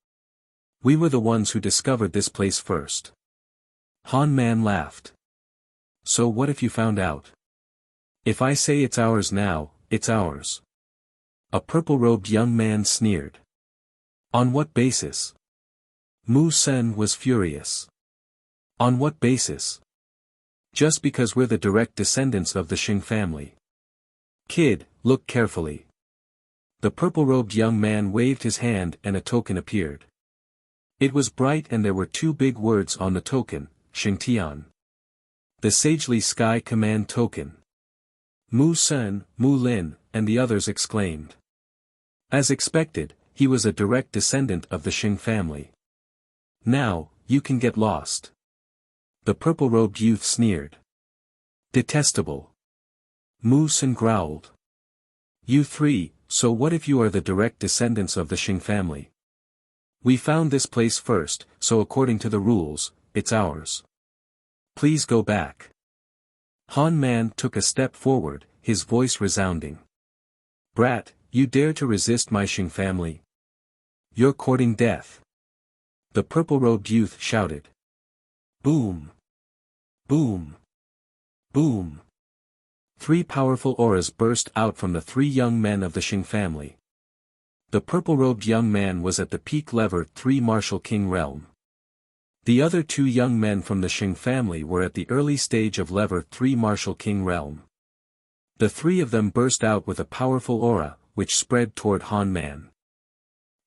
We were the ones who discovered this place first. Han Man laughed. So what if you found out? If I say it's ours now, it's ours. A purple-robed young man sneered. On what basis? Mu Sen was furious. On what basis? Just because we're the direct descendants of the Xing family. Kid, look carefully. The purple-robed young man waved his hand and a token appeared. It was bright and there were 2 big words on the token, Xingtian. The Sagely Sky Command Token. Mu Sen, Mu Lin, and the others exclaimed. As expected, he was a direct descendant of the Xing family. Now, you can get lost. The purple-robed youth sneered. Detestable. Mu Sen growled. You 3, so what if you are the direct descendants of the Xing family? We found this place first, so according to the rules, it's ours. Please go back. Han Man took a step forward, his voice resounding. Brat, you dare to resist my Xing family? You're courting death. The purple-robed youth shouted. Boom. Boom. Boom. 3 powerful auras burst out from the 3 young men of the Xing family. The purple-robed young man was at the peak level 3 Martial King realm. The other 2 young men from the Xing family were at the early stage of level 3 Martial King realm. The 3 of them burst out with a powerful aura, which spread toward Han Man.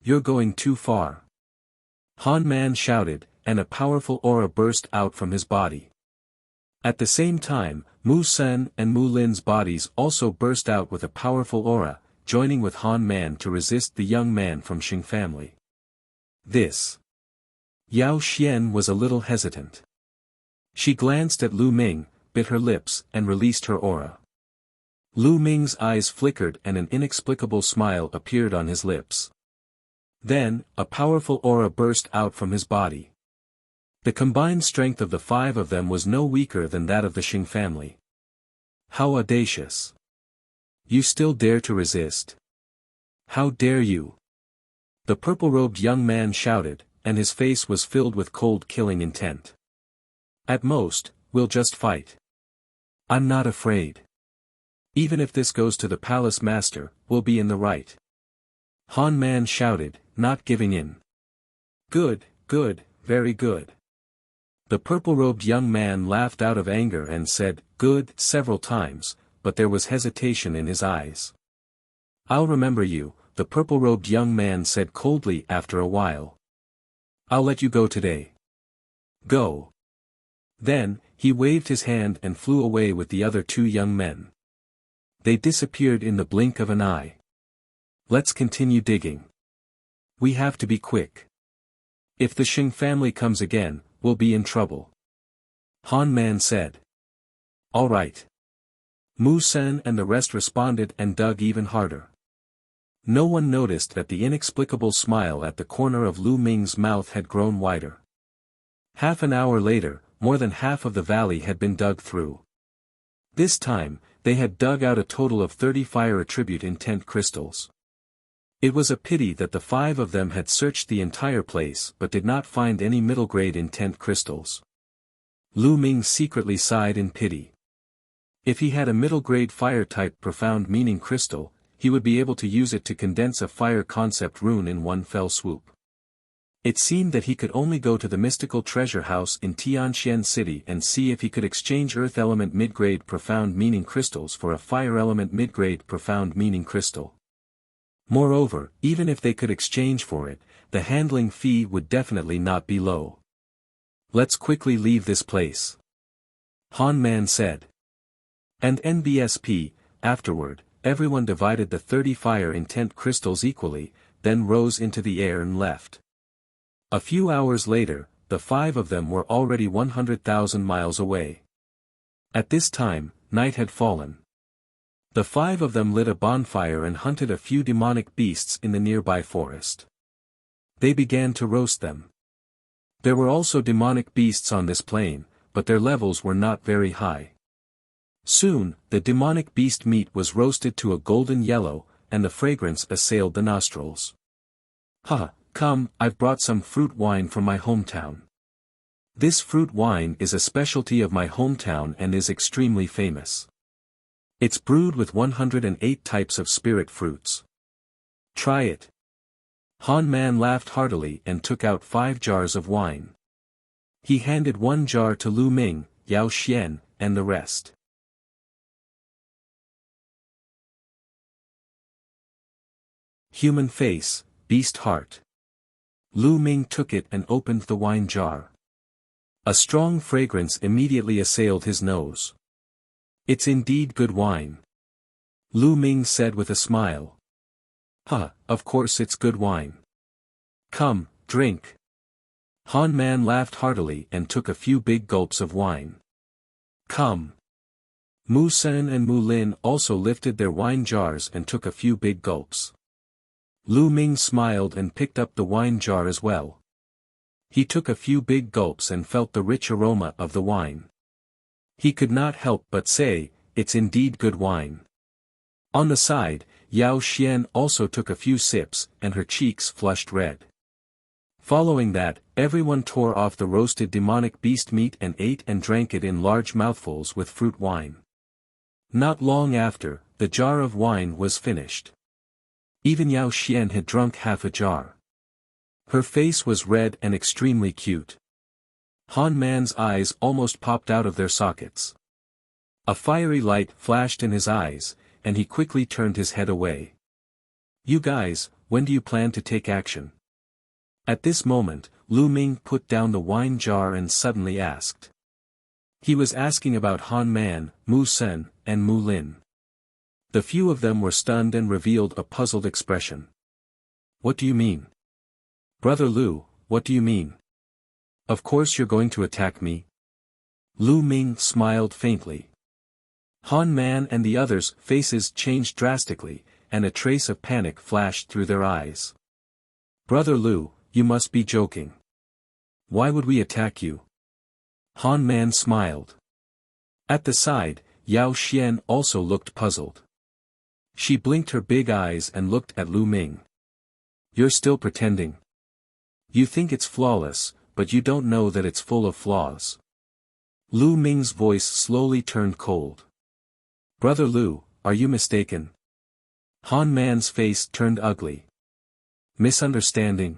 "You're going too far." Han Man shouted, and a powerful aura burst out from his body. At the same time, Mu Sen and Mu Lin's bodies also burst out with a powerful aura, joining with Han Man to resist the young man from Xing family. This. Yao Xian was a little hesitant. She glanced at Lu Ming, bit her lips, and released her aura. Lu Ming's eyes flickered and an inexplicable smile appeared on his lips. Then, a powerful aura burst out from his body. The combined strength of the five of them was no weaker than that of the Xing family. How audacious! You still dare to resist? How dare you? The purple-robed young man shouted, and his face was filled with cold killing intent. At most, we'll just fight. I'm not afraid. Even if this goes to the palace master, we'll be in the right. Han Man shouted, not giving in. Good, good, very good. The purple-robed young man laughed out of anger and said, good, several times, but there was hesitation in his eyes. I'll remember you, the purple-robed young man said coldly after a while. I'll let you go today. Go. Then, he waved his hand and flew away with the other two young men. They disappeared in the blink of an eye. Let's continue digging. We have to be quick. If the Xing family comes again, we'll be in trouble. Han Man said. All right. Mu Sen and the rest responded and dug even harder. No one noticed that the inexplicable smile at the corner of Lu Ming's mouth had grown wider. Half an hour later, more than half of the valley had been dug through. This time, they had dug out a total of 30 fire attribute intent crystals. It was a pity that the five of them had searched the entire place but did not find any middle-grade intent crystals. Lu Ming secretly sighed in pity. If he had a middle-grade fire-type profound meaning crystal, he would be able to use it to condense a fire concept rune in one fell swoop. It seemed that he could only go to the mystical treasure house in Tianxian City and see if he could exchange earth element mid-grade profound meaning crystals for a fire element mid-grade profound meaning crystal. Moreover, even if they could exchange for it, the handling fee would definitely not be low. Let's quickly leave this place. Han Man said. And NBSP, afterward, everyone divided the 30 fire intent crystals equally, then rose into the air and left. A few hours later, the five of them were already 100,000 miles away. At this time, night had fallen. The five of them lit a bonfire and hunted a few demonic beasts in the nearby forest. They began to roast them. There were also demonic beasts on this plain, but their levels were not very high. Soon, the demonic beast meat was roasted to a golden yellow, and the fragrance assailed the nostrils. Ha, come, I've brought some fruit wine from my hometown. This fruit wine is a specialty of my hometown and is extremely famous. It's brewed with 108 types of spirit fruits. Try it. Han Man laughed heartily and took out 5 jars of wine. He handed 1 jar to Lu Ming, Yao Xian, and the rest. Human face, beast heart. Lu Ming took it and opened the wine jar. A strong fragrance immediately assailed his nose. It's indeed good wine. Lu Ming said with a smile. Of course it's good wine. Come, drink. Han Man laughed heartily and took a few big gulps of wine. Come. Mu Sen and Mu Lin also lifted their wine jars and took a few big gulps. Lu Ming smiled and picked up the wine jar as well. He took a few big gulps and felt the rich aroma of the wine. He could not help but say, it's indeed good wine. On the side, Yao Xian also took a few sips and her cheeks flushed red. Following that, everyone tore off the roasted demonic beast meat and ate and drank it in large mouthfuls with fruit wine. Not long after, the jar of wine was finished. Even Yao Xian had drunk half a jar. Her face was red and extremely cute. Han Man's eyes almost popped out of their sockets. A fiery light flashed in his eyes, and he quickly turned his head away. You guys, when do you plan to take action? At this moment, Lu Ming put down the wine jar and suddenly asked. He was asking about Han Man, Mu Sen, and Mu Lin. The few of them were stunned and revealed a puzzled expression. What do you mean? Brother Lu, what do you mean? Of course you're going to attack me? Lu Ming smiled faintly. Han Man and the others' faces changed drastically, and a trace of panic flashed through their eyes. Brother Lu, you must be joking. Why would we attack you? Han Man smiled. At the side, Yao Xian also looked puzzled. She blinked her big eyes and looked at Lu Ming. You're still pretending. You think it's flawless, but you don't know that it's full of flaws. Lu Ming's voice slowly turned cold. Brother Lu, are you mistaken? Han Man's face turned ugly. Misunderstanding?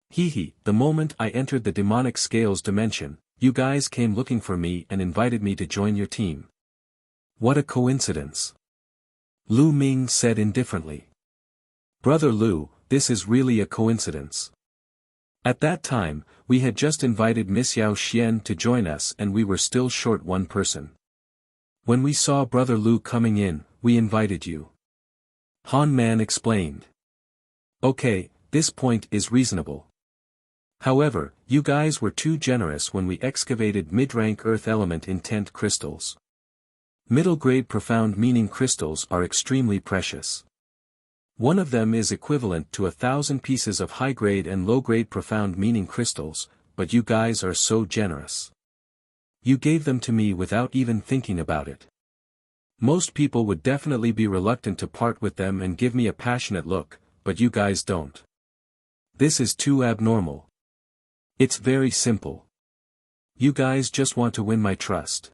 Hee, the moment I entered the demonic scales dimension, you guys came looking for me and invited me to join your team. What a coincidence. Lu Ming said indifferently. Brother Lu, this is really a coincidence. At that time, we had just invited Miss Yao Xian to join us and we were still short one person. When we saw Brother Lu coming in, we invited you. Han Man explained. Okay, this point is reasonable. However, you guys were too generous when we excavated mid-rank earth element intent crystals. Middle-grade profound meaning crystals are extremely precious. One of them is equivalent to 1,000 pieces of high-grade and low-grade profound meaning crystals, but you guys are so generous. You gave them to me without even thinking about it. Most people would definitely be reluctant to part with them and give me a passionate look, but you guys don't. This is too abnormal. It's very simple. You guys just want to win my trust.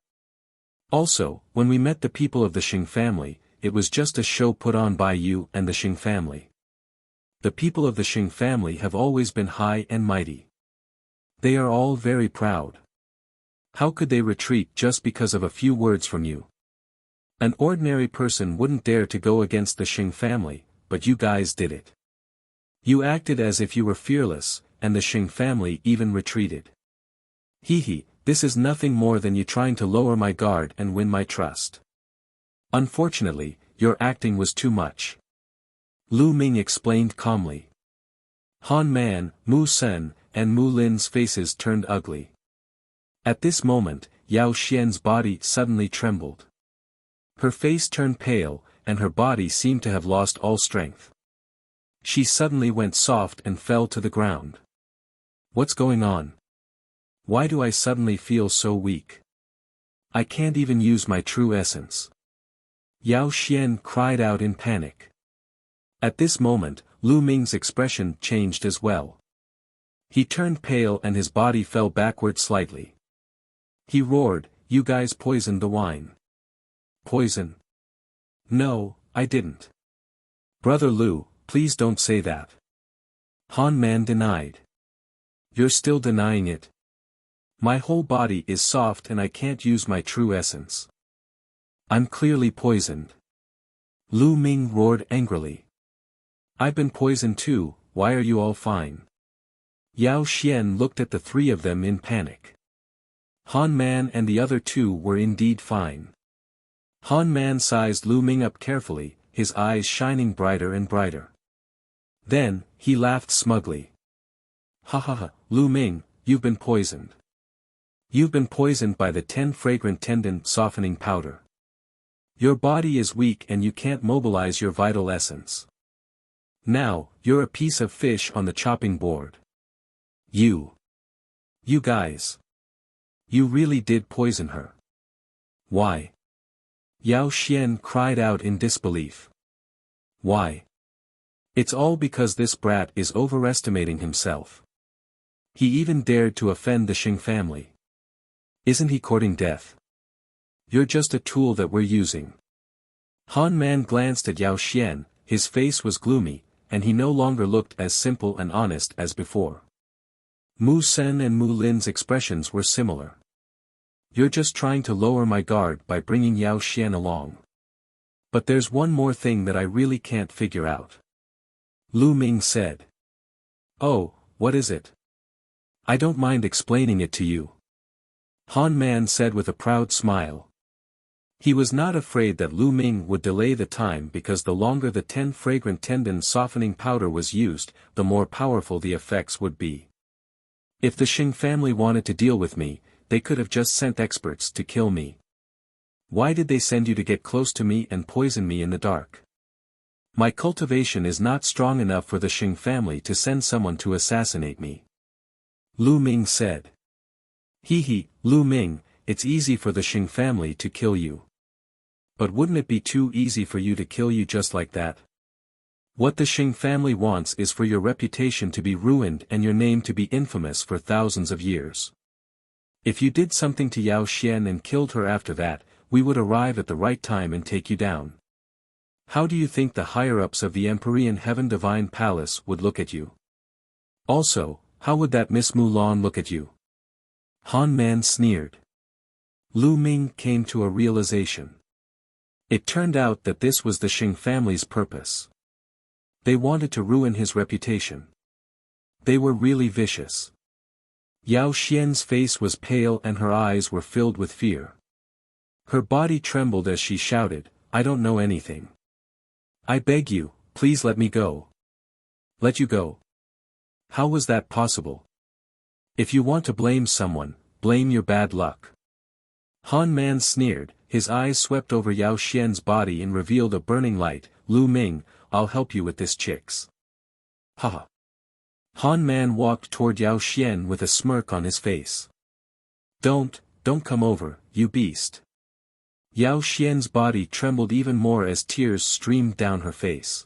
Also, when we met the people of the Xing family, it was just a show put on by you and the Xing family. The people of the Xing family have always been high and mighty. They are all very proud. How could they retreat just because of a few words from you? An ordinary person wouldn't dare to go against the Xing family, but you guys did it. You acted as if you were fearless, and the Xing family even retreated. Hee, this is nothing more than you trying to lower my guard and win my trust. Unfortunately, your acting was too much. Lu Ming explained calmly. Han Man, Mu Sen, and Mu Lin's faces turned ugly. At this moment, Yao Xian's body suddenly trembled. Her face turned pale, and her body seemed to have lost all strength. She suddenly went soft and fell to the ground. What's going on? Why do I suddenly feel so weak? I can't even use my true essence. Yao Xian cried out in panic. At this moment, Lu Ming's expression changed as well. He turned pale and his body fell backward slightly. He roared, "You guys poisoned the wine." Poison? No, I didn't. Brother Lu, please don't say that. Han Man denied. You're still denying it? My whole body is soft and I can't use my true essence. I'm clearly poisoned. Lu Ming roared angrily. I've been poisoned too, why are you all fine? Yao Xian looked at the three of them in panic. Han Man and the other two were indeed fine. Han Man sized Lu Ming up carefully, his eyes shining brighter and brighter. Then, he laughed smugly. Ha ha ha, Lu Ming, you've been poisoned. You've been poisoned by the 10 fragrant tendon softening powder. Your body is weak and you can't mobilize your vital essence. Now, you're a piece of fish on the chopping board. You guys. You really did poison her. Why? Yao Xian cried out in disbelief. Why? It's all because this brat is overestimating himself. He even dared to offend the Xing family. Isn't he courting death? You're just a tool that we're using. Han Man glanced at Yao Xian, his face was gloomy, and he no longer looked as simple and honest as before. Mu Sen and Mu Lin's expressions were similar. You're just trying to lower my guard by bringing Yao Xian along. But there's one more thing that I really can't figure out. Lu Ming said. Oh, what is it? I don't mind explaining it to you. Han Man said with a proud smile. He was not afraid that Lu Ming would delay the time because the longer the 10 fragrant tendon softening powder was used, the more powerful the effects would be. If the Xing family wanted to deal with me, they could have just sent experts to kill me. Why did they send you to get close to me and poison me in the dark? My cultivation is not strong enough for the Xing family to send someone to assassinate me. Lu Ming said. Lu Ming, it's easy for the Xing family to kill you. But wouldn't it be too easy for you to kill you just like that? What the Xing family wants is for your reputation to be ruined and your name to be infamous for thousands of years. If you did something to Yao Xian and killed her after that, we would arrive at the right time and take you down. How do you think the higher-ups of the Empyrean Heaven Divine Palace would look at you? Also, how would that Miss Mulan look at you? Han Man sneered. Lu Ming came to a realization. It turned out that this was the Xing family's purpose. They wanted to ruin his reputation. They were really vicious. Yao Xian's face was pale and her eyes were filled with fear. Her body trembled as she shouted, I don't know anything. I beg you, please let me go. Let you go? How was that possible? If you want to blame someone, blame your bad luck. Han Man sneered, his eyes swept over Yao Xian's body and revealed a burning light. Lu Ming, I'll help you with this chicks. Haha. Han Man walked toward Yao Xian with a smirk on his face. Don't come over, you beast. Yao Xian's body trembled even more as tears streamed down her face.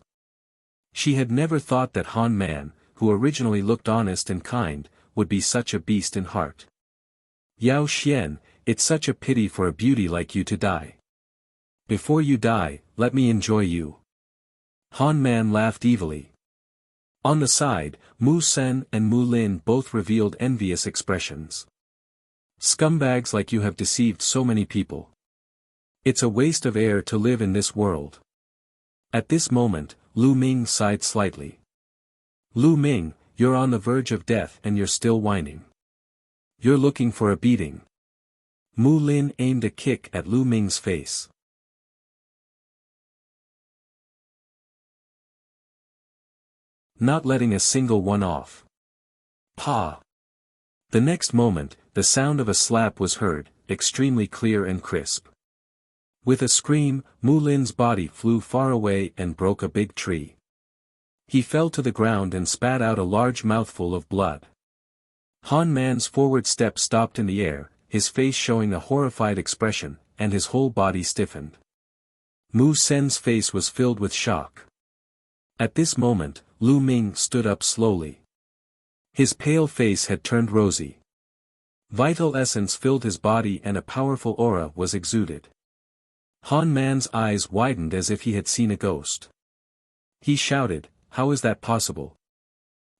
She had never thought that Han Man, who originally looked honest and kind, would be such a beast in heart. Yao Xian, it's such a pity for a beauty like you to die. Before you die, let me enjoy you. Han Man laughed evilly. On the side, Mu Sen and Mu Lin both revealed envious expressions. Scumbags like you have deceived so many people. It's a waste of air to live in this world. At this moment, Lu Ming sighed slightly. Lu Ming, you're on the verge of death and you're still whining. You're looking for a beating. Mu Lin aimed a kick at Lu Ming's face. Not letting a single one off. Pa! The next moment, the sound of a slap was heard, extremely clear and crisp. With a scream, Mu Lin's body flew far away and broke a big tree. He fell to the ground and spat out a large mouthful of blood. Han Man's forward step stopped in the air, his face showing a horrified expression, and his whole body stiffened. Mu Sen's face was filled with shock. At this moment, Lu Ming stood up slowly. His pale face had turned rosy. Vital essence filled his body and a powerful aura was exuded. Han Man's eyes widened as if he had seen a ghost. He shouted, how is that possible?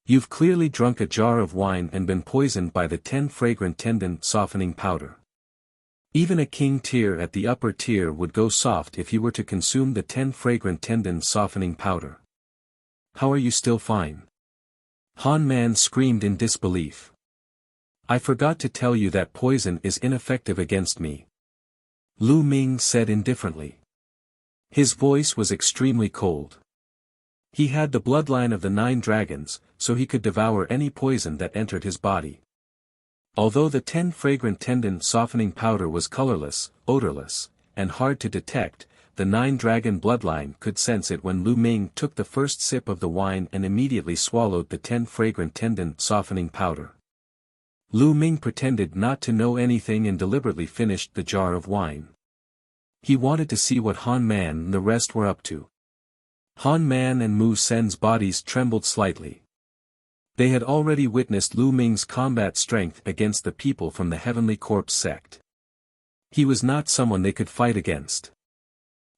You've clearly drunk a jar of wine and been poisoned by the 10 fragrant tendon softening powder. Even a king tier at the upper tier would go soft if you were to consume the 10 fragrant tendon softening powder. How are you still fine? Han Man screamed in disbelief. I forgot to tell you that poison is ineffective against me. Lu Ming said indifferently. His voice was extremely cold. He had the bloodline of the 9 dragons, so he could devour any poison that entered his body. Although the 10 fragrant tendon softening powder was colorless, odorless, and hard to detect, the 9 dragon bloodline could sense it when Lu Ming took the first sip of the wine and immediately swallowed the 10 fragrant tendon softening powder. Lu Ming pretended not to know anything and deliberately finished the jar of wine. He wanted to see what Han Man and the rest were up to. Han Man and Mu Sen's bodies trembled slightly. They had already witnessed Lu Ming's combat strength against the people from the Heavenly Corpse sect. He was not someone they could fight against.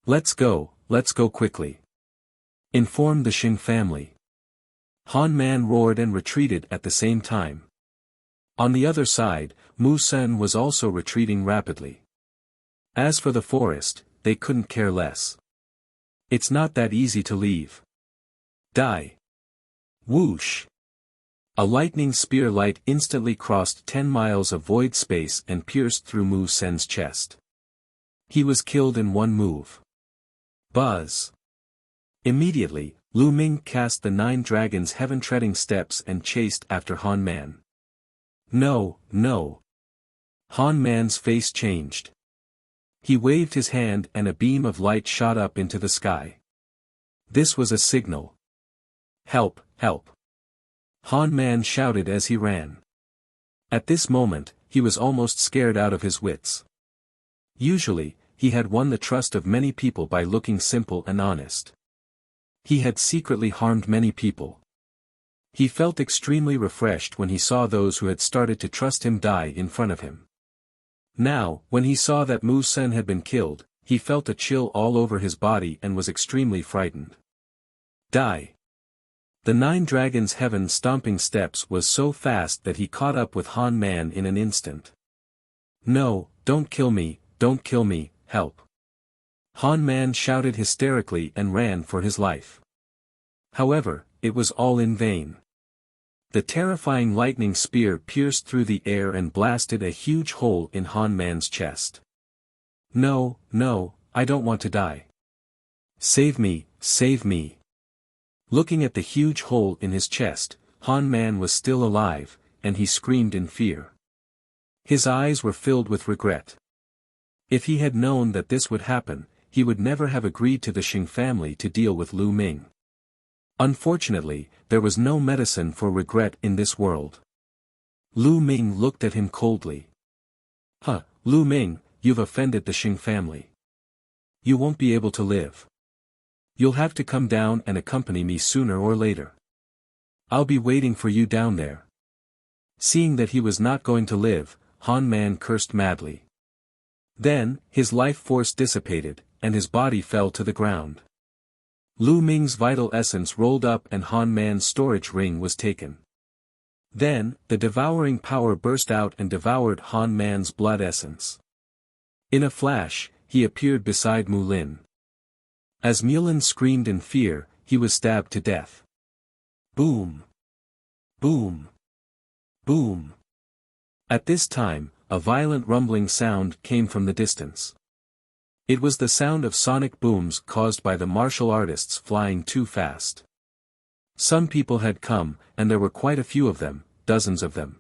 Let's go quickly. Inform the Xing family. Han Man roared and retreated at the same time. On the other side, Mu Sen was also retreating rapidly. As for the forest, they couldn't care less. It's not that easy to leave. Die. Whoosh! A lightning spear light instantly crossed 10 miles of void space and pierced through Mu Sen's chest. He was killed in one move. Buzz! Immediately, Lu Ming cast the 9 dragons' heaven-treading steps and chased after Han Man. No, no! Han Man's face changed. He waved his hand and a beam of light shot up into the sky. This was a signal. Help, help! Han Man shouted as he ran. At this moment, he was almost scared out of his wits. Usually, he had won the trust of many people by looking simple and honest. He had secretly harmed many people. He felt extremely refreshed when he saw those who had started to trust him die in front of him. Now, when he saw that Mu Sen had been killed, he felt a chill all over his body and was extremely frightened. Die! The 9 dragons' heaven stomping steps was so fast that he caught up with Han Man in an instant. No, don't kill me, help! Han Man shouted hysterically and ran for his life. However, it was all in vain. The terrifying lightning spear pierced through the air and blasted a huge hole in Han Man's chest. No, no, I don't want to die. Save me, save me. Looking at the huge hole in his chest, Han Man was still alive, and he screamed in fear. His eyes were filled with regret. If he had known that this would happen, he would never have agreed to the Xing family to deal with Lu Ming. Unfortunately, there was no medicine for regret in this world. Lu Ming looked at him coldly. Huh, Lu Ming, you've offended the Xing family. You won't be able to live. You'll have to come down and accompany me sooner or later. I'll be waiting for you down there. Seeing that he was not going to live, Han Man cursed madly. Then, his life force dissipated, and his body fell to the ground. Lu Ming's vital essence rolled up and Han Man's storage ring was taken. Then, the devouring power burst out and devoured Han Man's blood essence. In a flash, he appeared beside Mu Lin. As Mulin screamed in fear, he was stabbed to death. Boom! Boom! Boom! At this time, a violent rumbling sound came from the distance. It was the sound of sonic booms caused by the martial artists flying too fast. Some people had come, and there were quite a few of them, dozens of them.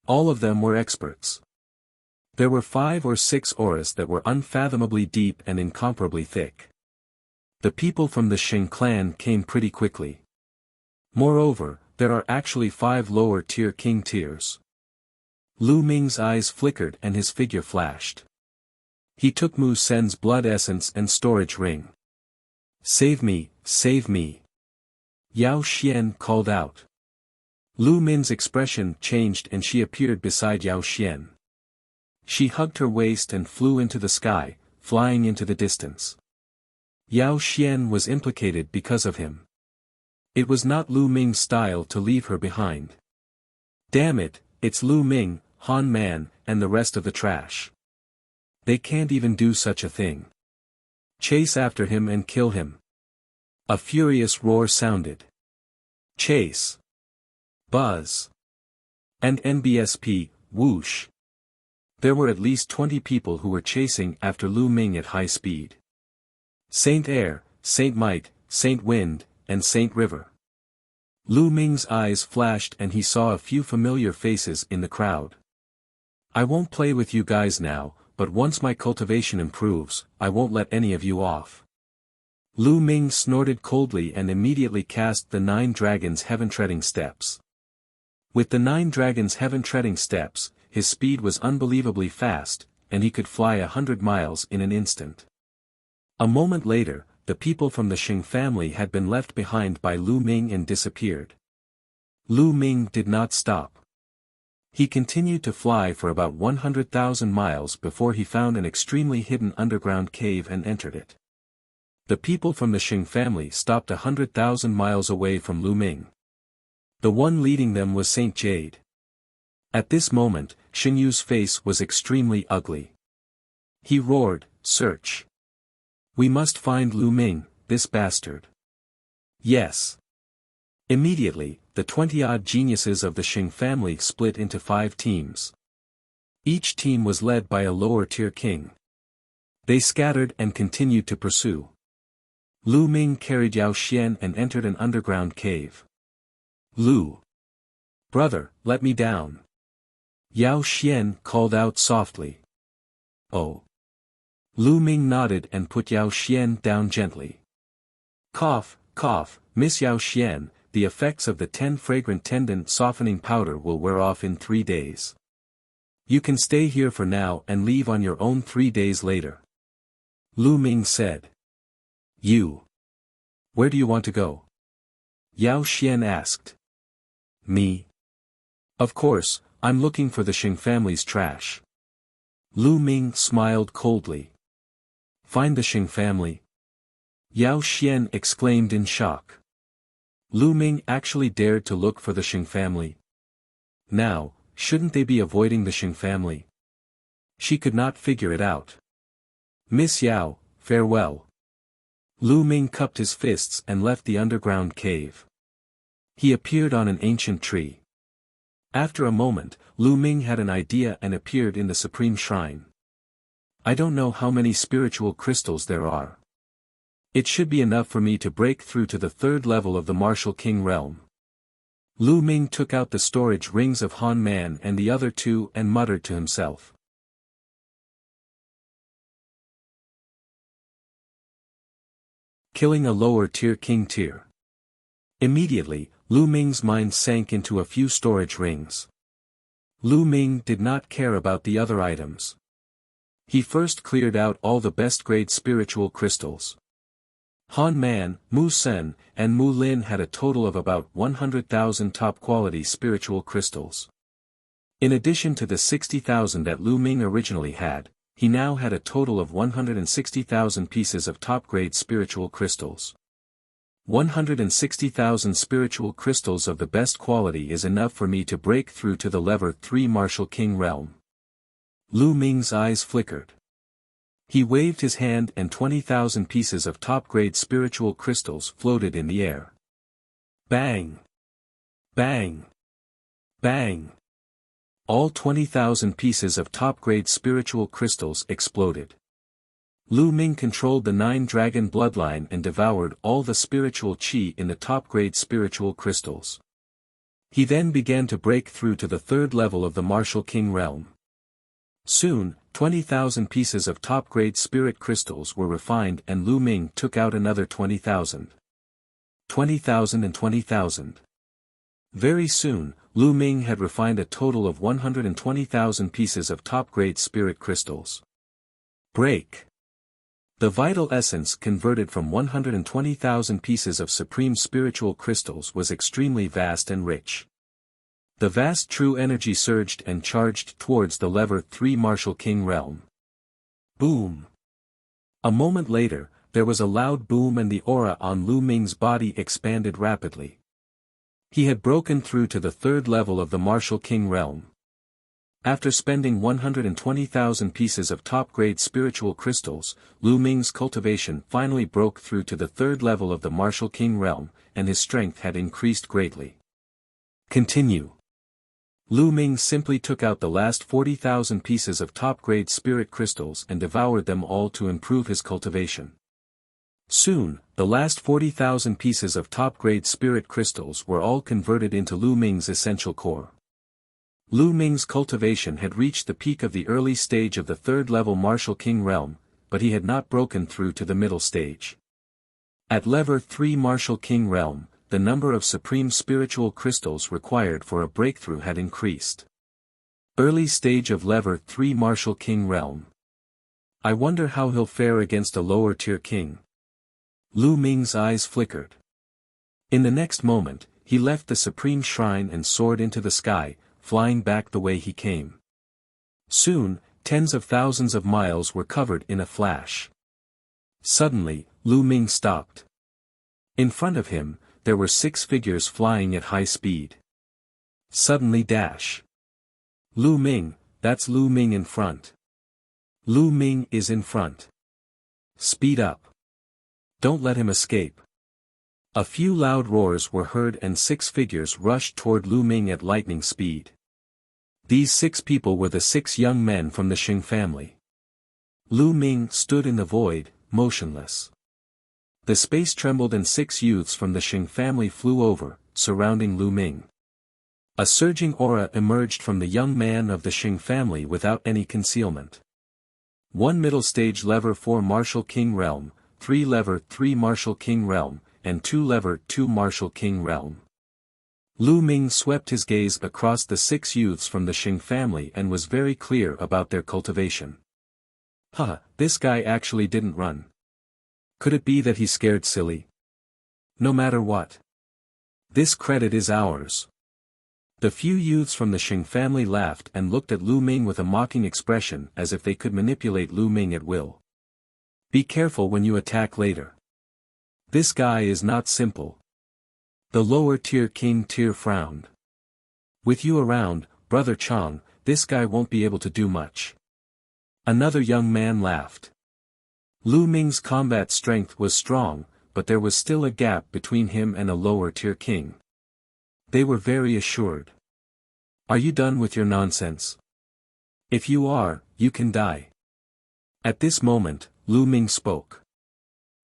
All of them were experts. There were 5 or 6 auras that were unfathomably deep and incomparably thick. The people from the Xing clan came pretty quickly. Moreover, there are actually 5 lower-tier king tiers. Lu Ming's eyes flickered and his figure flashed. He took Mu Sen's blood essence and storage ring. Save me, save me! Yao Xian called out. Lu Ming's expression changed and she appeared beside Yao Xian. She hugged her waist and flew into the sky, flying into the distance. Yao Xian was implicated because of him. It was not Lu Ming's style to leave her behind. Damn it, it's Lu Ming, Han Man, and the rest of the trash. They can't even do such a thing. Chase after him and kill him. A furious roar sounded. Chase. Buzz. And NBSP, whoosh. There were at least 20 people who were chasing after Lu Ming at high speed. Saint Air, Saint Might, Saint Wind, and Saint River. Lu Ming's eyes flashed and he saw a few familiar faces in the crowd. I won't play with you guys now, but once my cultivation improves, I won't let any of you off. Lu Ming snorted coldly and immediately cast the 9 dragons' heaven-treading steps. With the 9 dragons' heaven-treading steps, his speed was unbelievably fast, and he could fly 100 miles in an instant. A moment later, the people from the Xing family had been left behind by Lu Ming and disappeared. Lu Ming did not stop. He continued to fly for about 100,000 miles before he found an extremely hidden underground cave and entered it. The people from the Xing family stopped 100,000 miles away from Lu Ming. The one leading them was Saint Jade. At this moment, Xing Yu's face was extremely ugly. He roared, "Search! We must find Lu Ming, this bastard." Yes. Immediately, the 20-odd geniuses of the Xing family split into 5 teams. Each team was led by a lower-tier king. They scattered and continued to pursue. Lu Ming carried Yao Xian and entered an underground cave. Lu! Brother, let me down. Yao Xian called out softly. Oh! Lu Ming nodded and put Yao Xian down gently. Cough, cough, Miss Yao Xian, the effects of the 10 fragrant tendon softening powder will wear off in 3 days. You can stay here for now and leave on your own 3 days later. Lu Ming said. You. Where do you want to go? Yao Xian asked. Me? Of course, I'm looking for the Xing family's trash. Lu Ming smiled coldly. Find the Xing family? Yao Xian exclaimed in shock. Lu Ming actually dared to look for the Xing family. Now, shouldn't they be avoiding the Xing family? She could not figure it out. Miss Yao, farewell. Lu Ming cupped his fists and left the underground cave. He appeared on an ancient tree. After a moment, Lu Ming had an idea and appeared in the Supreme Shrine. I don't know how many spiritual crystals there are. It should be enough for me to break through to the 3rd level of the Martial King realm. Lu Ming took out the storage rings of Han Man and the other 2 and muttered to himself. Killing a lower-tier king tier. Immediately, Lu Ming's mind sank into a few storage rings. Lu Ming did not care about the other items. He first cleared out all the best-grade spiritual crystals. Han Man, Mu Sen, and Mu Lin had a total of about 100,000 top-quality spiritual crystals. In addition to the 60,000 that Lu Ming originally had, he now had a total of 160,000 pieces of top-grade spiritual crystals. 160,000 spiritual crystals of the best quality is enough for me to break through to the level 3 Martial King realm. Lu Ming's eyes flickered. He waved his hand and 20,000 pieces of top-grade spiritual crystals floated in the air. Bang! Bang! Bang! All 20,000 pieces of top-grade spiritual crystals exploded. Lu Ming controlled the 9-dragon bloodline and devoured all the spiritual qi in the top-grade spiritual crystals. He then began to break through to the 3rd level of the Martial King realm. Soon, 20,000 pieces of top-grade spirit crystals were refined and Lu Ming took out another 20,000. 20,000 and 20,000. Very soon, Lu Ming had refined a total of 120,000 pieces of top-grade spirit crystals. Break! The vital essence converted from 120,000 pieces of supreme spiritual crystals was extremely vast and rich. The vast true energy surged and charged towards the level 3 Martial King realm. Boom! A moment later, there was a loud boom and the aura on Lu Ming's body expanded rapidly. He had broken through to the 3rd level of the Martial King realm. After spending 120,000 pieces of top-grade spiritual crystals, Lu Ming's cultivation finally broke through to the 3rd level of the Martial King realm, and his strength had increased greatly. Continue. Lu Ming simply took out the last 40,000 pieces of top-grade spirit crystals and devoured them all to improve his cultivation. Soon, the last 40,000 pieces of top-grade spirit crystals were all converted into Lu Ming's essential core. Lu Ming's cultivation had reached the peak of the early stage of the 3rd level Martial King realm, but he had not broken through to the middle stage. At level 3 Martial King realm, the number of supreme spiritual crystals required for a breakthrough had increased. Early stage of level 3 Martial King realm. I wonder how he'll fare against a lower tier king. Lu Ming's eyes flickered. In the next moment, he left the supreme shrine and soared into the sky, flying back the way he came. Soon, tens of thousands of miles were covered in a flash. Suddenly, Lu Ming stopped. In front of him, there were 6 figures flying at high speed. Suddenly dash. Lu Ming, that's Lu Ming in front. Lu Ming is in front. Speed up. Don't let him escape. A few loud roars were heard and 6 figures rushed toward Lu Ming at lightning speed. These 6 people were the 6 young men from the Xing family. Lu Ming stood in the void, motionless. The space trembled and 6 youths from the Xing family flew over, surrounding Lu Ming. A surging aura emerged from the young man of the Xing family without any concealment. 1 middle stage lever 4 martial king realm, 3 lever 3 martial king realm, and 2 lever 2 martial king realm. Lu Ming swept his gaze across the 6 youths from the Xing family and was very clear about their cultivation. This guy actually didn't run. Could it be that he's scared silly? No matter what. This credit is ours. The few youths from the Xing family laughed and looked at Lu Ming with a mocking expression as if they could manipulate Lu Ming at will. Be careful when you attack later. This guy is not simple. The lower tier king tier frowned. With you around, Brother Chang, this guy won't be able to do much. Another young man laughed. Lu Ming's combat strength was strong, but there was still a gap between him and a lower tier king. They were very assured. Are you done with your nonsense? If you are, you can die. At this moment, Lu Ming spoke.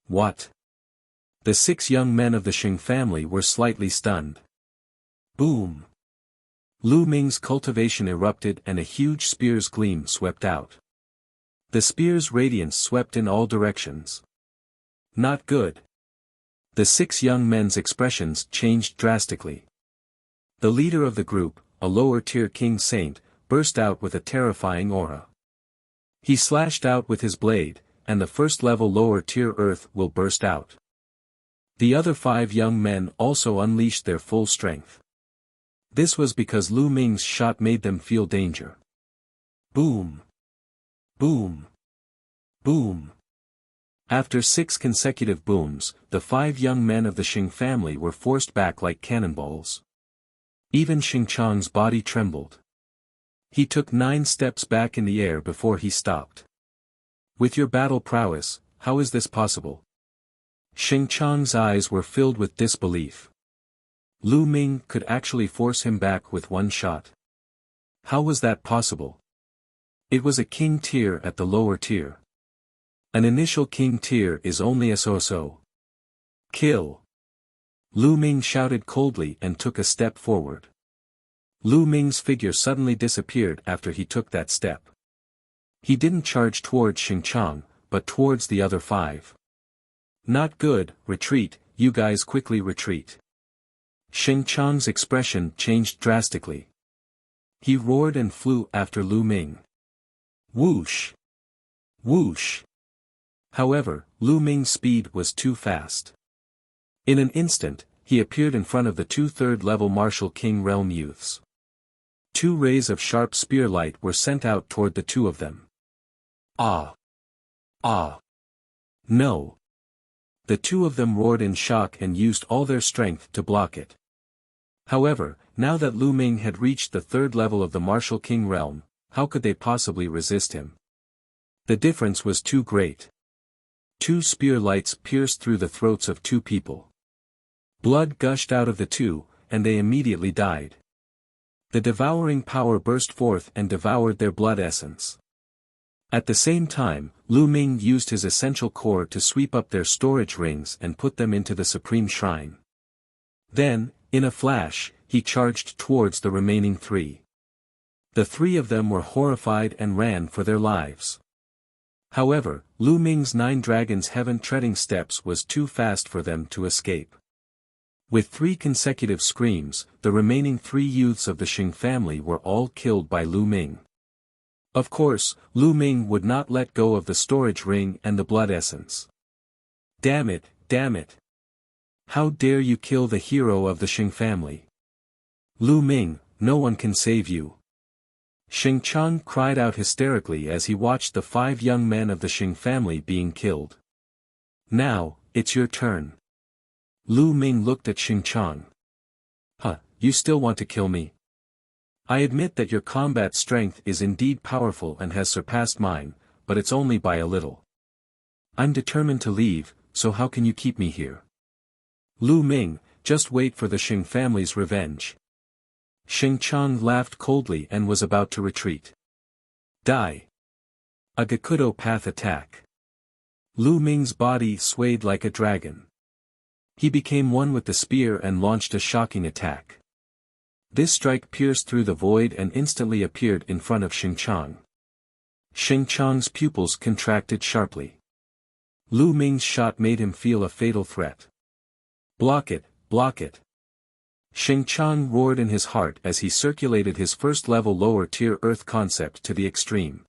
What? The 6 young men of the Xing family were slightly stunned. Boom! Lu Ming's cultivation erupted and a huge spear's gleam swept out. The spear's radiance swept in all directions. Not good. The 6 young men's expressions changed drastically. The leader of the group, a lower-tier king saint, burst out with a terrifying aura. He slashed out with his blade, and the first-level lower-tier earth will burst out. The other 5 young men also unleashed their full strength. This was because Lu Ming's shot made them feel danger. Boom! Boom! Boom! After 6 consecutive booms, the 5 young men of the Xing family were forced back like cannonballs. Even Xing Chang's body trembled. He took 9 steps back in the air before he stopped. With your battle prowess, how is this possible? Xing Chang's eyes were filled with disbelief. Lu Ming could actually force him back with 1 shot. How was that possible? It was a king tier at the lower tier. An initial king tier is only a so-so. Kill! Lu Ming shouted coldly and took a step forward. Lu Ming's figure suddenly disappeared after he took that step. He didn't charge towards Xing Chang, but towards the other 5. Not good, retreat, you guys quickly retreat. Xing Chang's expression changed drastically. He roared and flew after Lu Ming. Whoosh! Whoosh! However, Lu Ming's speed was too fast. In an instant, he appeared in front of the 2 third-level martial king realm youths. 2 rays of sharp spear light were sent out toward the 2 of them. Ah! Ah! No! The 2 of them roared in shock and used all their strength to block it. However, now that Lu Ming had reached the 3rd level of the martial king realm, how could they possibly resist him? The difference was too great. 2 spear lights pierced through the throats of 2 people. Blood gushed out of the 2, and they immediately died. The devouring power burst forth and devoured their blood essence. At the same time, Lu Ming used his essential core to sweep up their storage rings and put them into the supreme shrine. Then, in a flash, he charged towards the remaining 3. The 3 of them were horrified and ran for their lives. However, Lu Ming's 9 dragons heaven treading steps was too fast for them to escape. With 3 consecutive screams, the remaining 3 youths of the Xing family were all killed by Lu Ming. Of course, Lu Ming would not let go of the storage ring and the blood essence. Damn it, damn it! How dare you kill the hero of the Xing family? Lu Ming, no one can save you. Xing Chang cried out hysterically as he watched the 5 young men of the Xing family being killed. Now, it's your turn. Lu Ming looked at Xing Chang. You still want to kill me? I admit that your combat strength is indeed powerful and has surpassed mine, but it's only by a little. I'm determined to leave, so how can you keep me here? Lu Ming, just wait for the Xing family's revenge. Xing Chang laughed coldly and was about to retreat. Die. A Gakudo path attack. Lu Ming's body swayed like a dragon. He became one with the spear and launched a shocking attack. This strike pierced through the void and instantly appeared in front of Xing Chang. Xing Chang's pupils contracted sharply. Lu Ming's shot made him feel a fatal threat. Block it, block it. Xing Chang roared in his heart as he circulated his first-level lower-tier Earth concept to the extreme.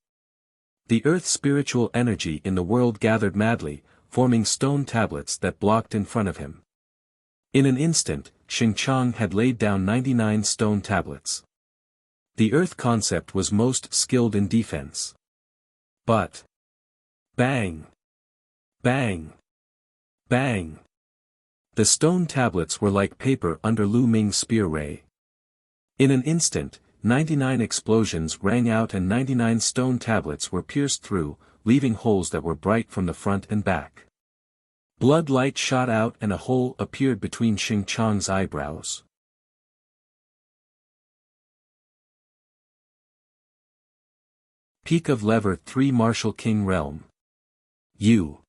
The Earth's spiritual energy in the world gathered madly, forming stone tablets that blocked in front of him. In an instant, Xing Chang had laid down 99 stone tablets. The Earth concept was most skilled in defense. But... bang! Bang! Bang! The stone tablets were like paper under Lu Ming's spear ray. In an instant, 99 explosions rang out and 99 stone tablets were pierced through, leaving holes that were bright from the front and back. Blood light shot out and a hole appeared between Xing Chang's eyebrows. Peak of Lever 3 Martial King Realm. You.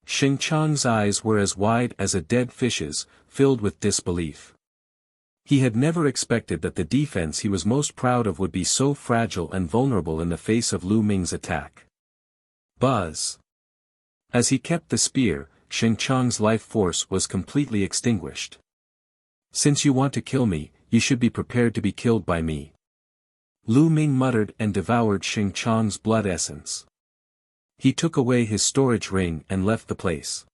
Xing Chang's eyes were as wide as a dead fish's, filled with disbelief. He had never expected that the defense he was most proud of would be so fragile and vulnerable in the face of Lu Ming's attack. Buzz. As he kept the spear, Xing Chang's life force was completely extinguished. Since you want to kill me, you should be prepared to be killed by me. Lu Ming muttered and devoured Xing Chang's blood essence. He took away his storage ring and left the place.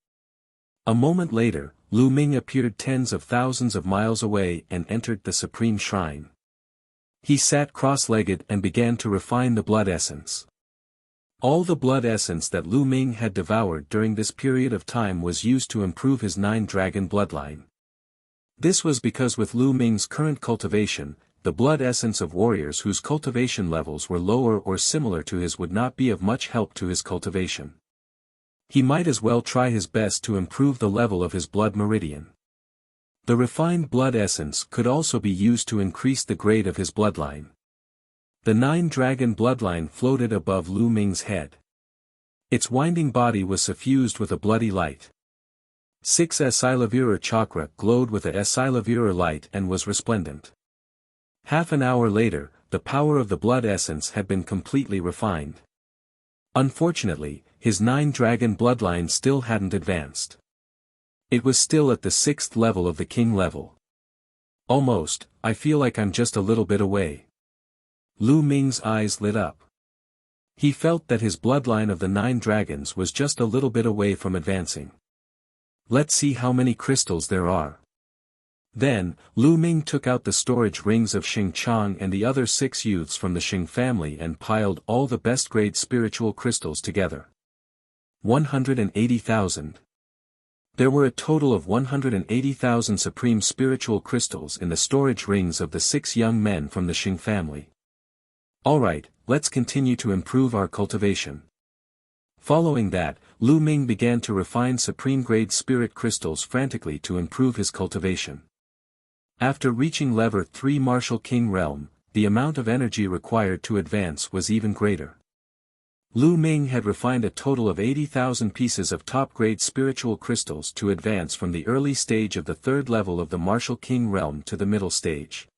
A moment later, Lu Ming appeared tens of thousands of miles away and entered the Supreme Shrine. He sat cross-legged and began to refine the blood essence. All the blood essence that Lu Ming had devoured during this period of time was used to improve his 9-dragon bloodline. This was because with Lu Ming's current cultivation, the blood essence of warriors whose cultivation levels were lower or similar to his would not be of much help to his cultivation. He might as well try his best to improve the level of his blood meridian. The refined blood essence could also be used to increase the grade of his bloodline. The 9-dragon bloodline floated above Lu Ming's head. Its winding body was suffused with a bloody light. 6 Asilavira chakra glowed with a Asilavira light and was resplendent. Half an hour later, the power of the blood essence had been completely refined. Unfortunately, his 9-dragon bloodline still hadn't advanced. It was still at the 6th level of the king level. Almost, I feel like I'm just a little bit away. Lu Ming's eyes lit up. He felt that his bloodline of the 9 dragons was just a little bit away from advancing. Let's see how many crystals there are. Then, Lu Ming took out the storage rings of Xing Chang and the other 6 youths from the Xing family and piled all the best-grade spiritual crystals together. 180,000. There were a total of 180,000 supreme spiritual crystals in the storage rings of the 6 young men from the Xing family. Alright, let's continue to improve our cultivation. Following that, Lu Ming began to refine supreme-grade spirit crystals frantically to improve his cultivation. After reaching Lever 3 Martial King Realm, the amount of energy required to advance was even greater. Lu Ming had refined a total of 80,000 pieces of top-grade spiritual crystals to advance from the early stage of the 3rd level of the Martial King Realm to the middle stage.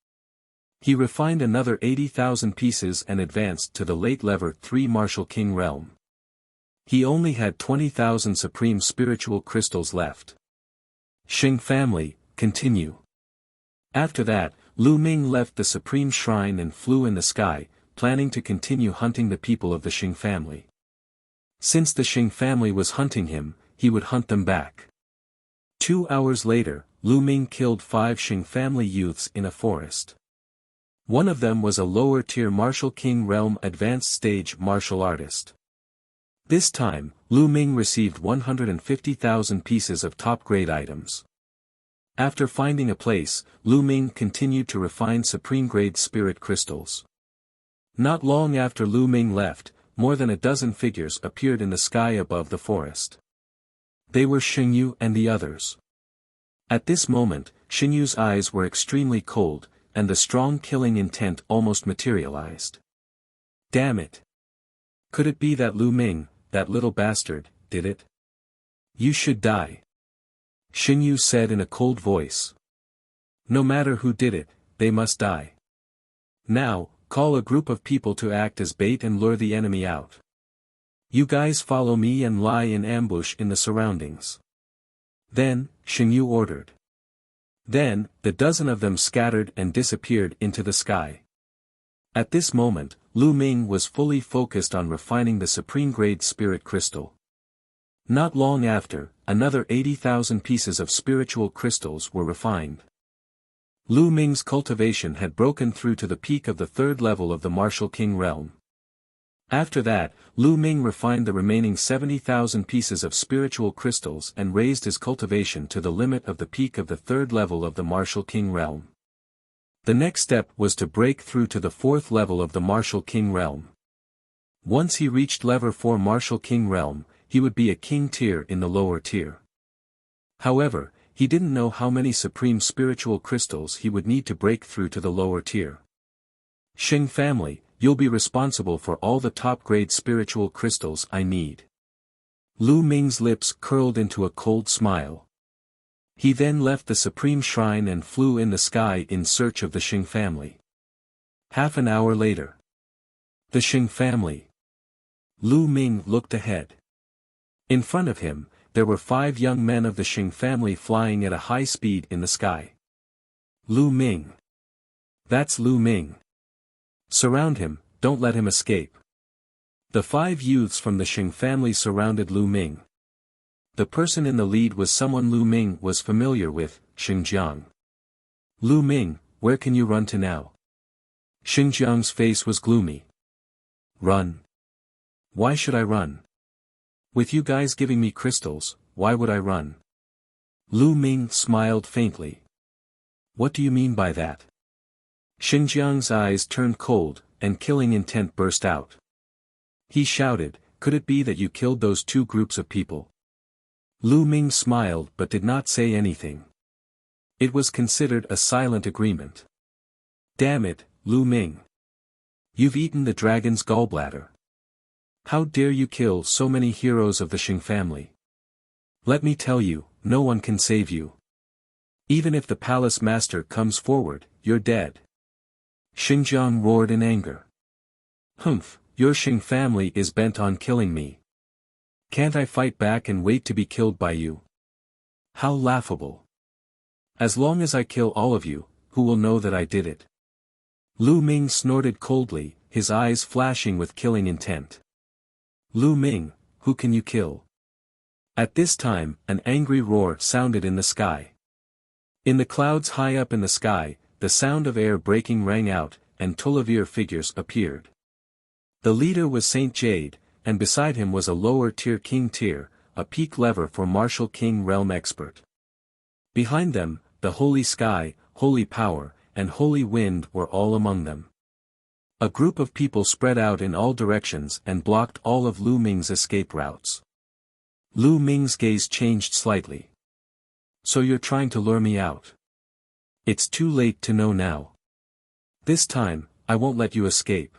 He refined another 80,000 pieces and advanced to the late Lever 3 Martial King Realm. He only had 20,000 supreme spiritual crystals left. Xing family, continue. After that, Lu Ming left the Supreme Shrine and flew in the sky, planning to continue hunting the people of the Xing family. Since the Xing family was hunting him, he would hunt them back. 2 hours later, Lu Ming killed 5 Xing family youths in a forest. One of them was a lower-tier Martial King Realm advanced stage martial artist. This time, Lu Ming received 150,000 pieces of top-grade items. After finding a place, Lu Ming continued to refine supreme-grade spirit crystals. Not long after Lu Ming left, more than a dozen figures appeared in the sky above the forest. They were Xingyu and the others. At this moment, Xinyu's eyes were extremely cold, and the strong killing intent almost materialized. Damn it! Could it be that Lu Ming, that little bastard, did it? You should die. Xinyu said in a cold voice. No matter who did it, they must die. Now, call a group of people to act as bait and lure the enemy out. You guys follow me and lie in ambush in the surroundings. Then, Xinyu ordered. Then, the dozen of them scattered and disappeared into the sky. At this moment, Lu Ming was fully focused on refining the supreme-grade spirit crystal. Not long after, another 80,000 pieces of spiritual crystals were refined. Lu Ming's cultivation had broken through to the peak of the third level of the Martial King realm. After that, Lu Ming refined the remaining 70,000 pieces of spiritual crystals and raised his cultivation to the limit of the peak of the third level of the Martial King realm. The next step was to break through to the fourth level of the Martial King realm. Once he reached level 4 Martial King realm, he would be a king tier in the lower tier. However, he didn't know how many supreme spiritual crystals he would need to break through to the lower tier. Xing family, you'll be responsible for all the top-grade spiritual crystals I need. Lu Ming's lips curled into a cold smile. He then left the supreme shrine and flew in the sky in search of the Xing family. Half an hour later. The Xing family. Lu Ming looked ahead. In front of him, there were 5 young men of the Xing family flying at a high speed in the sky. Lu Ming. That's Lu Ming. Surround him, don't let him escape. The 5 youths from the Xing family surrounded Lu Ming. The person in the lead was someone Lu Ming was familiar with, Xingjiang. Lu Ming, where can you run to now? Xingjiang's face was gloomy. Run. Why should I run? With you guys giving me crystals, why would I run? Lu Ming smiled faintly. What do you mean by that? Xingjiang's eyes turned cold, and killing intent burst out. He shouted, could it be that you killed those 2 groups of people? Lu Ming smiled but did not say anything. It was considered a silent agreement. Damn it, Lu Ming. You've eaten the dragon's gallbladder. How dare you kill so many heroes of the Xing family? Let me tell you, no one can save you. Even if the palace master comes forward, you're dead. Xingjiang roared in anger. Humph, your Xing family is bent on killing me. Can't I fight back and wait to be killed by you? How laughable. As long as I kill all of you, who will know that I did it? Lu Ming snorted coldly, his eyes flashing with killing intent. Lu Ming, who can you kill? At this time, an angry roar sounded in the sky. In the clouds high up in the sky, the sound of air breaking rang out, and Tolavir figures appeared. The leader was Saint Jade, and beside him was a lower-tier king tier, a peak lever for Martial King realm expert. Behind them, the Holy Sky, Holy Power, and Holy Wind were all among them. A group of people spread out in all directions and blocked all of Lu Ming's escape routes. Lu Ming's gaze changed slightly. So you're trying to lure me out? It's too late to know now. This time, I won't let you escape.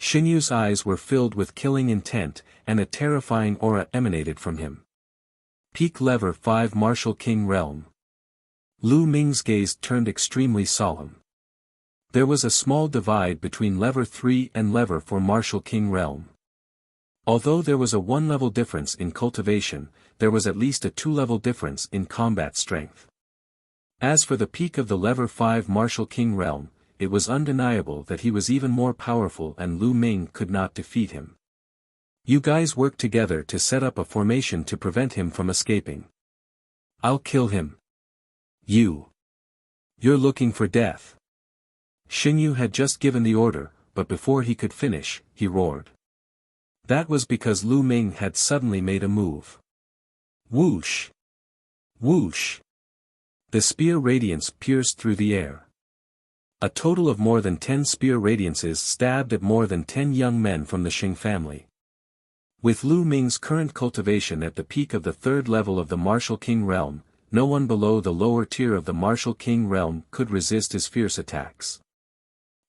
Xinyu's eyes were filled with killing intent, and a terrifying aura emanated from him. Peak lever 5 Martial King realm. Lu Ming's gaze turned extremely solemn. There was a small divide between lever 3 and lever 4 Martial King realm. Although there was a 1-level difference in cultivation, there was at least a 2-level difference in combat strength. As for the peak of the lever 5 Martial King realm, it was undeniable that he was even more powerful and Lu Ming could not defeat him. You guys worked together to set up a formation to prevent him from escaping. I'll kill him. You're looking for death. Xinyu had just given the order, but before he could finish, he roared. That was because Lu Ming had suddenly made a move. Whoosh! Whoosh! The spear radiance pierced through the air. A total of more than 10 spear radiances stabbed at more than 10 young men from the Xing family. With Lu Ming's current cultivation at the peak of the 3rd level of the Martial King realm, no one below the lower tier of the martial king realm could resist his fierce attacks.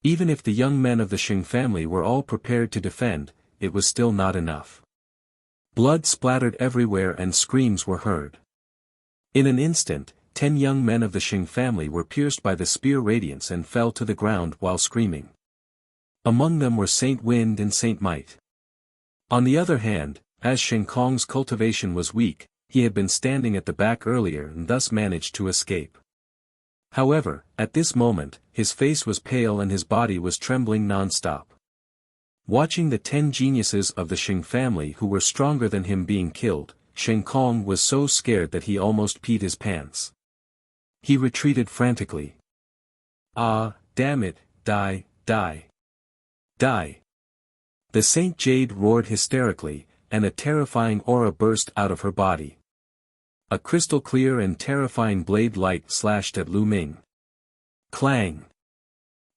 Even if the young men of the Shing family were all prepared to defend, it was still not enough. Blood splattered everywhere and screams were heard. In an instant, 10 young men of the Shing family were pierced by the spear radiance and fell to the ground while screaming. Among them were Saint Wind and Saint Might. On the other hand, as Shen Kong's cultivation was weak, he had been standing at the back earlier and thus managed to escape. However, at this moment, his face was pale and his body was trembling non-stop. Watching the 10 geniuses of the Shing family who were stronger than him being killed, Shen Kong was so scared that he almost peed his pants. He retreated frantically. Ah, damn it, die, die. Die. The Saint Jade roared hysterically, and a terrifying aura burst out of her body. A crystal clear and terrifying blade light slashed at Lu Ming. Clang!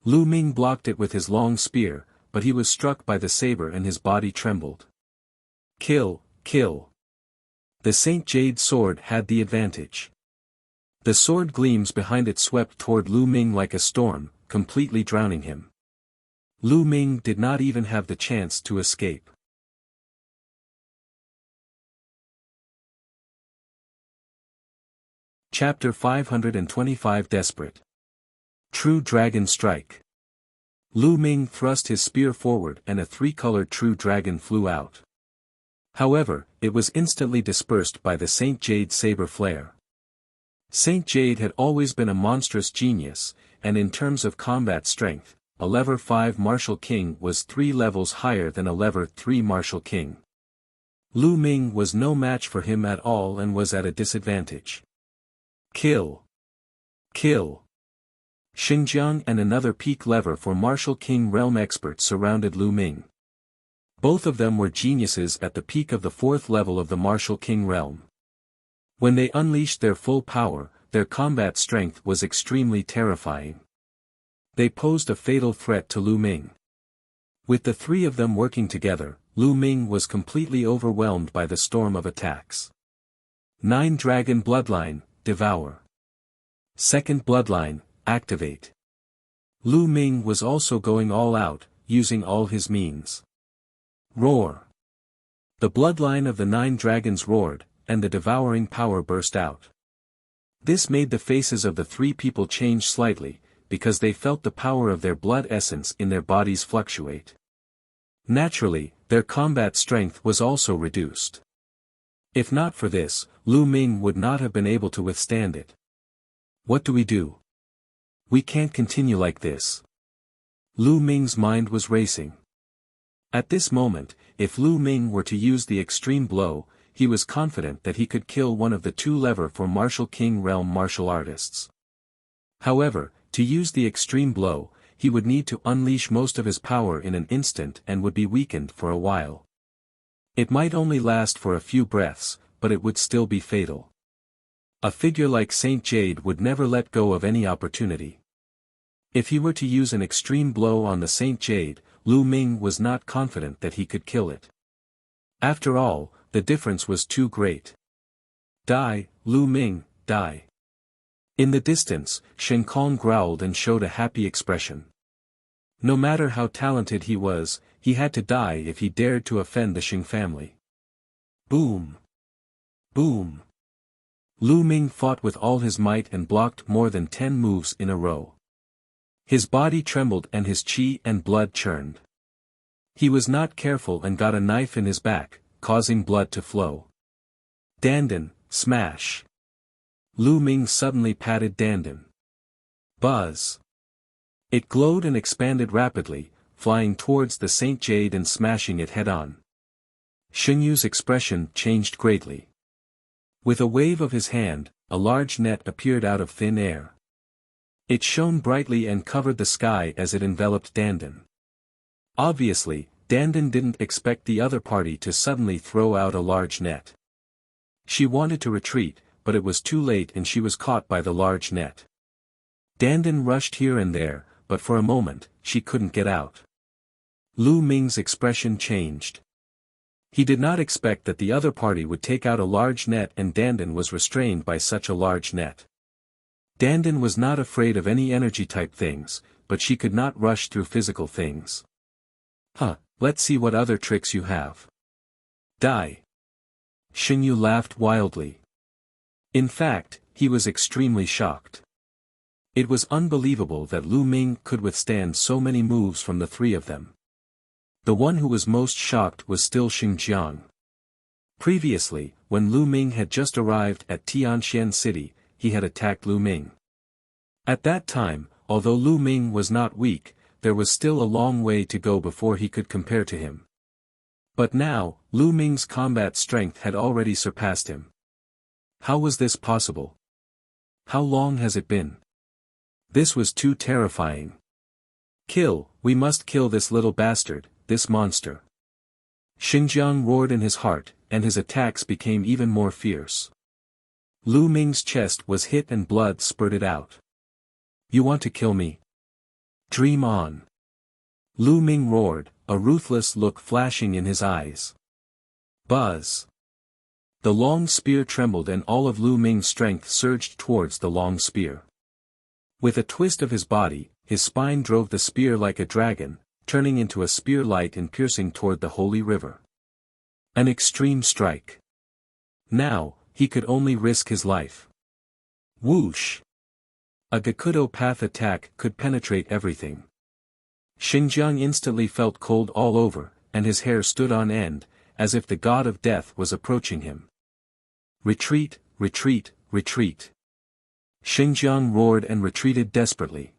Lu Ming blocked it with his long spear, but he was struck by the saber and his body trembled. Kill, kill. The Saint Jade sword had the advantage. The sword gleams behind it swept toward Lu Ming like a storm, completely drowning him. Lu Ming did not even have the chance to escape. Chapter 525 Desperate. True Dragon Strike. Lu Ming thrust his spear forward and a 3-colored true dragon flew out. However, it was instantly dispersed by the Saint Jade saber flare. Saint Jade had always been a monstrous genius, and in terms of combat strength, a level 5 martial king was 3 levels higher than a level 3 martial king. Lu Ming was no match for him at all and was at a disadvantage. Kill! Kill! Xinjiang and another peak lever for martial king realm experts surrounded Lu Ming. Both of them were geniuses at the peak of the 4th level of the martial king realm. When they unleashed their full power, their combat strength was extremely terrifying. They posed a fatal threat to Lu Ming. With the 3 of them working together, Lu Ming was completely overwhelmed by the storm of attacks. 9 Dragon Bloodline, Devour. 2nd Bloodline, Activate. Lu Ming was also going all out, using all his means. Roar. The bloodline of the 9 dragons roared, and the devouring power burst out. This made the faces of the 3 people change slightly, because they felt the power of their blood essence in their bodies fluctuate. Naturally, their combat strength was also reduced. If not for this, Lu Ming would not have been able to withstand it. What do we do? We can't continue like this. Lu Ming's mind was racing. At this moment, if Lu Ming were to use the extreme blow, he was confident that he could kill one of the 2 lever for martial king realm martial artists. However, to use the extreme blow, he would need to unleash most of his power in an instant and would be weakened for a while. It might only last for a few breaths, but it would still be fatal. A figure like Saint Jade would never let go of any opportunity. If he were to use an extreme blow on the Saint Jade, Lu Ming was not confident that he could kill it. After all, the difference was too great. Die, Lu Ming, die. In the distance, Shen Kong growled and showed a happy expression. No matter how talented he was, he had to die if he dared to offend the Shing family. Boom! Boom! Lu Ming fought with all his might and blocked more than 10 moves in a row. His body trembled and his qi and blood churned. He was not careful and got a knife in his back, causing blood to flow. Dandan, smash! Lu Ming suddenly patted Dandan. Buzz! It glowed and expanded rapidly, flying towards the Saint Jade and smashing it head-on. Xingyu's expression changed greatly. With a wave of his hand, a large net appeared out of thin air. It shone brightly and covered the sky as it enveloped Dandan. Obviously, Dandan didn't expect the other party to suddenly throw out a large net. She wanted to retreat, but it was too late and she was caught by the large net. Dandan rushed here and there, but for a moment, she couldn't get out. Lu Ming's expression changed. He did not expect that the other party would take out a large net, and Dandan was restrained by such a large net. Dandan was not afraid of any energy-type things, but she could not rush through physical things. Let's see what other tricks you have. Die. Xingyu laughed wildly. In fact, he was extremely shocked. It was unbelievable that Lu Ming could withstand so many moves from the three of them. The one who was most shocked was still Xingjiang. Previously, when Lu Ming had just arrived at Tianxian City, he had attacked Lu Ming. At that time, although Lu Ming was not weak, there was still a long way to go before he could compare to him. But now, Lu Ming's combat strength had already surpassed him. How was this possible? How long has it been? This was too terrifying. We must kill this little bastard, this monster. Xingjiang roared in his heart, and his attacks became even more fierce. Lu Ming's chest was hit and blood spurted out. You want to kill me? Dream on. Lu Ming roared, a ruthless look flashing in his eyes. Buzz. The long spear trembled and all of Lu Ming's strength surged towards the long spear. With a twist of his body, his spine drove the spear like a dragon, turning into a spear light and piercing toward the holy river. An extreme strike. Now, he could only risk his life. Whoosh! A Gakudo path attack could penetrate everything. Xingjiang instantly felt cold all over, and his hair stood on end, as if the god of death was approaching him. Retreat, retreat, retreat. Xingjiang roared and retreated desperately.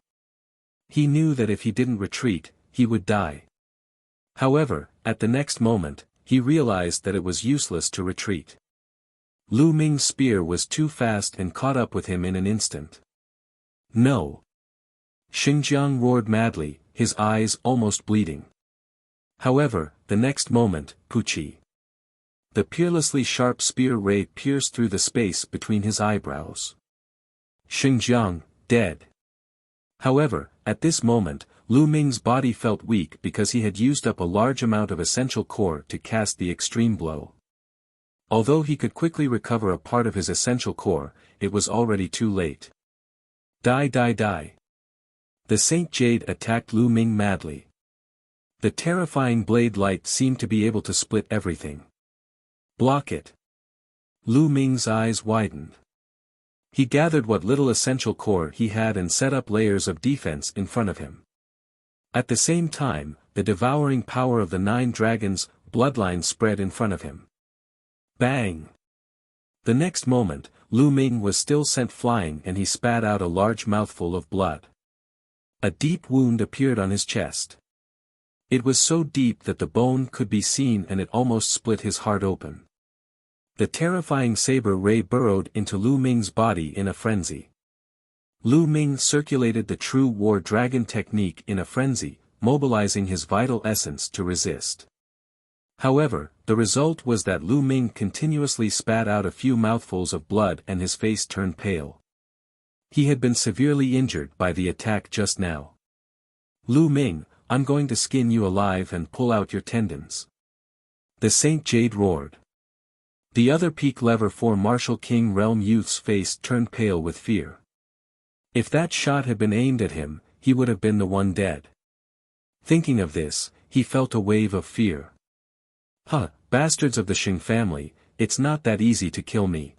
He knew that if he didn't retreat, he would die. However, at the next moment, he realized that it was useless to retreat. Lu Ming's spear was too fast and caught up with him in an instant. No! Xingjiang roared madly, his eyes almost bleeding. However, the next moment, Puchi. The peerlessly sharp spear ray pierced through the space between his eyebrows. Xingjiang, dead. However, at this moment, Lu Ming's body felt weak because he had used up a large amount of essential core to cast the extreme blow. Although he could quickly recover a part of his essential core, it was already too late. Die, die, die. The Saint Jade attacked Lu Ming madly. The terrifying blade light seemed to be able to split everything. Block it. Lu Ming's eyes widened. He gathered what little essential core he had and set up layers of defense in front of him. At the same time, the devouring power of the 9 dragons' bloodline spread in front of him. Bang! The next moment, Lu Ming was still sent flying and he spat out a large mouthful of blood. A deep wound appeared on his chest. It was so deep that the bone could be seen and it almost split his heart open. The terrifying saber ray burrowed into Lu Ming's body in a frenzy. Lu Ming circulated the true war dragon technique in a frenzy, mobilizing his vital essence to resist. However, the result was that Lu Ming continuously spat out a few mouthfuls of blood and his face turned pale. He had been severely injured by the attack just now. Lu Ming, I'm going to skin you alive and pull out your tendons. The Saint Jade roared. The other peak lever 4 Martial King Realm youth's face turned pale with fear. If that shot had been aimed at him, he would have been the one dead. Thinking of this, he felt a wave of fear. Bastards of the Xing family, it's not that easy to kill me.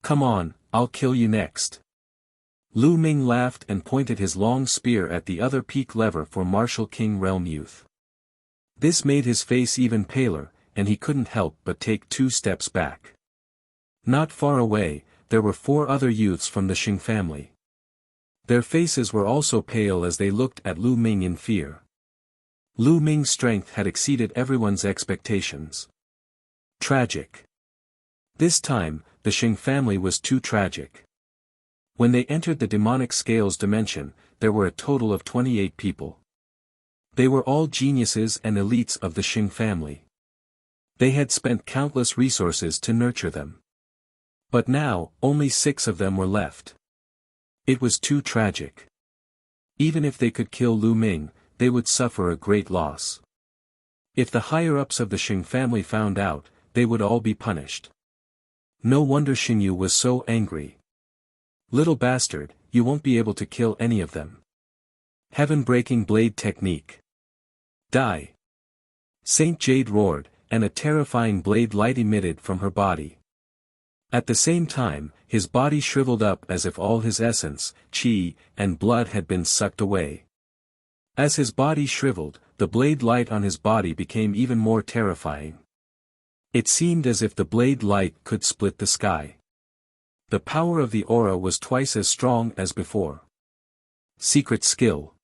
Come on, I'll kill you next. Lu Ming laughed and pointed his long spear at the other peak lever for Martial King Realm youth. This made his face even paler, and he couldn't help but take 2 steps back. Not far away, there were 4 other youths from the Xing family. Their faces were also pale as they looked at Lu Ming in fear. Lu Ming's strength had exceeded everyone's expectations. Tragic. This time, the Xing family was too tragic. When they entered the demonic scales dimension, there were a total of 28 people. They were all geniuses and elites of the Xing family. They had spent countless resources to nurture them. But now, only 6 of them were left. It was too tragic. Even if they could kill Lu Ming, they would suffer a great loss. If the higher-ups of the Xing family found out, they would all be punished. No wonder Xingyu was so angry. Little bastard, you won't be able to kill any of them. Heaven-breaking blade technique. Die! Saint Jade roared, and a terrifying blade light emitted from her body. At the same time, his body shriveled up as if all his essence, qi, and blood had been sucked away. As his body shriveled, the blade light on his body became even more terrifying. It seemed as if the blade light could split the sky. The power of the aura was twice as strong as before. Secret skill.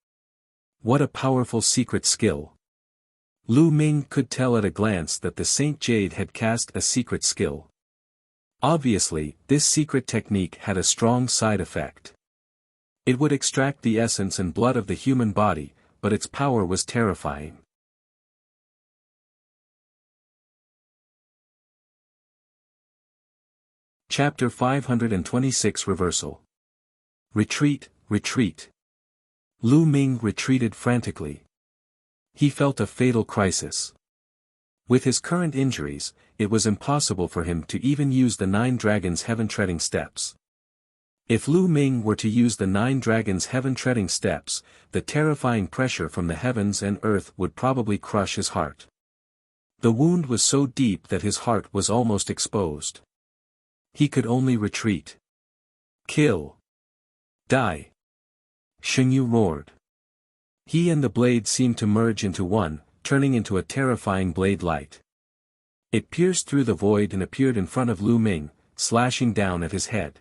What a powerful secret skill. Lu Ming could tell at a glance that the Saint Jade had cast a secret skill. Obviously, this secret technique had a strong side effect. It would extract the essence and blood of the human body, but its power was terrifying. Chapter 526 Reversal. Retreat, retreat. Lu Ming retreated frantically. He felt a fatal crisis. With his current injuries, it was impossible for him to even use the 9 dragons' heaven-treading steps. If Lu Ming were to use the 9 dragons' heaven-treading steps, the terrifying pressure from the heavens and earth would probably crush his heart. The wound was so deep that his heart was almost exposed. He could only retreat. Kill. Die. Xingyu roared. He and the blade seemed to merge into one, turning into a terrifying blade light. It pierced through the void and appeared in front of Lu Ming, slashing down at his head.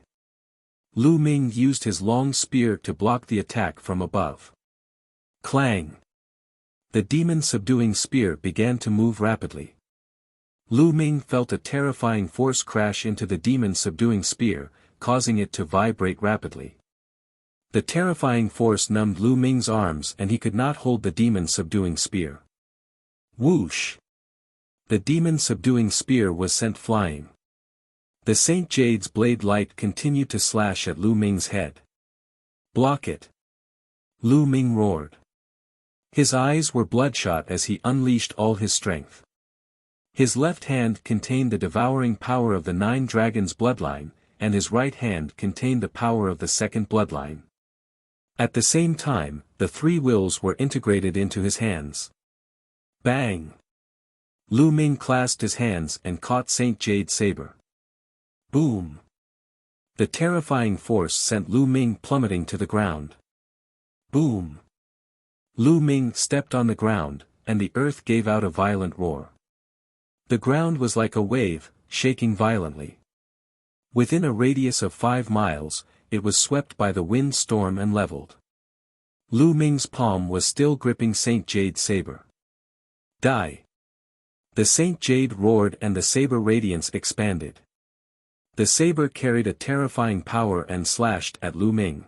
Lu Ming used his long spear to block the attack from above. Clang! The demon-subduing spear began to move rapidly. Lu Ming felt a terrifying force crash into the demon-subduing spear, causing it to vibrate rapidly. The terrifying force numbed Lu Ming's arms and he could not hold the demon-subduing spear. Whoosh! The demon-subduing spear was sent flying. The Saint Jade's blade light continued to slash at Lu Ming's head. Block it! Lu Ming roared. His eyes were bloodshot as he unleashed all his strength. His left hand contained the devouring power of the 9 dragons' bloodline, and his right hand contained the power of the second bloodline. At the same time, the 3 wills were integrated into his hands. Bang! Lu Ming clasped his hands and caught Saint Jade's saber. Boom! The terrifying force sent Lu Ming plummeting to the ground. Boom! Lu Ming stepped on the ground, and the earth gave out a violent roar. The ground was like a wave, shaking violently. Within a radius of 5 miles, it was swept by the wind storm and leveled. Lu Ming's palm was still gripping Saint Jade's saber. Die! The Saint Jade roared and the saber radiance expanded. The saber carried a terrifying power and slashed at Lu Ming.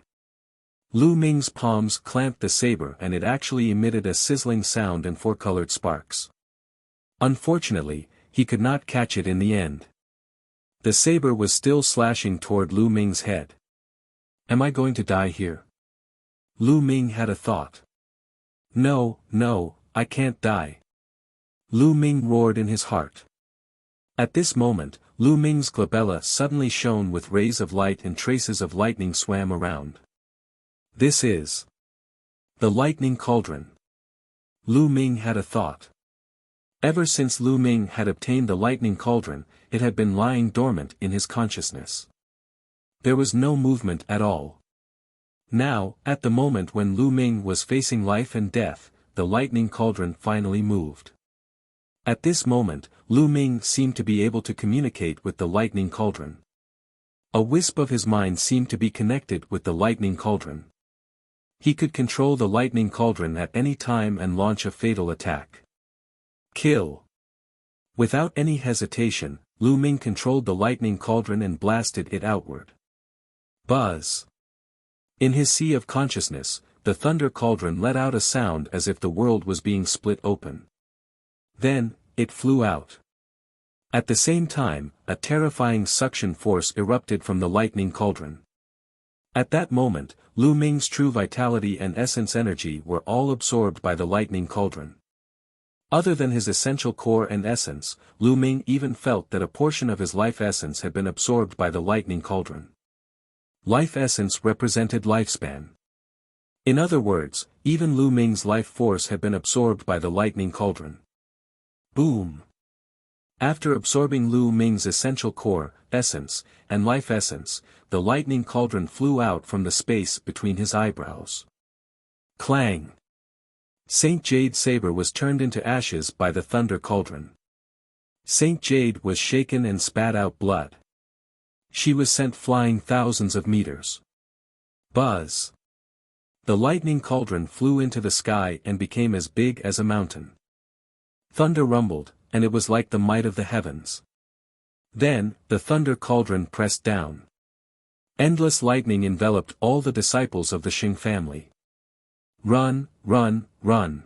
Lu Ming's palms clamped the saber and it actually emitted a sizzling sound and 4-colored sparks. Unfortunately, he could not catch it in the end. The saber was still slashing toward Lu Ming's head. Am I going to die here? Lu Ming had a thought. No, I can't die. Lu Ming roared in his heart. At this moment, Lu Ming's glabella suddenly shone with rays of light and traces of lightning swam around. This is the lightning cauldron. Lu Ming had a thought. Ever since Lu Ming had obtained the lightning cauldron, it had been lying dormant in his consciousness. There was no movement at all. Now, at the moment when Lu Ming was facing life and death, the lightning cauldron finally moved. At this moment, Lu Ming seemed to be able to communicate with the lightning cauldron. A wisp of his mind seemed to be connected with the lightning cauldron. He could control the lightning cauldron at any time and launch a fatal attack. Kill! Without any hesitation, Lu Ming controlled the lightning cauldron and blasted it outward. Buzz! In his sea of consciousness, the thunder cauldron let out a sound as if the world was being split open. Then, it flew out. At the same time, a terrifying suction force erupted from the lightning cauldron. At that moment, Lu Ming's true vitality and essence energy were all absorbed by the lightning cauldron. Other than his essential core and essence, Lu Ming even felt that a portion of his life essence had been absorbed by the lightning cauldron. Life essence represented lifespan. In other words, even Lu Ming's life force had been absorbed by the lightning cauldron. Boom! After absorbing Lu Ming's essential core, essence, and life essence, the lightning cauldron flew out from the space between his eyebrows. Clang! Saint Jade's saber was turned into ashes by the thunder cauldron. Saint Jade was shaken and spat out blood. She was sent flying thousands of meters. Buzz! The lightning cauldron flew into the sky and became as big as a mountain. Thunder rumbled, and it was like the might of the heavens. Then, the thunder cauldron pressed down. Endless lightning enveloped all the disciples of the Xing family. Run, run, run!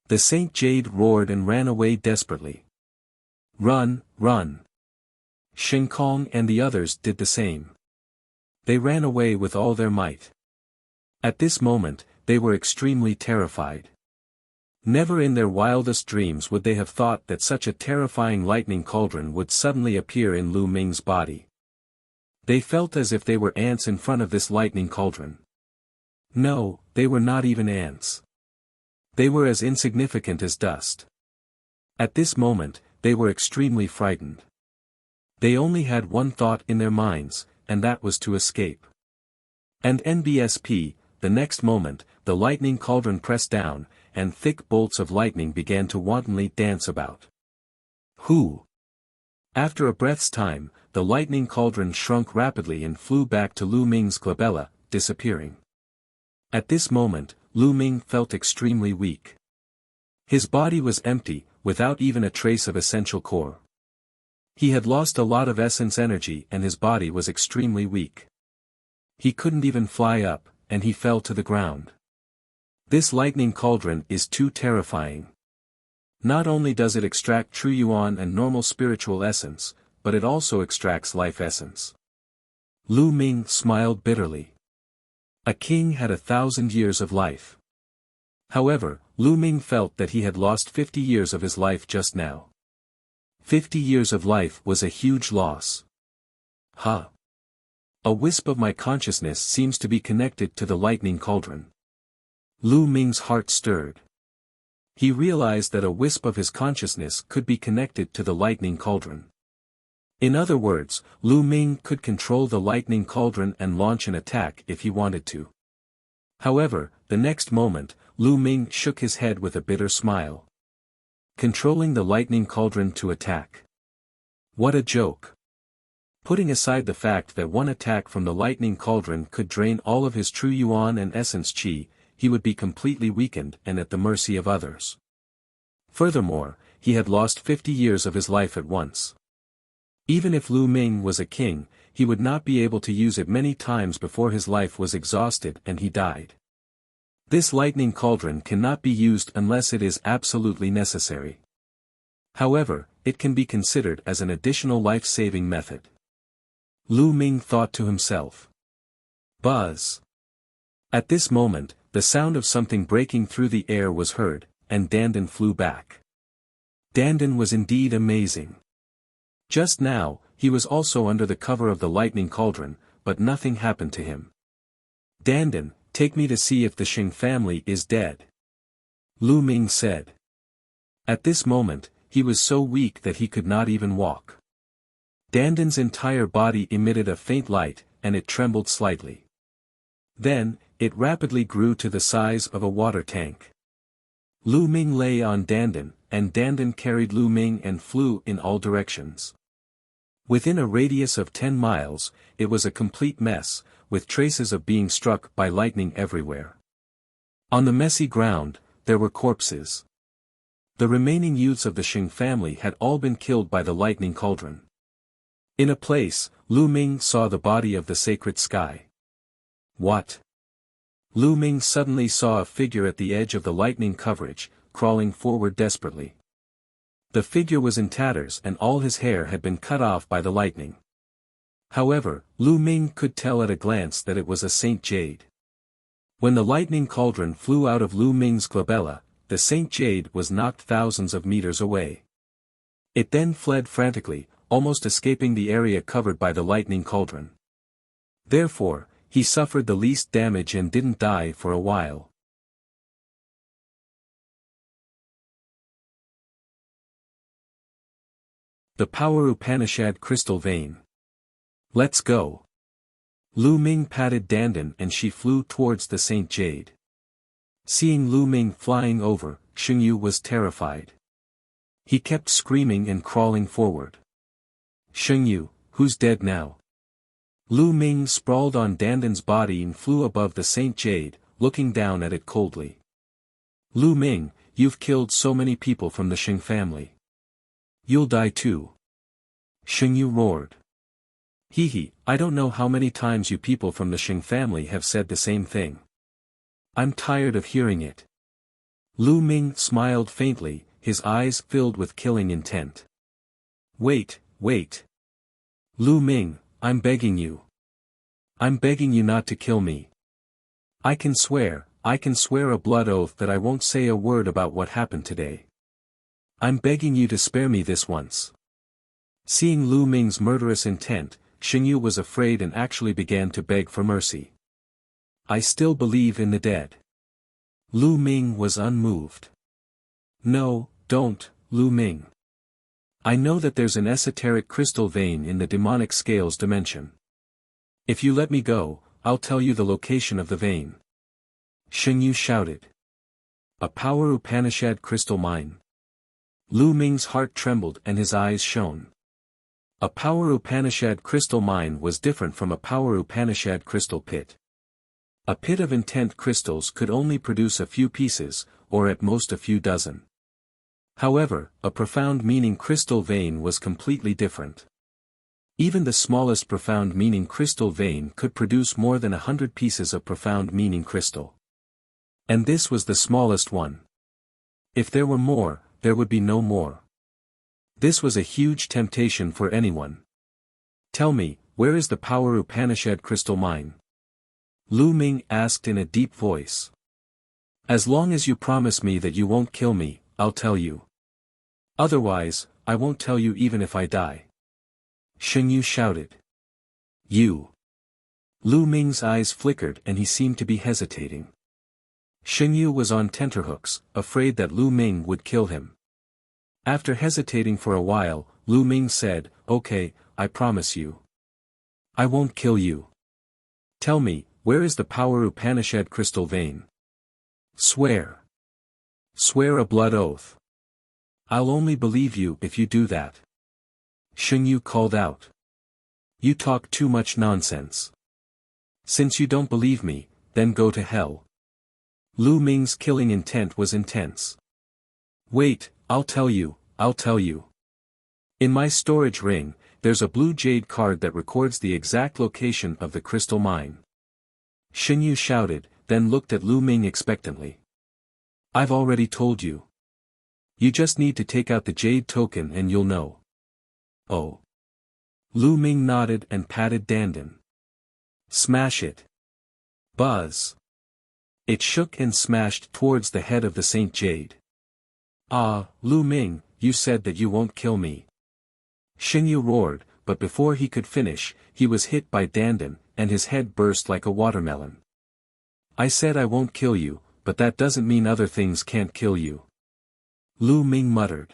The Saint Jade roared and ran away desperately. Run, run! Xing Kong and the others did the same. They ran away with all their might. At this moment, they were extremely terrified. Never in their wildest dreams would they have thought that such a terrifying lightning cauldron would suddenly appear in Lu Ming's body. They felt as if they were ants in front of this lightning cauldron. No, they were not even ants. They were as insignificant as dust. At this moment, they were extremely frightened. They only had one thought in their minds, and that was to escape. And NBSP, the next moment, the lightning cauldron pressed down, and thick bolts of lightning began to wantonly dance about. Whoo! After a breath's time, the lightning cauldron shrunk rapidly and flew back to Lu Ming's glabella, disappearing. At this moment, Lu Ming felt extremely weak. His body was empty, without even a trace of essential core. He had lost a lot of essence energy and his body was extremely weak. He couldn't even fly up, and he fell to the ground. This lightning cauldron is too terrifying. Not only does it extract true yuan and normal spiritual essence, but it also extracts life essence. Lu Ming smiled bitterly. A king had 1,000 years of life. However, Lu Ming felt that he had lost 50 years of his life just now. 50 years of life was a huge loss. Huh. A wisp of my consciousness seems to be connected to the lightning cauldron. Lu Ming's heart stirred. He realized that a wisp of his consciousness could be connected to the lightning cauldron. In other words, Lu Ming could control the lightning cauldron and launch an attack if he wanted to. However, the next moment, Lu Ming shook his head with a bitter smile. Controlling the lightning cauldron to attack. What a joke. Putting aside the fact that one attack from the lightning cauldron could drain all of his true yuan and essence qi, he would be completely weakened and at the mercy of others. Furthermore, he had lost 50 years of his life at once. Even if Lu Ming was a king, he would not be able to use it many times before his life was exhausted and he died. This lightning cauldron cannot be used unless it is absolutely necessary. However, it can be considered as an additional life-saving method. Lu Ming thought to himself. Buzz. At this moment, the sound of something breaking through the air was heard, and Dandan flew back. Dandan was indeed amazing. Just now, he was also under the cover of the lightning cauldron, but nothing happened to him. Dandan, take me to see if the Xing family is dead. Lu Ming said. At this moment, he was so weak that he could not even walk. Dandan's entire body emitted a faint light, and it trembled slightly. Then, it rapidly grew to the size of a water tank. Lu Ming lay on Dandan, and Dandan carried Lu Ming and flew in all directions. Within a radius of 10 miles, it was a complete mess, with traces of being struck by lightning everywhere. On the messy ground, there were corpses. The remaining youths of the Xing family had all been killed by the lightning cauldron. In a place, Lu Ming saw the body of the sacred sky. What? Lu Ming suddenly saw a figure at the edge of the lightning coverage, crawling forward desperately. The figure was in tatters and all his hair had been cut off by the lightning. However, Lu Ming could tell at a glance that it was a Saint Jade. When the lightning cauldron flew out of Lu Ming's glabella, the Saint Jade was knocked thousands of meters away. It then fled frantically, almost escaping the area covered by the lightning cauldron. Therefore, he suffered the least damage and didn't die for a while. The Power Upanishad Crystal Vein. Let's go. Lu Ming patted Dandan and she flew towards the Saint Jade. Seeing Lu Ming flying over, Xingyu was terrified. He kept screaming and crawling forward. Xingyu, who's dead now? Lu Ming sprawled on Dandan's body and flew above the Saint Jade, looking down at it coldly. Lu Ming, you've killed so many people from the Xing family. You'll die too. Xingyu roared. Hee, I don't know how many times you people from the Xing family have said the same thing. I'm tired of hearing it. Lu Ming smiled faintly, his eyes filled with killing intent. Wait. Lu Ming, I'm begging you. I'm begging you not to kill me. I can swear a blood oath that I won't say a word about what happened today. I'm begging you to spare me this once. Seeing Lu Ming's murderous intent, Xingyu was afraid and actually began to beg for mercy. I still believe in the dead. Lu Ming was unmoved. No, don't, Lu Ming. I know that there's an esoteric crystal vein in the demonic scales dimension. If you let me go, I'll tell you the location of the vein. Xingyu shouted. A Power Upanishad crystal mine. Lu Ming's heart trembled and his eyes shone. A Power Upanishad crystal mine was different from a Power Upanishad crystal pit. A pit of intent crystals could only produce a few pieces, or at most a few dozen. However, a profound meaning crystal vein was completely different. Even the smallest profound meaning crystal vein could produce more than 100 pieces of profound meaning crystal. And this was the smallest one. If there were more, there would be no more. This was a huge temptation for anyone. Tell me, where is the Power Upanishad crystal mine? Lu Ming asked in a deep voice. As long as you promise me that you won't kill me, I'll tell you. Otherwise, I won't tell you even if I die. Xingyu shouted. You. Lu Ming's eyes flickered and he seemed to be hesitating. Xingyu was on tenterhooks, afraid that Lu Ming would kill him. After hesitating for a while, Lu Ming said, Okay, I promise you. I won't kill you. Tell me, where is the Power Upanishad crystal vein? Swear. Swear a blood oath. I'll only believe you if you do that. Xingyu called out. You talk too much nonsense. Since you don't believe me, then go to hell. Lu Ming's killing intent was intense. Wait, I'll tell you. In my storage ring, there's a blue jade card that records the exact location of the crystal mine. Xingyu shouted, then looked at Lu Ming expectantly. I've already told you. You just need to take out the jade token and you'll know. Oh. Lu Ming nodded and patted Dandan. Smash it. Buzz. It shook and smashed towards the head of the Saint Jade. Ah, Lu Ming, you said that you won't kill me. Xingyu roared, but before he could finish, he was hit by Dandan, and his head burst like a watermelon. I said I won't kill you, but that doesn't mean other things can't kill you. Lu Ming muttered.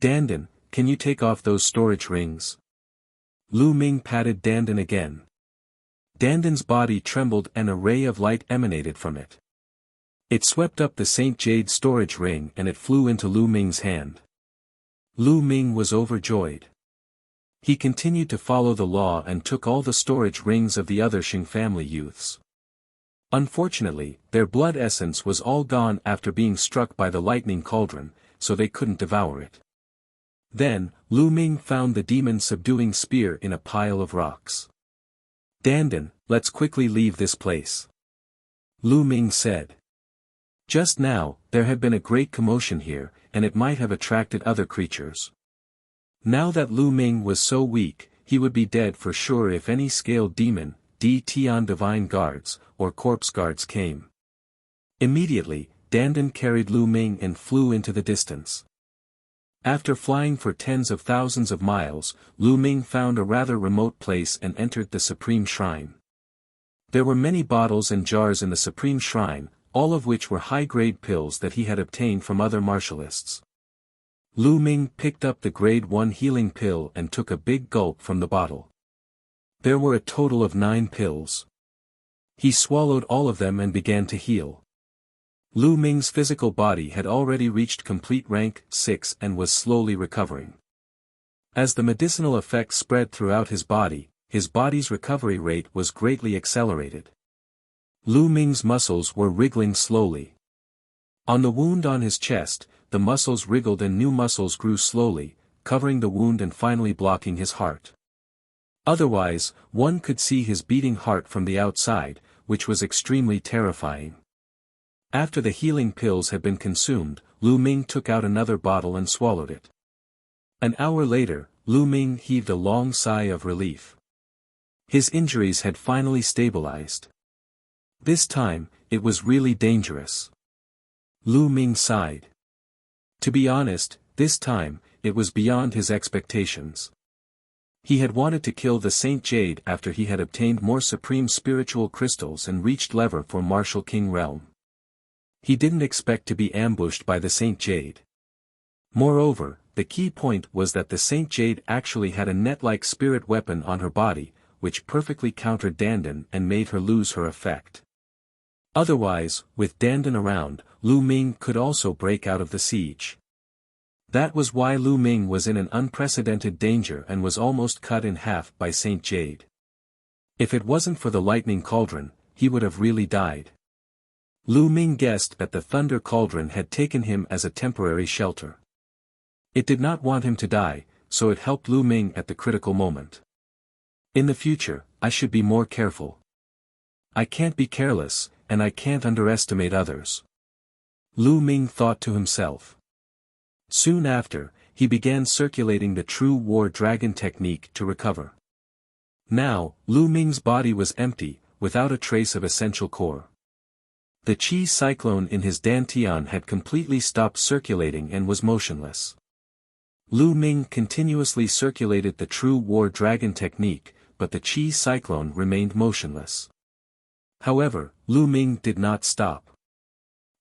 Dandan, can you take off those storage rings? Lu Ming patted Dandan again. Dandan's body trembled and a ray of light emanated from it. It swept up the Saint Jade storage ring and it flew into Lu Ming's hand. Lu Ming was overjoyed. He continued to follow the law and took all the storage rings of the other Xing family youths. Unfortunately, their blood essence was all gone after being struck by the lightning cauldron, so they couldn't devour it. Then, Lu Ming found the demon subduing spear in a pile of rocks. Dandan, let's quickly leave this place. Lu Ming said. Just now, there had been a great commotion here, and it might have attracted other creatures. Now that Lu Ming was so weak, he would be dead for sure if any scaled demon, Tian divine guards, or corpse guards came. Immediately, Dandan carried Lu Ming and flew into the distance. After flying for tens of thousands of miles, Lu Ming found a rather remote place and entered the Supreme Shrine. There were many bottles and jars in the Supreme Shrine, all of which were high-grade pills that he had obtained from other martialists. Lu Ming picked up the grade 1 healing pill and took a big gulp from the bottle. There were a total of 9 pills. He swallowed all of them and began to heal. Lu Ming's physical body had already reached complete rank 6 and was slowly recovering. As the medicinal effects spread throughout his body's recovery rate was greatly accelerated. Lu Ming's muscles were wriggling slowly. On the wound on his chest, the muscles wriggled and new muscles grew slowly, covering the wound and finally blocking his heart. Otherwise, one could see his beating heart from the outside, which was extremely terrifying. After the healing pills had been consumed, Lu Ming took out another bottle and swallowed it. An hour later, Lu Ming heaved a long sigh of relief. His injuries had finally stabilized. This time, it was really dangerous. Lu Ming sighed. To be honest, this time, it was beyond his expectations. He had wanted to kill the Saint Jade after he had obtained more supreme spiritual crystals and reached level for Martial King realm. He didn't expect to be ambushed by the Saint Jade. Moreover, the key point was that the Saint Jade actually had a net-like spirit weapon on her body, which perfectly countered Dandan and made her lose her effect. Otherwise, with Dandan around, Lu Ming could also break out of the siege. That was why Lu Ming was in an unprecedented danger and was almost cut in half by Saint Jade. If it wasn't for the lightning cauldron, he would have really died. Lu Ming guessed that the thunder cauldron had taken him as a temporary shelter. It did not want him to die, so it helped Lu Ming at the critical moment. In the future, I should be more careful. I can't be careless, and I can't underestimate others. Lu Ming thought to himself. Soon after, he began circulating the true war dragon technique to recover. Now, Lu Ming's body was empty, without a trace of essential core. The chi cyclone in his dantian had completely stopped circulating and was motionless. Lu Ming continuously circulated the true war dragon technique, but the chi cyclone remained motionless. However, Lu Ming did not stop.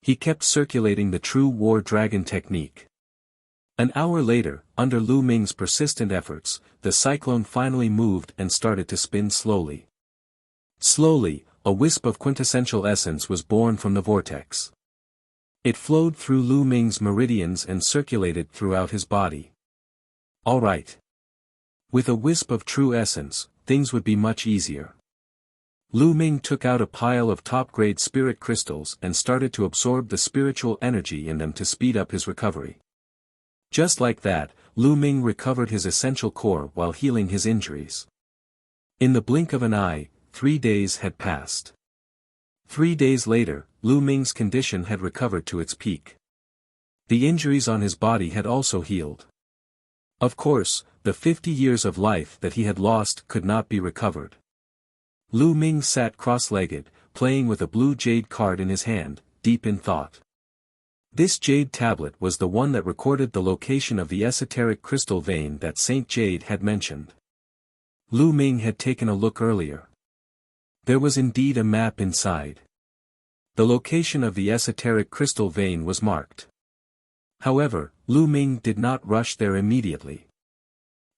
He kept circulating the true war dragon technique. An hour later, under Lu Ming's persistent efforts, the cyclone finally moved and started to spin slowly. Slowly, a wisp of quintessential essence was born from the vortex. It flowed through Lu Ming's meridians and circulated throughout his body. All right. With a wisp of true essence, things would be much easier. Lu Ming took out a pile of top-grade spirit crystals and started to absorb the spiritual energy in them to speed up his recovery. Just like that, Lu Ming recovered his essential core while healing his injuries. In the blink of an eye, 3 days had passed. 3 days later, Lu Ming's condition had recovered to its peak. The injuries on his body had also healed. Of course, the 50 years of life that he had lost could not be recovered. Lu Ming sat cross-legged, playing with a blue jade card in his hand, deep in thought. This jade tablet was the one that recorded the location of the esoteric crystal vein that Saint Jade had mentioned. Lu Ming had taken a look earlier. There was indeed a map inside. The location of the esoteric crystal vein was marked. However, Lu Ming did not rush there immediately.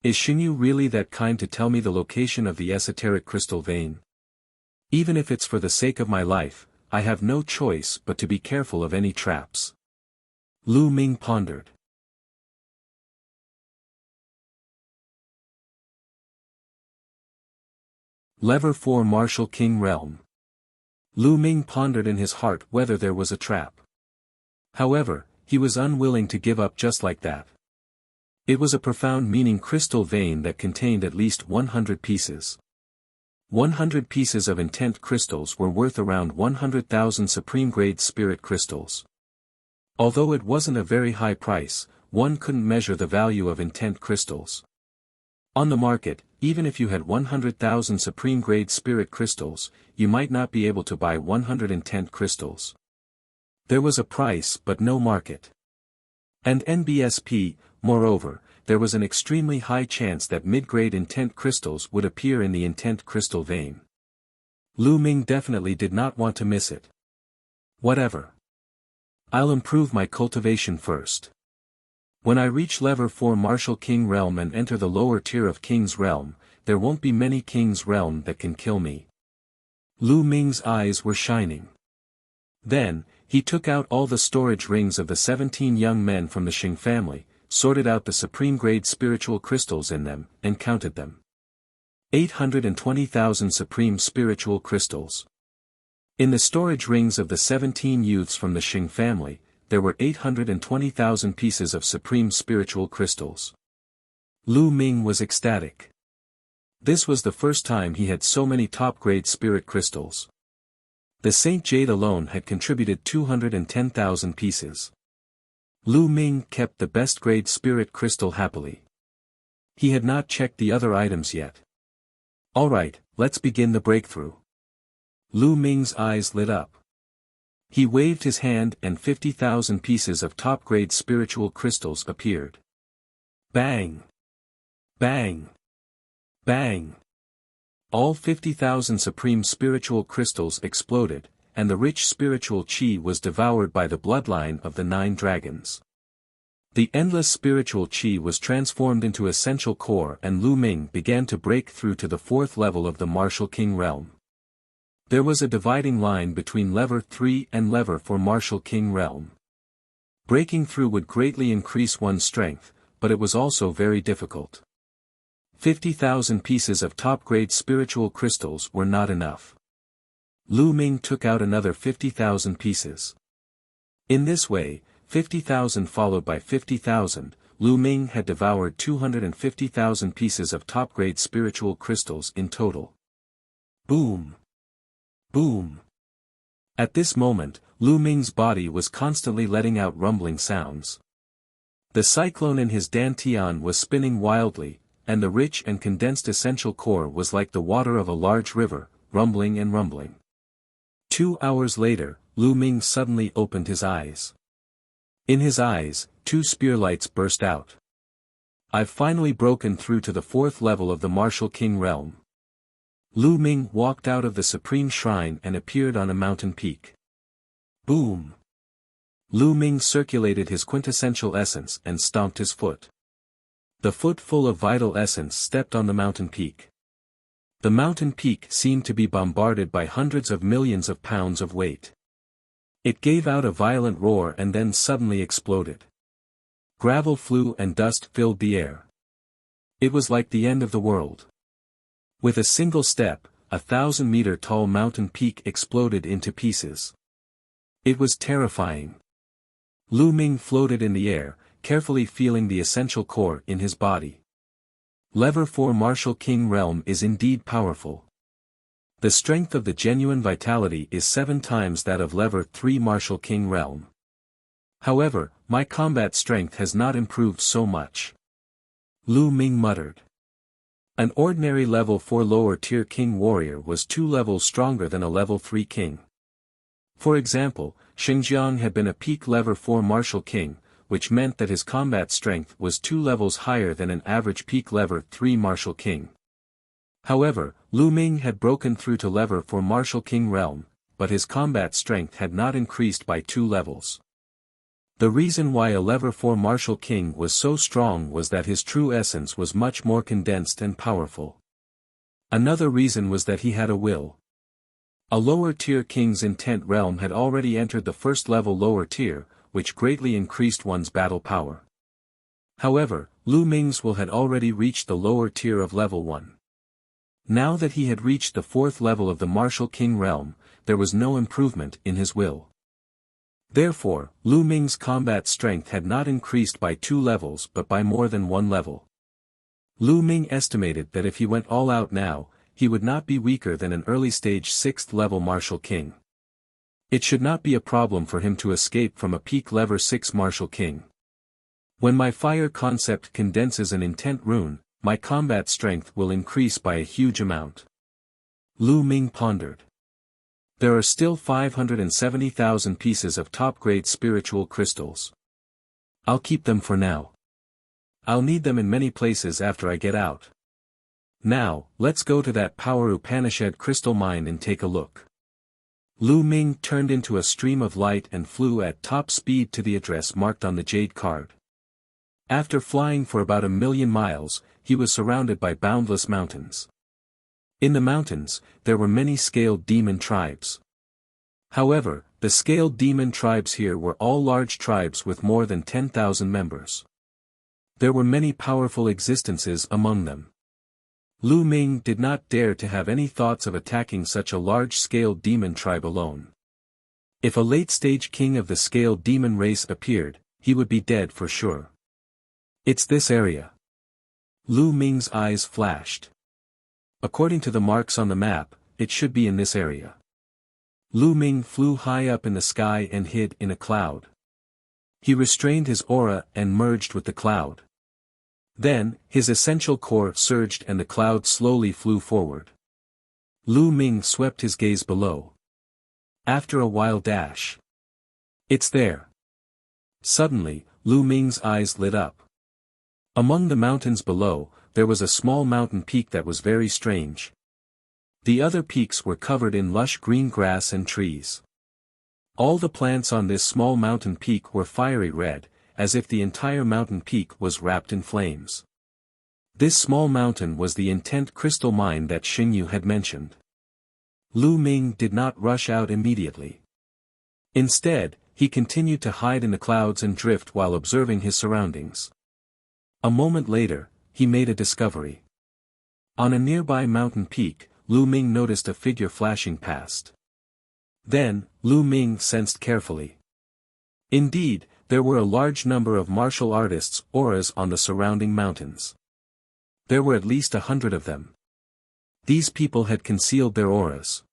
Is Xingyu really that kind to tell me the location of the esoteric crystal vein? Even if it's for the sake of my life, I have no choice but to be careful of any traps. Lu Ming pondered. Lever for Martial King Realm. Lu Ming pondered in his heart whether there was a trap. However, he was unwilling to give up just like that. It was a profound meaning crystal vein that contained at least 100 pieces. 100 pieces of intent crystals were worth around 100,000 supreme-grade spirit crystals. Although it wasn't a very high price, one couldn't measure the value of intent crystals. On the market, even if you had 100,000 supreme-grade spirit crystals, you might not be able to buy 100 intent crystals. There was a price but no market. And NBSP, moreover, there was an extremely high chance that mid-grade intent crystals would appear in the intent crystal vein. Lu Ming definitely did not want to miss it. Whatever. I'll improve my cultivation first. When I reach level 4 Martial King Realm and enter the lower tier of King's Realm, there won't be many King's Realm that can kill me. Lu Ming's eyes were shining. Then, he took out all the storage rings of the 17 young men from the Xing family, sorted out the supreme grade spiritual crystals in them, and counted them. 820,000 supreme spiritual crystals. In the storage rings of the 17 youths from the Xing family, there were 820,000 pieces of supreme spiritual crystals. Lu Ming was ecstatic. This was the first time he had so many top-grade spirit crystals. The Saint Jade alone had contributed 210,000 pieces. Lu Ming kept the best-grade spirit crystal happily. He had not checked the other items yet. Alright, let's begin the breakthrough. Lu Ming's eyes lit up. He waved his hand and 50,000 pieces of top-grade spiritual crystals appeared. Bang! Bang! Bang! All 50,000 supreme spiritual crystals exploded, and the rich spiritual qi was devoured by the bloodline of the 9 dragons. The endless spiritual qi was transformed into essential core and Lu Ming began to break through to the 4th level of the Martial King Realm. There was a dividing line between level 3 and level 4 Martial King Realm. Breaking through would greatly increase one's strength, but it was also very difficult. 50,000 pieces of top-grade spiritual crystals were not enough. Lu Ming took out another 50,000 pieces. In this way, 50,000 followed by 50,000, Lu Ming had devoured 250,000 pieces of top-grade spiritual crystals in total. Boom! Boom! At this moment, Lu Ming's body was constantly letting out rumbling sounds. The cyclone in his dantian was spinning wildly, and the rich and condensed essential core was like the water of a large river, rumbling and rumbling. 2 hours later, Lu Ming suddenly opened his eyes. In his eyes, 2 spear lights burst out. I've finally broken through to the 4th level of the Martial King Realm. Lu Ming walked out of the Supreme Shrine and appeared on a mountain peak. Boom! Lu Ming circulated his quintessential essence and stomped his foot. The foot full of vital essence stepped on the mountain peak. The mountain peak seemed to be bombarded by hundreds of millions of pounds of weight. It gave out a violent roar and then suddenly exploded. Gravel flew and dust filled the air. It was like the end of the world. With a single step, a 1,000-meter-tall mountain peak exploded into pieces. It was terrifying. Lu Ming floated in the air, carefully feeling the essential core in his body. Level 4 Martial King Realm is indeed powerful. The strength of the genuine vitality is 7 times that of level 3 Martial King Realm. However, my combat strength has not improved so much. Lu Ming muttered. An ordinary level 4 lower tier king warrior was 2 levels stronger than a level 3 king. For example, Xingjiang had been a peak level 4 martial king, which meant that his combat strength was 2 levels higher than an average peak level 3 martial king. However, Lu Ming had broken through to level 4 martial king realm, but his combat strength had not increased by 2 levels. The reason why a level 4 martial king was so strong was that his true essence was much more condensed and powerful. Another reason was that he had a will. A lower tier king's intent realm had already entered the first level lower tier, which greatly increased one's battle power. However, Lu Ming's will had already reached the lower tier of level 1. Now that he had reached the 4th level of the martial king realm, there was no improvement in his will. Therefore, Lu Ming's combat strength had not increased by 2 levels but by more than 1 level. Lu Ming estimated that if he went all out now, he would not be weaker than an early stage 6th level martial king. It should not be a problem for him to escape from a peak level 6 martial king. When my fire concept condenses an intent rune, my combat strength will increase by a huge amount. Lu Ming pondered. There are still 570,000 pieces of top-grade spiritual crystals. I'll keep them for now. I'll need them in many places after I get out. Now, let's go to that Power Upanishad crystal mine and take a look. Lu Ming turned into a stream of light and flew at top speed to the address marked on the jade card. After flying for about 1,000,000 miles, he was surrounded by boundless mountains. In the mountains, there were many scaled demon tribes. However, the scaled demon tribes here were all large tribes with more than 10,000 members. There were many powerful existences among them. Lu Ming did not dare to have any thoughts of attacking such a large-scaled demon tribe alone. If a late-stage king of the scaled demon race appeared, he would be dead for sure. It's this area. Lu Ming's eyes flashed. According to the marks on the map, it should be in this area. Lu Ming flew high up in the sky and hid in a cloud. He restrained his aura and merged with the cloud. Then, his essential core surged and the cloud slowly flew forward. Lu Ming swept his gaze below. After a while dash. It's there. Suddenly, Lu Ming's eyes lit up. Among the mountains below, there was a small mountain peak that was very strange. The other peaks were covered in lush green grass and trees. All the plants on this small mountain peak were fiery red, as if the entire mountain peak was wrapped in flames. This small mountain was the intent crystal mine that Xingyu had mentioned. Lu Ming did not rush out immediately. Instead, he continued to hide in the clouds and drift while observing his surroundings. A moment later, he made a discovery. On a nearby mountain peak, Lu Ming noticed a figure flashing past. Then, Lu Ming sensed carefully. Indeed, there were a large number of martial artists' auras on the surrounding mountains. There were at least 100 of them. These people had concealed their auras.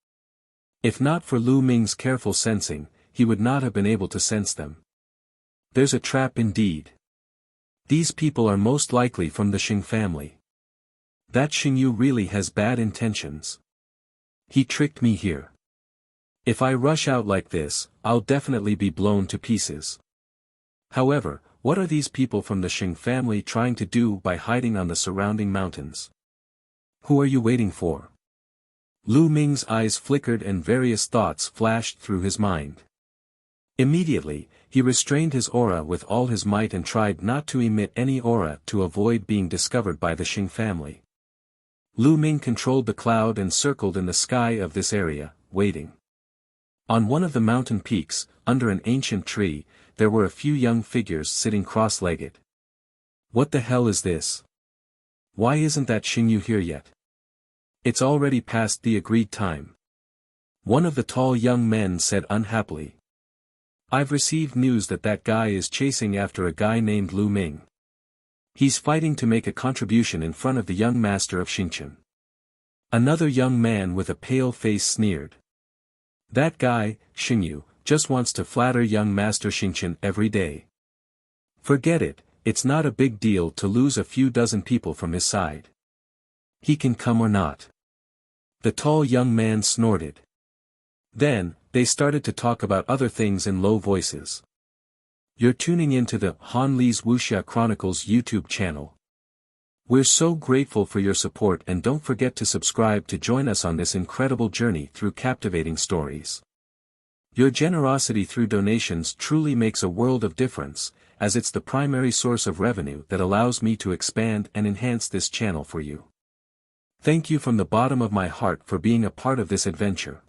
If not for Lu Ming's careful sensing, he would not have been able to sense them. There's a trap indeed. These people are most likely from the Xing family. That Xingyu really has bad intentions. He tricked me here. If I rush out like this, I'll definitely be blown to pieces. However, what are these people from the Xing family trying to do by hiding on the surrounding mountains? Who are you waiting for? Lu Ming's eyes flickered and various thoughts flashed through his mind. Immediately, he restrained his aura with all his might and tried not to emit any aura to avoid being discovered by the Xing family. Lu Ming controlled the cloud and circled in the sky of this area, waiting. On one of the mountain peaks, under an ancient tree, there were a few young figures sitting cross-legged. What the hell is this? Why isn't that Xingyu here yet? It's already past the agreed time. One of the tall young men said unhappily. I've received news that that guy is chasing after a guy named Lu Ming. He's fighting to make a contribution in front of the young master of Xingchen. Another young man with a pale face sneered. That guy, Xingyu, just wants to flatter young Master Xingchen every day. Forget it, it's not a big deal to lose a few dozen people from his side. He can come or not. The tall young man snorted. Then, they started to talk about other things in low voices. You're tuning into the Han Li's Wuxia Chronicles YouTube channel. We're so grateful for your support and don't forget to subscribe to join us on this incredible journey through captivating stories. Your generosity through donations truly makes a world of difference, as it's the primary source of revenue that allows me to expand and enhance this channel for you. Thank you from the bottom of my heart for being a part of this adventure.